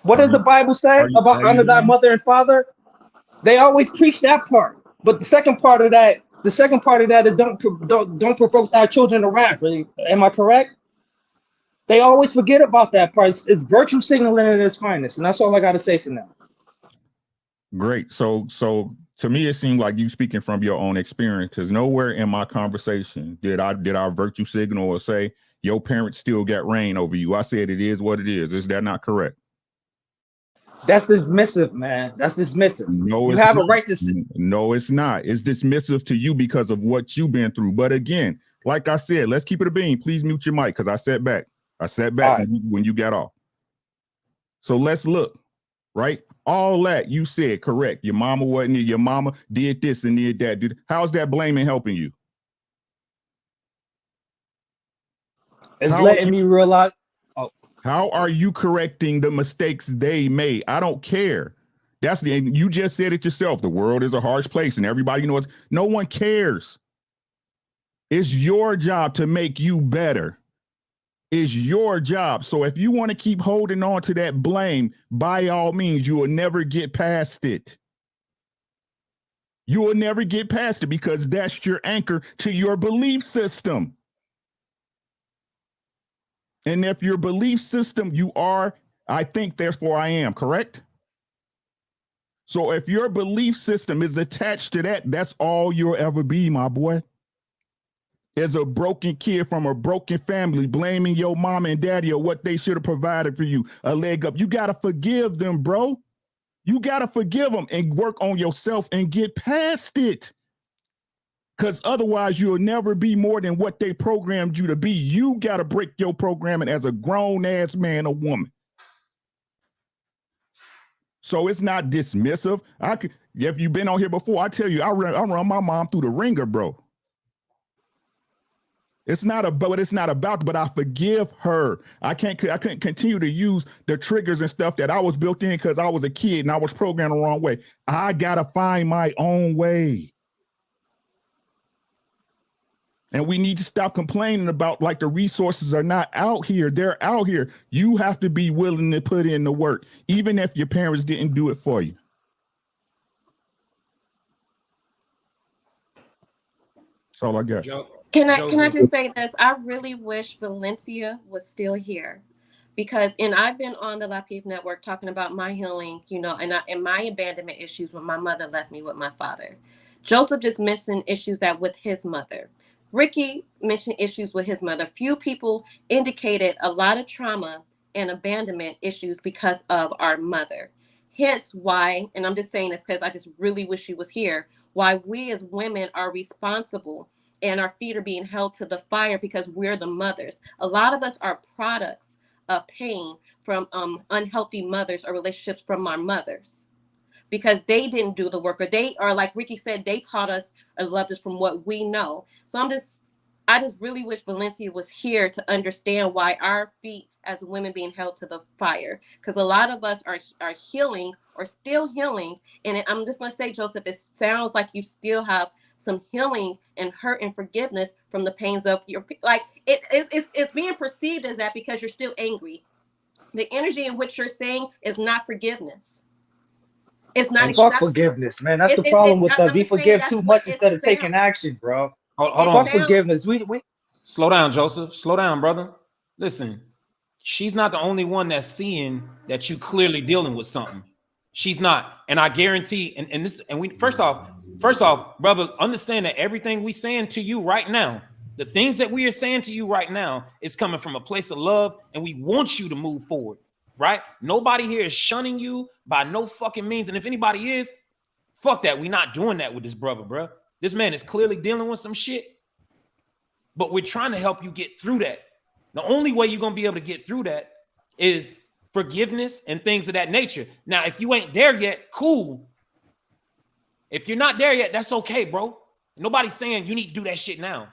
What does the Bible say about honor thy mother and father? They always preach that part. But the second part of that, The second part of that is don't provoke thy children to wrath. Am I correct? They always forget about that part. It's virtue signaling at its finest, and that's all I got to say for now. Great. So to me, it seemed like you speaking from your own experience, because nowhere in my conversation did I virtue signal or say your parents still got reign over you. I said it is what it is. Is that not correct? That's dismissive, man. That's dismissive. No, You it's have not. a right to. No, it's not. It's dismissive to you because of what you've been through. But again, like I said, let's keep it a bean. Please mute your mic because I sat back. Right. when you got off. So let's look, right? All that you said, correct. Your mama wasn't here. Your mama did this and did that. How's that blaming helping you? It's letting me realize. Oh. How are you correcting the mistakes they made? I don't care. You just said it yourself. The world is a harsh place and everybody knows. No one cares. It's your job to make you better. It's your job. So if you want to keep holding on to that blame, by all means, you will never get past it. You will never get past it because that's your anchor to your belief system. And if your belief system, you are, I think, therefore I am, correct? So if your belief system is attached to that, that's all you'll ever be, my boy. As a broken kid from a broken family, blaming your mom and daddy or what they should have provided for you, a leg up. You got to forgive them, bro. You got to forgive them and work on yourself and get past it. Because otherwise, you'll never be more than what they programmed you to be. You got to break your programming as a grown-ass man or woman. So it's not dismissive. If you've been on here before, I tell you, I run my mom through the ringer, bro. It's not about, but I forgive her. I couldn't continue to use the triggers and stuff that I was built in because I was a kid and I was programmed the wrong way. I gotta find my own way. And we need to stop complaining about like the resources are not out here. They're out here. You have to be willing to put in the work, even if your parents didn't do it for you. That's all I got. Can I just say this? I really wish Valencia was still here, because I've been on the Lapeef Network talking about my healing, and my abandonment issues when my mother left me with my father. Joseph just mentioned issues that with his mother. Ricky mentioned issues with his mother. Few people indicated a lot of trauma and abandonment issues because of our mother. Hence why, and I'm just saying this because I just really wish she was here, why we as women are responsible and our feet are being held to the fire because we're the mothers. A lot of us are products of pain from unhealthy mothers or relationships from our mothers, because they didn't do the work, or they are, like Ricky said, they taught us or loved us from what we know. So I just really wish Valencia was here to understand why our feet as women being held to the fire, because a lot of us are healing or still healing. And I'm just going to say, Joseph, it sounds like you still have some healing and hurt and forgiveness from the pains of your, like it's being perceived as that because you're still angry. The energy in which you're saying is not forgiveness. It's not forgiveness, man. That's the problem with us. We forgive too much instead of taking action, bro. Hold on. Forgiveness. We slow down, Joseph. Slow down, brother. Listen, she's not the only one that's seeing that you clearly dealing with something. She's not, and I guarantee. And we first off, brother, understand that everything we saying to you right now, the things that we are saying to you right now, is coming from a place of love, and we want you to move forward. Right? Nobody here is shunning you by no fucking means. And if anybody is, fuck that. We're not doing that with this brother, bro. This man is clearly dealing with some shit, but we're trying to help you get through that. The only way you're going to be able to get through that is forgiveness and things of that nature. Now, if you ain't there yet, cool. If you're not there yet, that's okay, bro. Nobody's saying you need to do that shit now.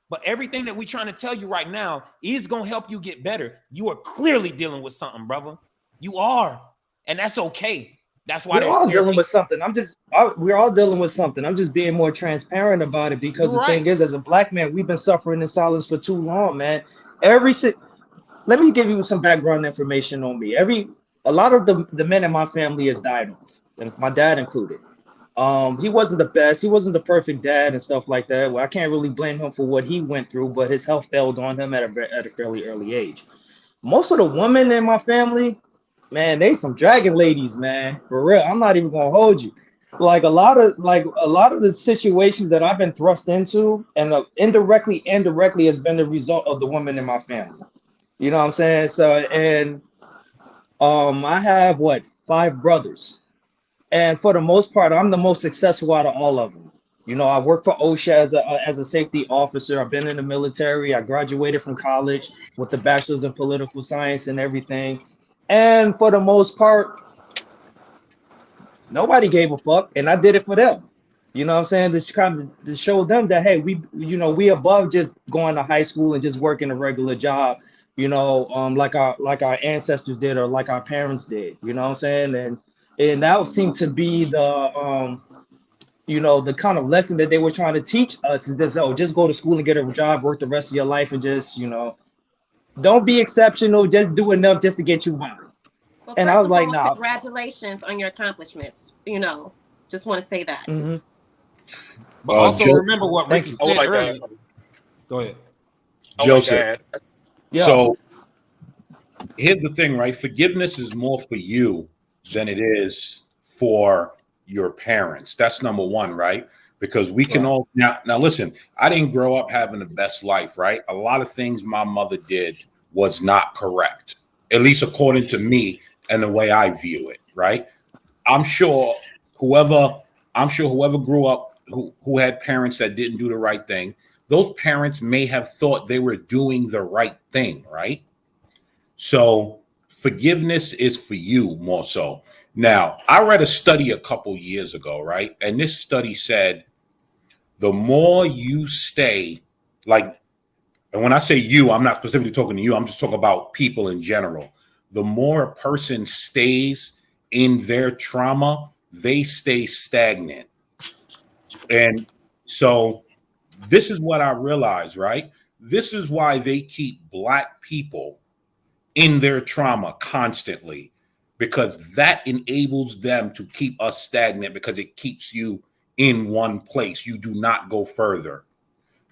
But everything that we're trying to tell you right now is going to help you get better. You are clearly dealing with something, brother. You are. And that's okay. That's why we're all dealing with something. We're all dealing with something. I'm just being more transparent about it, because the thing is, as a black man, we've been suffering in silence for too long, man. Let me give you some background information on me. A lot of the men in my family has died off, and my dad included. He wasn't the best. He wasn't the perfect dad and stuff like that. Well, I can't really blame him for what he went through, but his health failed on him at a fairly early age. Most of the women in my family, man, they some dragon ladies, man. For real. I'm not even gonna hold you. Like a lot of the situations that I've been thrust into, and indirectly and directly, has been the result of the women in my family. You know what I'm saying? So, and I have 5 brothers, and for the most part, I'm the most successful out of all of them. You know, I work for OSHA as a safety officer. I've been in the military. I graduated from college with a bachelor's in political science and everything. And for the most part, nobody gave a fuck, and I did it for them. You know what I'm saying? To kind of to show them that, hey, we above just going to high school and just working a regular job. You know, like our ancestors did, or like our parents did. You know what I'm saying? And that seemed to be the the kind of lesson that they were trying to teach us, is this: oh, just go to school and get a job, work the rest of your life, and just don't be exceptional, just do enough just to get you by. Well, And first I was of like, all, nah. congratulations on your accomplishments. Just want to say that. Mm-hmm. But also Joe, remember what Ricky said earlier. Go ahead. Joseph. Yeah. So here's the thing, right? Forgiveness is more for you than it is for your parents. That's number one, right? Because we can all now listen, I didn't grow up having the best life, right? A lot of things my mother did was not correct, at least according to me and the way I view it, right? I'm sure whoever grew up who had parents that didn't do the right thing, those parents may have thought they were doing the right thing, right? So forgiveness is for you more so. Now, I read a study a couple years ago, right? And this study said the more you stay, and when I say you, I'm not specifically talking to you, I'm just talking about people in general. The more a person stays in their trauma, they stay stagnant. And so this is what I realized, right? This is why they keep Black people in their trauma constantly, because that enables them to keep us stagnant, because it keeps you in one place. You do not go further.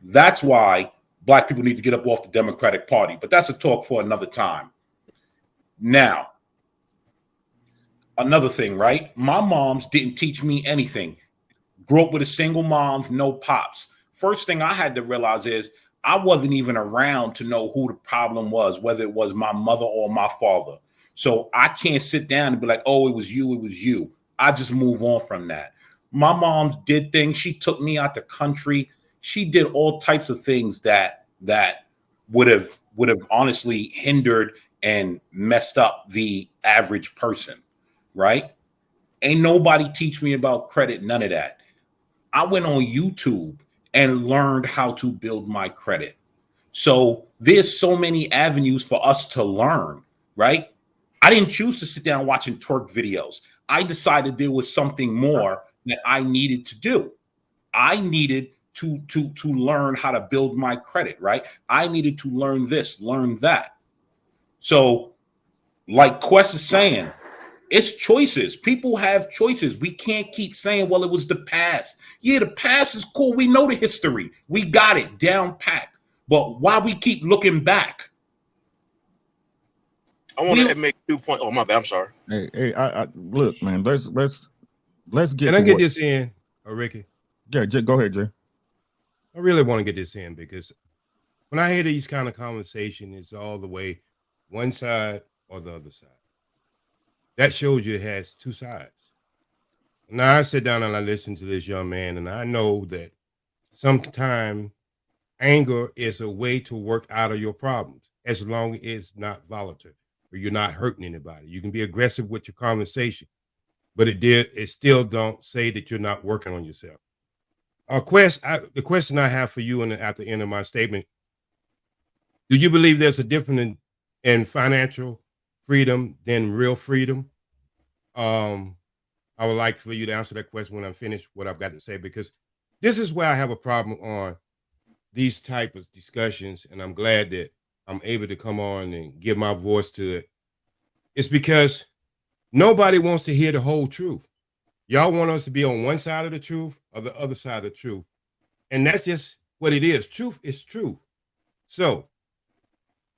That's why Black people need to get up off the Democratic Party, but that's a talk for another time. Now, another thing, right? My moms didn't teach me anything. Grew up with a single mom, no pops. First thing I had to realize is I wasn't even around to know who the problem was, whether it was my mother or my father. So I can't sit down and be like, oh, it was you, it was you. I just move on from that. My mom did things. She took me out the country. She did all types of things that would have honestly hindered and messed up the average person, right? Ain't nobody teach me about credit, none of that. I went on YouTube and learned how to build my credit. So there's so many avenues for us to learn, right? I didn't choose to sit down watching twerk videos. I decided there was something more that I needed to do. I needed to learn how to build my credit, right? I needed to learn this, learn that. So like Quest is saying, it's choices. People have choices. We can't keep saying, well, it was the past. Yeah, the past is cool. We know the history. We got it down pat. But why we keep looking back? I want to make 2 points. Oh, my bad. I'm sorry. Hey, I look, man. Let's get. Can I get this in, Ricky? Yeah, go ahead, Jay. I really want to get this in, because when I hear these kind of conversations, it's all the way one side or the other side. That shows you it has two sides. Now I sit down and I listen to this young man, and I know that sometimes anger is a way to work out of your problems, as long as it's not volatile or you're not hurting anybody. You can be aggressive with your conversation, but it still don't say that you're not working on yourself. The question I have for you at the end of my statement: do you believe there's a difference in financial freedom than real freedom? I would like for you to answer that question when I'm finished what I've got to say, because this is where I have a problem on these type of discussions, and I'm glad that I'm able to come on and give my voice to it. It's because nobody wants to hear the whole truth. Y'all want us to be on one side of the truth or the other side of the truth. And that's just what it is. Truth is truth. So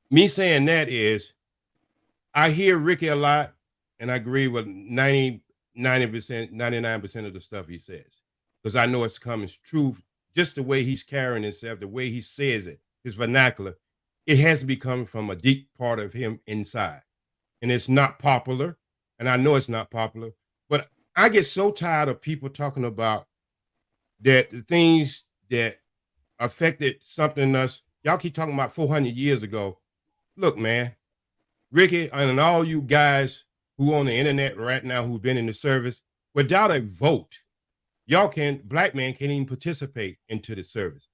me saying that is, I hear Ricky a lot, and I agree with 90%, 99% of the stuff he says. Because I know it's coming true, just the way he's carrying himself, the way he says it, his vernacular. It has to be coming from a deep part of him inside. And it's not popular. And I know it's not popular. But I get so tired of people talking about that the things that affected something in us. Y'all keep talking about 400 years ago. Look, man, Ricky and all you guys who on the internet right now who've been in the service, without a vote, black men can't even participate into the service.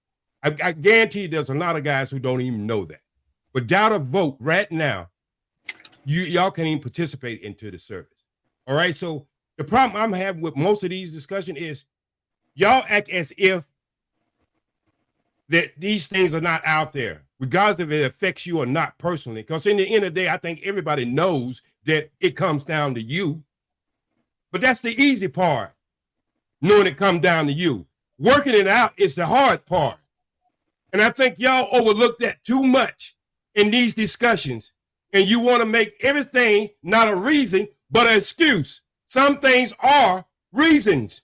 I guarantee there's a lot of guys who don't even know that. Without a vote right now, y'all can't even participate into the service. All right. So the problem I'm having with most of these discussions is y'all act as if that these things are not out there, regardless if it affects you or not personally. Because in the end of the day, I think everybody knows that it comes down to you. But that's the easy part, knowing it comes down to you. Working it out is the hard part. And I think y'all overlook that too much in these discussions. And you want to make everything not a reason, but an excuse. Some things are reasons.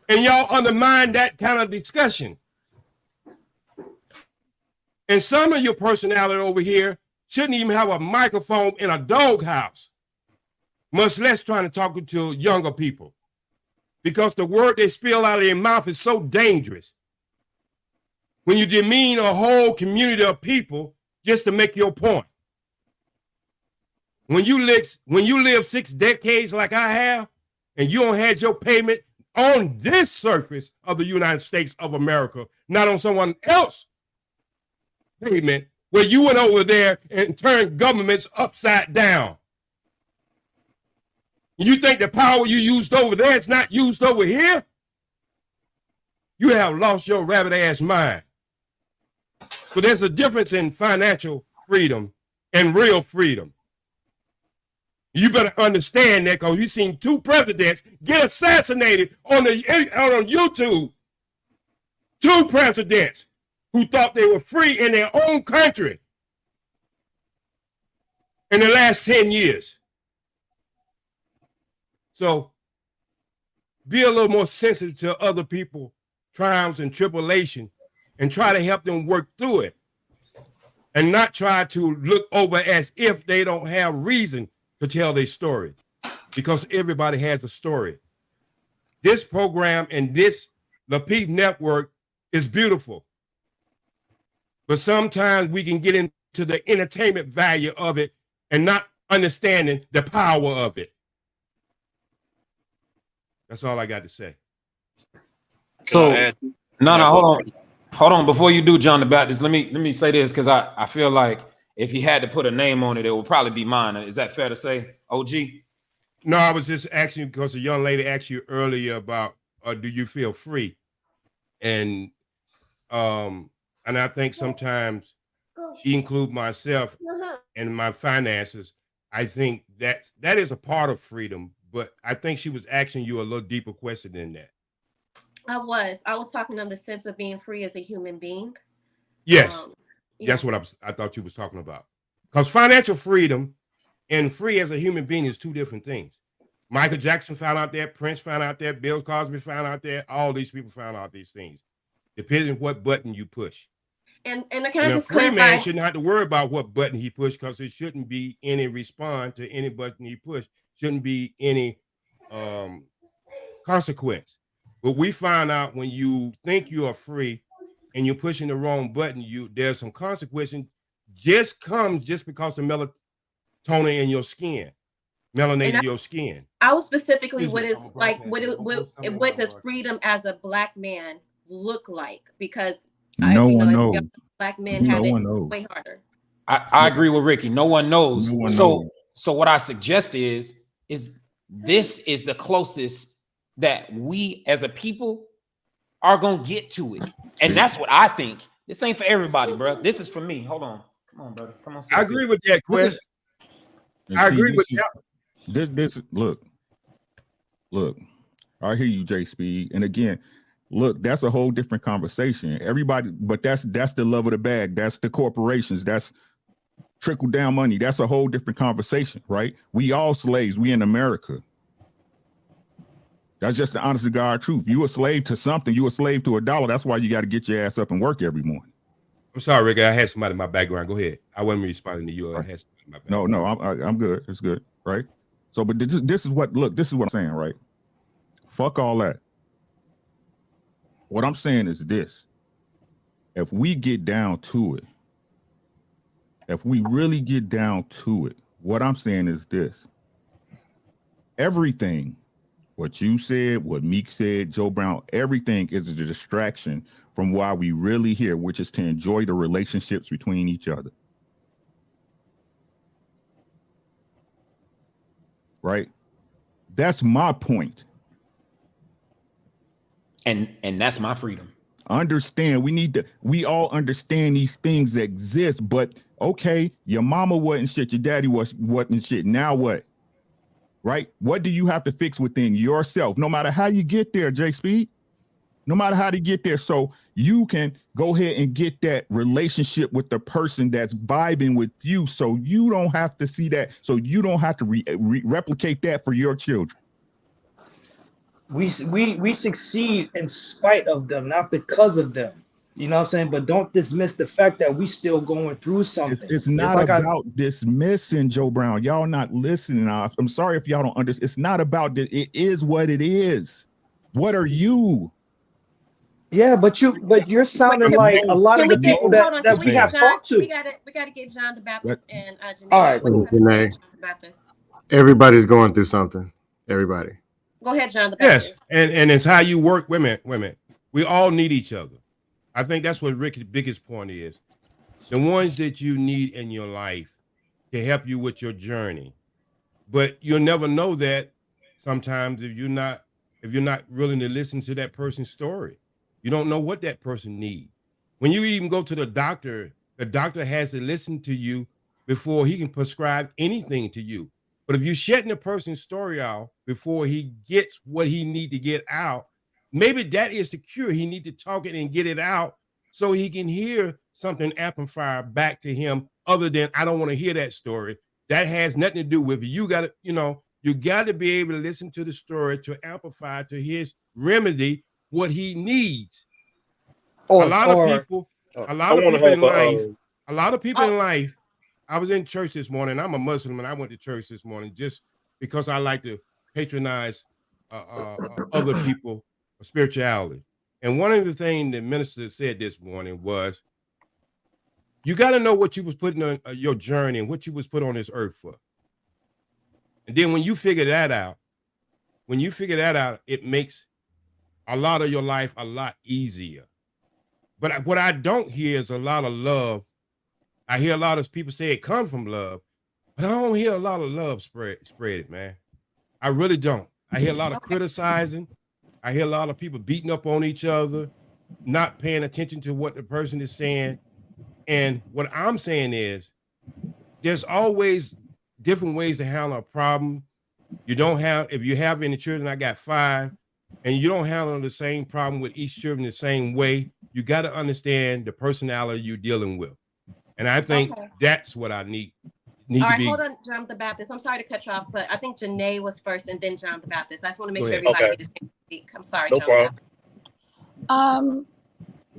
And y'all undermine that kind of discussion. And some of your personality over here shouldn't even have a microphone in a doghouse, much less trying to talk to younger people. Because the word they spill out of their mouth is so dangerous. When you demean a whole community of people just to make your point. When you live 6 decades like I have, and you don't have your payment on this surface of the United States of America, not on someone else's payment, where you went over there and turned governments upside down. You think the power you used over there is not used over here? You have lost your rabbit ass mind. So there's a difference in financial freedom and real freedom. You better understand that, because you've seen 2 presidents get assassinated on YouTube. 2 presidents who thought they were free in their own country in the last 10 years. So be a little more sensitive to other people's triumphs and tribulation and try to help them work through it, and not try to look over as if they don't have reason to tell their story, because everybody has a story. This program and this Lapeef Network is beautiful, but sometimes we can get into the entertainment value of it and not understanding the power of it. That's all I got to say. So no, hold on. Before you do, John the Baptist, let me say this, because I feel like if he had to put a name on it, it would probably be mine. Is that fair to say, OG? No, I was just asking because a young lady asked you earlier about do you feel free? And I think sometimes include myself and my finances. I think that is a part of freedom, but I think she was asking you a little deeper question than that. I was talking on the sense of being free as a human being. Yes. That's what I thought you was talking about. Because financial freedom and free as a human being is 2 different things. Michael Jackson found out that, Prince found out that, Bill Cosby found out that, all these people found out these things, depending on what button you push. And can I just free clarify? man shouldn't have to worry about what button he pushed, because it shouldn't be any response to any button he pushed. Shouldn't be any consequence. But we find out when you think you are free and you're pushing the wrong button, there's some consequences just because the melatonin in your skin, melanated your skin. I was specifically what does freedom as a black man look like? Because no one knows. Black men have it way harder. I agree with Ricky. No one knows. So what I suggest is this is the closest that we as a people are gonna get to it, and that's what I think. This ain't for everybody, bro. This is for me. Hold on, come on, brother. Come on. I agree with that, Chris. I agree with that. This look. Look, I hear you, J Speed. And again, look, that's a whole different conversation. Everybody, but that's the love of the bag. That's the corporations. That's trickle down money. That's a whole different conversation, right? We all slaves. We in America. That's just the honest to God truth. You a slave to something. You a slave to a dollar. That's why you got to get your ass up and work every morning. I'm sorry, Rick. I had somebody in my background. Go ahead. I wasn't responding to you. I had somebody in my background. No, I'm good. It's good, right? So, but this is what. Look, this is what I'm saying, right? Fuck all that. What I'm saying is this: if we get down to it, if we really get down to it, what I'm saying is this: everything, what you said, what Meek said, Joe Brown, everything is a distraction from why we really here, which is to enjoy the relationships between each other. Right? That's my point. And that's my freedom. Understand, we all understand these things exist, but okay, your mama wasn't shit, your daddy wasn't shit. Now what? Right? What do you have to fix within yourself? No matter how you get there, J Speed. No matter how to get there. So you can go ahead and get that relationship with the person that's vibing with you. So you don't have to see that. So you don't have to replicate that for your children. We succeed in spite of them, not because of them. You know what I'm saying? But don't dismiss the fact that we still going through something. It's not like about dismissing, Joe Brown. Y'all not listening. I'm sorry if y'all don't understand. It's not about this. It is what it is. What are you? Yeah, but you're sounding like a lot of the people that we have talked to. We gotta get John the Baptist and Janae. All right, Janae. John the Baptist. Everybody's going through something. Everybody. Go ahead, John the Baptist. Yes, and it's how you work. Women. We all need each other. I think that's what Rick's biggest point is. The ones that you need in your life to help you with your journey. But you'll never know that sometimes if you're not willing to listen to that person's story. You don't know what that person needs. When you even go to the doctor has to listen to you before he can prescribe anything to you. But if you're shutting a person's story out before he gets what he needs to get out, maybe that is the cure. He needs to talk it and get it out so he can hear something amplify back to him other than, I don't want to hear that story. That has nothing to do with it. You got to, you got to be able to listen to the story to amplify to his remedy what he needs. A lot of people in life, I was in church this morning. I'm a Muslim and I went to church this morning just because I like to patronize other people spirituality. And one of the things the minister said this morning was, you got to know what you was putting on your journey and what you was put on this earth for. And then when you figure that out, it makes a lot of your life a lot easier. But what I don't hear is a lot of love. I hear a lot of people say it comes from love, but I don't hear a lot of love spread it, man. I really don't. I hear a lot of criticizing. I hear a lot of people beating up on each other, not paying attention to what the person is saying. And what I'm saying is there's always different ways to handle a problem. If you have any children, I got 5, and you don't handle the same problem with each children the same way, you got to understand the personality you're dealing with. And I think that's what I need All to right, be. hold on, John the Baptist. I'm sorry to cut you off, but I think Janae was first and then John the Baptist. I just want to make sure everybody gets a chance to speak. I'm sorry, No John problem. the Baptist.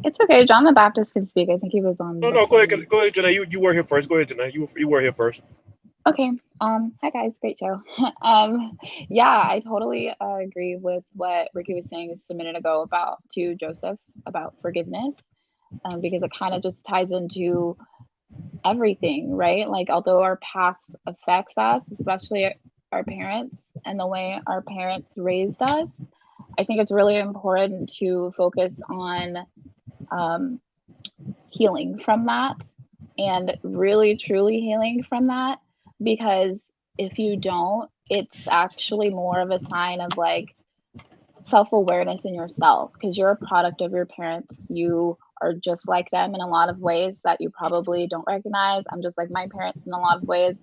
It's okay. John the Baptist can speak. I think he was on. No, go ahead, Janae. You were here first. Go ahead, Janae. You were here first. Okay. Hi guys, great show. Yeah, I totally agree with what Ricky was saying just a minute ago to Joseph about forgiveness, because it kind of just ties into everything, right? Like, although our past affects us, especially our parents and the way our parents raised us, I think it's really important to focus on healing from that and really truly healing from that, because if you don't, it's actually more of a sign of like self-awareness in yourself, because you're a product of your parents. You are just like them in a lot of ways that you probably don't recognize. I'm just like my parents in a lot of ways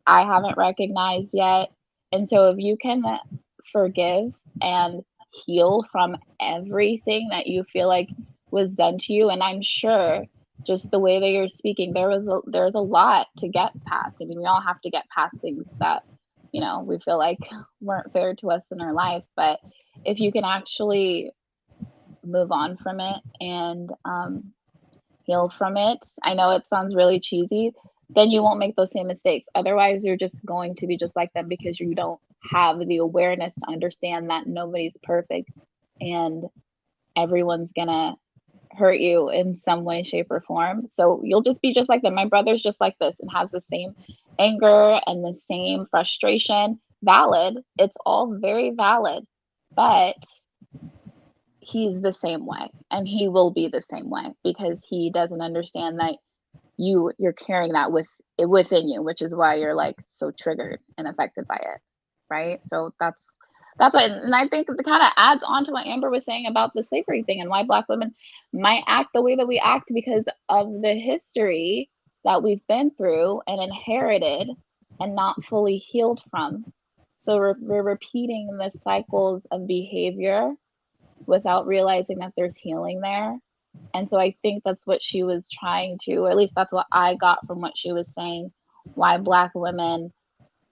I haven't recognized yet. And so if you can forgive and heal from everything that you feel like was done to you. And I'm sure just the way that you're speaking, there's a lot to get past. I mean, we all have to get past things that, you know, we feel like weren't fair to us in our life. But if you can actually move on from it and heal from it, I know it sounds really cheesy, then you won't make those same mistakes. Otherwise, you're just going to be just like them because you don't have the awareness to understand that nobody's perfect and everyone's gonna hurt you in some way, shape, or form. So you'll just be just like them. My brother's just like this and has the same anger and the same frustration. Valid. It's all very valid, but he's the same way and he will be the same way because he doesn't understand that you're carrying that within you, which is why you're like so triggered and affected by it, right? So that's why, and I think it kind of adds on to what Amber was saying about the slavery thing and why Black women might act the way that we act because of the history that we've been through and inherited and not fully healed from. So we're repeating the cycles of behavior without realizing that there's healing there. And so I think that's what she was trying to, or at least that's what I got from what she was saying, why Black women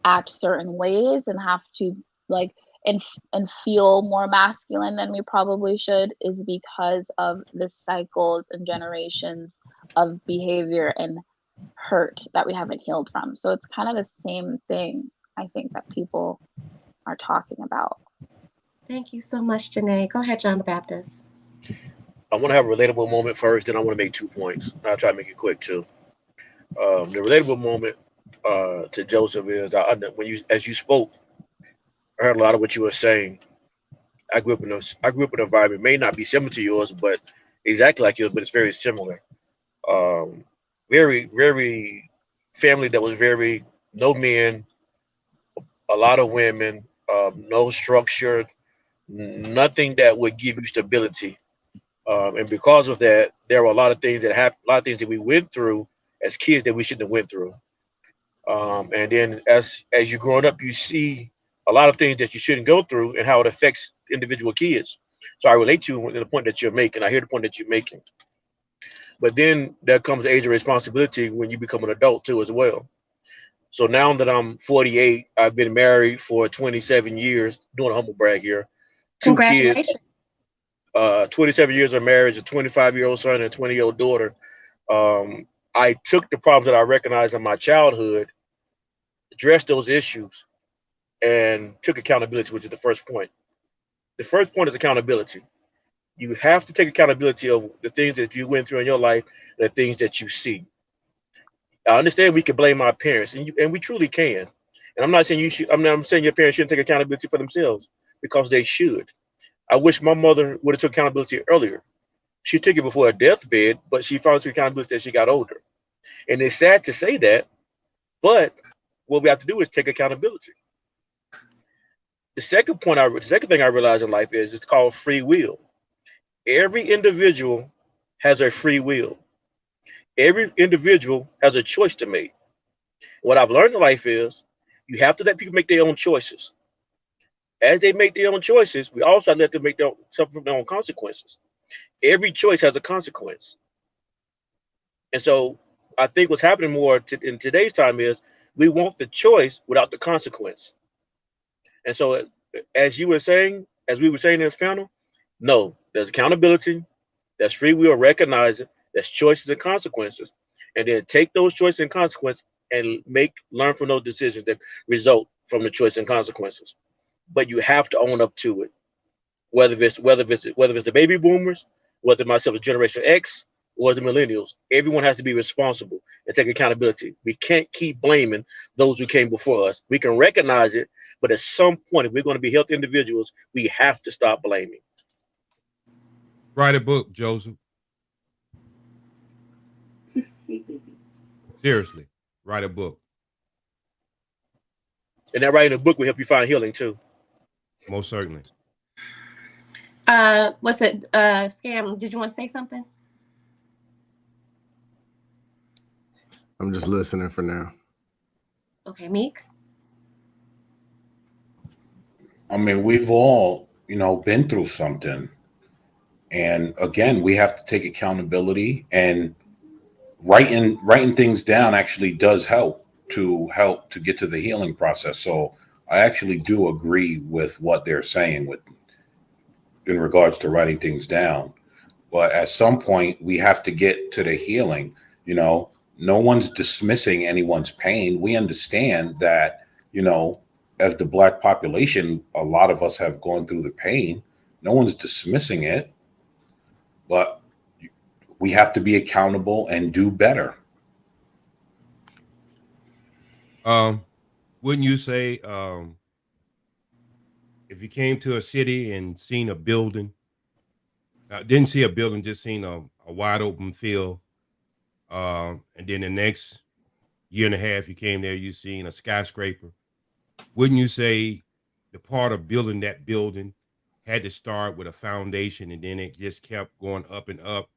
act certain ways and have to like and feel more masculine than we probably should is because of the cycles and generations of behavior and hurt that we haven't healed from. So it's kind of the same thing, I think, that people are talking about. Thank you so much, Janae. Go ahead, John the Baptist. I want to have a relatable moment first, then I want to make 2 points. I'll try to make it quick too. The relatable moment to Joseph is as you spoke, I heard a lot of what you were saying. I grew up in an environment may not be similar to yours, but exactly like yours, but it's very similar. Very, very family that was very no men, a lot of women, no structure, nothing that would give you stability. And because of that, there were a lot of things that happened, a lot of things that we went through as kids that we shouldn't have went through. And then as you're growing up, you see a lot of things that you shouldn't go through and how it affects individual kids. So I relate to the point that you're making. I hear the point that you're making. But then there comes the age of responsibility when you become an adult too as well. So now that I'm 48, I've been married for 27 years, doing a humble brag here. 2 kids, 27 years of marriage, a 25-year-old son and a 20-year-old daughter. I took the problems that I recognized in my childhood, addressed those issues, and took accountability, which is the first point. The first point is accountability. You have to take accountability of the things that you went through in your life and the things that you see. I understand we can blame our parents, and we truly can. And I'm not saying you should. I'm saying your parents shouldn't take accountability for themselves because they should. I wish my mother would have took accountability earlier. She took it before her deathbed, but she finally took accountability as she got older. And it's sad to say that, but what we have to do is take accountability. The second thing I realized in life is it's called free will. Every individual has a free will. Every individual has a choice to make. What I've learned in life is you have to let people make their own choices. As they make their own choices, we also let them suffer from their own consequences. Every choice has a consequence. And so I think what's happening more in today's time is we want the choice without the consequence. And so as we were saying in this panel, no, there's accountability, there's free will, recognize it, there's choices and consequences. And then take those choices and consequences and learn from those decisions that result from the choice and consequences. But you have to own up to it. Whether it's the baby boomers, whether myself as Generation X, or the millennials, everyone has to be responsible and take accountability. We can't keep blaming those who came before us. We can recognize it, but at some point, if we're going to be healthy individuals, we have to stop blaming. Write a book, Joseph. Seriously, write a book. And that writing a book will help you find healing too. Most certainly. What's it? Scam, did you want to say something? I'm just listening for now. Okay, Meek. I mean, we've all been through something. And again, we have to take accountability, and writing things down actually does help to get to the healing process. So I actually do agree with what they're saying in regards to writing things down. But at some point we have to get to the healing. No one's dismissing anyone's pain. We understand that, as the Black population, a lot of us have gone through the pain. No one's dismissing it, but we have to be accountable and do better. Wouldn't you say, if you came to a city and seen a building, didn't see a building, just seen a wide open field, and then the next year and a half you came there, you seen a skyscraper, wouldn't you say the part of building that building had to start with a foundation, and then it just kept going up and up?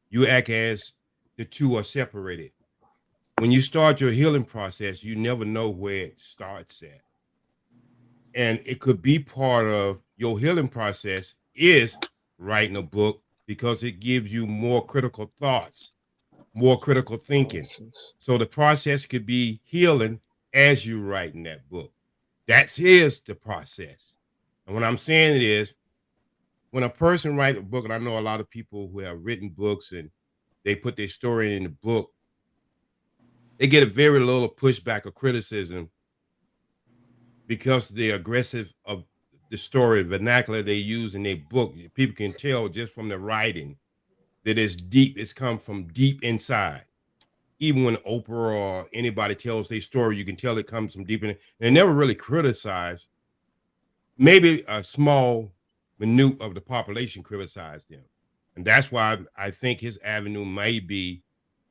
You act as the two are separated. When you start your healing process, you never know where it starts at. And it could be part of your healing process is writing a book, because it gives you more critical thoughts, more critical thinking. So the process could be healing as you writing that book. That's the process. And what I'm saying it is, when a person writes a book, and I know a lot of people who have written books and they put their story in the book, they get a very little pushback or criticism because the aggressive of the story vernacular they use in their book. People can tell just from the writing that it's deep. It's come from deep inside. Even when Oprah or anybody tells their story, you can tell it comes from deep in. And they never really criticize. Maybe a small minute of the population criticized them. And that's why I think his avenue may be,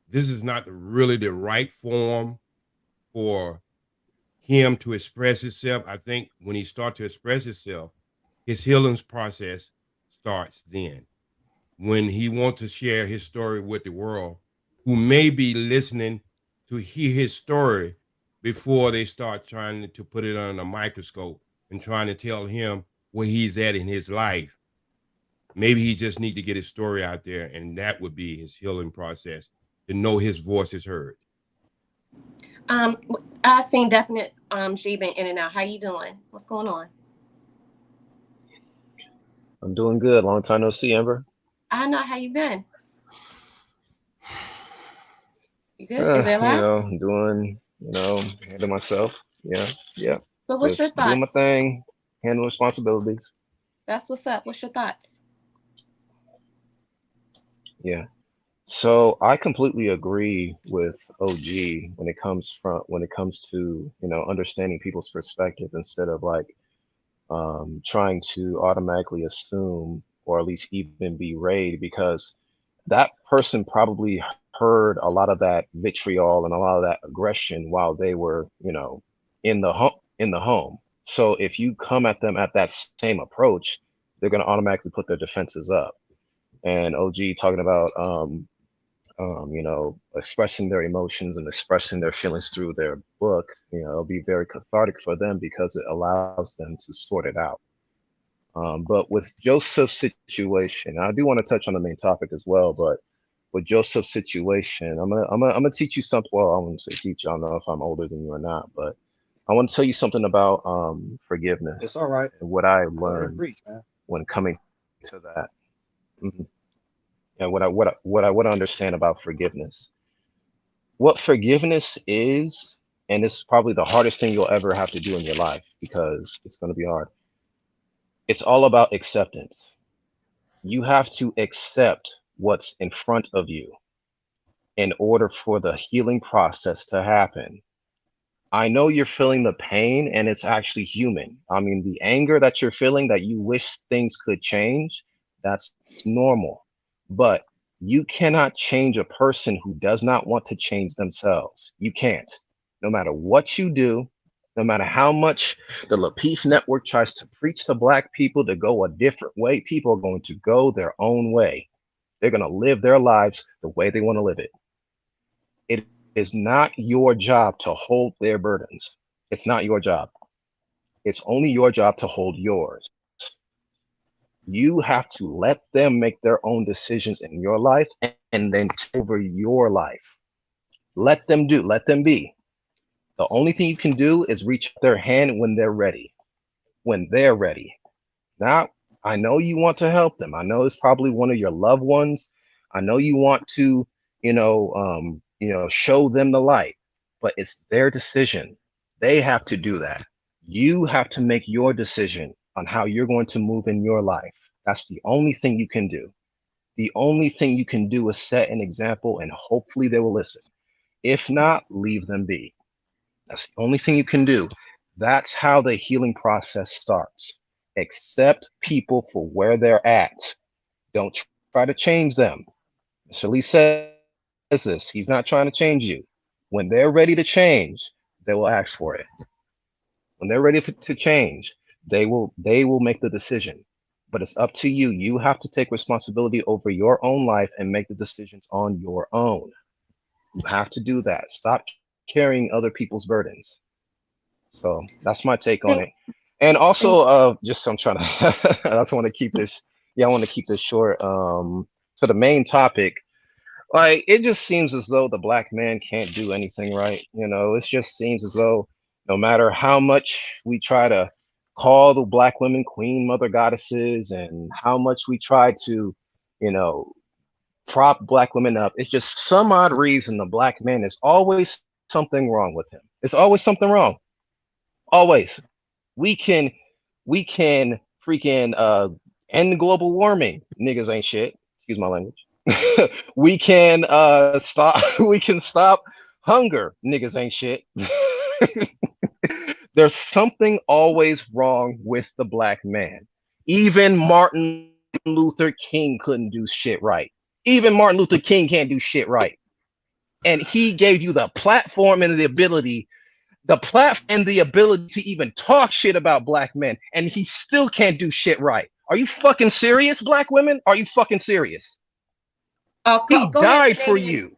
this is not really the right form for him to express himself. I think when he starts to express himself, his healing process starts then. When he wants to share his story with the world, who may be listening to hear his story before they start trying to put it under a microscope and trying to tell him where he's at in his life. Maybe he just need to get his story out there, and that would be his healing process, to know his voice is heard. I seen definite G been in and out. How you doing? What's going on? I'm doing good. Long time no see, Amber. I know. How you been? You good? Is it loud? I'm doing, handling myself. Yeah. So what's your Just doing my thoughts? thing, handling responsibilities. That's what's up. What's your thoughts? Yeah. So I completely agree with OG when it comes to, understanding people's perspective instead of trying to automatically assume or at least even berate, because that person probably heard a lot of that vitriol and a lot of that aggression while they were, in the home. So if you come at them at that same approach, they're going to automatically put their defenses up. And OG talking about expressing their emotions and expressing their feelings through their book, it'll be very cathartic for them because it allows them to sort it out. But with Joseph's situation, I do want to touch on the main topic as well, but with Joseph's situation, I'm gonna teach you something. Well, I wouldn't say teach you. I don't know if I'm older than you or not, but I want to tell you something about forgiveness. It's all right. And what I Let her learned preach, man. when coming to that. Mhm. And what I understand about forgiveness. What forgiveness is, and it's probably the hardest thing you'll ever have to do in your life because it's going to be hard. It's all about acceptance. You have to accept what's in front of you in order for the healing process to happen. I know you're feeling the pain, and it's actually human. I mean, the anger that you're feeling that you wish things could change, that's normal. But you cannot change a person who does not want to change themselves. You can't. No matter what you do, no matter how much the Lapeef Network tries to preach to Black people to go a different way, people are going to go their own way. They're going to live their lives the way they want to live it. It is not your job to hold their burdens. It's not your job. It's only your job to hold yours. You have to let them make their own decisions in your life and then take over your life. Let them do, let them be. The only thing you can do is reach their hand when they're ready. When they're ready. Now, I know you want to help them. I know it's probably one of your loved ones. I know you want to, show them the light, but it's their decision. They have to do that. You have to make your decision on how you're going to move in your life. That's the only thing you can do. The only thing you can do is set an example and hopefully they will listen. If not, leave them be. That's the only thing you can do. That's how the healing process starts. Accept people for where they're at. Don't try to change them. Mr. Lee says this. He's not trying to change you. When they're ready to change, they will ask for it. When they're ready to change, they will make the decision. But it's up to you. You have to take responsibility over your own life and make the decisions on your own. You have to do that. Stop carrying other people's burdens. So that's my take on it. And also, just I'm trying to, I also want to keep this, I want to keep this short. To the main topic, like it just seems as though the black man can't do anything right. It just seems as though no matter how much we try to call the black women queen, mother goddesses, and how much we try to, you know, prop black women up, it's just some odd reason the black man is always something wrong with him. It's always something wrong. Always. We can freaking end global warming. Niggas ain't shit. Excuse my language. We can stop we can stop hunger. Niggas ain't shit. There's something always wrong with the black man. Even Martin Luther King couldn't do shit right. Even Martin Luther King can't do shit right. And he gave you the platform and the ability to even talk shit about black men, and he still can't do shit right. Are you fucking serious, black women? Are you fucking serious? He Go died ahead, for Canadian. you,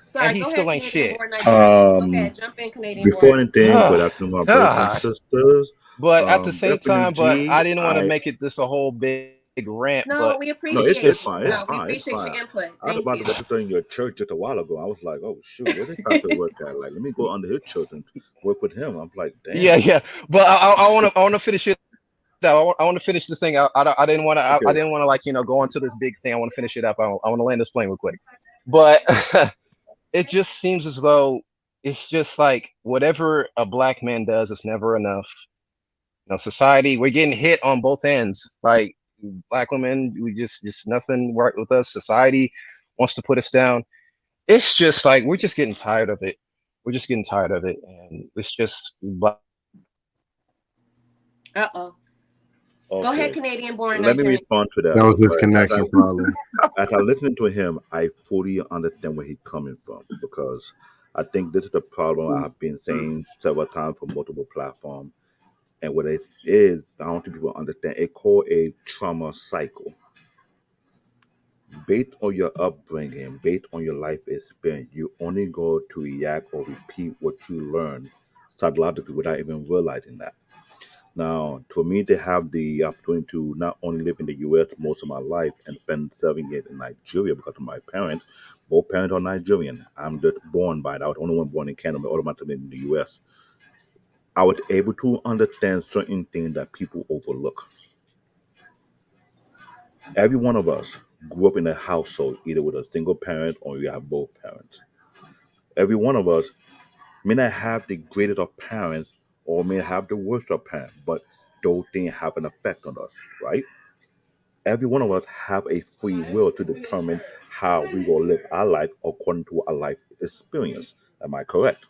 Sorry, and he go ahead, still ain't Canadian shit. born Nigerian. Go ahead, jump in, Canadian Before born. anything, good afternoon, my brothers and God. sisters. But at the same time, but FNG, I didn't want to make it this a whole big rant, but No, we no, it's appreciate it's just fine, no, we appreciate your input. I was Thank about to you. register in your church just a while ago. I was like, oh shoot, where this pastor work at? Like, let me go under his church and work with him. I'm like, yeah, damn. yeah. But I want to finish it up. I want to finish this thing. I didn't want to I Okay. didn't want to go into this big thing. I want to finish it up. I want to land this plane real quick. But it just seems as though it's just like whatever a black man does, it's never enough. Society, we're getting hit on both ends. Like black women, we just nothing right with us. Society wants to put us down. It's just like we're just getting tired of it. We're just getting tired of it, and it's just. Uh-oh. Go ahead, Okay. Canadian So born let me Nigerian. respond to that. That was this Right. connection, probably. As I listen to him, I fully understand where he's coming from because I think this is the problem I've been saying several times for multiple platforms. And what it is, I don't think people understand. It called a trauma cycle. Based on your upbringing, based on your life experience, you only go to react or repeat what you learn psychologically without even realizing that. Now, for me to have the opportunity to not only live in the US most of my life and spend 7 years in Nigeria because of my parents, both parents are Nigerian. I'm just born by that. I was the only one born in Canada, automatically in the US. I was able to understand certain things that people overlook. Every one of us grew up in a household, either with a single parent or you have both parents. Every one of us may not have the greatest of parents or may have the worst of parents, but those things have an effect on us, right? Every one of us have a free will to determine how we will live our life according to our life experience. Am I correct?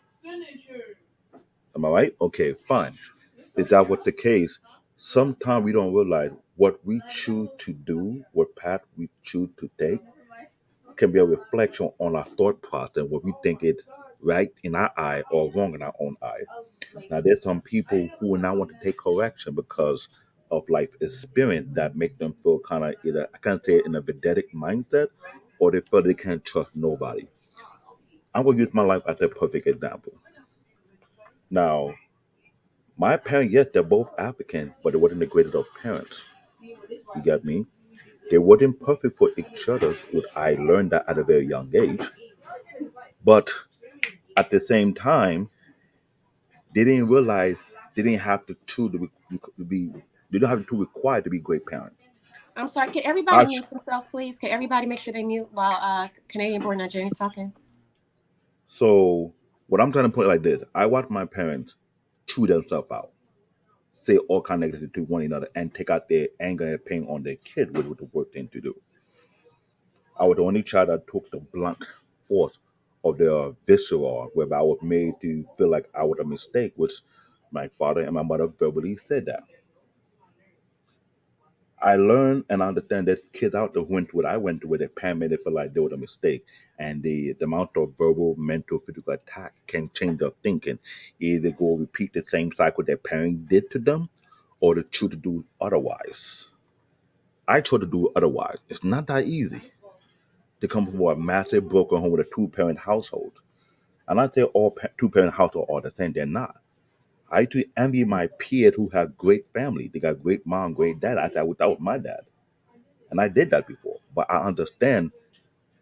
Am I right? Okay, fine. If that was the case, sometimes we don't realize what we choose to do, what path we choose to take, can be a reflection on our thought process, what we think is right in our eye or wrong in our own eye. Now, there's some people who will not want to take correction because of life experience that make them feel kind of either, I can't say it in a pedantic mindset, or they feel they can't trust nobody. I'm going to use my life as a perfect example. Now, My parents, yes, they're both African, but they wasn't the greatest of parents. You get me? They weren't perfect for each other, which I learned that at a very young age. But at the same time, they didn't realize they didn't have to choose to be they don't have to require to be great parents. I'm sorry. Can everybody mute themselves, please? Can everybody make sure they mute while Canadian born Nigerian's talking? So what I'm trying to put it like this: I watched my parents chew themselves out, say all kind of negative to one another, and take out their anger and pain on their kid, which was the worst thing to do. I was the only child that took the blunt force of the visceral, whereby I was made to feel like I was a mistake, which my father and my mother verbally said that. I learned and understand that kids out there went through what I went through, where their parents made it feel like they were a mistake, and the amount of verbal, mental, physical attack can change their thinking. Either go repeat the same cycle their parents did to them, or to choose to do otherwise. I chose to do otherwise. It's not that easy to come from a massive broken home with a two-parent household. And I say all two-parent households are the same. They're not. I used to envy my peers who have great family. They got great mom, great dad. I said, without my dad. And I did that before. But I understand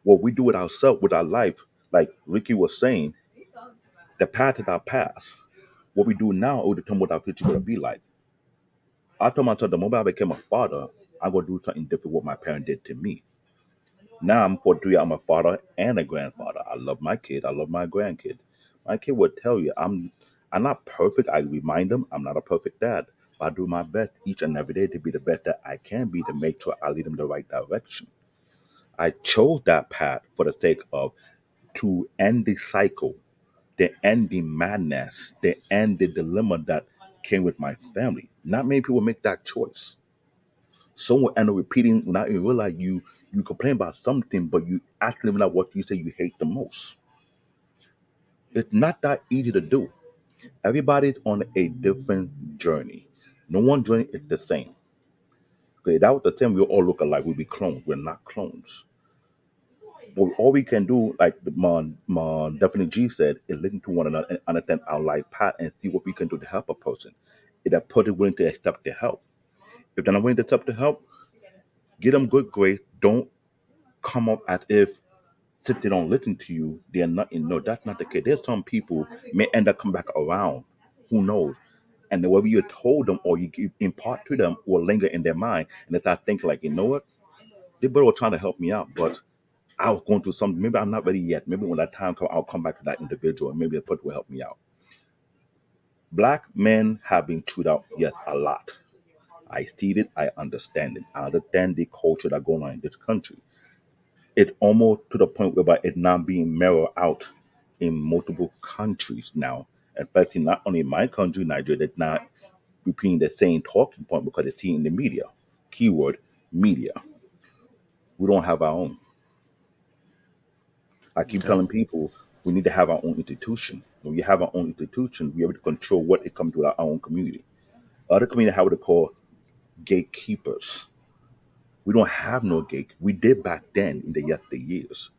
what we do with ourselves, with our life. Like Ricky was saying, the past is our past. What we do now will determine what our future is going to be like. I told myself the moment I became a father, I'm going to do something different what my parents did to me. Now I'm 43, I'm a father and a grandfather. I love my kid, I love my grandkid. My kid would tell you I'm not perfect. I remind them I'm not a perfect dad. But I do my best each and every day to be the best that I can be to make sure I lead them the right direction. I chose that path for the sake of to end the cycle, to end the madness, to end the dilemma that came with my family. Not many people make that choice. Some will end up repeating without even realize you complain about something, but you actually not what you say you hate the most. It's not that easy to do. Everybody's on a different journey. No one journey is the same. Okay, that was the same. We all look alike. We'll be clones. We're not clones. But all we can do, like the Mon Definitely G said, is listen to one another and understand our life path and see what we can do to help a person. If that person willing to accept the help. If they're not willing to accept the help, give them good grace. Don't come up as if since they don't listen to you, they're not. No, that's not the case. There's some people may end up coming back around. Who knows? And whatever you told them or you impart to them will linger in their mind, and they start thinking like, you know what? They were trying to help me out, but I was going through something. Maybe I'm not ready yet. Maybe when that time comes, I'll come back to that individual, and maybe the person will help me out. Black men have been chewed out, yes, a lot. I see it. I understand it. I understand the culture that going on in this country. It's almost to the point whereby it's not being mirrored out in multiple countries now. Especially not only in my country, Nigeria, that's not repeating the same talking point because it's seen in the media. Keyword, media. We don't have our own. I keep telling people we need to have our own institution. When we have our own institution, we're able to control what it comes to our own community. Other community have what they call gatekeepers. We don't have no gate. We did back then in the years.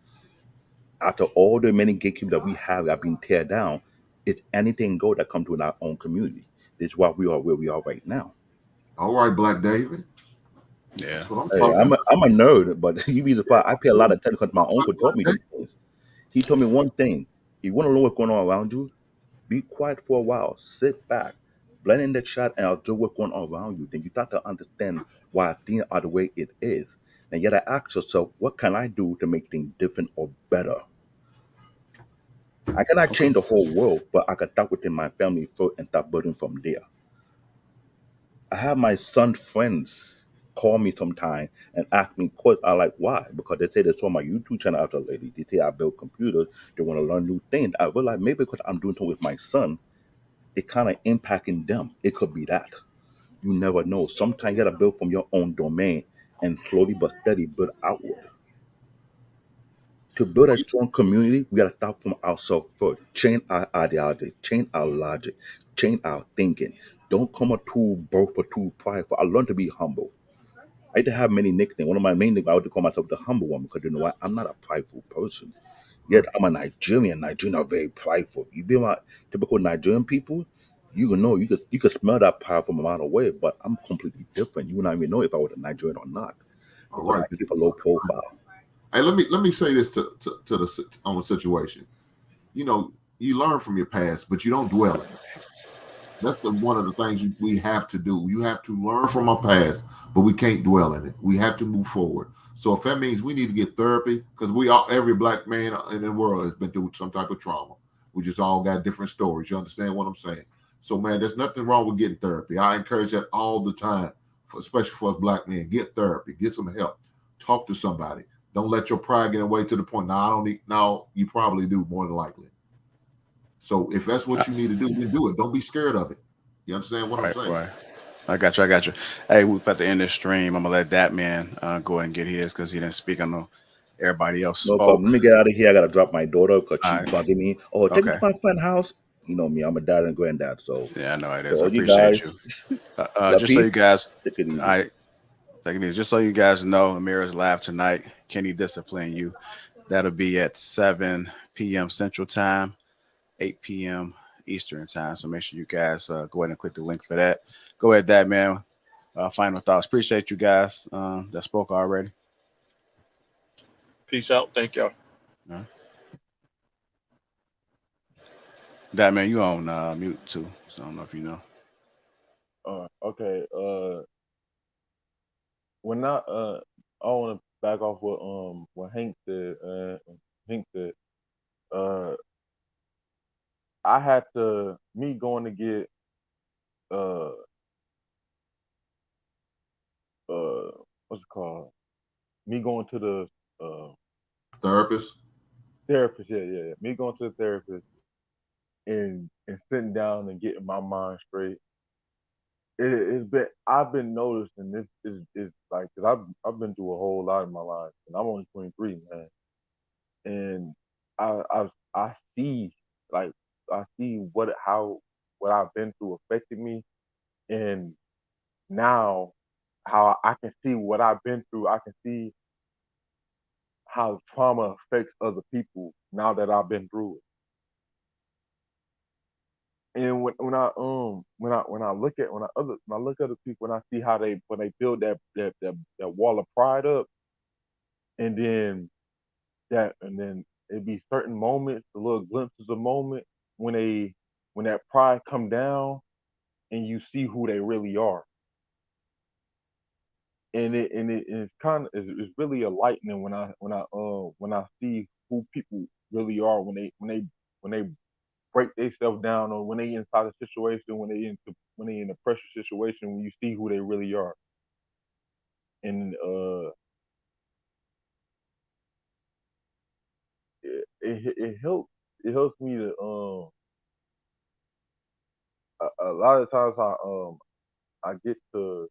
After all the many gatekeepers that we have that been teared down, it's anything go that come to our own community. This is why we are where we are right now. All right, Black David. Yeah. That's what I'm Hey, talking I'm a nerd, but you be surprised. I pay a lot of attention because my uncle taught me these things. He told me one thing. If you want to know what's going on around you, be quiet for a while. Sit back. Blend in the chat and observe what's going on around you. Then you start to understand why things are the way it is. And yet I ask yourself, what can I do to make things different or better? I cannot change the whole world, but I can start within my family first and start building from there. I have my son's friends call me sometime and ask me questions. I like, why? Because they say they saw my YouTube channel after lady. They say I build computers. They want to learn new things. I realize maybe because I'm doing something with my son, it kind of impacting them. It could be that. You never know. Sometimes you gotta build from your own domain and slowly but steady build outward. To build a strong community, we gotta start from ourselves first. Change our ideology, change our logic, change our thinking. Don't come up too broke or too prideful. I learned to be humble. I used to have many nicknames. One of my main nicknames, I would call myself the humble one because you know what? I'm not a prideful person. Yet I'm a Nigerian. Nigerians are very prideful. You be around typical Nigerian people, you can know you could smell that power from a mile away, but I'm completely different. You would not even know if I was a Nigerian or not All because right. I keep a low profile. Hey, let me say this to the on the situation. You know, you learn from your past, but you don't dwell in it. That's one of the things we have to do. You have to learn from our past, but we can't dwell in it. We have to move forward. So if that means we need to get therapy, because every black man in the world has been through some type of trauma. We just all got different stories. You understand what I'm saying? So man, there's nothing wrong with getting therapy. I encourage that all the time, especially for us black men. Get therapy, get some help, talk to somebody. Don't let your pride get away to the point. Now I don't need. Now you probably do more than likely. So if that's what you need to do, then do it. Don't be scared of it. You understand what I'm saying? Right. I got you. I got you. Hey, we about to end this stream. I'm gonna let that man go ahead and get his because he didn't speak. I know everybody else No spoke. problem. Let me get out of here. I gotta drop my daughter because All she's right. bugging me. Oh, take me Okay. to my friend's house. You know me. I'm a dad and granddad. So Yeah, I know it for is. I all you appreciate you. guys, Just so Lapeef, you guys, take it easy. I take it easy. Just so you guys know, Amira's live tonight. Can he discipline you? That'll be at 7 p.m. Central Time, 8 p.m. Eastern Time. So make sure you guys go ahead and click the link for that. Go ahead, that man. Final thoughts. Appreciate you guys that spoke already. Peace out. Thank y'all. That man, you on mute too. So I don't know if you know. Okay. When I want to back off what Hank said. Hank said, uh, I had to me going to get uh what's it called? Me going to the Therapist. therapist. Yeah. Me going to the therapist and sitting down and getting my mind straight. It's been I've been noticing this is like because I've been through a whole lot in my life and I'm only 23, man, and I see like I see what I've been through affected me, and now how I can see what I've been through. I can see how trauma affects other people now that I've been through it. And when I look at when I look at other people and I see how they build that wall of pride up, and then it be certain moments, the little glimpses of moment when that pride come down and you see who they really are. And it's kind of it's really enlightening when I see who people really are when they break themselves down or when they inside a situation when they in a pressure situation when you see who they really are. And it helps me to a lot of times I get to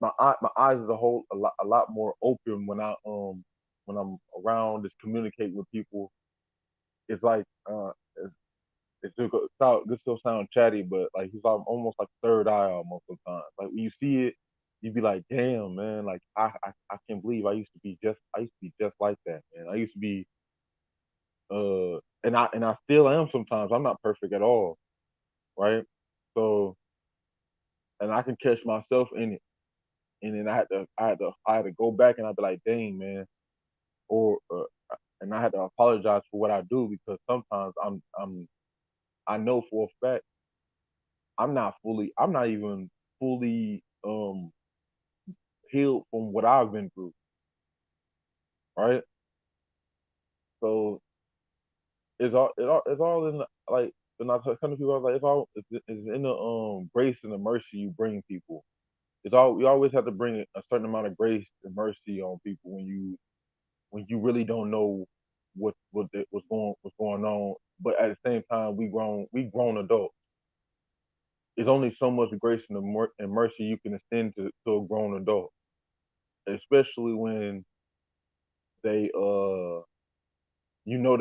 my eyes as a whole a lot more open when I'm around just communicate with people. It's like this still sound chatty, but like it's almost like third eye almost sometimes. Like when you see it, you be like, damn man, like I can't believe I used to be just like that, man. I used to be and I still am sometimes. I'm not perfect at all, right? So and I can catch myself in it. And then I had to go back and I'd be like, dang man, or and I had to apologize for what I do because sometimes I know for a fact I'm not even fully healed from what I've been through, right? So it's all in the, like when I come to people, I was like it's in the grace and the mercy you bring people. It's all you always have to bring a certain amount of grace and mercy on people when you really don't know what's going on. But at the same time, we grown adults. There's only so much grace and mercy you can extend to a grown adult, especially when they they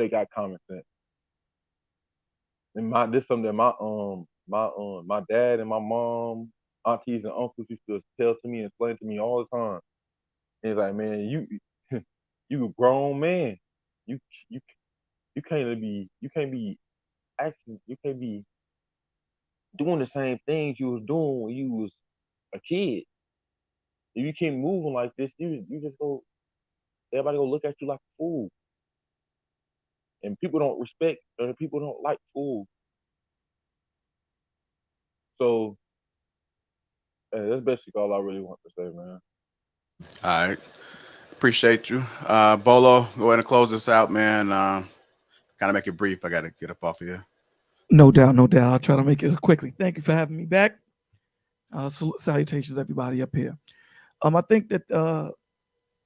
got common sense. And this is something that my dad and my mom, aunties and uncles used to tell to me and explain to me all the time. And it's like, man, you a grown man. You you you can't be acting. You can't be doing the same things you was doing when you was a kid. If you keep moving like this, you just go. Everybody gonna look at you like a fool, and people don't respect, or people don't like fools. So that's basically all I really want to say, man. All right. Appreciate you. Bolo, go ahead and close this out, man. Kind of make it brief. I got to get up off of here. No doubt, no doubt. I'll try to make it quickly. Thank you for having me back. Salutations, everybody up here. I think that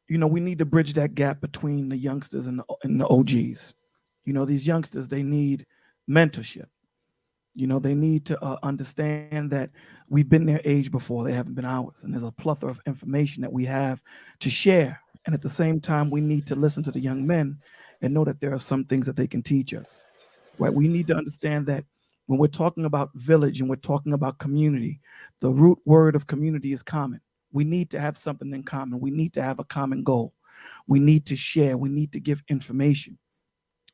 we need to bridge that gap between the youngsters and the OGs. These youngsters, they need mentorship. They need to understand that we've been their age before, they haven't been ours. And there's a plethora of information that we have to share. And at the same time, we need to listen to the young men and know that there are some things that they can teach us. Right? We need to understand that when we're talking about village and we're talking about community, the root word of community is common. We need to have something in common. We need to have a common goal. We need to share. We need to give information.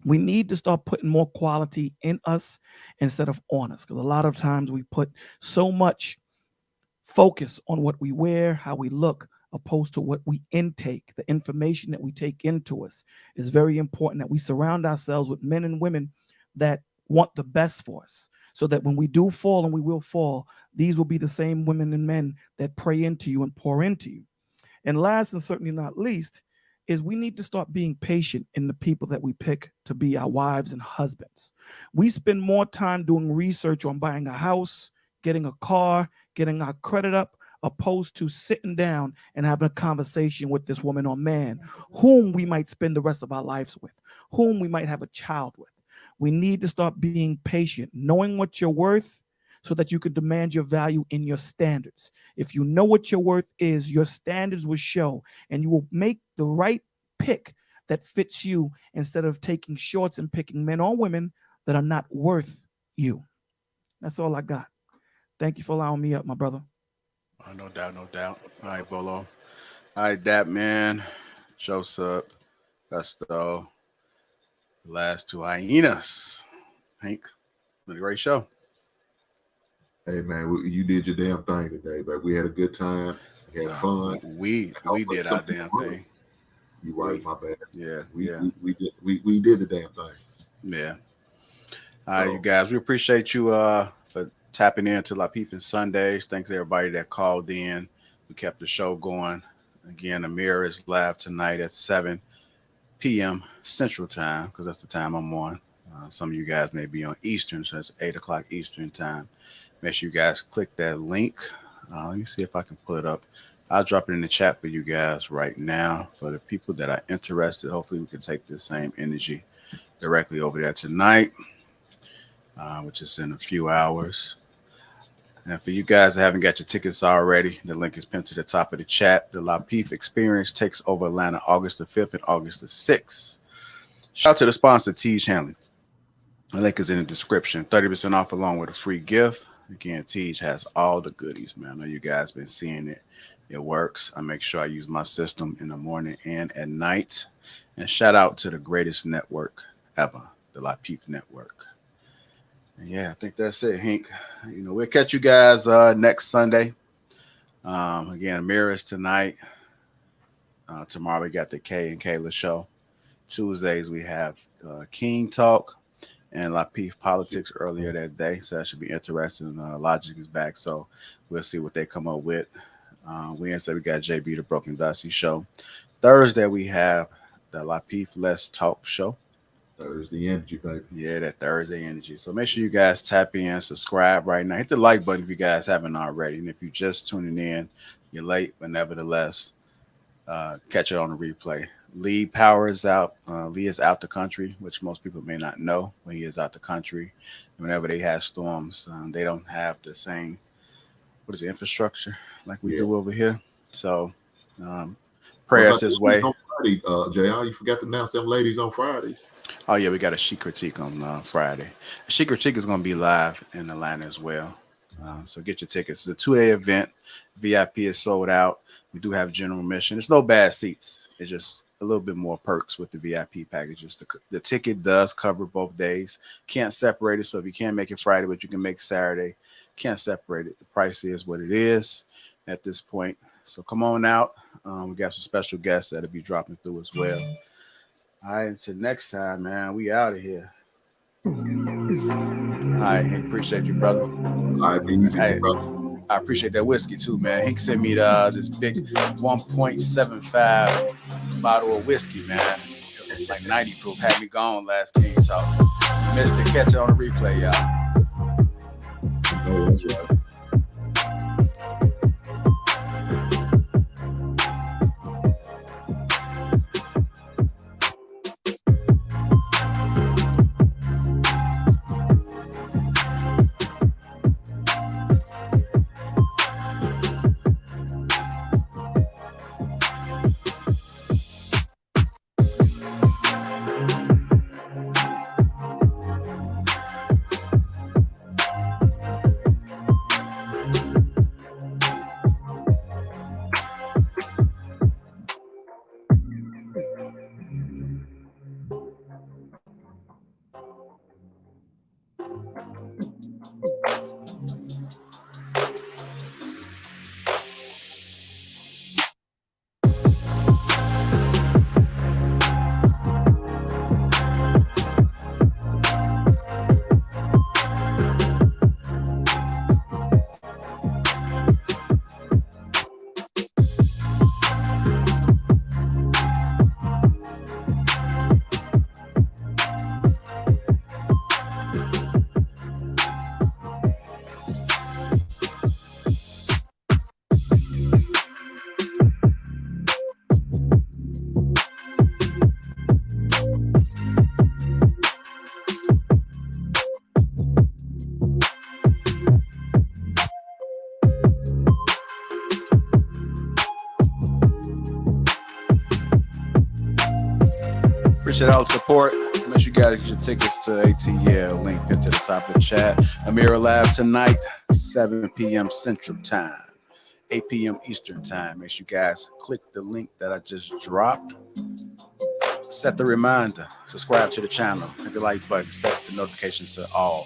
We need to start putting more quality in us instead of on us, because a lot of times we put so much focus on what we wear, how we look, opposed to what we intake. The information that we take into us is very important, that we surround ourselves with men and women that want the best for us, so that when we do fall, and we will fall, these will be the same women and men that pray into you and pour into you. And last and certainly not least is we need to start being patient in the people that we pick to be our wives and husbands. We spend more time doing research on buying a house, getting a car, getting our credit up, opposed to sitting down and having a conversation with this woman or man whom we might spend the rest of our lives with, whom we might have a child with. We need to start being patient, knowing what you're worth, so that you can demand your value in your standards. If you know what your worth is, your standards will show, and you will make the right pick that fits you instead of taking shorts and picking men or women that are not worth you. That's all I got. Thank you for allowing me up, my brother. No doubt, no doubt. All right, Bolo. All right, Dap Man, Joseph, Gusto, the last two hyenas. Hank, a great show. Hey man, you did your damn thing today, but we had a good time. We had fun. We did our damn thing. You right, my bad. Yeah, we did the damn thing. Yeah. All right, you guys, we appreciate you for tapping into LAPEEF-ING Sundays. Thanks to everybody that called in. We kept the show going. Again, Amir is live tonight at 7 p.m. Central Time, because that's the time I'm on. Some of you guys may be on Eastern, so it's 8 o'clock Eastern Time. Make sure you guys click that link. Let me see if I can pull it up. I'll drop it in the chat for you guys right now. For the people that are interested, hopefully we can take this same energy directly over there tonight, which is in a few hours. And for you guys that haven't got your tickets already, the link is pinned to the top of the chat. The LAPEEF Experience takes over Atlanta August the 5th and August the 6th. Shout out to the sponsor, Tej Hanley. The link is in the description. 30% off along with a free gift. Again, Tej has all the goodies, man. I know you guys been seeing it. It works. I make sure I use my system in the morning and at night. And shout out to the greatest network ever, the LAPEEF Network. And yeah, I think that's it, Hank. We'll catch you guys next Sunday. Again, Mirrors tonight. Tomorrow we got the Kay and Kayla show. Tuesdays we have King Talk and LAPEEF Politics earlier that day. So that should be interesting. Logic is back, so we'll see what they come up with. Wednesday, we got JB, the Broken Dusty show. Thursday, we have the LAPEEF Let's Talk show. Thursday energy, baby. Yeah, that Thursday energy. So make sure you guys tap in, subscribe right now. Hit the like button if you guys haven't already. And if you're just tuning in, you're late, but nevertheless, catch it on the replay. Lee Power is out. Lee is out the country, which most people may not know, but he is out the country. Whenever they have storms, they don't have the same, infrastructure like we do over here. So prayers his way. On Friday, JR, you forgot to announce them ladies on Fridays. Oh, yeah, we got a She Critique on Friday. A She Critique is going to be live in Atlanta as well. So get your tickets. It's a 2-day event. VIP is sold out. We do have general admission. It's no bad seats. It's just a little bit more perks with the VIP packages. The ticket does cover both days. Can't separate it. So if you can't make it Friday, but you can make Saturday, can't separate it. The price is what it is at this point. So come on out. We got some special guests that'll be dropping through as well. All right, until next time, man. We out of here. All right, Hank, appreciate you, brother. All right, be easy, hey, brother. I appreciate that whiskey too, man. Hank sent me this big 1.75 bottle of whiskey, man. It was like 90 proof. Had me gone last King Talk. Missed it. Catch it on the replay, y'all. Oh, that's right. Appreciate all the support. Make sure you guys get your tickets to ATL. Link into the top of the chat. Amira Live tonight, 7 p.m. Central Time, 8 p.m. Eastern Time. Make sure you guys click the link that I just dropped. Set the reminder. Subscribe to the channel. Hit the like button. Set the notifications to all.